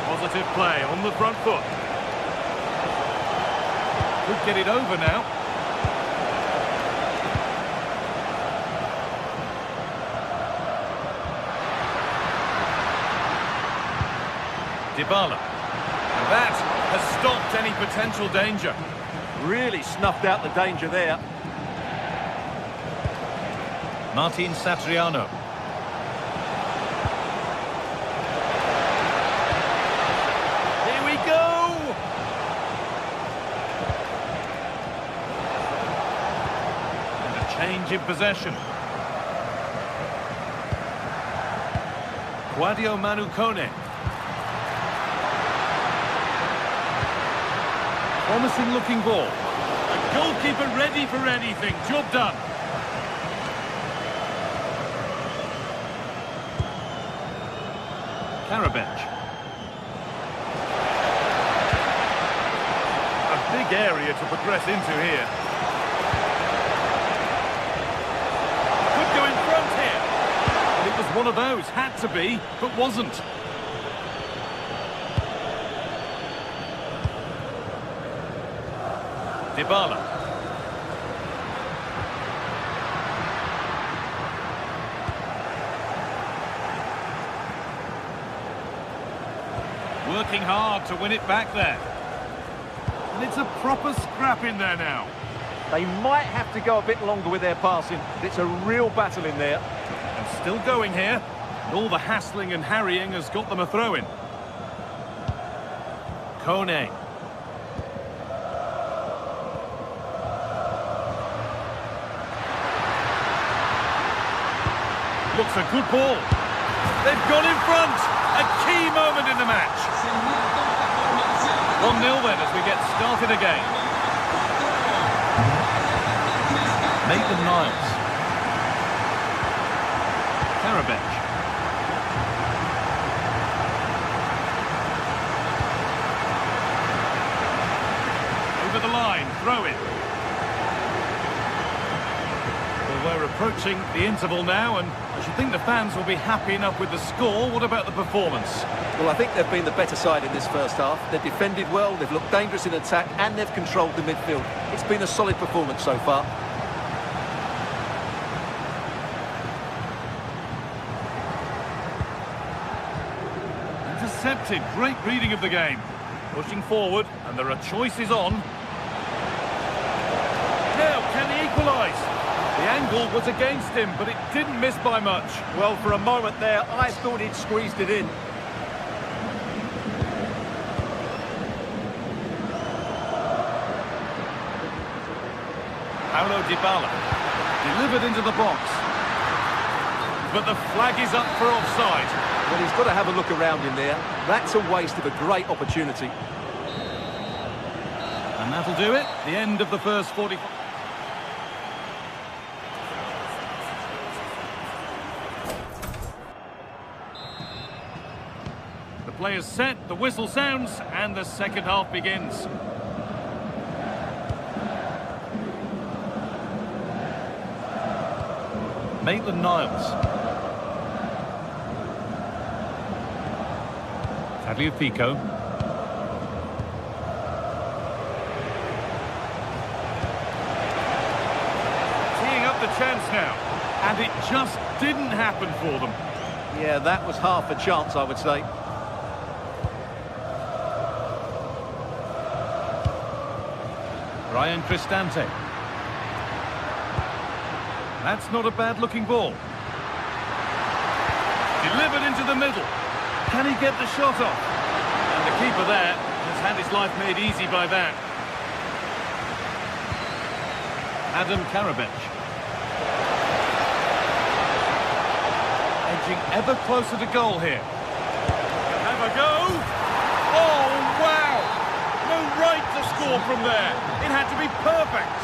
Positive play on the front foot. Could get it over now. Dybala. And that has stopped any potential danger. Really snuffed out the danger there. Martin Satriano. Change in possession. Guadio Manu Kone. Promising looking ball. A goalkeeper ready for anything. Job done. Karabech. A big area to progress into here. It was one of those, had to be, but wasn't. Dybala. Working hard to win it back there. And it's a proper scrap in there now. They might have to go a bit longer with their passing. It's a real battle in there. And still going here. All the hassling and harrying has got them a throw-in. Kone. Looks a good ball. They've gone in front. A key moment in the match. 1-0 then as we get started again. Maitland-Niles. Karabech. Over the line, throw it. Well, We're approaching the interval now, and I should think the fans will be happy enough with the score. What about the performance? Well, I think they've been the better side in this first half. They've defended well, they've looked dangerous in attack, and they've controlled the midfield. It's been a solid performance so far. Intercepted. Great reading of the game. Pushing forward, and there are choices on. Now, can he equalise? The angle was against him, but it didn't miss by much. Well, for a moment there, I thought he'd squeezed it in. Paulo Dybala, delivered into the box. But the flag is up for offside. Well, he's got to have a look around in there. That's a waste of a great opportunity. And that'll do it. The end of the first 40. The players set, the whistle sounds, and the second half begins. Maitland-Niles. Tagliafico. Teeing up the chance now. And it just didn't happen for them. Yeah, that was half a chance, I would say. Ryan Cristante. That's not a bad-looking ball. Delivered into the middle. Can he get the shot off? And the keeper there has had his life made easy by that. Adam Karabech. Edging ever closer to goal here. Have a go. Oh, wow! No right to score from there. It had to be perfect.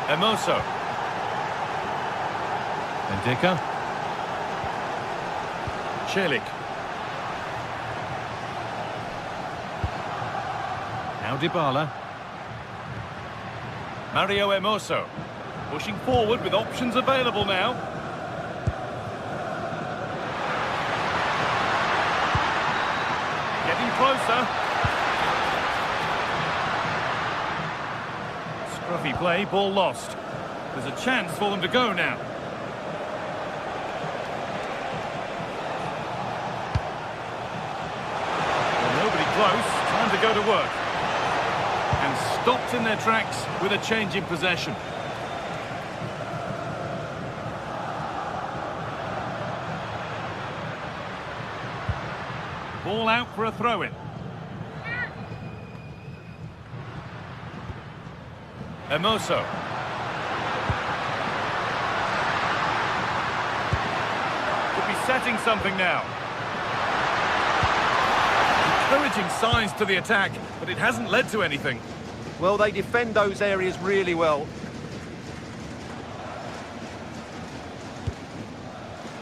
Hermoso. Ndika. Celik. Now Dybala. Mario Hermoso. Pushing forward with options available now. Getting closer. Scruffy play, ball lost. There's a chance for them to go now. Well, nobody close, time to go to work. And stopped in their tracks with a change in possession. Ball out for a throw-in. Hermoso. Could be setting something now. Encouraging signs to the attack, but it hasn't led to anything. Well, they defend those areas really well.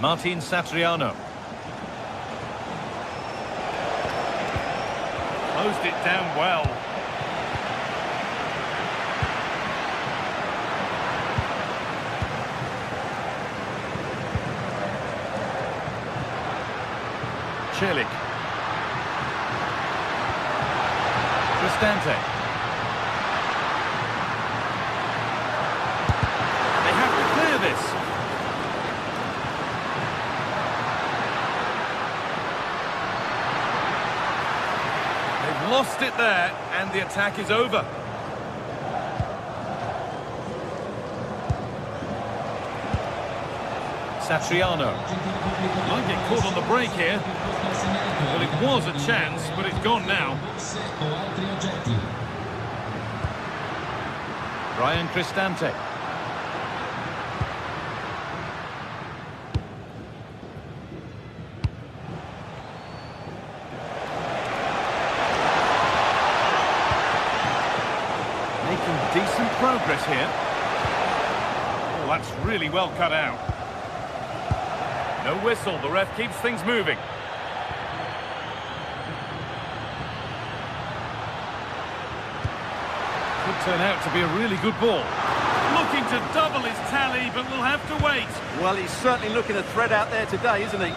Martin Satriano. Closed it down well. Celik. Cristante. They have to clear this. They've lost it there, and the attack is over. Satriano. Might get caught on the break here. Well, it was a chance, but it's gone now. Ryan Cristante. Making decent progress here. Oh, that's really well cut out. No whistle, the ref keeps things moving. Could turn out to be a really good ball. looking to double his tally, but will have to wait. Well, he's certainly looking a threat out there today, isn't he?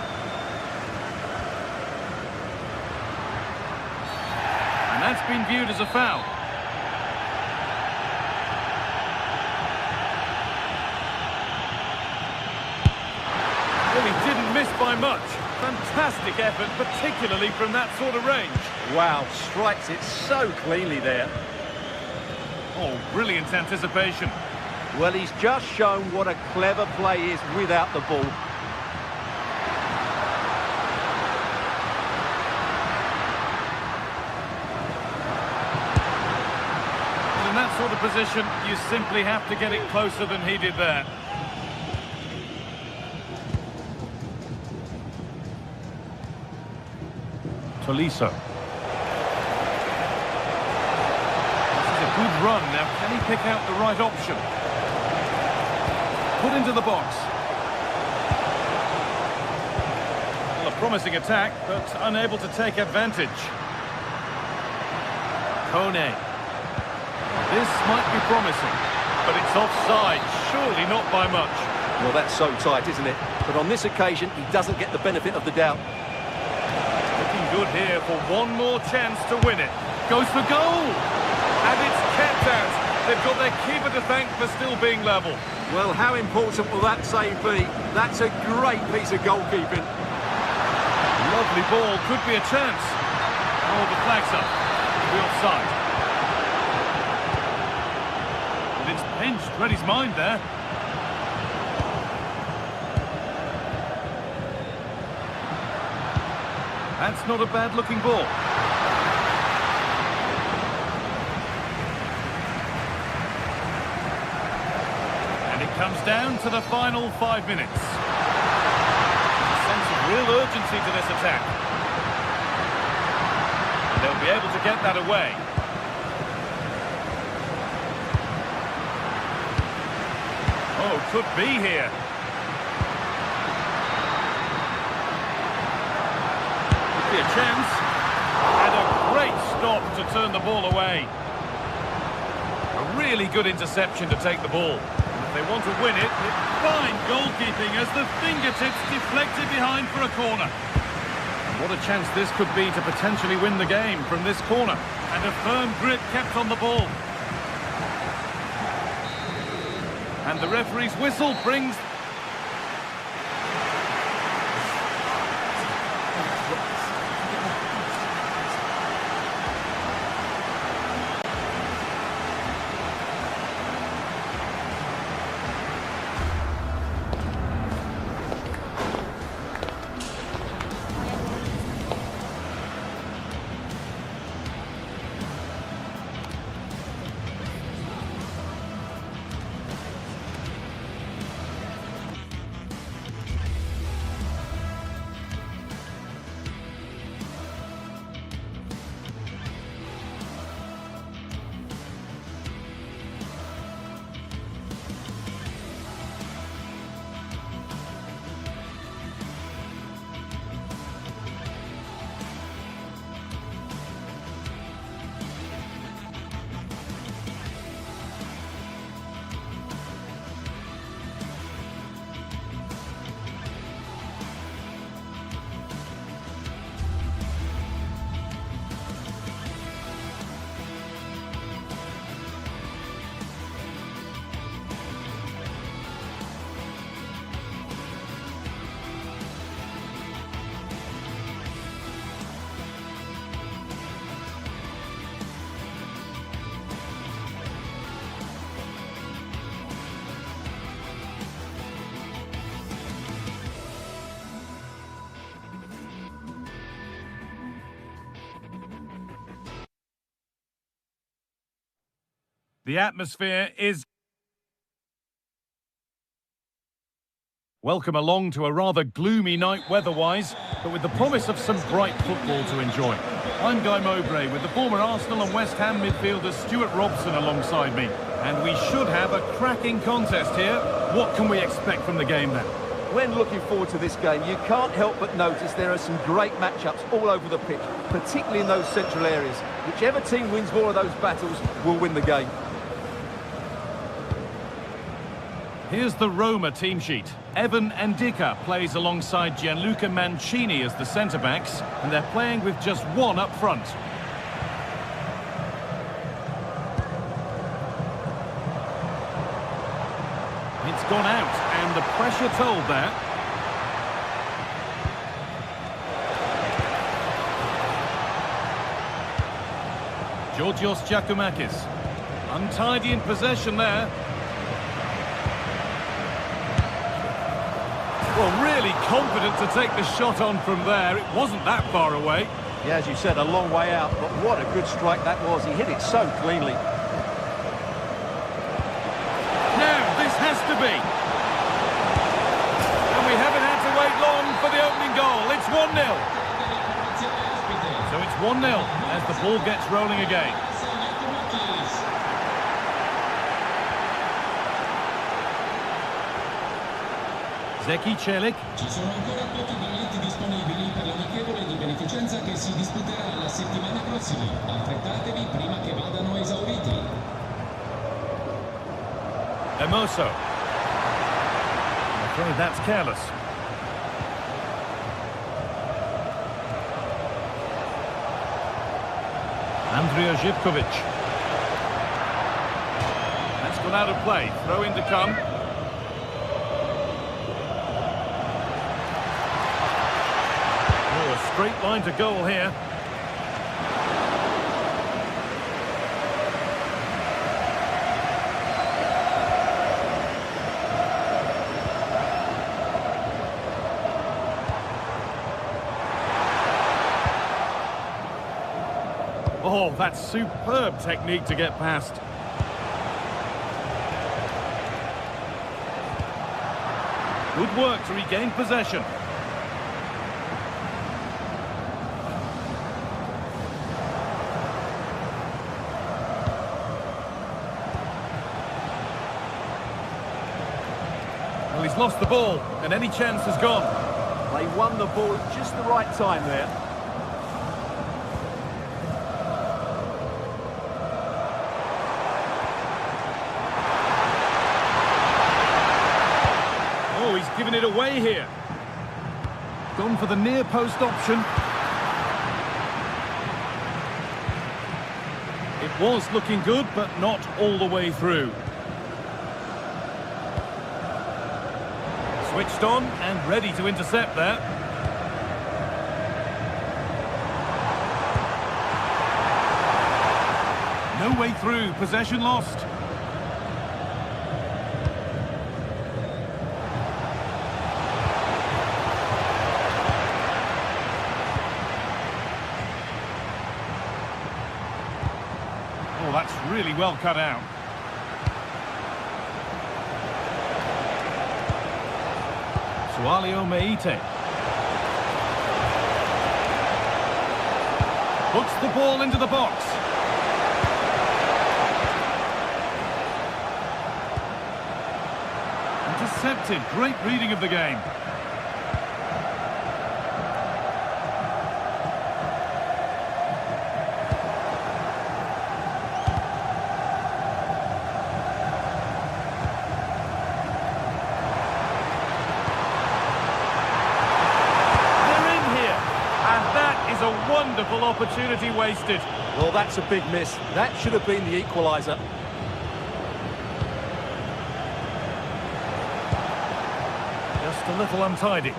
And that's been viewed as a foul. Well, he didn't miss by much. Fantastic effort, particularly from that sort of range. Wow, strikes it so cleanly there. Oh, brilliant anticipation. Well, he's just shown what a clever play is without the ball. In that sort of position, you simply have to get it closer than he did there. Tolisso. Good run. Now, can he pick out the right option? Put into the box. Well, a promising attack, but unable to take advantage. Kone. This might be promising, but it's offside. Surely not by much. Well, that's so tight, isn't it? But on this occasion, he doesn't get the benefit of the doubt. Looking good here for one more chance to win it. Goes for goal! And it's kept out. They've got their keeper to thank for still being level. Well, how important will that save be? That's a great piece of goalkeeping. Lovely ball, could be a chance. Oh, the flag's up. We're offside. But it's pinched, read his mind there. That's not a bad-looking ball. Comes down to the final 5 minutes. A sense of real urgency to this attack. And they'll be able to get that away. Oh, could be here. Could be a chance. And a great stop to turn the ball away. A really good interception to take the ball. They want to win it with fine goalkeeping as the fingertips deflected behind for a corner. And what a chance this could be to potentially win the game from this corner. And a firm grip kept on the ball. And the referee's whistle brings... The atmosphere is... Welcome along to a rather gloomy night weather-wise, but with the promise of some bright football to enjoy. I'm Guy Mowbray with the former Arsenal and West Ham midfielder Stuart Robson alongside me. And we should have a cracking contest here. What can we expect from the game then? When looking forward to this game, you can't help but notice there are some great matchups all over the pitch, particularly in those central areas. Whichever team wins more of those battles will win the game. Here's the Roma team sheet. Evan Ndika plays alongside Gianluca Mancini as the centre-backs, and they're playing with just one up front. It's gone out, and the pressure told there. Georgios Giacomakis. Untidy in possession there. Well, really confident to take the shot on from there. It wasn't that far away. Yeah, as you said, a long way out, but what a good strike that was. He hit it so cleanly. Now, this has to be. And we haven't had to wait long for the opening goal. It's 1-0. So it's 1-0 as the ball gets rolling again. Zeki Celik. Ci sono ancora pochi biglietti disponibili per l'amichevole di beneficenza che si disputerà la settimana prossima. Affrettatevi prima che vadano esauriti. Emoso. I'm afraid that's careless. Andrija Živković. That's gone out of play. Throw in to come. Oh, a straight line to goal here. Oh, that's superb technique to get past. Good work to regain possession. Well, he's lost the ball, and any chance has gone. They won the ball at just the right time there. Oh, he's given it away here. Gone for the near post option. It was looking good, but not all the way through. Switched on and ready to intercept there. No way through, possession lost. Oh, that's really well cut out. Sualio Meite. Puts the ball into the box. Intercepted. Great reading of the game. A wonderful opportunity wasted. Well, that's a big miss. That should have been the equaliser. Just a little untidy.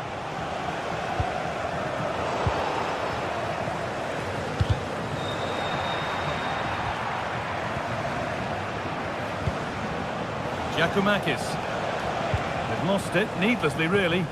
Giacomakis. They've lost it, needlessly really.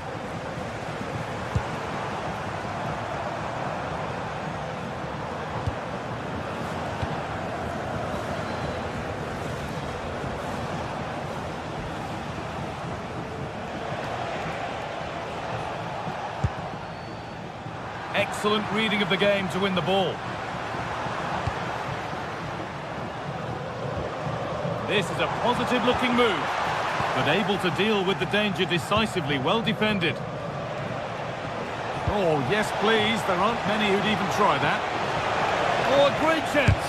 Excellent reading of the game to win the ball. This is a positive-looking move, but able to deal with the danger decisively. Well defended. Oh, yes, please. There aren't many who'd even try that. Oh, a great chance.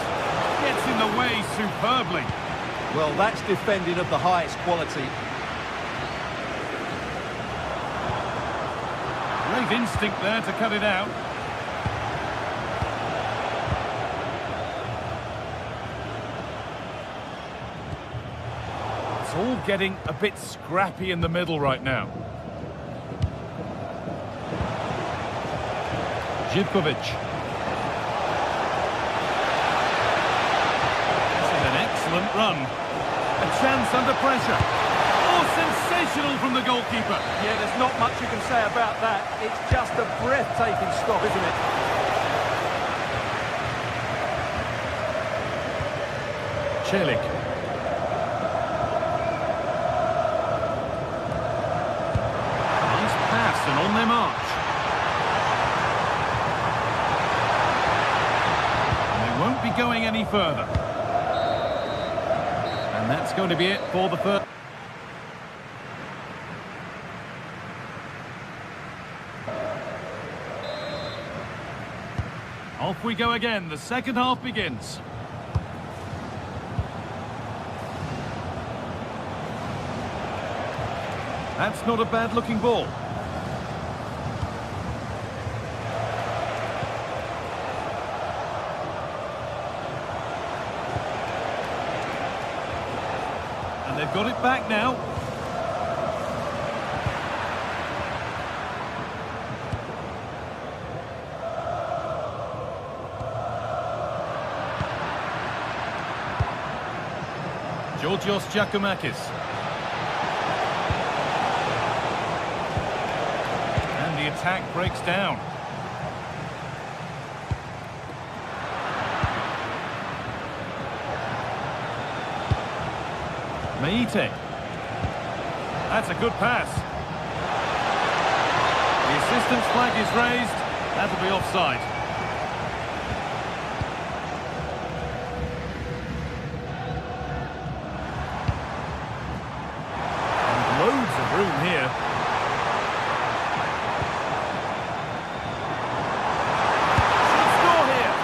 Gets in the way superbly. Well, that's defending of the highest quality. with instinct there to cut it out. It's all getting a bit scrappy in the middle right now. Živkovic. This is an excellent run. A chance under pressure. Oh, sensational from the goalkeeper. Yeah, there's not much you can say about that. It's just a breathtaking stop, isn't it? Celik. Nice pass and on their march. And they won't be going any further. And that's going to be it for the first. Off we go again. The second half begins. That's not a bad-looking ball. And they've got it back now. Georgios Giacomakis. And the attack breaks down. Meite. That's a good pass. The assistant's flag is raised. That'll be offside. Loads of room here. Should score here.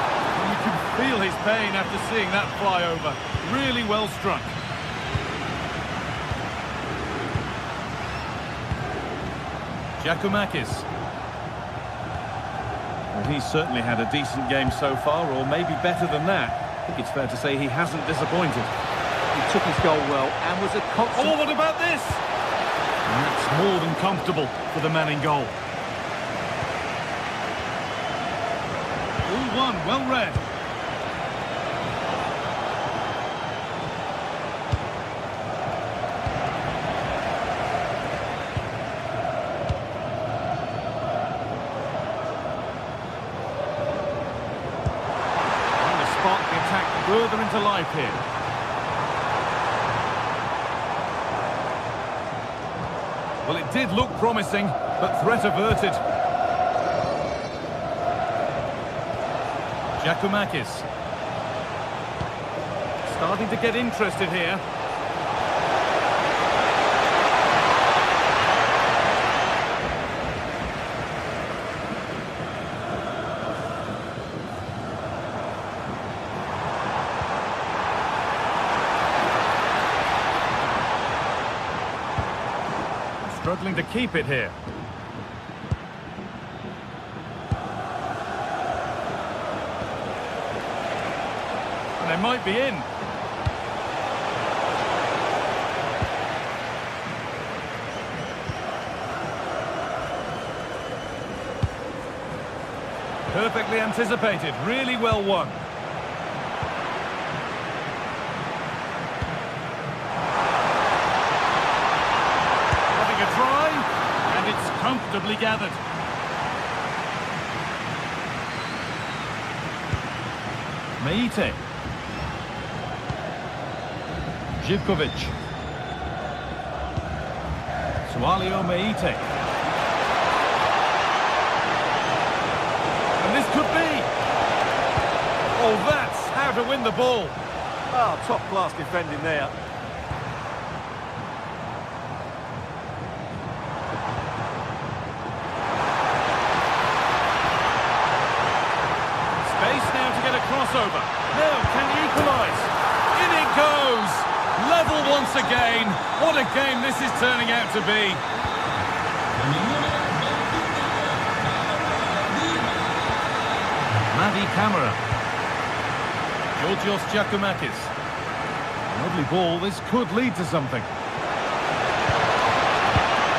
And you can feel his pain after seeing that fly over. Really well struck. Giacomakis. Well, he's certainly had a decent game so far, or maybe better than that. I think it's fair to say he hasn't disappointed. He took his goal well and was a constant... Oh, what about this? And that's more than comfortable for the man in goal. All one, well read. Trying to spark the attack further into life here. Well, it did look promising, but threat averted. Giacomakis. Starting to get interested here. Struggling to keep it here. And they might be in. Perfectly anticipated, really well won. Comfortably gathered. Meite. Živkovic. Sualio Meite. And this could be. Oh, that's how to win the ball. Oh, top-class defending there. Crossover. Now, can he equalise? In it goes! Level once again. What a game this is turning out to be. steady camera. Georgios Giacomakis. Lovely ball, this could lead to something.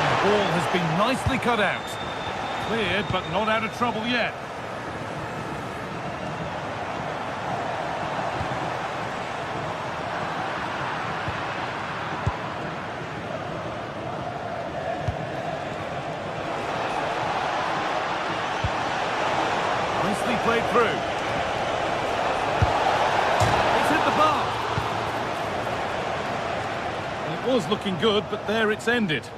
The ball has been nicely cut out. Cleared, but not out of trouble yet. Nicely played through. It's hit the bar. It was looking good, but there it's ended.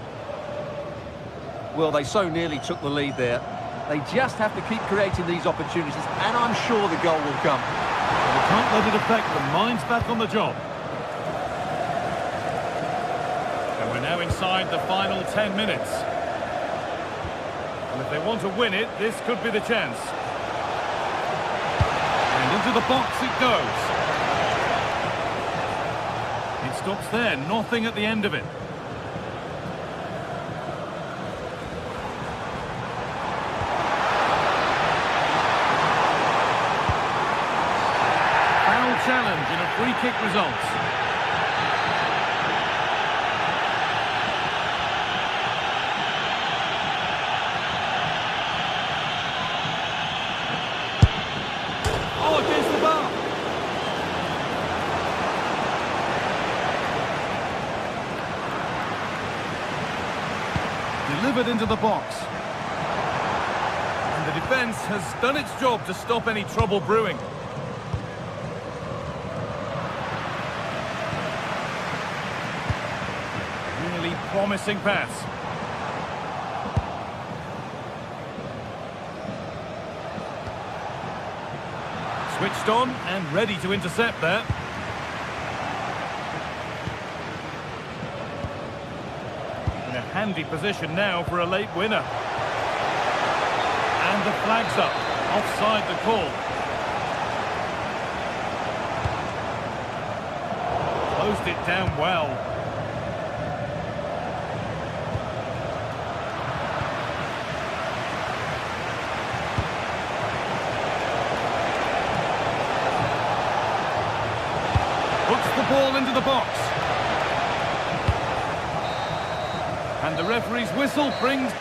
Well, they so nearly took the lead there. They just have to keep creating these opportunities, and I'm sure the goal will come. They can't let it affect them. Mind's back on the job. And we're now inside the final 10 minutes. And if they want to win it, this could be the chance. And into the box it goes. It stops there, nothing at the end of it. Challenge and a free kick results. Oh, against the bar. Delivered into the box. And the defence has done its job to stop any trouble brewing. Promising pass. Switched on and ready to intercept there. In a handy position now for a late winner. And the flag's up. Offside the call. Closed it down well. Ball into the box. And the referee's whistle brings...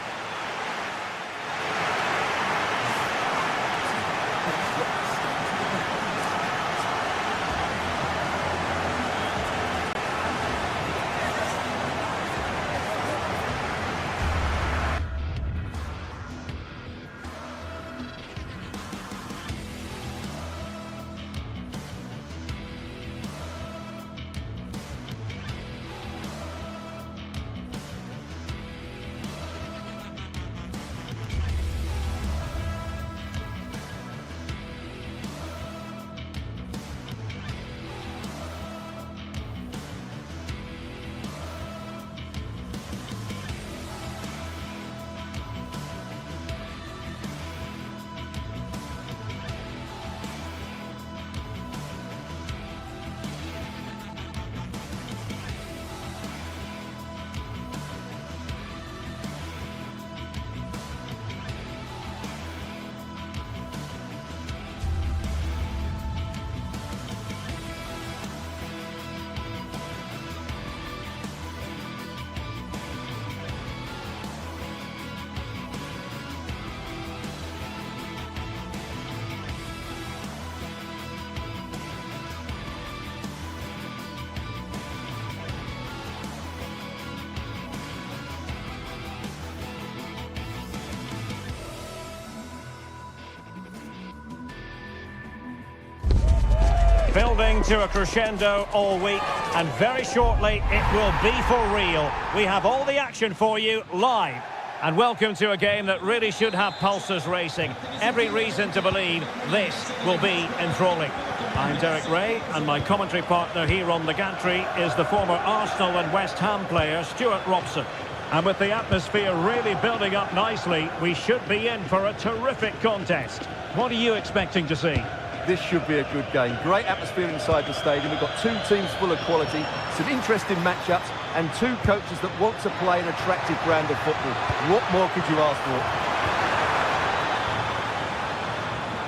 Building to a crescendo all week, and very shortly it will be for real. We have all the action for you live. And welcome to a game that really should have pulses racing. Every reason to believe this will be enthralling. I'm Derek Ray, and my commentary partner here on the gantry is the former Arsenal and West Ham player Stuart Robson. And with the atmosphere really building up nicely, we should be in for a terrific contest. What are you expecting to see? This should be a good game. Great atmosphere inside the stadium. We've got two teams full of quality, some interesting matchups, and two coaches that want to play an attractive brand of football. What more could you ask for?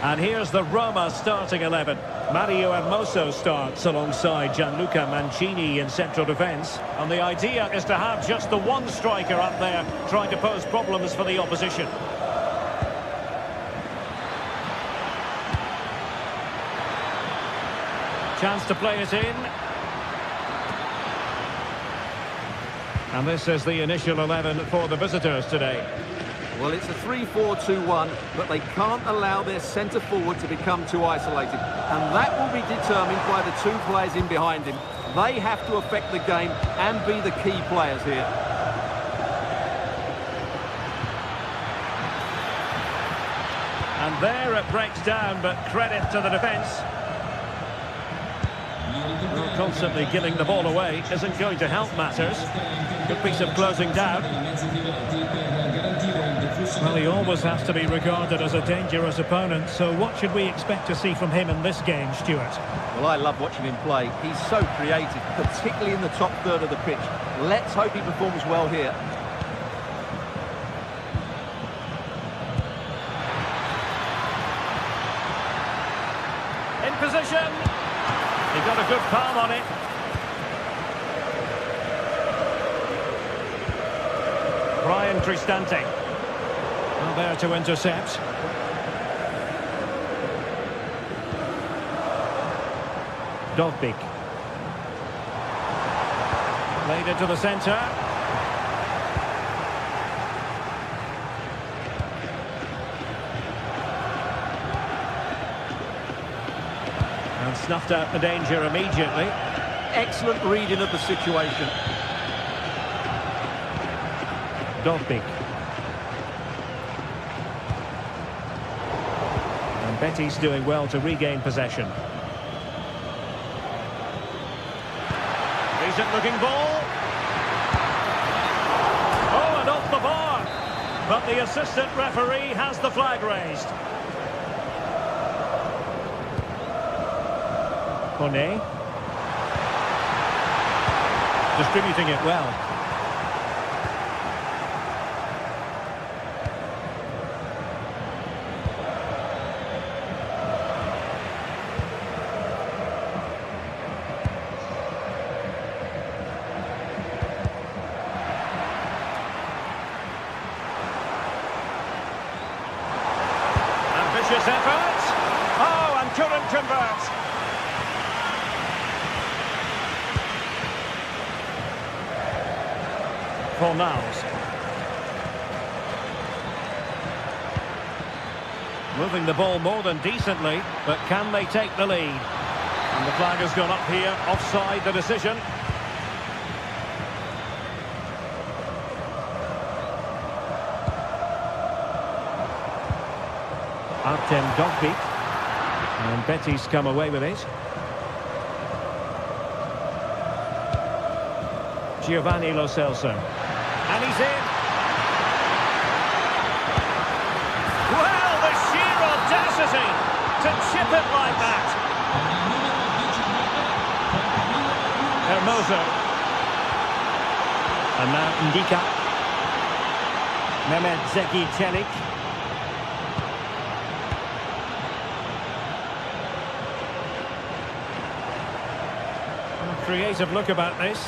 And here's the Roma starting 11. Mario Hermoso starts alongside Gianluca Mancini in central defence. And the idea is to have just the one striker up there trying to pose problems for the opposition. Chance to play it in. And this is the initial 11 for the visitors today. Well, it's a 3-4-2-1, but they can't allow their centre-forward to become too isolated. And that will be determined by the two players in behind him. They have to affect the game and be the key players here. And there it breaks down, but credit to the defence. Well, constantly giving the ball away isn't going to help matters. Good piece of closing down. Well, he always has to be regarded as a dangerous opponent, so what should we expect to see from him in this game, Stuart? Well, I love watching him play. He's so creative, particularly in the top third of the pitch. Let's hope he performs well here. In position. He got a good palm on it. Brian Cristante. Well, there to intercept. Dovbik. Played it to the centre. And snuffed out the danger immediately. Excellent reading of the situation. Dovbik. And Betty's doing well to regain possession. Decent looking ball. Oh, and off the bar. But the assistant referee has the flag raised. Kone. Distributing it well. Ambitious effort. Oh, and couldn't convert. Fornals. Moving the ball more than decently, but can they take the lead? And the flag has gone up here, offside the decision. Artem Dovbik. And Betty's come away with it. Giovanni Lo Celso. And he's in. Well, the sheer audacity to chip it like that. Hermoso. And now Ndika. Mehmet Zeki Çelik. Creative look about this.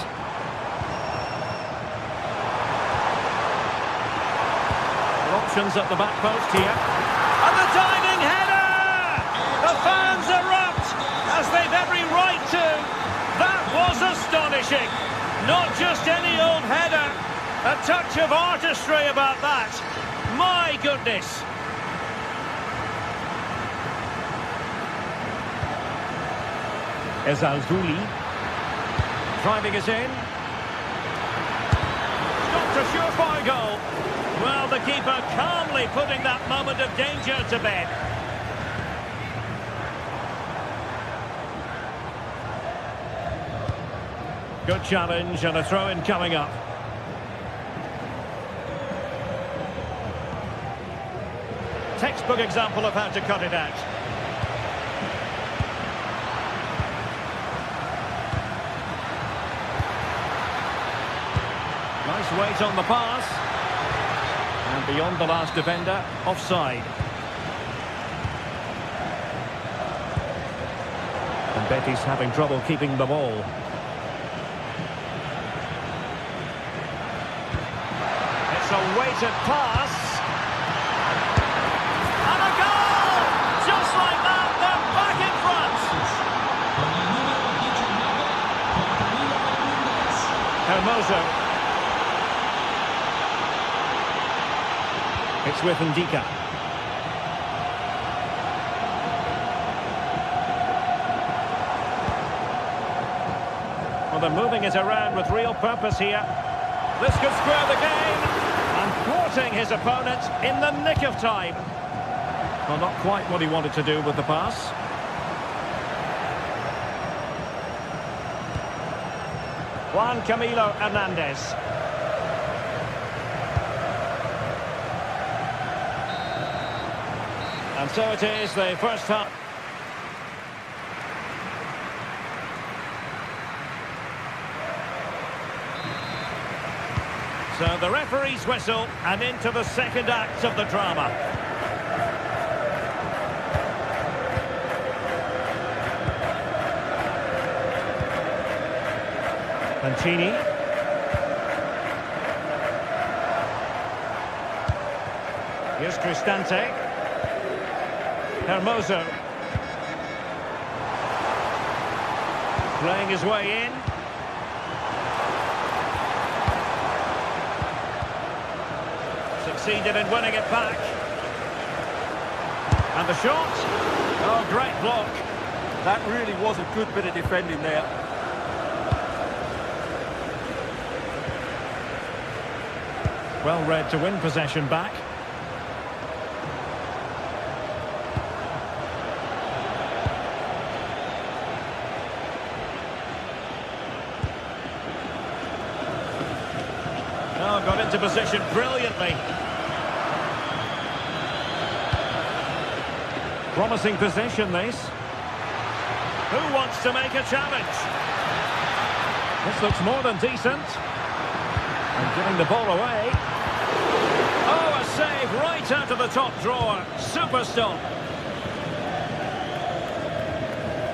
Options at the back post here. And the diving header! The fans erupt, as they've every right to. That was astonishing. Not just any old header. A touch of artistry about that. My goodness. Ezalzouli. Driving it in. Stopped a surefire goal. Well, the keeper calmly putting that moment of danger to bed. Good challenge and a throw-in coming up. Textbook example of how to cut it out. Nice weight on the pass. And beyond the last defender, offside. Betis having trouble keeping the ball. It's a weighted pass. And a goal! Just like that, they're back in front. Hermoso. It's with Ndika. Well, they're moving it around with real purpose here. This could square the game. And thwarting his opponent in the nick of time. Well, not quite what he wanted to do with the pass. Juan Camilo Hernandez. And so it is, the first half. So the referee's whistle, and into the second act of the drama. Mancini. Here's Cristante. Hermoso. Playing his way in. Succeeded in winning it back. And the shot. Oh, great block. That really was a good bit of defending there. Well read to win possession back. Oh, got into position brilliantly. Promising position, this. Who wants to make a challenge? This looks more than decent. And giving the ball away. Oh, a save right out of the top drawer. Super stop.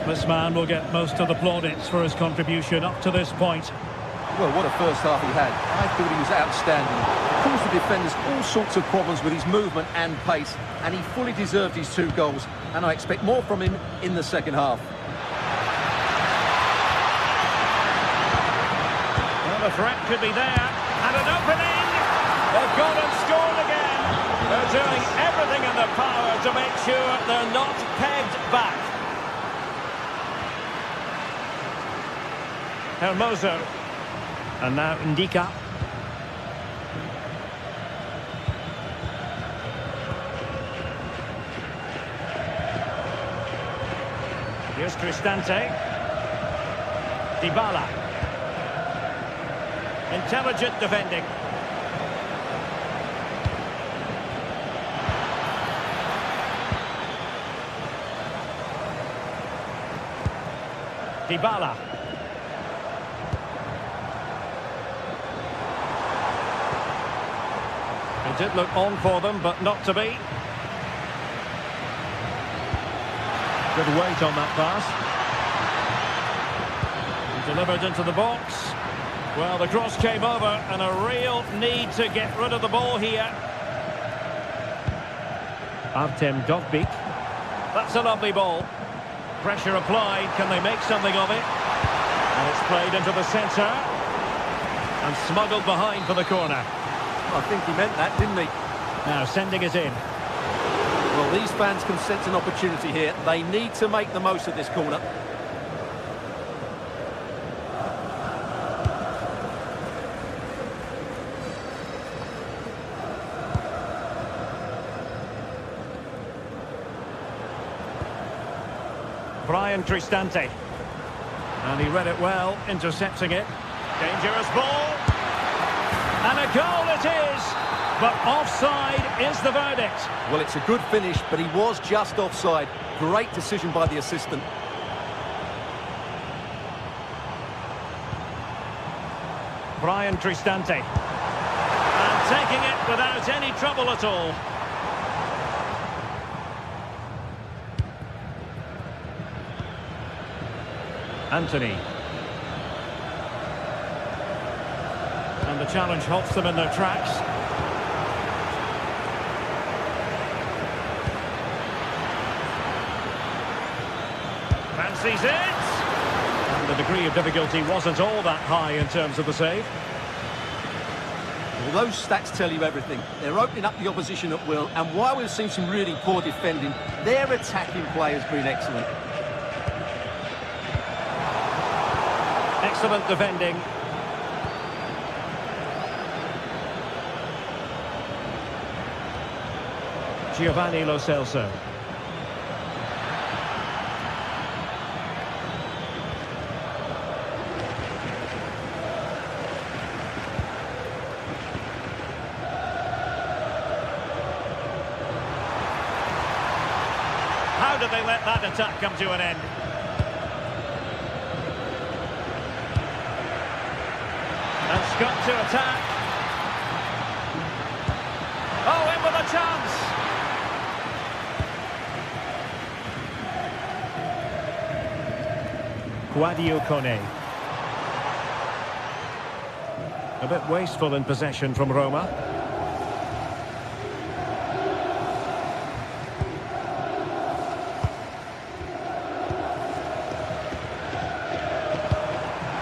This man will get most of the plaudits for his contribution up to this point. Well, what a first half he had. I thought he was outstanding. Caused the defenders all sorts of problems with his movement and pace, and he fully deserved his 2 goals, and I expect more from him in the second half. Well, the threat could be there, and an opening! They've gone and scored again! They're doing everything in their power to make sure they're not pegged back. Hermoso. And now Ndika. Here's Cristante. Dybala. Intelligent defending. Dybala. It did look on for them, but not to be. Good weight on that pass. Delivered into the box. Well, the cross came over, and a real need to get rid of the ball here. Artem Dovbyk. That's a lovely ball. Pressure applied. Can they make something of it? And it's played into the centre. And smuggled behind for the corner. I think he meant that, didn't he? Now sending it in. Well, these fans can sense an opportunity here. They need to make the most of this corner. Brian Cristante. And he read it well, intercepting it. Dangerous ball. And a goal it is. But offside is the verdict. Well, it's a good finish, but he was just offside. Great decision by the assistant. Brian Cristante. And taking it without any trouble at all. Anthony. And the challenge halts them in their tracks. Fancies it! And the degree of difficulty wasn't all that high in terms of the save. Well, those stats tell you everything. They're opening up the opposition at will, and while we've seen some really poor defending, their attacking play has been excellent. Excellent defending. Giovanni Lo Celso. How did they let that attack come to an end? And Scott to attack. Oh, in with a chance. Guadio Kone. A bit wasteful in possession from Roma.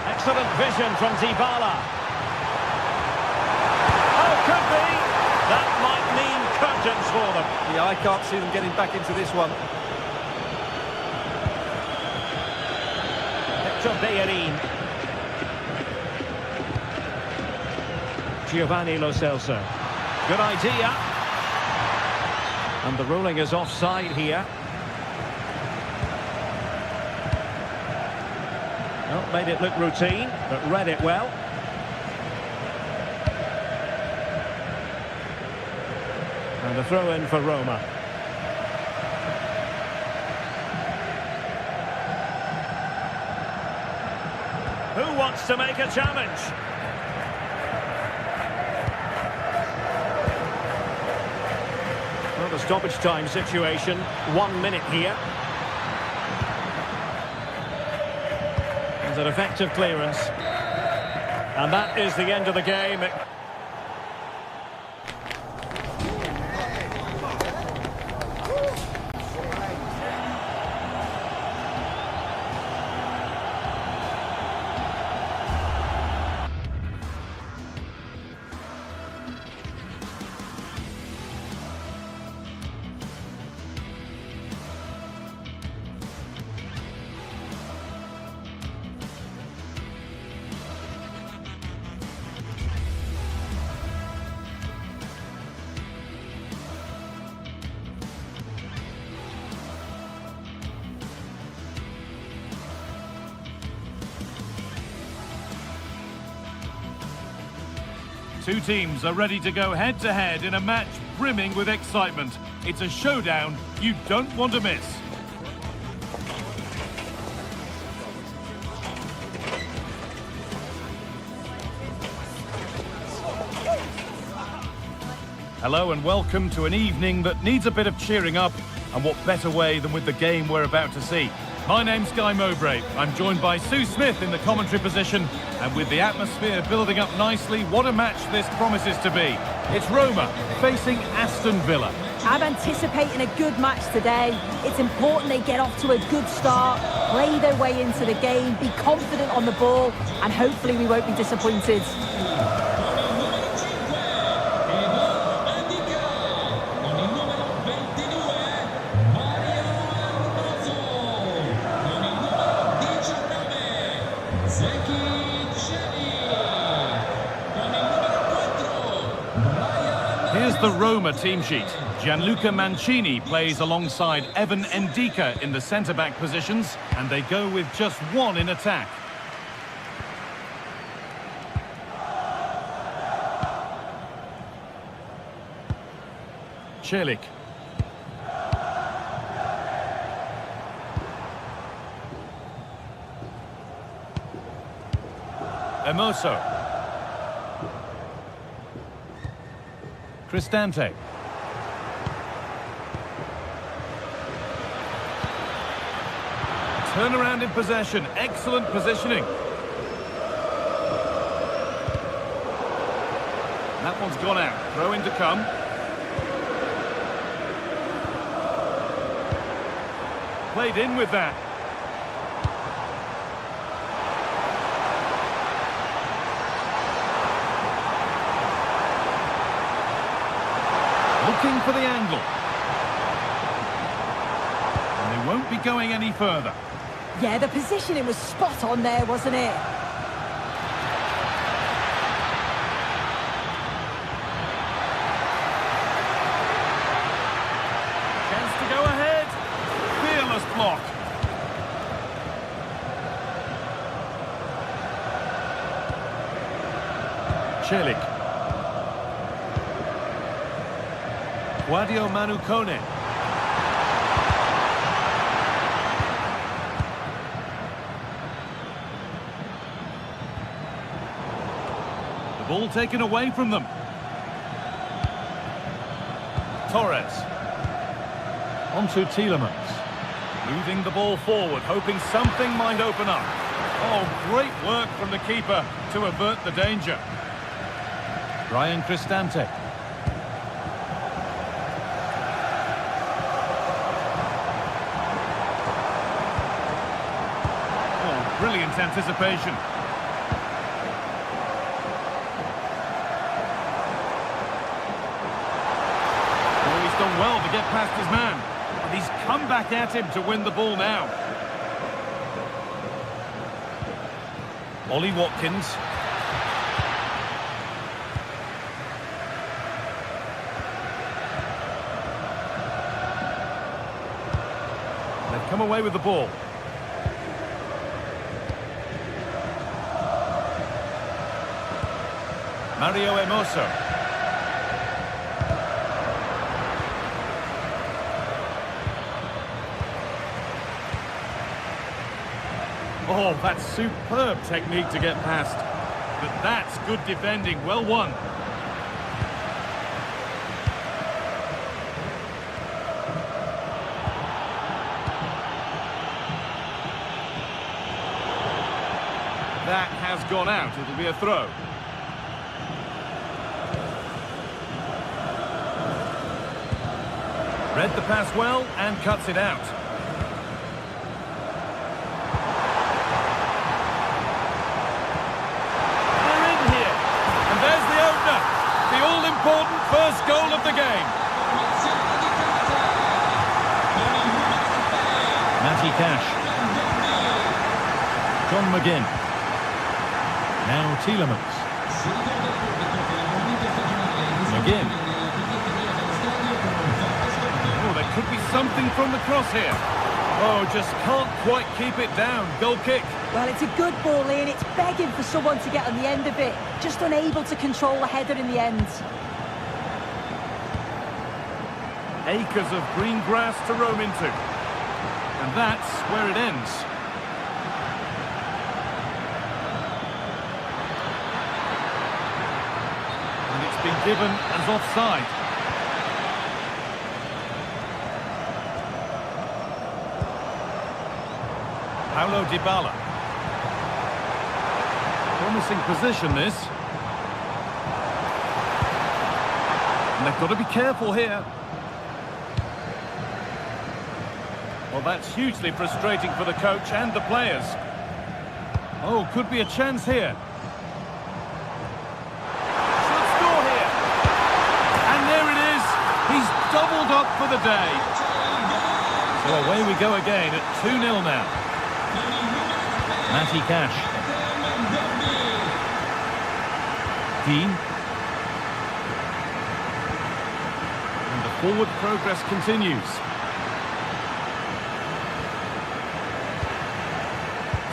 Excellent vision from Dybala. Oh, could be. That might mean curtains for them. Yeah, I can't see them getting back into this one. Bellerin. Giovanni Lo Celso. Good idea. And the ruling is offside here. Well, made it look routine, but read it well. And a throw in for Roma. Who wants to make a challenge? Well, the stoppage time situation, 1 minute here. And an effective clearance. And that is the end of the game. Two teams are ready to go head-to-head in a match brimming with excitement. It's a showdown you don't want to miss. Hello and welcome to an evening that needs a bit of cheering up, and what better way than with the game we're about to see. My name's Guy Mowbray. I'm joined by Sue Smith in the commentary position, and with the atmosphere building up nicely, what a match this promises to be. It's Roma facing Aston Villa. I'm anticipating a good match today. It's important they get off to a good start, play their way into the game, be confident on the ball, and hopefully we won't be disappointed. Here's the Roma team sheet. Gianluca Mancini plays alongside Evan Ndika in the centre-back positions, and they go with just one in attack. Celik. Hermoso. Cristante. Turnaround in possession, excellent positioning. That one's gone out, throw in to come. Played in with that. Looking for the angle. And they won't be going any further. Yeah, the positioning was spot on there, wasn't it? Chance to go ahead. Fearless block. Celik. Guadio Manukone. The ball taken away from them. Torres. On to Tielemans. Moving the ball forward, hoping something might open up. Oh, great work from the keeper to avert the danger. Ryan Cristante. Brilliant anticipation. Oh, he's done well to get past his man. And he's come back at him to win the ball now. Ollie Watkins. They've come away with the ball. Mario Hermoso. Oh, that's superb technique to get past. But that's good defending, well won. That has gone out, it'll be a throw. Read the pass well and cuts it out. They're in here. And there's the opener. The all-important first goal of the game. Matty Cash. John McGinn. Now Tielemans. McGinn. Could be something from the cross here. Oh, just can't quite keep it down. Goal kick. Well, it's a good ball in. It's begging for someone to get on the end of it. Just unable to control the header in the end. Acres of green grass to roam into. And that's where it ends. And it's been given as offside. Paulo Dybala. Promising position, this. And they've got to be careful here. Well, that's hugely frustrating for the coach and the players. Oh, could be a chance here. Should score here. And there it is. He's doubled up for the day. So away we go again at 2-0 now. Matty Cash. Dean. And the forward progress continues.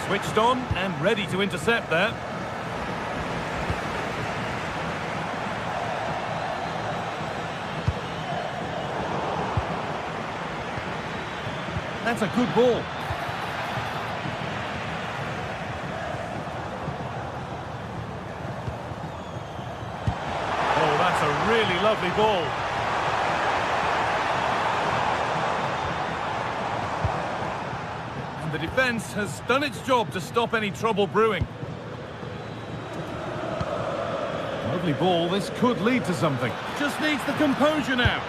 Switched on and ready to intercept there. That's a good ball. Oh, that's a really lovely ball. And the defence has done its job to stop any trouble brewing. Lovely ball, this could lead to something. Just needs the composure now.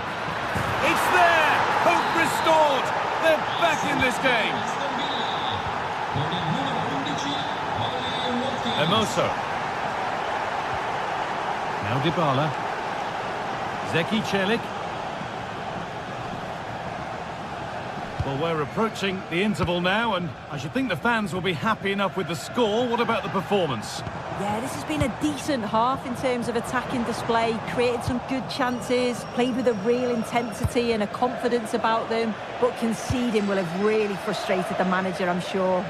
It's there! Hope restored! They're back in this game! Emoso. Now Dybala. Zeki Celik. Well, we're approaching the interval now, and I should think the fans will be happy enough with the score. What about the performance? Yeah, this has been a decent half in terms of attacking display, created some good chances, played with a real intensity and a confidence about them, but conceding will have really frustrated the manager, I'm sure.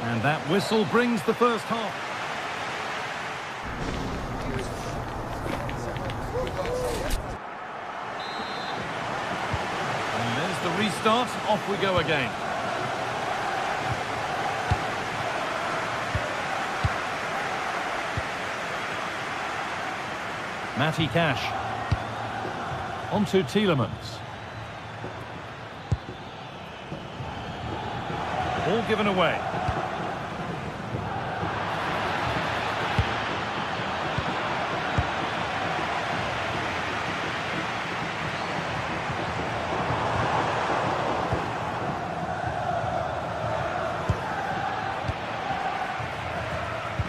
And that whistle brings the first half. The restart, off we go again. Matty Cash. On to Tielemans. Ball given away.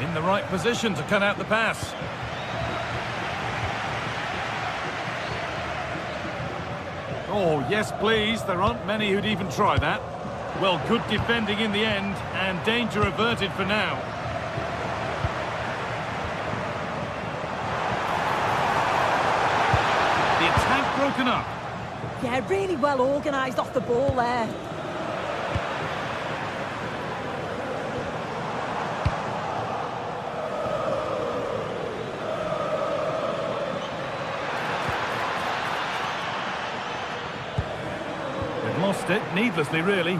In the right position to cut out the pass. Oh, yes, please. There aren't many who'd even try that. Well, good defending in the end, and danger averted for now. The attack broken up. Yeah, really well organised off the ball there. Lost it, needlessly really.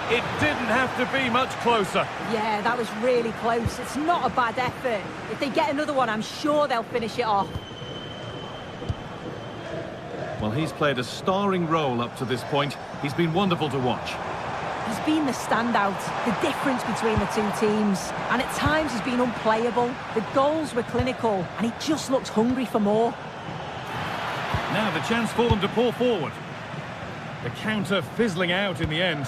It didn't have to be much closer. Yeah, that was really close. It's not a bad effort. If they get another one, I'm sure they'll finish it off. Well, he's played a starring role up to this point. He's been wonderful to watch. He's been the standout, the difference between the two teams. And at times he's been unplayable. The goals were clinical, and he just looks hungry for more. Now the chance for them to pour forward. The counter fizzling out in the end.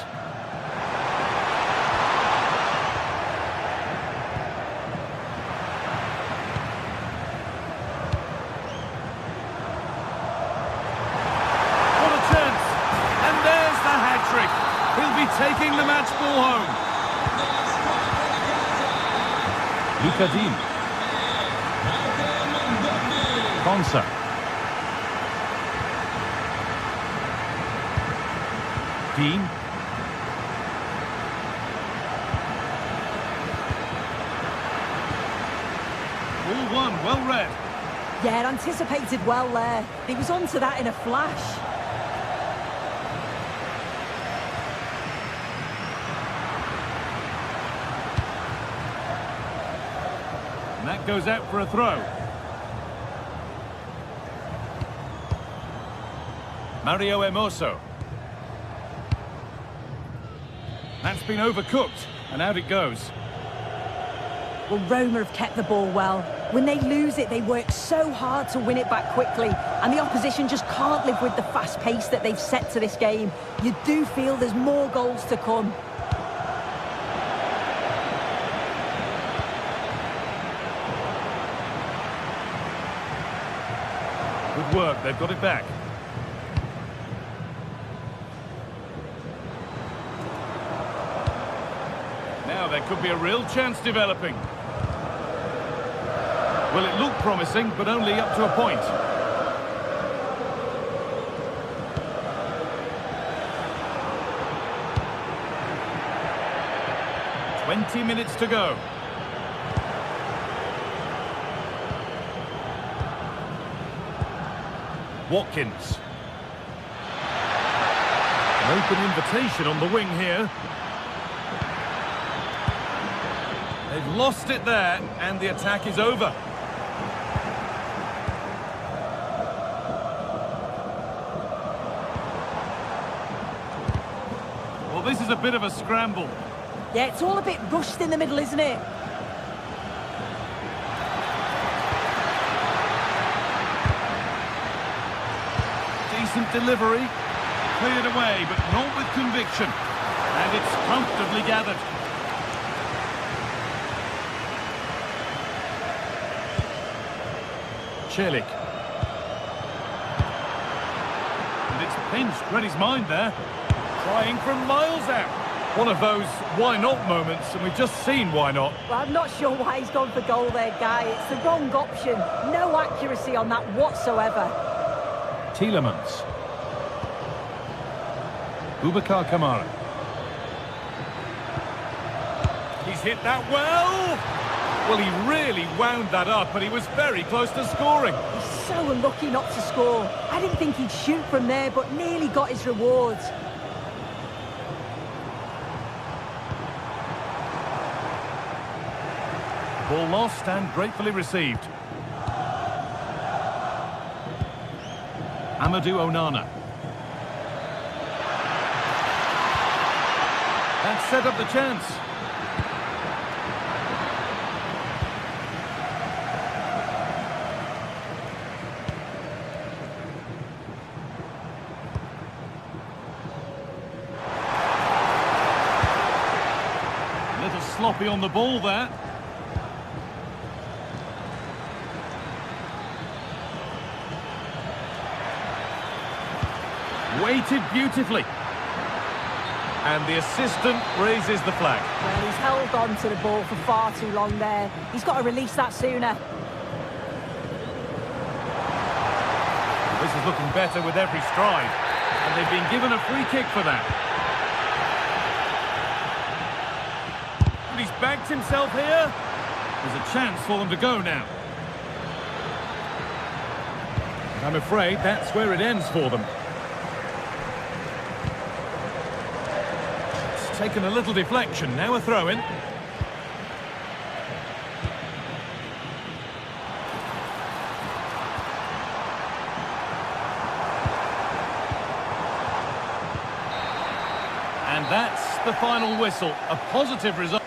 What a chance! And there's the hat-trick. He'll be taking the match ball home. Luka Dean. Konsa. Dean. All one, well read. Yeah, anticipated well there. He was onto that in a flash. And that goes out for a throw. Mario Hermoso. That's been overcooked, and out it goes. Well, Roma have kept the ball well. When they lose it, they work so hard to win it back quickly, and the opposition just can't live with the fast pace that they've set to this game. You do feel there's more goals to come. Good work, they've got it back. Now there could be a real chance developing. Well, it looked promising, but only up to a point. "20 minutes to go. Watkins. An open invitation on the wing here. They've lost it there, and the attack is over. Well, this is a bit of a scramble. Yeah, it's all a bit rushed in the middle, isn't it? Decent delivery. Cleared away, but not with conviction. And it's comfortably gathered. Celik. And it's pinched, read his mind there. Trying from miles out. One of those why not moments, and we've just seen why not. Well, I'm not sure why he's gone for goal there, Guy. It's the wrong option. No accuracy on that whatsoever. Tielemans. Boubacar Kamara. He's hit that well. Well, he really wound that up, and he was very close to scoring. He's so unlucky not to score. I didn't think he'd shoot from there, but nearly got his rewards. Ball lost and gratefully received. Amadou Onana. That set up the chance. A little sloppy on the ball there. Weighted beautifully. And the assistant raises the flag. Well, he's held on to the ball for far too long there. He's got to release that sooner. This is looking better with every stride. And they've been given a free kick for that. And he's backed himself here. There's a chance for them to go now. I'm afraid that's where it ends for them. Taken a little deflection, now a throw-in. And that's the final whistle, a positive result.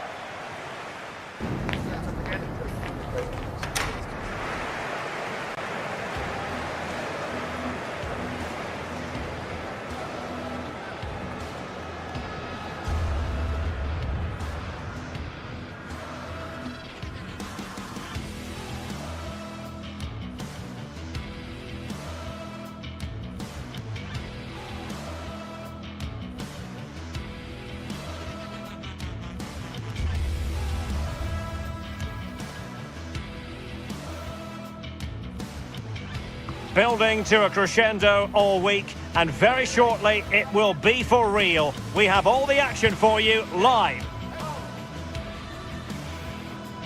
Building to a crescendo all week, and very shortly it will be for real. We have all the action for you live.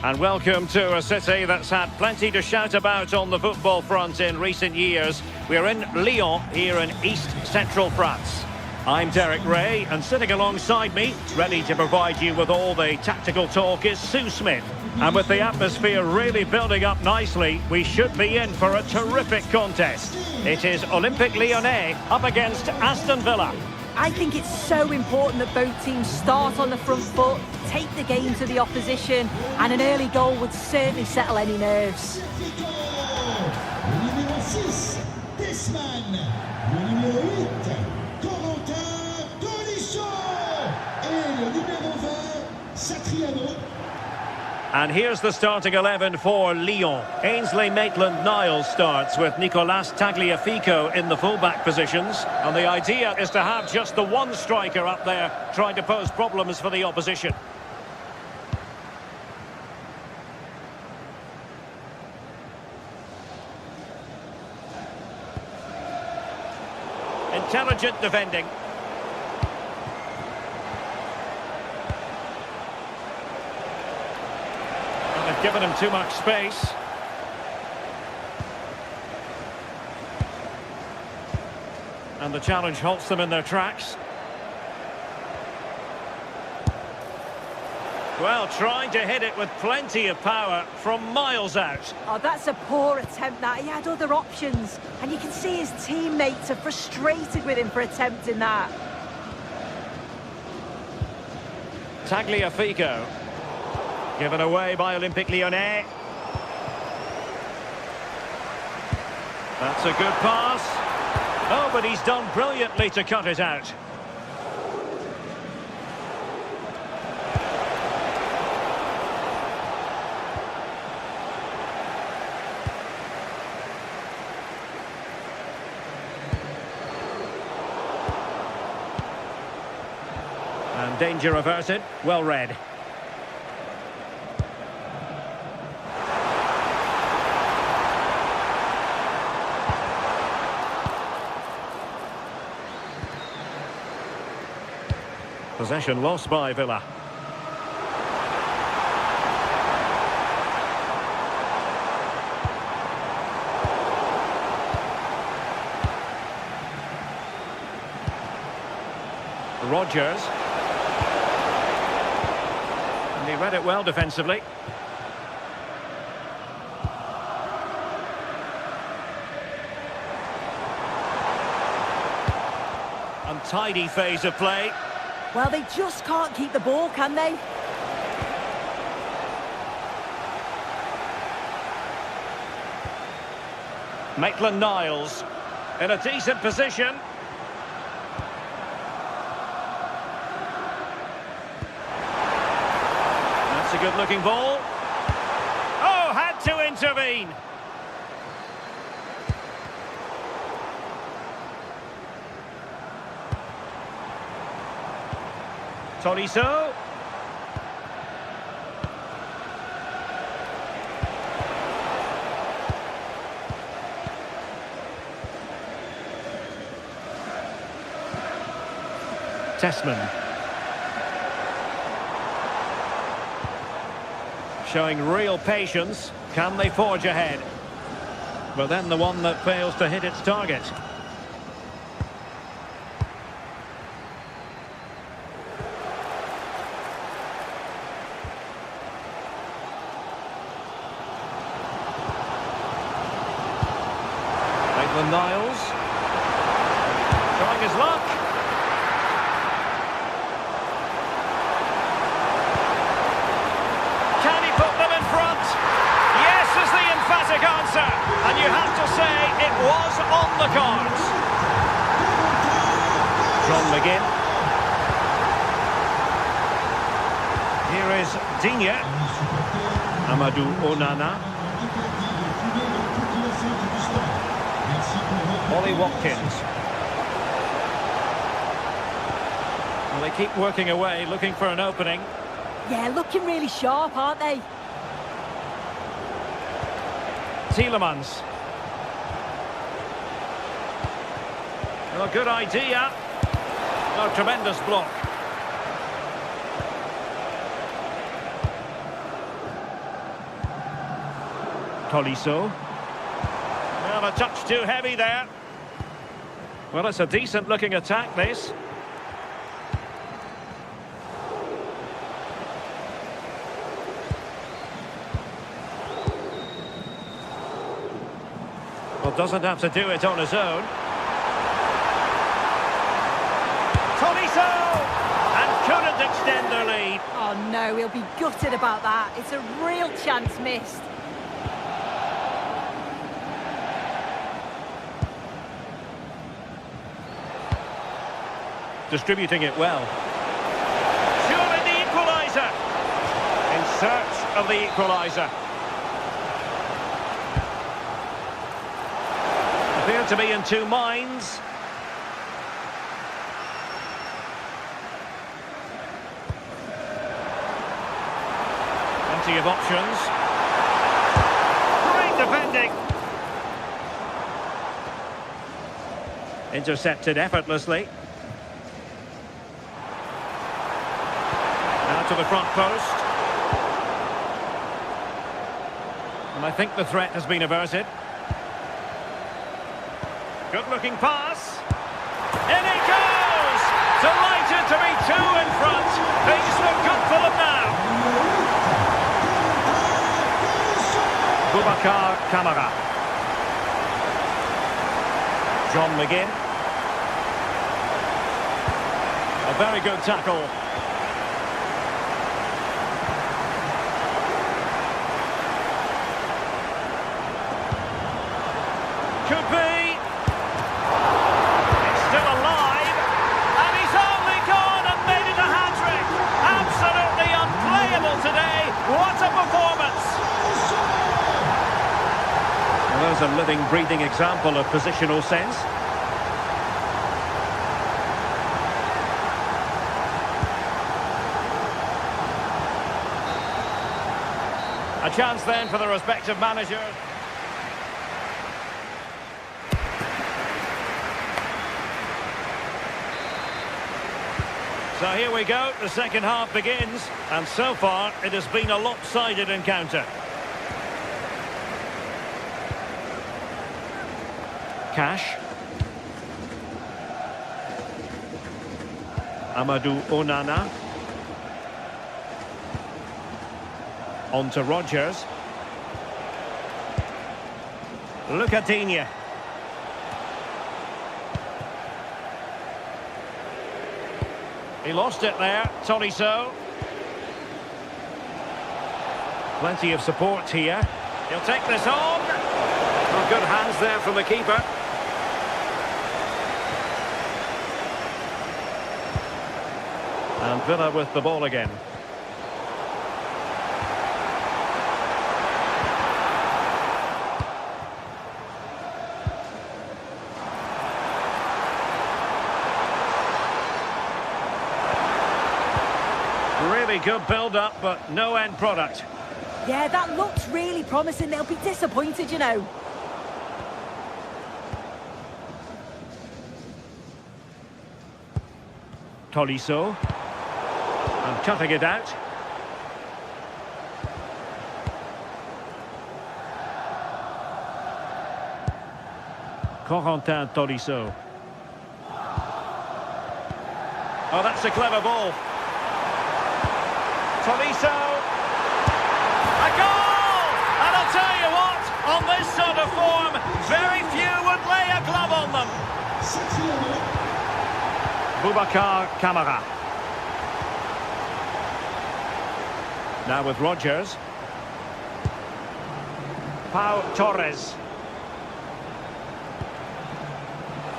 And welcome to a city that's had plenty to shout about on the football front in recent years. We're in Lyon, here in East Central France. I'm Derek Ray, and sitting alongside me, ready to provide you with all the tactical talk, is Sue Smith. And with the atmosphere really building up nicely, we should be in for a terrific contest. It is Olympique Lyonnais up against Aston Villa. I think it's so important that both teams start on the front foot, take the game to the opposition, and an early goal would certainly settle any nerves. And here's the starting 11 for Lyon. Ainsley Maitland-Niles starts with Nicolas Tagliafico in the fullback positions. And the idea is to have just the one striker up there trying to pose problems for the opposition. Intelligent defending. Given him too much space. And the challenge halts them in their tracks. Well, trying to hit it with plenty of power from miles out. Oh, that's a poor attempt, that. He had other options. And you can see his teammates are frustrated with him for attempting that. Tagliafico. Given away by Olympique Lyonnais. That's a good pass. Oh, but he's done brilliantly to cut it out. And danger averted. Well read. Possession lost by Villa. Rodgers. And he read it well defensively. Untidy phase of play. Well, they just can't keep the ball, can they? Maitland-Niles in a decent position. That's a good-looking ball. Oh, had to intervene. Tolisso. Tessman. Showing real patience. Can they forge ahead? But then the one that fails to hit its target. Maitland-Niles. Showing his luck. Can he put them in front? Yes is the emphatic answer. And you have to say it was on the cards. John McGinn. Here is Digne. Amadou Onana. Ollie Watkins. Well, they keep working away, looking for an opening. Yeah, looking really sharp, aren't they? Tielemans. Well, good idea. Oh, tremendous block. Tolisso. Well, a touch too heavy there. Well, it's a decent-looking attack, this. Well, doesn't have to do it on his own. Tolisso! And couldn't extend their lead. Oh, no, he'll be gutted about that. It's a real chance missed. Distributing it well. Surely the equaliser. In search of the equaliser. Appear to be in two minds. Plenty of options. Great defending. Intercepted effortlessly. To the front post. And I think the threat has been averted. Good looking pass. In he goes! Delighted to be two in front. Things look good for them now. Boubacar Kamara. John McGinn. A very good tackle. Could be. It's still alive. And he's only gone and made it a hat-trick. Absolutely unplayable today. What a performance. Well, there's a living, breathing example of positional sense. A chance then for the respective managers. So here we go, the second half begins, and so far it has been a lopsided encounter. Cash. Amadou Onana. On to Rodgers. Lucadinha. He lost it there, Tolisso. Plenty of support here. He'll take this on. Well, good hands there from the keeper. And Villa with the ball again. Really good build-up, but no end product. Yeah, that looks really promising. They'll be disappointed, you know. Tolisso. And cutting it out. Corentin Tolisso. Oh, that's a clever ball. Tolisso. A goal! And I'll tell you what, on this sort of form, very few would lay a glove on them. Boubacar Kamara. Now with Rodgers. Pau Torres.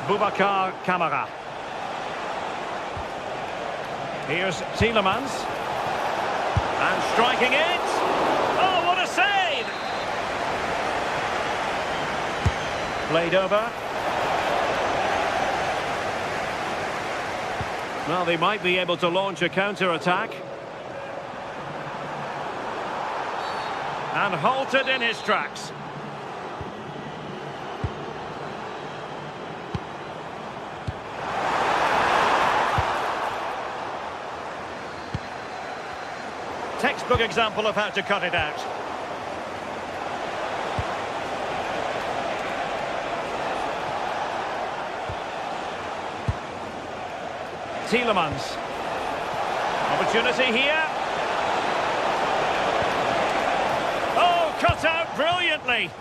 Boubacar Kamara. Here's Tielemans. And striking it. Oh, what a save! Played over. Well, they might be able to launch a counter-attack. And halted in his tracks. Textbook example of how to cut it out. Tielemans. Opportunity here. Oh, cut out brilliantly.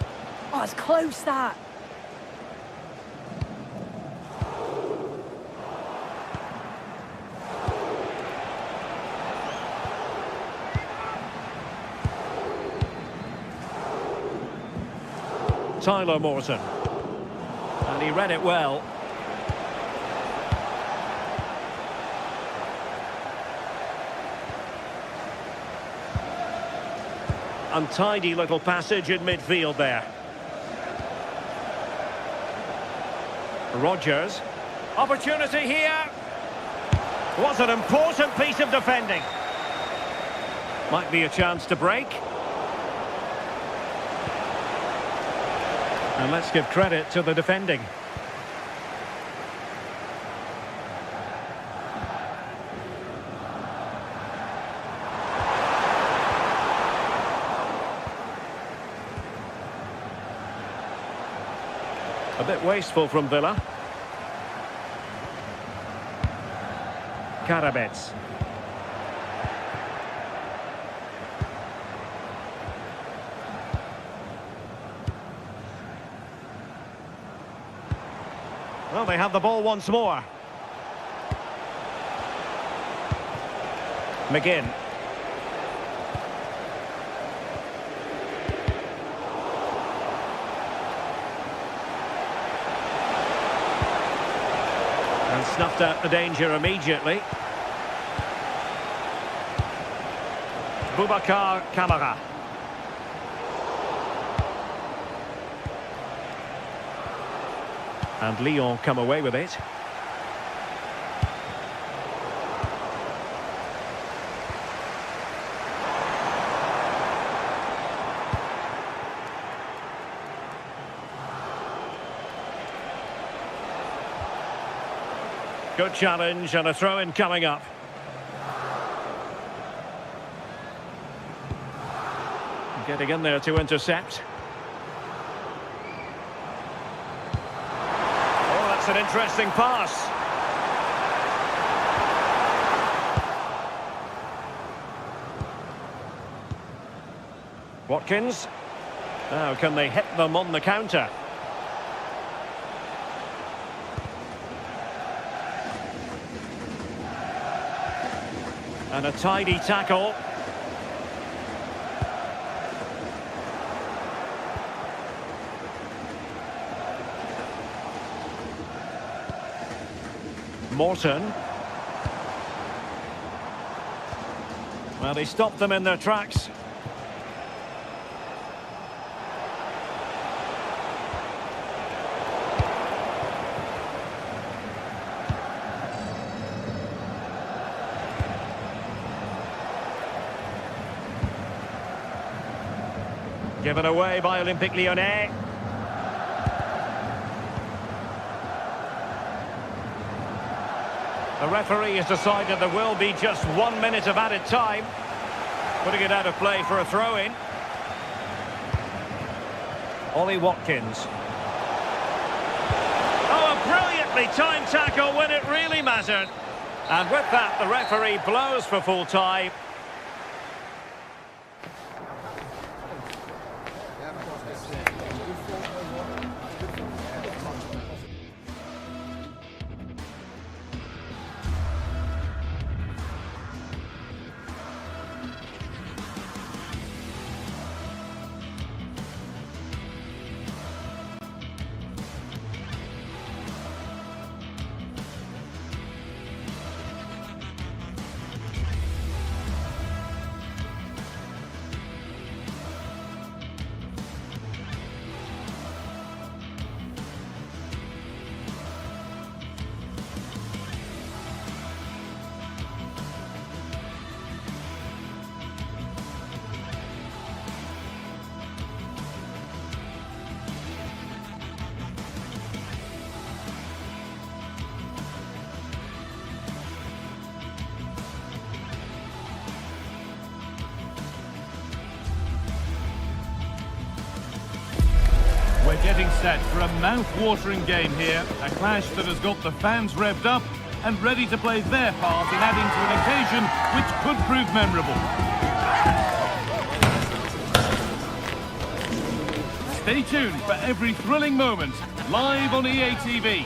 Oh, it's close, that. Tyler Morton. And he read it well. Untidy little passage in midfield there. Rodgers. Opportunity here. What an important piece of defending. Might be a chance to break. And let's give credit to the defending. A bit wasteful from Villa. Karabets. Well, they have the ball once more. McGinn. And snuffed out the danger immediately. Boubacar Kamara. And Lyon come away with it. Good challenge and a throw-in coming up. Getting in there to intercept. Oh, that's an interesting pass. Watkins. Now, can they hit them on the counter? And a tidy tackle. Morton. Well, he stopped them in their tracks. Given away by Olympique Lyonnais. The referee has decided there will be just 1 minute of added time. Putting it out of play for a throw-in. Ollie Watkins. Oh, a brilliantly timed tackle when it really mattered. And with that, the referee blows for full time. We're getting set for a mouth-watering game here. A clash that has got the fans revved up and ready to play their part in adding to an occasion which could prove memorable. Stay tuned for every thrilling moment, live on EA TV.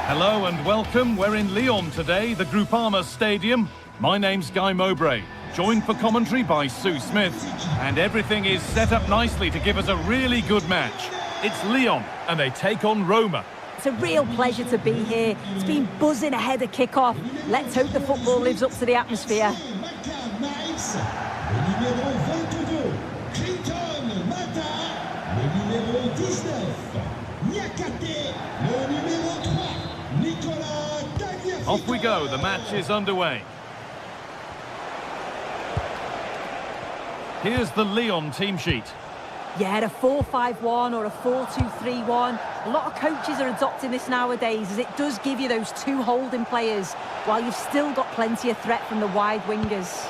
Hello and welcome. We're in Lyon today, the Groupama Stadium. My name's Guy Mowbray, joined for commentary by Sue Smith, and everything is set up nicely to give us a really good match. It's Lyon, and they take on Roma. It's a real pleasure to be here. It's been buzzing ahead of kickoff. Let's hope the football lives up to the atmosphere. Off we go, the match is underway. Here's the Lyon team sheet. Yeah, a 4-5-1 or a 4-2-3-1. A lot of coaches are adopting this nowadays, as it does give you those two holding players, while you've still got plenty of threat from the wide wingers.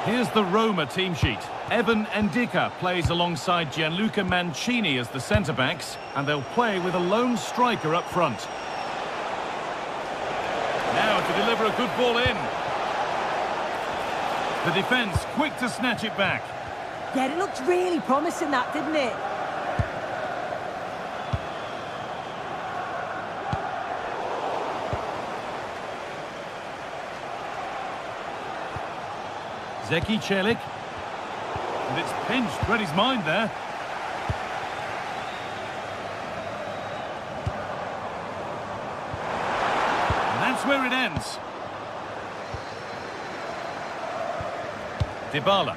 Here's the Roma team sheet. Evan Ndika plays alongside Gianluca Mancini as the centre-backs, and they'll play with a lone striker up front. Now to deliver a good ball in. The defence quick to snatch it back. Yeah, it looked really promising, that, didn't it? Zeki Celik. And it's pinched, read his mind there. And that's where it ends. Dybala.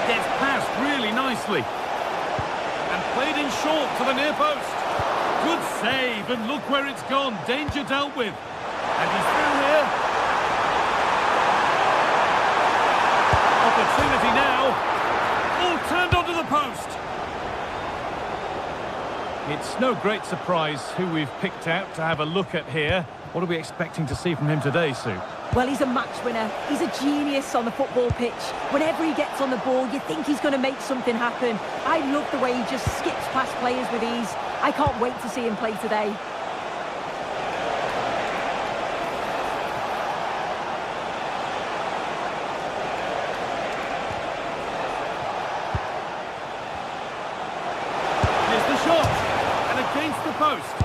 Gets passed really nicely. And played in short to the near post. Good save, and look where it's gone. Danger dealt with. And he's through here. Opportunity now. All turned onto the post. It's no great surprise who we've picked out to have a look at here. What are we expecting to see from him today, Sue? Well, he's a match winner. He's a genius on the football pitch. Whenever he gets on the ball, you think he's going to make something happen. I love the way he just skips past players with ease. I can't wait to see him play today. Here's the shot. And against the post.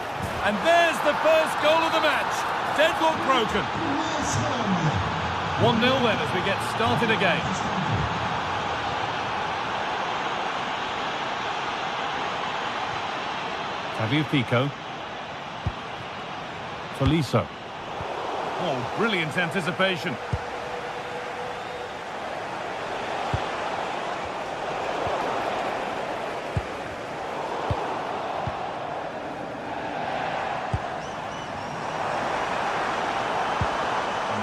And there's the first goal of the match. Deadlock broken. 1-0 then as we get started again. Tagliafico. Tolisso. Oh, brilliant anticipation.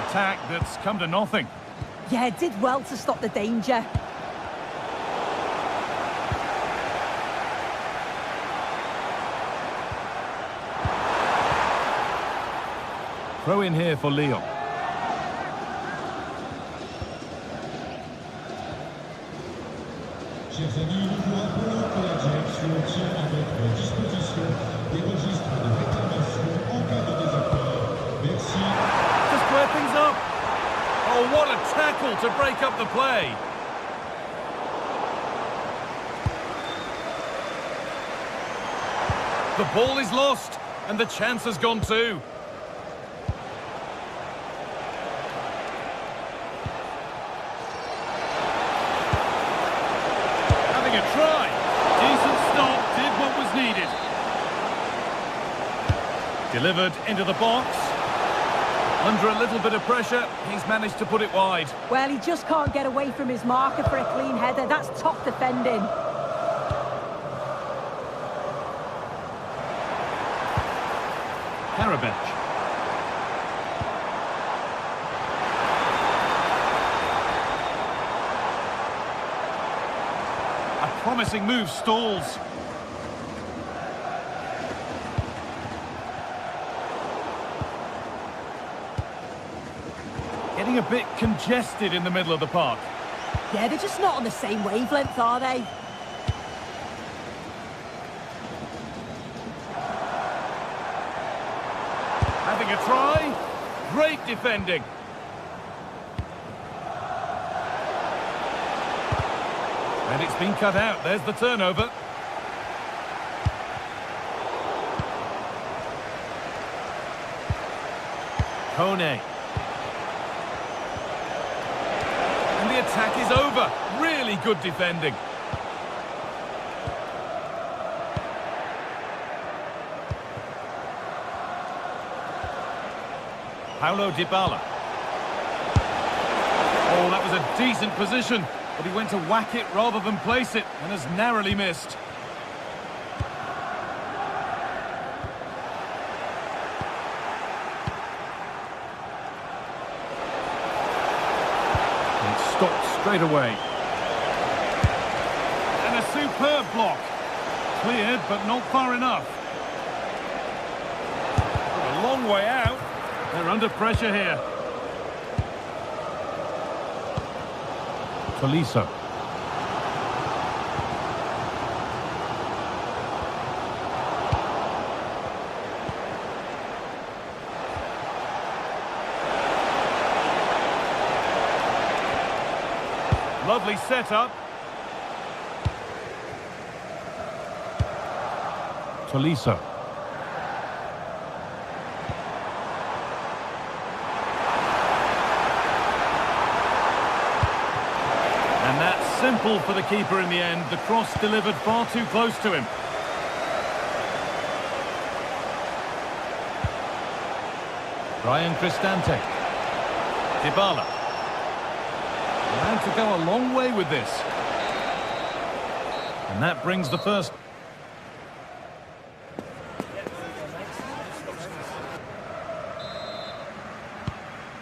Attack that's come to nothing. Yeah, did well to stop the danger. Throw in here for Lyon. Chers amis, nous vous rappelons que la direction tient à votre disposition des registres de réclamation en cas de désaccord. Merci. To square things up. Oh, what a tackle to break up the play. The ball is lost, and the chance has gone too. Having a try. Decent stop, did what was needed. Delivered into the box. Under a little bit of pressure, he's managed to put it wide. Well, he just can't get away from his marker for a clean header. That's top defending. Karabech. A promising move stalls. Getting a bit congested in the middle of the park. Yeah, they're just not on the same wavelength, are they? Having a try. Great defending. And it's been cut out. There's the turnover. Kone. And the attack is over. Really good defending. Paulo Dybala. Oh, that was a decent position, but he went to whack it rather than place it, and has narrowly missed. And stopped straight away. And a superb block. Cleared, but not far enough. A long way out. They're under pressure here. Tolisso. Lovely setup. Tolisso. simple for the keeper in the end. The cross delivered far too close to him. Ryan Cristante. Dybala. Allowed to go a long way with this. And that brings the first.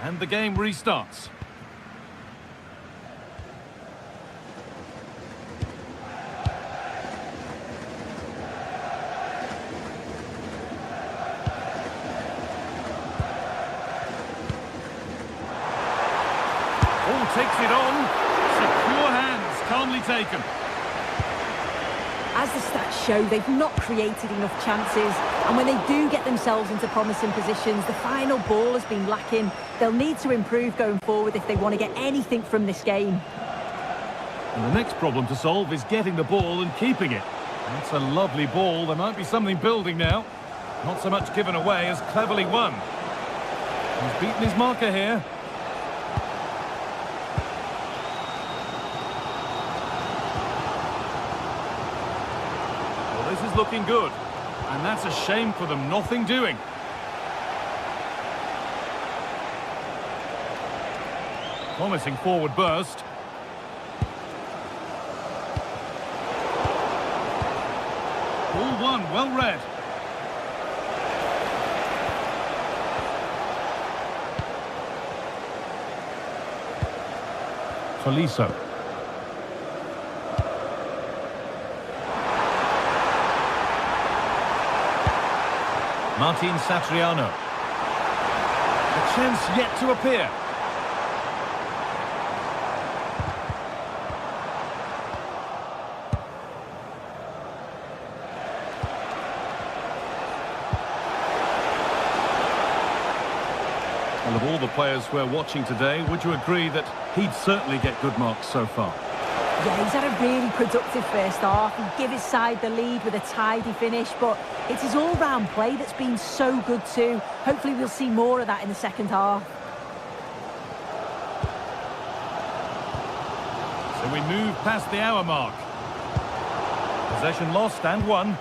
And the game restarts. Ball takes it on. Secure hands, calmly taken. As the stats show, they've not created enough chances, and when they do get themselves into promising positions, the final ball has been lacking. They'll need to improve going forward if they want to get anything from this game. And the next problem to solve is getting the ball and keeping it. That's a lovely ball. There might be something building now. Not so much given away as cleverly won. He's beaten his marker here. Well, this is looking good. And that's a shame for them. Nothing doing. Promising forward burst. Ball one, well read. Tolisso. Martin Satriano. A chance yet to appear. Well, of all the players we're watching today, would you agree that he'd certainly get good marks so far? Yeah, he's had a really productive first half. He gave his side the lead with a tidy finish, but it's his all-round play that's been so good too. Hopefully we'll see more of that in the second half. So we move past the hour mark. Possession lost and won.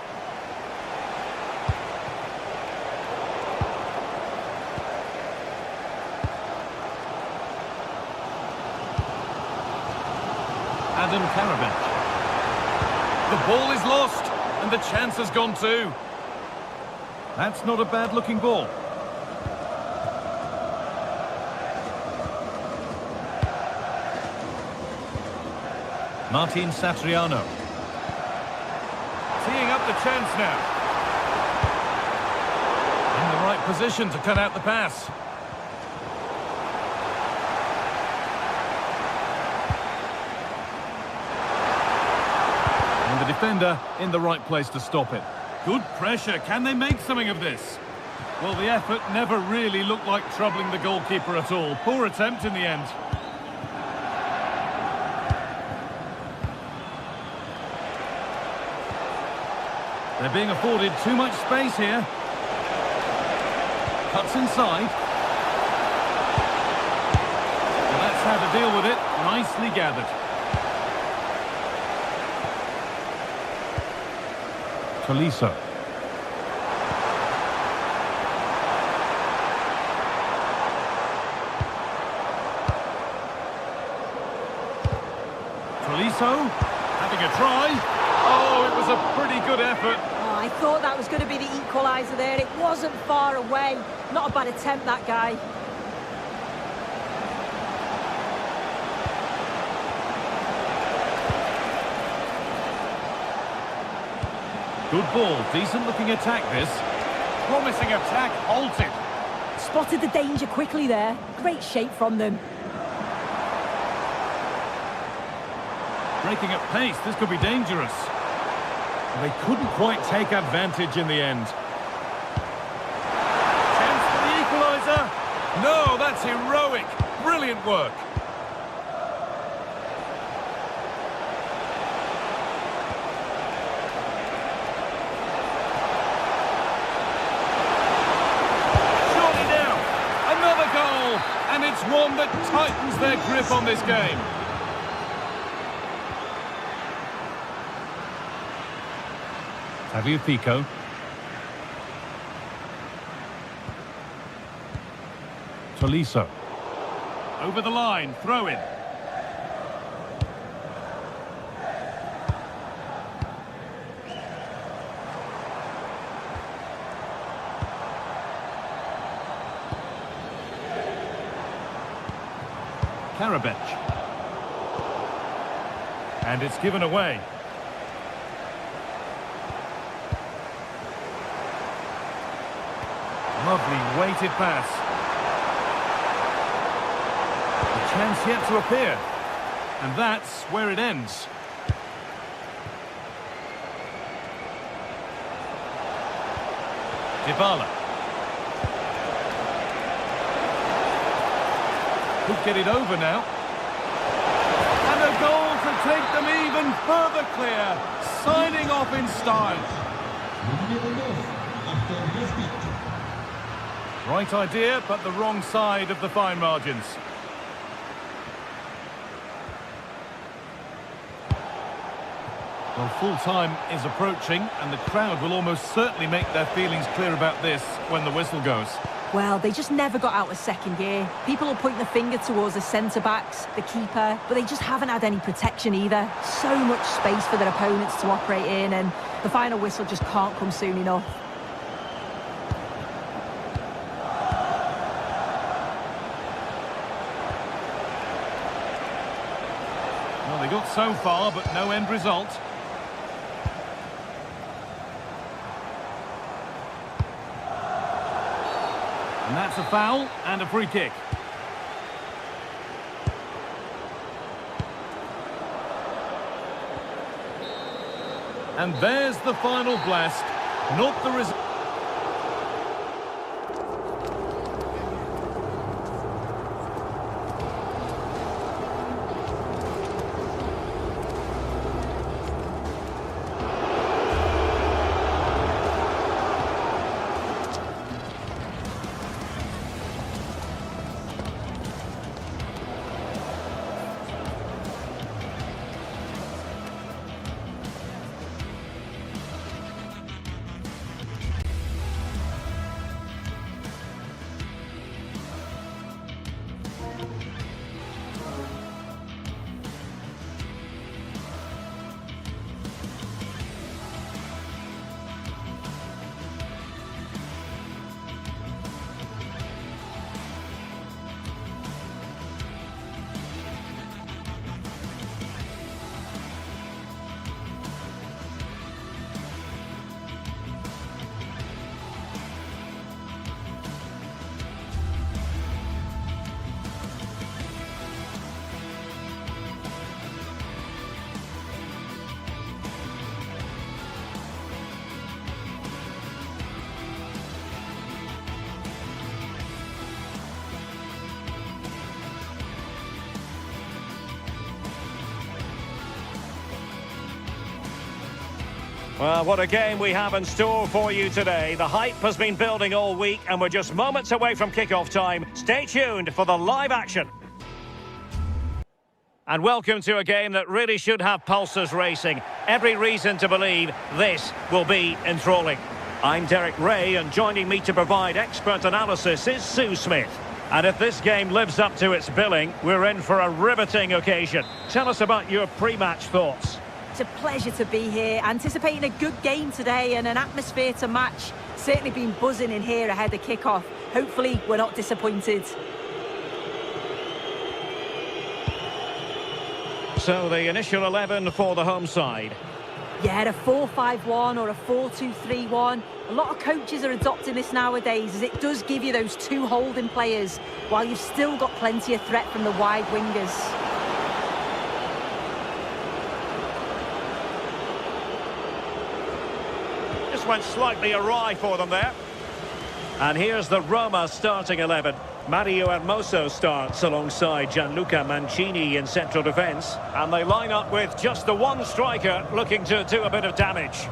Adam Karabach. The ball is lost, and the chance has gone too. That's not a bad-looking ball. Martin Satriano. Teeing up the chance now. In the right position to cut out the pass. The defender in the right place to stop it. Good pressure. Can they make something of this? Well, the effort never really looked like troubling the goalkeeper at all. Poor attempt in the end. They're being afforded too much space here. Cuts inside. And that's how to deal with it. Nicely gathered. Tolisso. Tolisso having a try. Oh, it was a pretty good effort. Oh, I thought that was going to be the equaliser there. It wasn't far away. Not a bad attempt, that guy. Good ball, decent looking attack this. Promising attack, halted. Spotted the danger quickly there. Great shape from them. Breaking at pace, this could be dangerous. They couldn't quite take advantage in the end. Chance for the equaliser. No, that's heroic. Brilliant work. And it's one that tightens their grip on this game. Tagliafico. Tolisso. Over the line, throw in. Karabech. And it's given away. Lovely weighted pass. A chance yet to appear. And that's where it ends. Dybala. Could get it over now. And a goal to take them even further clear. Signing off in style. Right idea, but the wrong side of the fine margins. Well, full-time is approaching, and the crowd will almost certainly make their feelings clear about this when the whistle goes. Well, they just never got out of second gear. People will point the finger towards the centre-backs, the keeper, but they just haven't had any protection either. So much space for their opponents to operate in, and the final whistle just can't come soon enough. Well, they got so far, but no end result. And that's a foul and a free kick. And there's the final blast. Not the result. Well, what a game we have in store for you today. The hype has been building all week, and we're just moments away from kickoff time. Stay tuned for the live action. And welcome to a game that really should have pulses racing. Every reason to believe this will be enthralling. I'm Derek Ray, and joining me to provide expert analysis is Sue Smith. And if this game lives up to its billing, we're in for a riveting occasion. Tell us about your pre-match thoughts. It's a pleasure to be here, anticipating a good game today and an atmosphere to match. Certainly been buzzing in here ahead of kickoff. Hopefully we're not disappointed. So the initial 11 for the home side. Yeah, a 4-5-1 or a 4-2-3-1. A lot of coaches are adopting this nowadays, as it does give you those two holding players, while you've still got plenty of threat from the wide wingers. Went slightly awry for them there. And here's the Roma starting 11. Mario Hermoso starts alongside Gianluca Mancini in central defence. And they line up with just the one striker looking to do a bit of damage.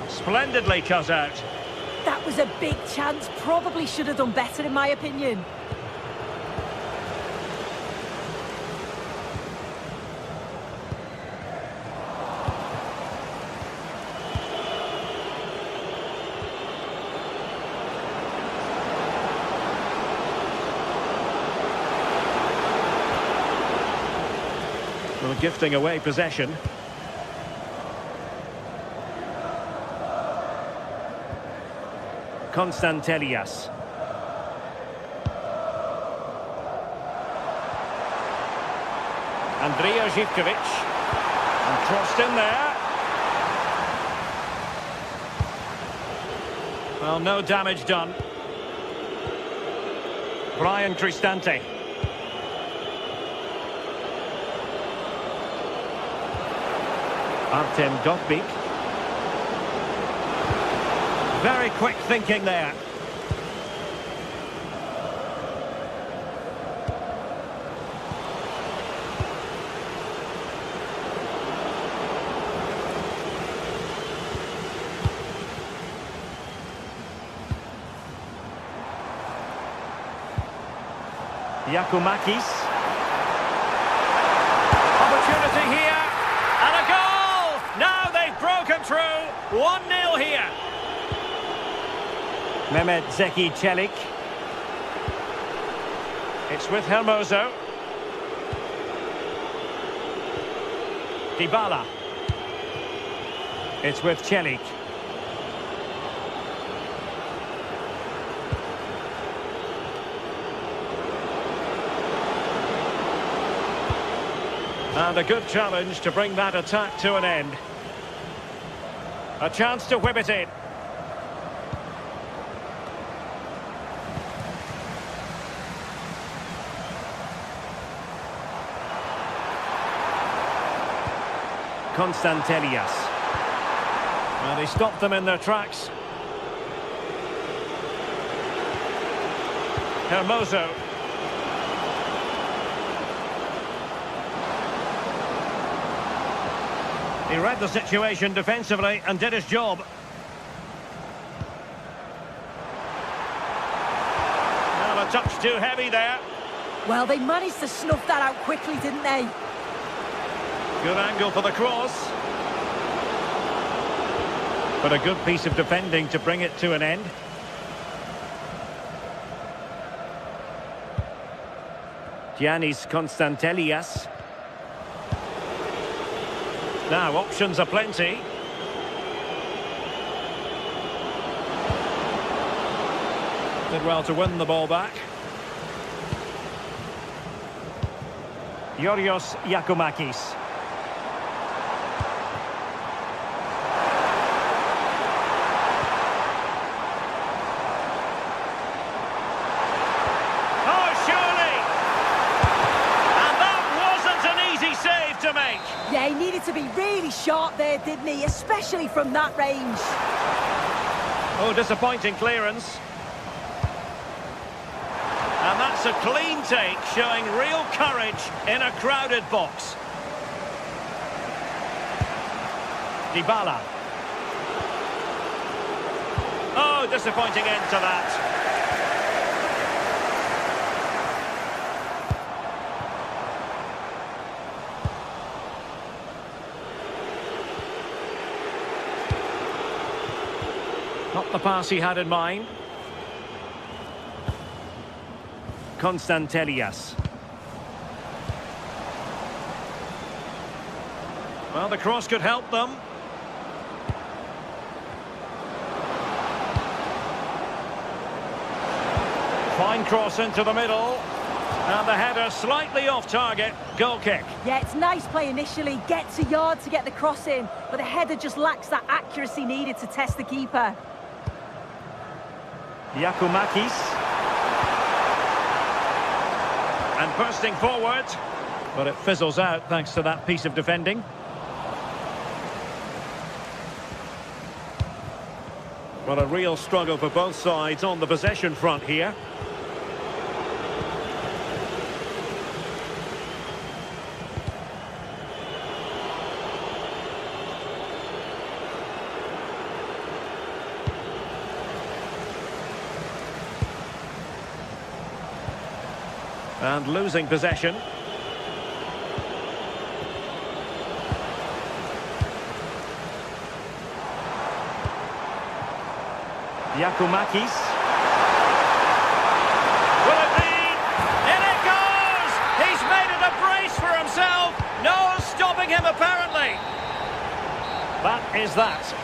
Splendidly cut out. That was a big chance. Probably should have done better, in my opinion. Well, gifting away possession. Konstantelias. Andrija Živkovic. And crossed in there. Well, no damage done. Brian Cristante. Artem Dovbyk. Very quick thinking there. Giacomakis. Opportunity here, and a goal! Now they've broken through, 1-0 here. Mehmet Zeki Çelik. It's with Hermoso. Dybala. It's with Çelik. And a good challenge to bring that attack to an end. A chance to whip it in. Konstantelias. Well, they stopped them in their tracks. Hermoso. He read the situation defensively and did his job. Well, a touch too heavy there. Well, they managed to snuff that out quickly, didn't they? Good angle for the cross. But a good piece of defending to bring it to an end. Giannis Konstantelias. Now, options are plenty. Did well to win the ball back. Yorios Giacomakis. Yeah, he needed to be really sharp there, didn't he? Especially from that range. Oh, disappointing clearance. And that's a clean take, showing real courage in a crowded box. Dybala. Oh, disappointing end to that. Not the pass he had in mind. Konstantelias. Well, the cross could help them. Fine cross into the middle. And the header slightly off target. Goal kick. Yeah, it's nice play initially. Gets a yard to get the cross in. But the header just lacks that accuracy needed to test the keeper. Giacomakis. And bursting forward. But it fizzles out thanks to that piece of defending. Well, a real struggle for both sides on the possession front here. And losing possession. Giacomakis. Will it be? In it goes! He's made it a brace for himself. No apparently. That is that.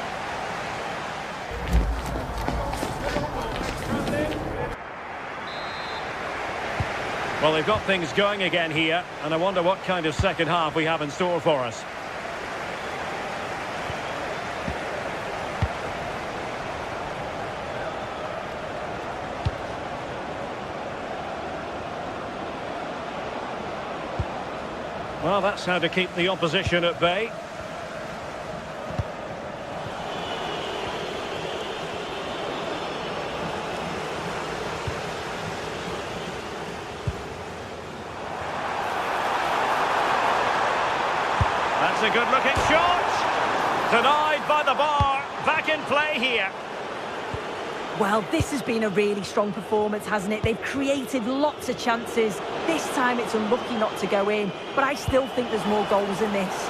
Well, they've got things going again here, and I wonder what kind of second half we have in store for us. Well, that's how to keep the opposition at bay. That's a good-looking shot. Denied by the bar. Back in play here. Well, this has been a really strong performance, hasn't it? They've created lots of chances. This time it's unlucky not to go in, but I still think there's more goals in this.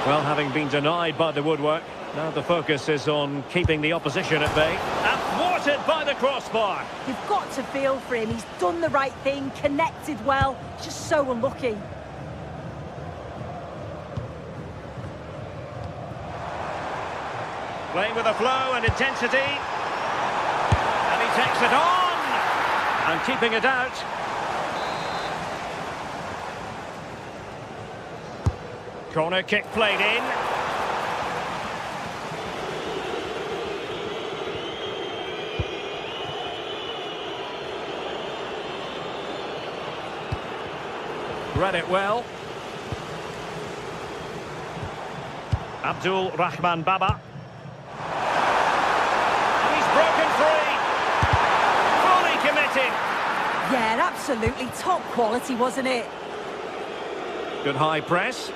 Well, having been denied by the woodwork, now the focus is on keeping the opposition at bay. And thwarted by the crossbar. You've got to feel for him. He's done the right thing, connected well, just so unlucky. Playing with a flow and intensity. And he takes it on. And keeping it out. Corner kick played in. Read it well. Abdul Rahman Baba. And he's broken free. Fully committed. Yeah, absolutely. Top quality, wasn't it? Good high press.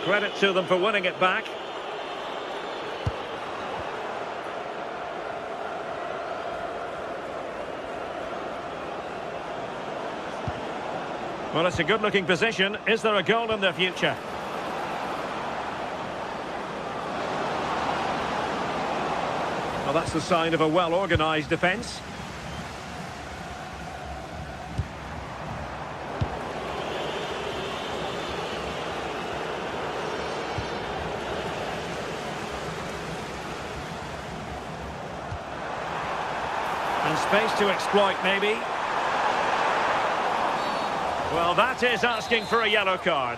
Credit to them for winning it back. Well, it's a good-looking position. Is there a goal in the future? Well, that's the sign of a well-organised defence. And space to exploit, maybe. Well, that is asking for a yellow card.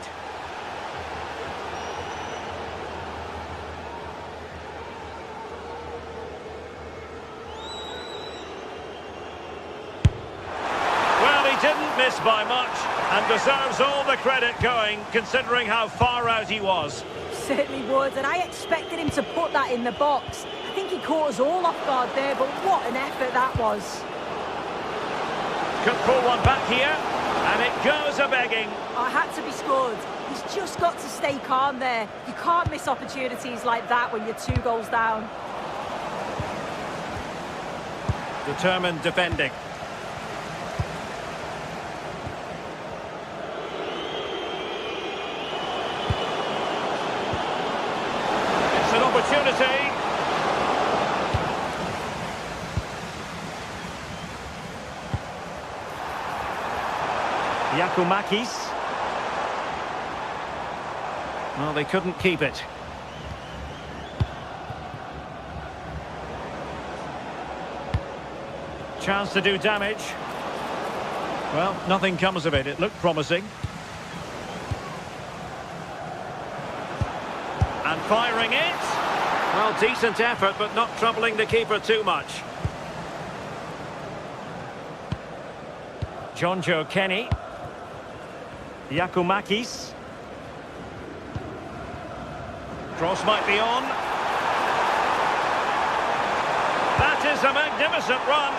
Well, he didn't miss by much and deserves all the credit going, considering how far out he was. Certainly would, and I expected him to put that in the box. I think he caught us all off guard there, but what an effort that was. Could pull one back here, and it goes a-begging. I had to be scored. He's just got to stay calm there. You can't miss opportunities like that when you're 2 goals down. Determined defending. It's an opportunity. Yakumakis. Well, they couldn't keep it. Chance to do damage. Well, nothing comes of it. It looked promising. And firing it. Well, decent effort, but not troubling the keeper too much. Jonjo Kenny. Yakumakis. Cross might be on. That is a magnificent run.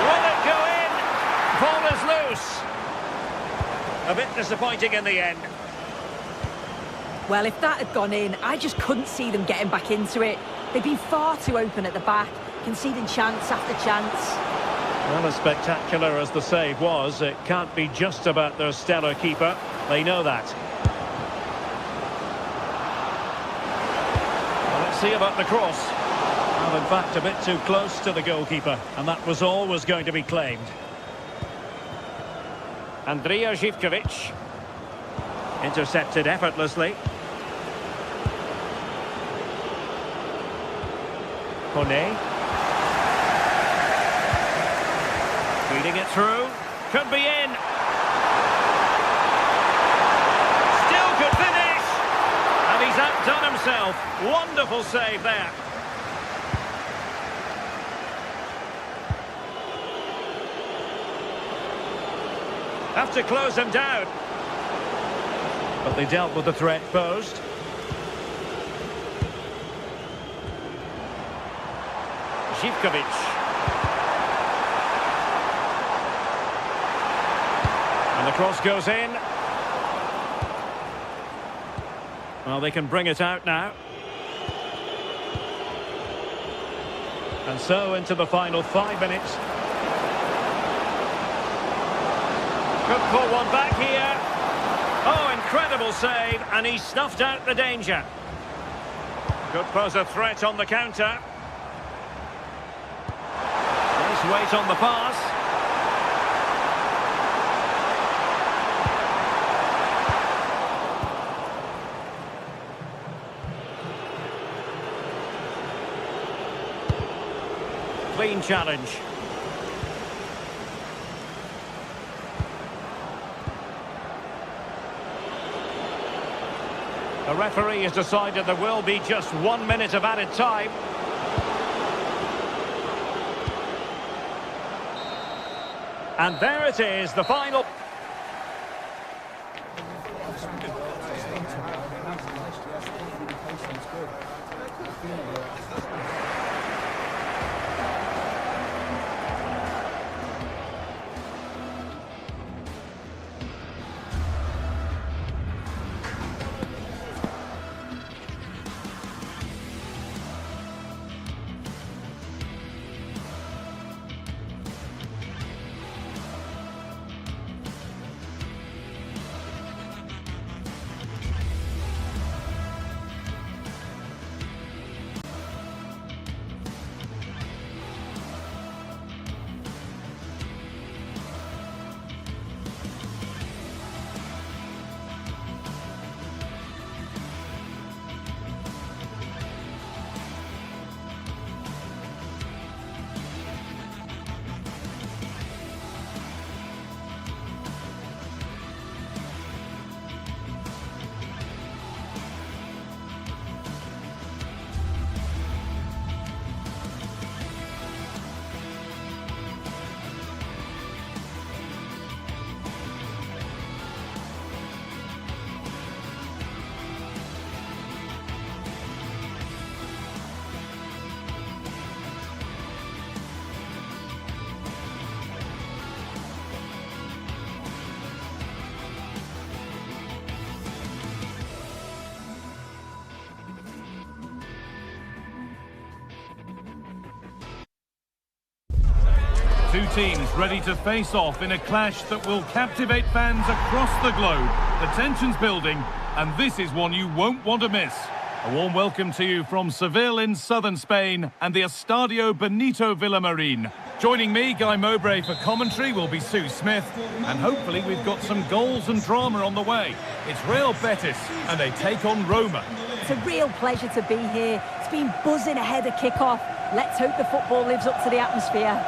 Will it go in? Ball is loose. A bit disappointing in the end. Well, if that had gone in, I just couldn't see them getting back into it. They've been far too open at the back, conceding chance after chance. Well, as spectacular as the save was, it can't be just about their stellar keeper. They know that. Well, let's see about the cross. Well, in fact, a bit too close to the goalkeeper, and that was always going to be claimed. Andrija Zivkovic. Intercepted effortlessly. Kone. Feeding it through. Could be in. Still could finish. And he's outdone himself. Wonderful save there. Have to close him down. But they dealt with the threat posed. Zivkovic. And the cross goes in. Well, they can bring it out now. And so into the final 5 minutes. Could pull one back here. Oh, incredible save, and he snuffed out the danger. Could pose a threat on the counter. Nice weight on the pass. Clean challenge. The referee has decided there will be just 1 minute of added time. And there it is, the final. Two teams ready to face off in a clash that will captivate fans across the globe. The tension's building, and this is one you won't want to miss. A warm welcome to you from Seville in southern Spain and the Estadio Benito Villamarin. Joining me, Guy Mowbray, for commentary will be Sue Smith, and hopefully we've got some goals and drama on the way. It's Real Betis, and they take on Roma. It's a real pleasure to be here. It's been buzzing ahead of kickoff. Let's hope the football lives up to the atmosphere.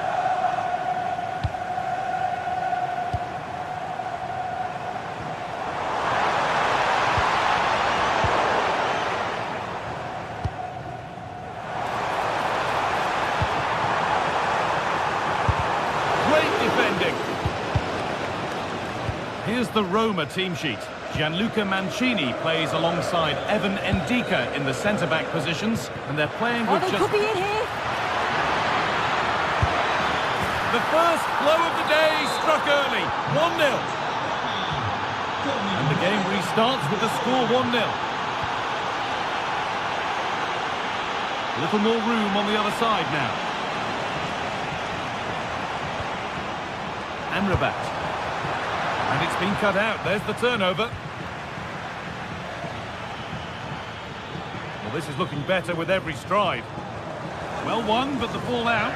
Here's the Roma team sheet. Gianluca Mancini plays alongside Evan Ndika in the centre-back positions, and they're playing with they could be in here. The first blow of the day struck early, 1-0. And the game restarts with the score 1-0. A little more room on the other side now. Amrabat. And it's been cut out. There's the turnover. Well, this is looking better with every stride. Well won, but the ball out.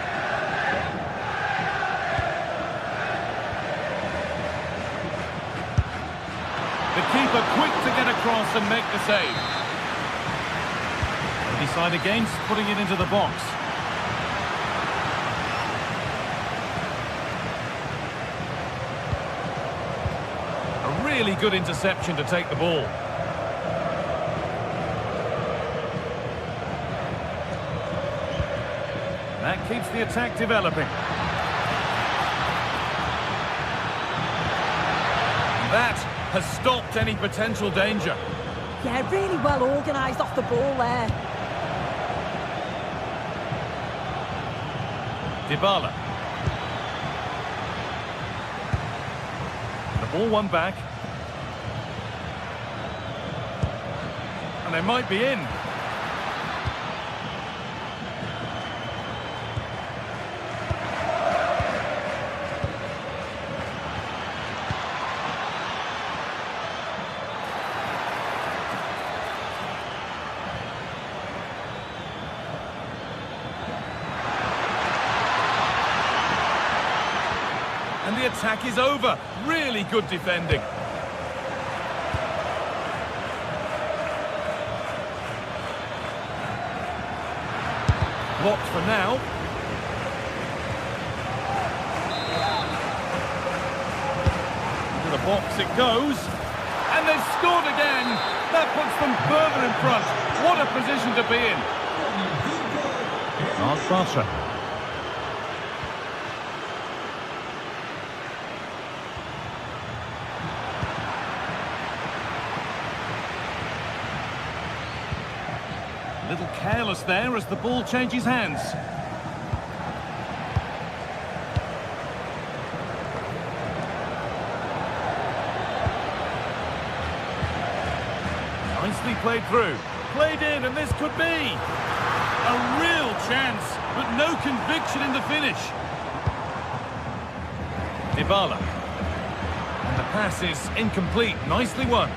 The keeper quick to get across and make the save. They decide against putting it into the box. A really good interception to take the ball. That keeps the attack developing. That has stopped any potential danger. Yeah, really well organised off the ball there. Dybala. The ball won back. And they might be in. And the attack is over. Really good defending. Blocked for now. To the box it goes. And they've scored again. That puts them further in front. What a position to be in. Mark Bartra. A little careless there as the ball changes hands. Nicely played through. Played in, and this could be a real chance, but no conviction in the finish. Dybala. And the pass is incomplete. Nicely won.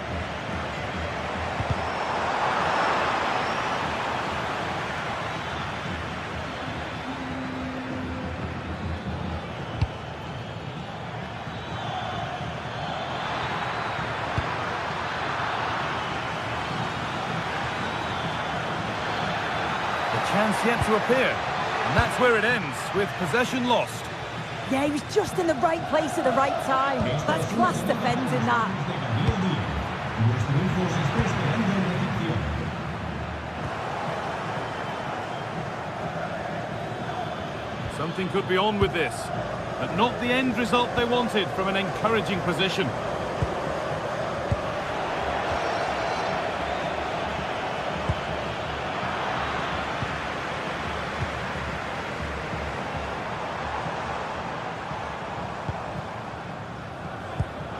Chance yet to appear, and that's where it ends, with possession lost. Yeah, he was just in the right place at the right time. That's class defending that. Something could be on with this, but not the end result they wanted from an encouraging position.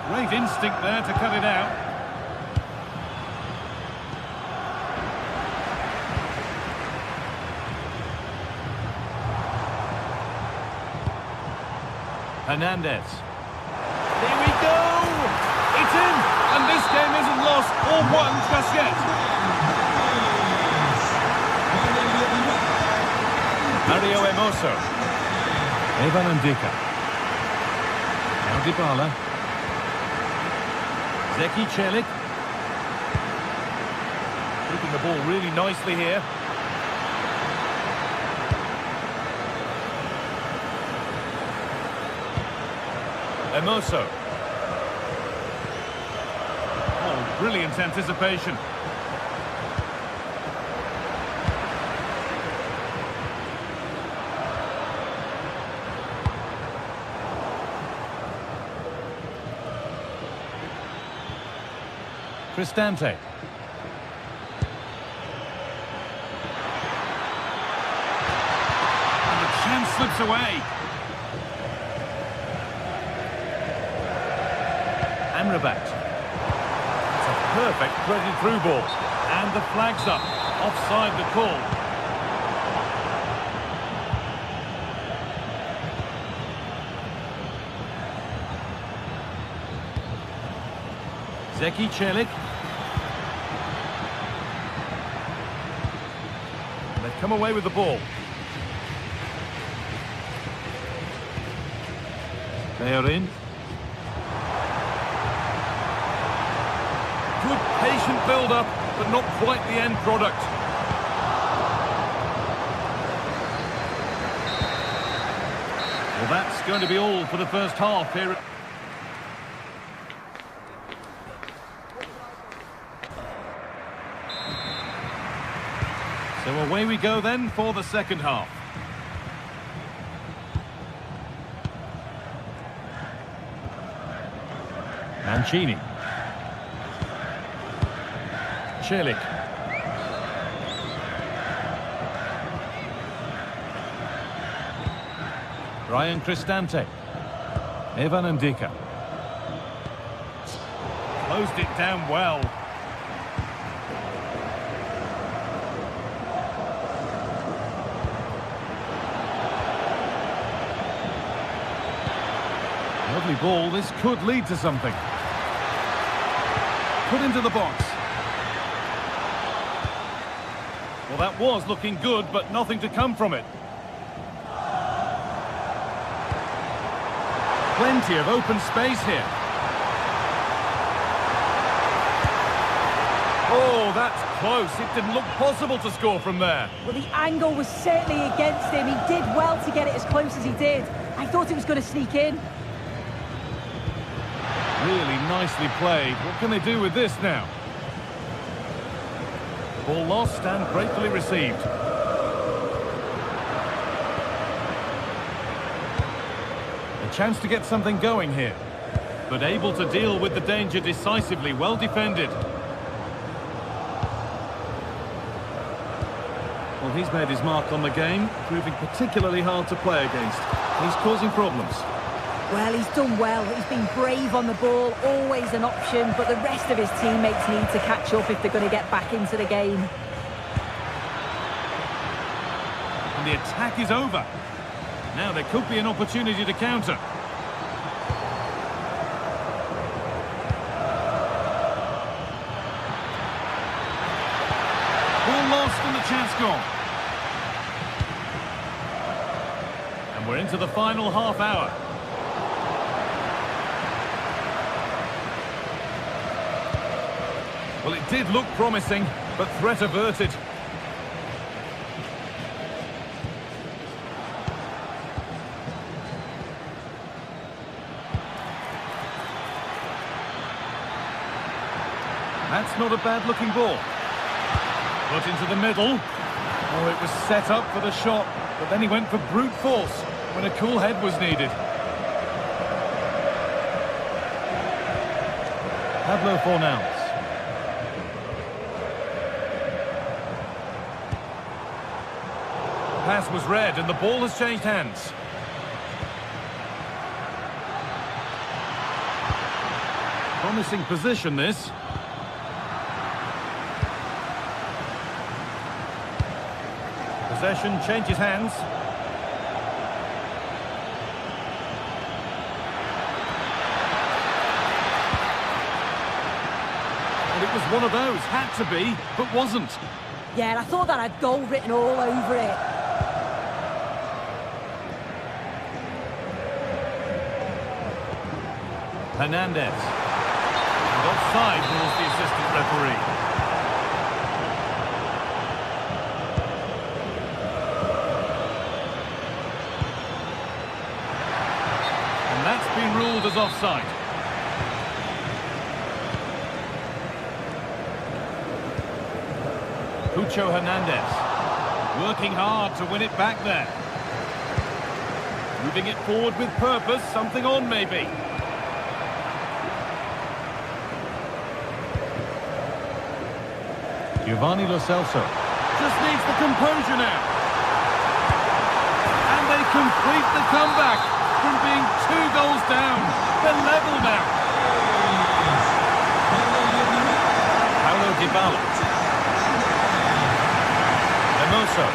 Great instinct there to cut it out. Hernandez. Here we go! It's in! And this game isn't lost or won just yet. Mario Hermoso. Evan Ndika. Now Dybala. Zeki Celik. Keeping the ball really nicely here. Hermoso. Oh, brilliant anticipation. Cristante. And the chance slips away. Amrabat. It's a perfect threaded through ball. And the flag's up. Offside the call. Zeki Celik. They've come away with the ball. They are in. patient build-up, but not quite the end product. Well, that's going to be all for the first half here. So away we go then for the second half. Mancini. Celik. Ryan Cristante. Evan Ndika. Closed it down well. Lovely ball. This could lead to something. Put into the box. Well, that was looking good, but nothing to come from it. Plenty of open space here. Oh, that's close. It didn't look possible to score from there. Well, the angle was certainly against him. He did well to get it as close as he did. I thought it was going to sneak in. Really nicely played. What can they do with this now? Ball lost and gratefully received. A chance to get something going here. But able to deal with the danger decisively. Well defended. Well, he's made his mark on the game, proving particularly hard to play against. He's causing problems. Well, he's done well. He's been brave on the ball, always an option, but the rest of his teammates need to catch up if they're going to get back into the game. And the attack is over. Now there could be an opportunity to counter. Ball lost and the chance gone. And we're into the final half hour. Well, it did look promising, but threat averted. That's not a bad-looking ball. Put into the middle. Oh, it was set up for the shot, but then he went for brute force when a cool head was needed. Pablo Fornals. Pass was read and the ball has changed hands. Promising position this. Possession changes hands. And it was one of those, had to be, but wasn't. Yeah, I thought that had goal written all over it. Hernandez. And offside rules the assistant referee. And that's been ruled as offside. Pucho Hernandez. Working hard to win it back there. Moving it forward with purpose, something on maybe. Giovanni Lo Celso just needs the composure now. And they complete the comeback from being 2 goals down. They're level now. Paulo Dybala. Hermoso.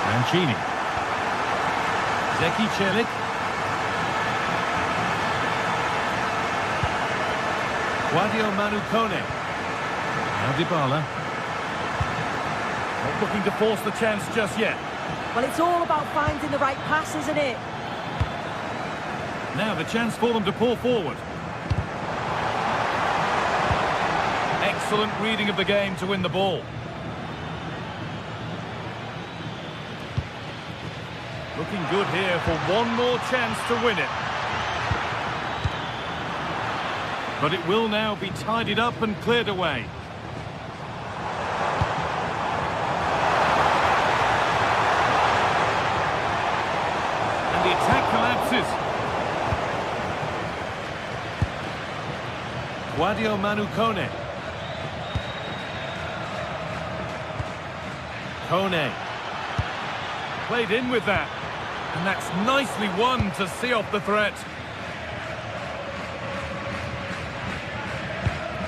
Mancini. Zeki Celik. Guadio Manukone. Now Dybala. Not looking to force the chance just yet. Well, it's all about finding the right pass, isn't it? Now the chance for them to pull forward. excellent reading of the game to win the ball. Looking good here for one more chance to win it. But it will now be tidied up and cleared away. And the attack collapses. Guadio Manu Kone. Kone. Played in with that. And that's nicely won to see off the threat.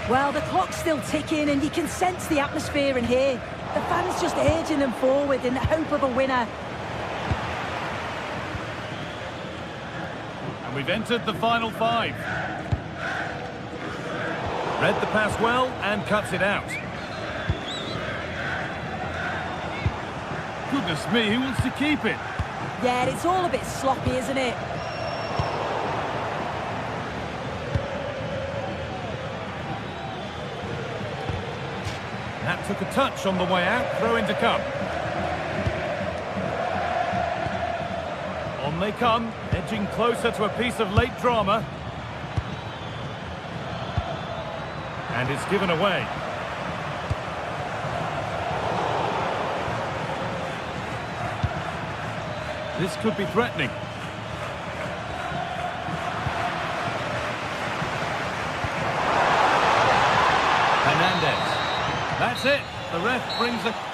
Well, the clock's still ticking and you can sense the atmosphere in here. The fans just urging them forward in the hope of a winner. And we've entered the final 5. Read the pass well and cuts it out. Goodness me, who wants to keep it? Yeah, it's all a bit sloppy, isn't it? That took a touch on the way out, throw in to come. On they come, edging closer to a piece of late drama. And it's given away. This could be threatening. Hernandez. That's it. The ref brings a...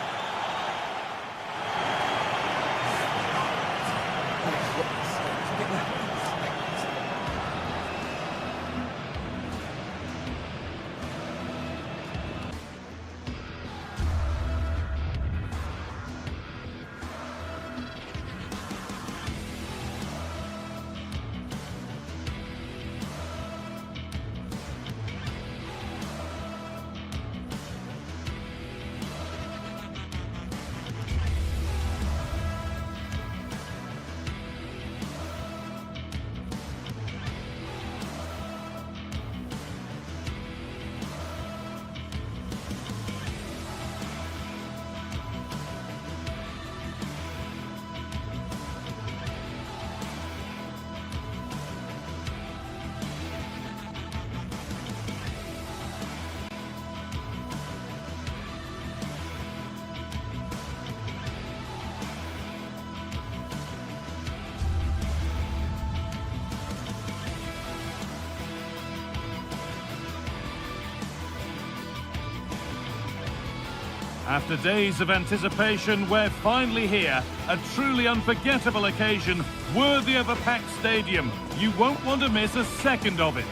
After days of anticipation, we're finally here. A truly unforgettable occasion, worthy of a packed stadium. You won't want to miss a second of it.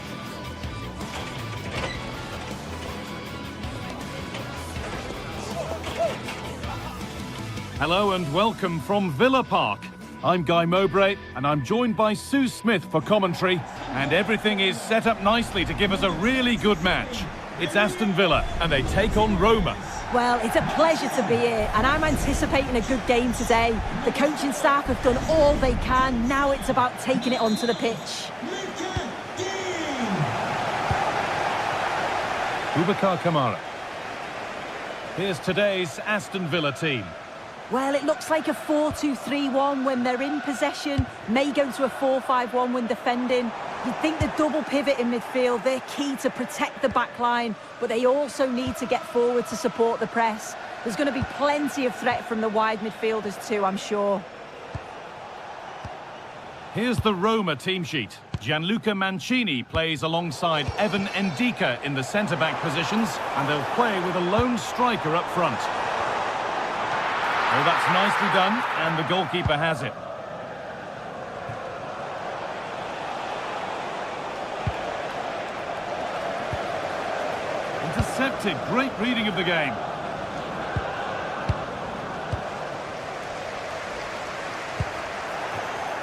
Hello and welcome from Villa Park. I'm Guy Mowbray and I'm joined by Sue Smith for commentary. And everything is set up nicely to give us a really good match. It's Aston Villa and they take on Roma. Well, it's a pleasure to be here, and I'm anticipating a good game today. The coaching staff have done all they can. Now it's about taking it onto the pitch. Boubacar Kamara. Here's today's Aston Villa team. Well, it looks like a 4-2-3-1 when they're in possession. May go to a 4-5-1 when defending. You'd think the double pivot in midfield, they're key to protect the back line, but they also need to get forward to support the press. There's going to be plenty of threat from the wide midfielders too, I'm sure. Here's the Roma team sheet. Gianluca Mancini plays alongside Evan Ndika in the centre-back positions, and they'll play with a lone striker up front. Oh, that's nicely done, and the goalkeeper has it. Intercepted, great reading of the game.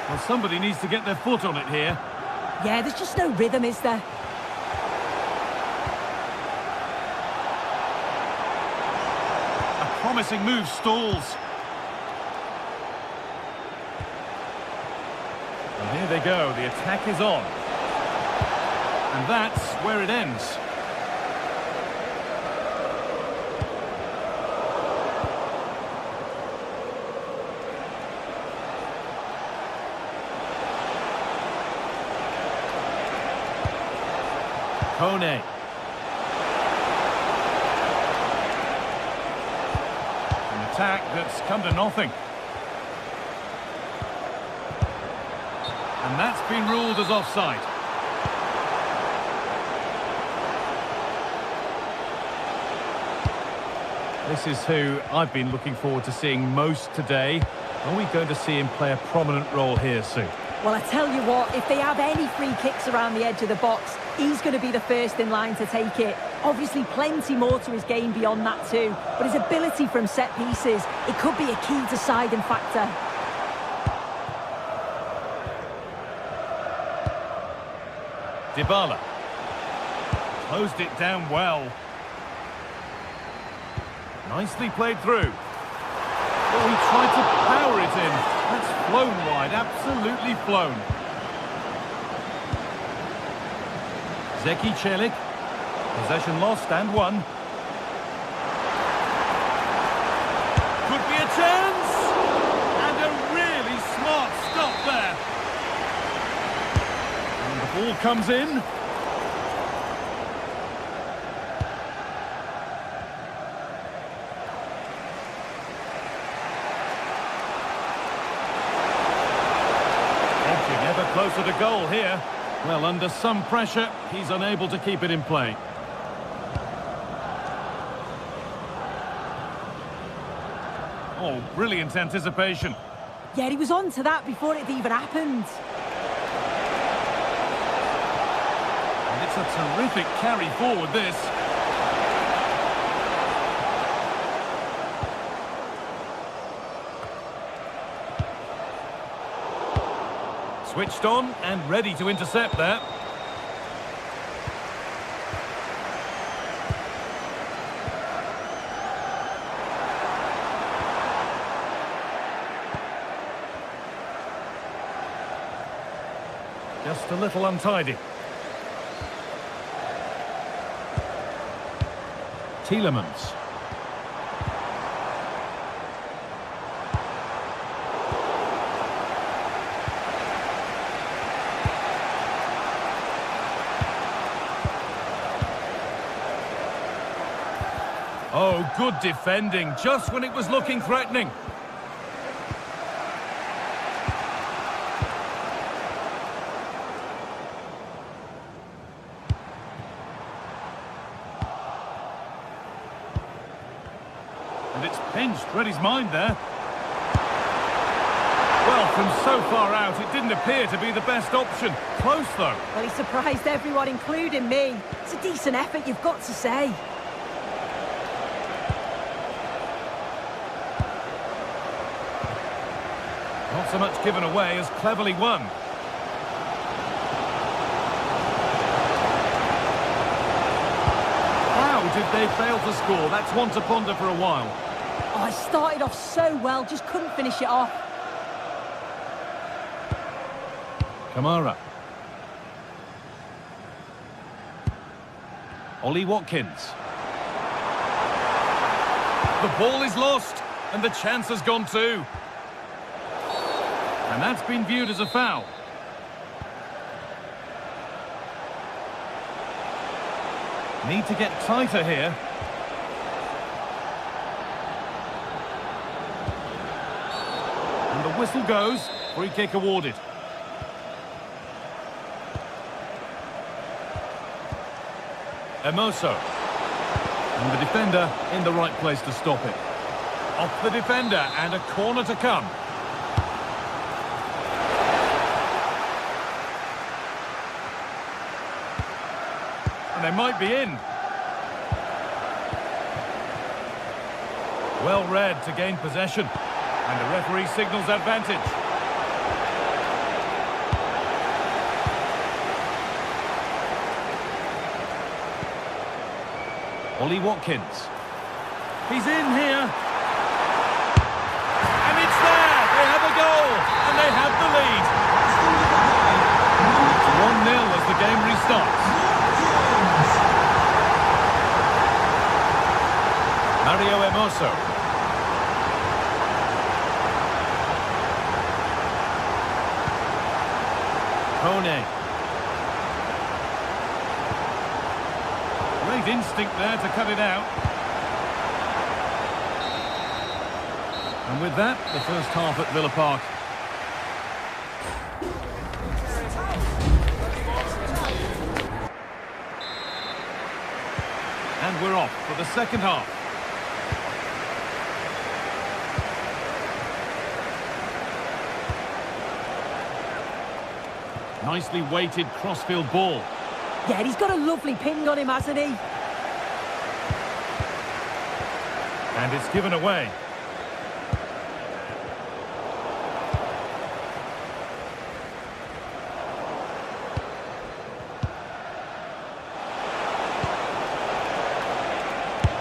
Well, somebody needs to get their foot on it here. Yeah, there's just no rhythm, is there? A promising move stalls. And here they go, the attack is on. And that's where it ends. Kone. An attack that's come to nothing. And that's been ruled as offside. This is who I've been looking forward to seeing most today. Are we going to see him play a prominent role here soon? Well, I tell you what, if they have any free kicks around the edge of the box, he's going to be the first in line to take it. Obviously, plenty more to his game beyond that too. But his ability from set pieces, it could be a key deciding factor. Dybala. Closed it down well. Nicely played through. Oh, he tried to power it in. That's flown wide, absolutely flown. Zeki Celik. Possession lost and won. Could be a chance! And a really smart stop there. And the ball comes in. Ever closer to goal here. Well, under some pressure, he's unable to keep it in play. Oh, brilliant anticipation. Yeah, he was on to that before it even happened. And it's a terrific carry forward, this. Switched on and ready to intercept there. Just a little untidy. Tielemans. Oh, good defending, just when it was looking threatening. And it's pinched, read his mind there. Well, from so far out, it didn't appear to be the best option. Close, though. Well, he surprised everyone, including me. It's a decent effort, you've got to say. Not so much given away as cleverly won. How did they fail to score? That's one to ponder for a while. Oh, I started off so well, just couldn't finish it off. Kamara. Ollie Watkins. The ball is lost, and the chance has gone too. And that's been viewed as a foul. Need to get tighter here. And the whistle goes. Free kick awarded. Hermoso. And the defender in the right place to stop it. Off the defender and a corner to come. And they might be in. Well read to gain possession. And the referee signals advantage. Ollie Watkins. He's in here. And it's there. They have a goal. And they have the lead. It's 1-0 as the game restarts. Mario Hermoso. Kone. Great instinct there to cut it out. And with that, the first half at Villa Park. And we're off for the second half. Nicely weighted crossfield ball. Yeah, he's got a lovely ping on him, hasn't he? And it's given away.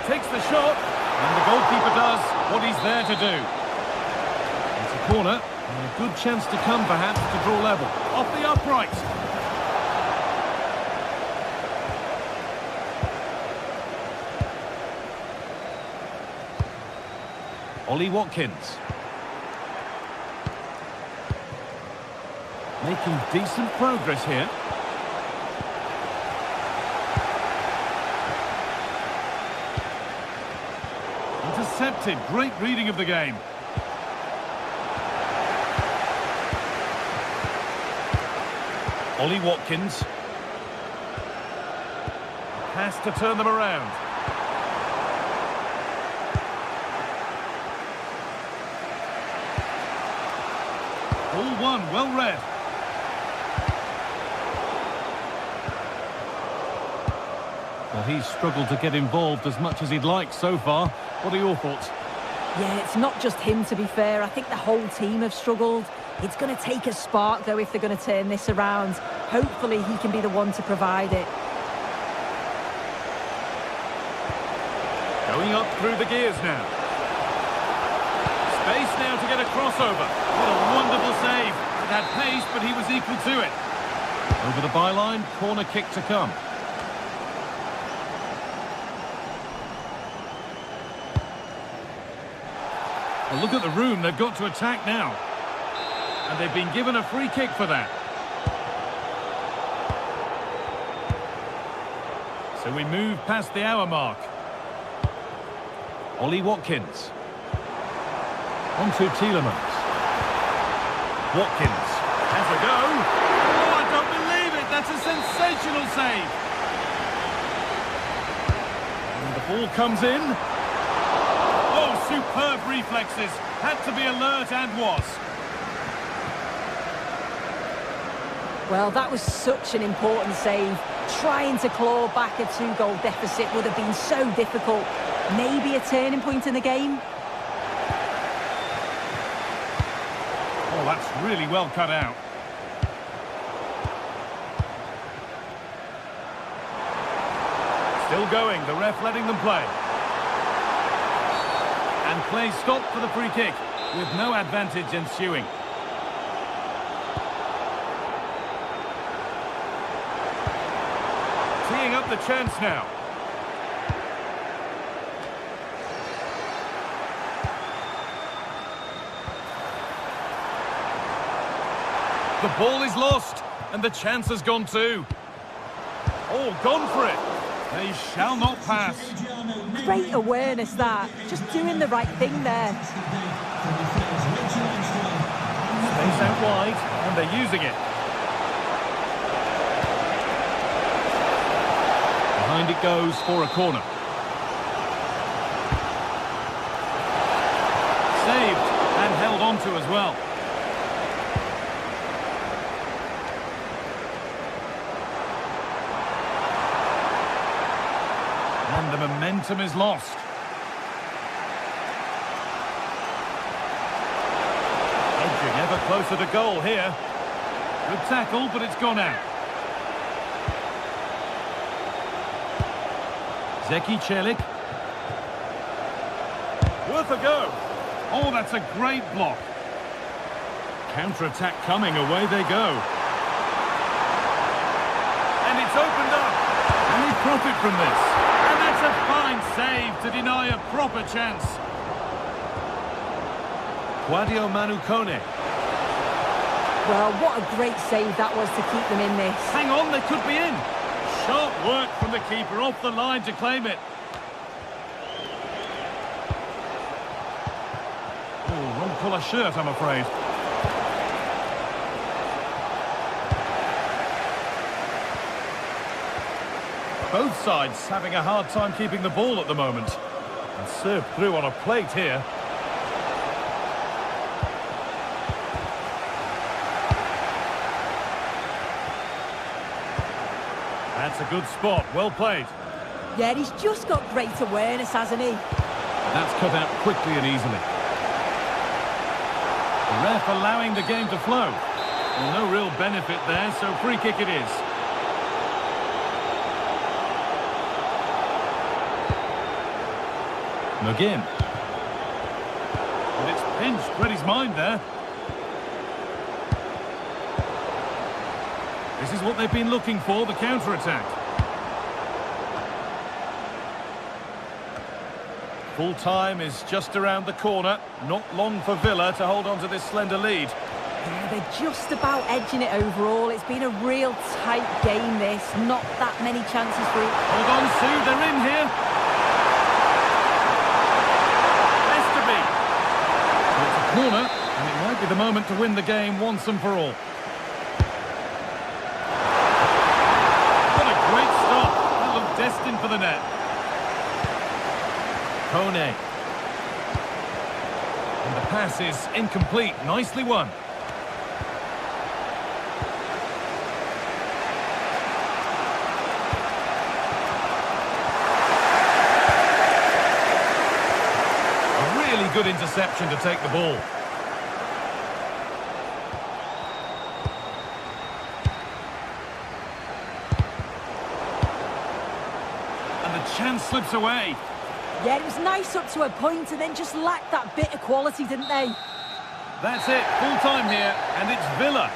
Takes the shot, and the goalkeeper does what he's there to do. It's a corner, and a good chance to come perhaps to draw level. Off the upright. Ollie Watkins. Making decent progress here. Intercepted. Great reading of the game. Ollie Watkins. Has to turn them around. All one, well read. Well, he's struggled to get involved as much as he'd like so far. What are your thoughts? Yeah, it's not just him, to be fair. I think the whole team have struggled. It's going to take a spark, though, if they're going to turn this around. Hopefully, he can be the one to provide it. Going up through the gears now. Space now to get a crossover. What a wonderful save. It had pace, but he was equal to it. Over the byline, corner kick to come. Well, look at the room they've got to attack now. And they've been given a free kick for that. So we move past the hour mark. Ollie Watkins. On to Tielemans. Watkins has a go. Oh, I don't believe it. That's a sensational save. And the ball comes in. Oh, superb reflexes. Had to be alert and was. Well, that was such an important save. Trying to claw back a 2-goal deficit would have been so difficult. Maybe a turning point in the game. Oh, that's really well cut out. Still going, the ref letting them play. And play stopped for the free kick, with no advantage ensuing. Teeing up the chance now. The ball is lost, and the chance has gone too. Oh, gone for it. They shall not pass. Great awareness, that. Just doing the right thing there. Space out wide, and they're using it. Behind it goes for a corner. Saved, and held on to as well. And the momentum is lost. Edging ever closer to goal here. Good tackle, but it's gone out. Zeki Celik. Worth a go. Oh, that's a great block. Counter-attack coming, away they go. And it's opened up. And we profit from this. And that's a fine save to deny a proper chance. Guadio Manu Kone. Well, what a great save that was to keep them in this. Hang on, they could be in. Sharp work from the keeper off the line to claim it. Oh, wrong colour shirt, I'm afraid. Both sides having a hard time keeping the ball at the moment. And served through on a plate here. That's a good spot, well played. Yeah, he's just got great awareness, hasn't he? That's cut out quickly and easily. The ref allowing the game to flow. Well, no real benefit there, so free kick it is. McGinn. And it's pinched, read his mind there. This is what they've been looking for, the counter-attack. Full time is just around the corner. Not long for Villa to hold on to this slender lead. Yeah, they're just about edging it overall. It's been a real tight game, this. Not that many chances for it. Hold on, Sue, they're in here. Has to be. It's a corner, and it might be the moment to win the game once and for all. What a great stop. That looked destined for the net. Kone. And the pass is incomplete. Nicely won. A really good interception to take the ball. And the chance slips away. Yeah, it was nice up to a point and then just lacked that bit of quality, didn't they? That's it, full time here, and it's Villa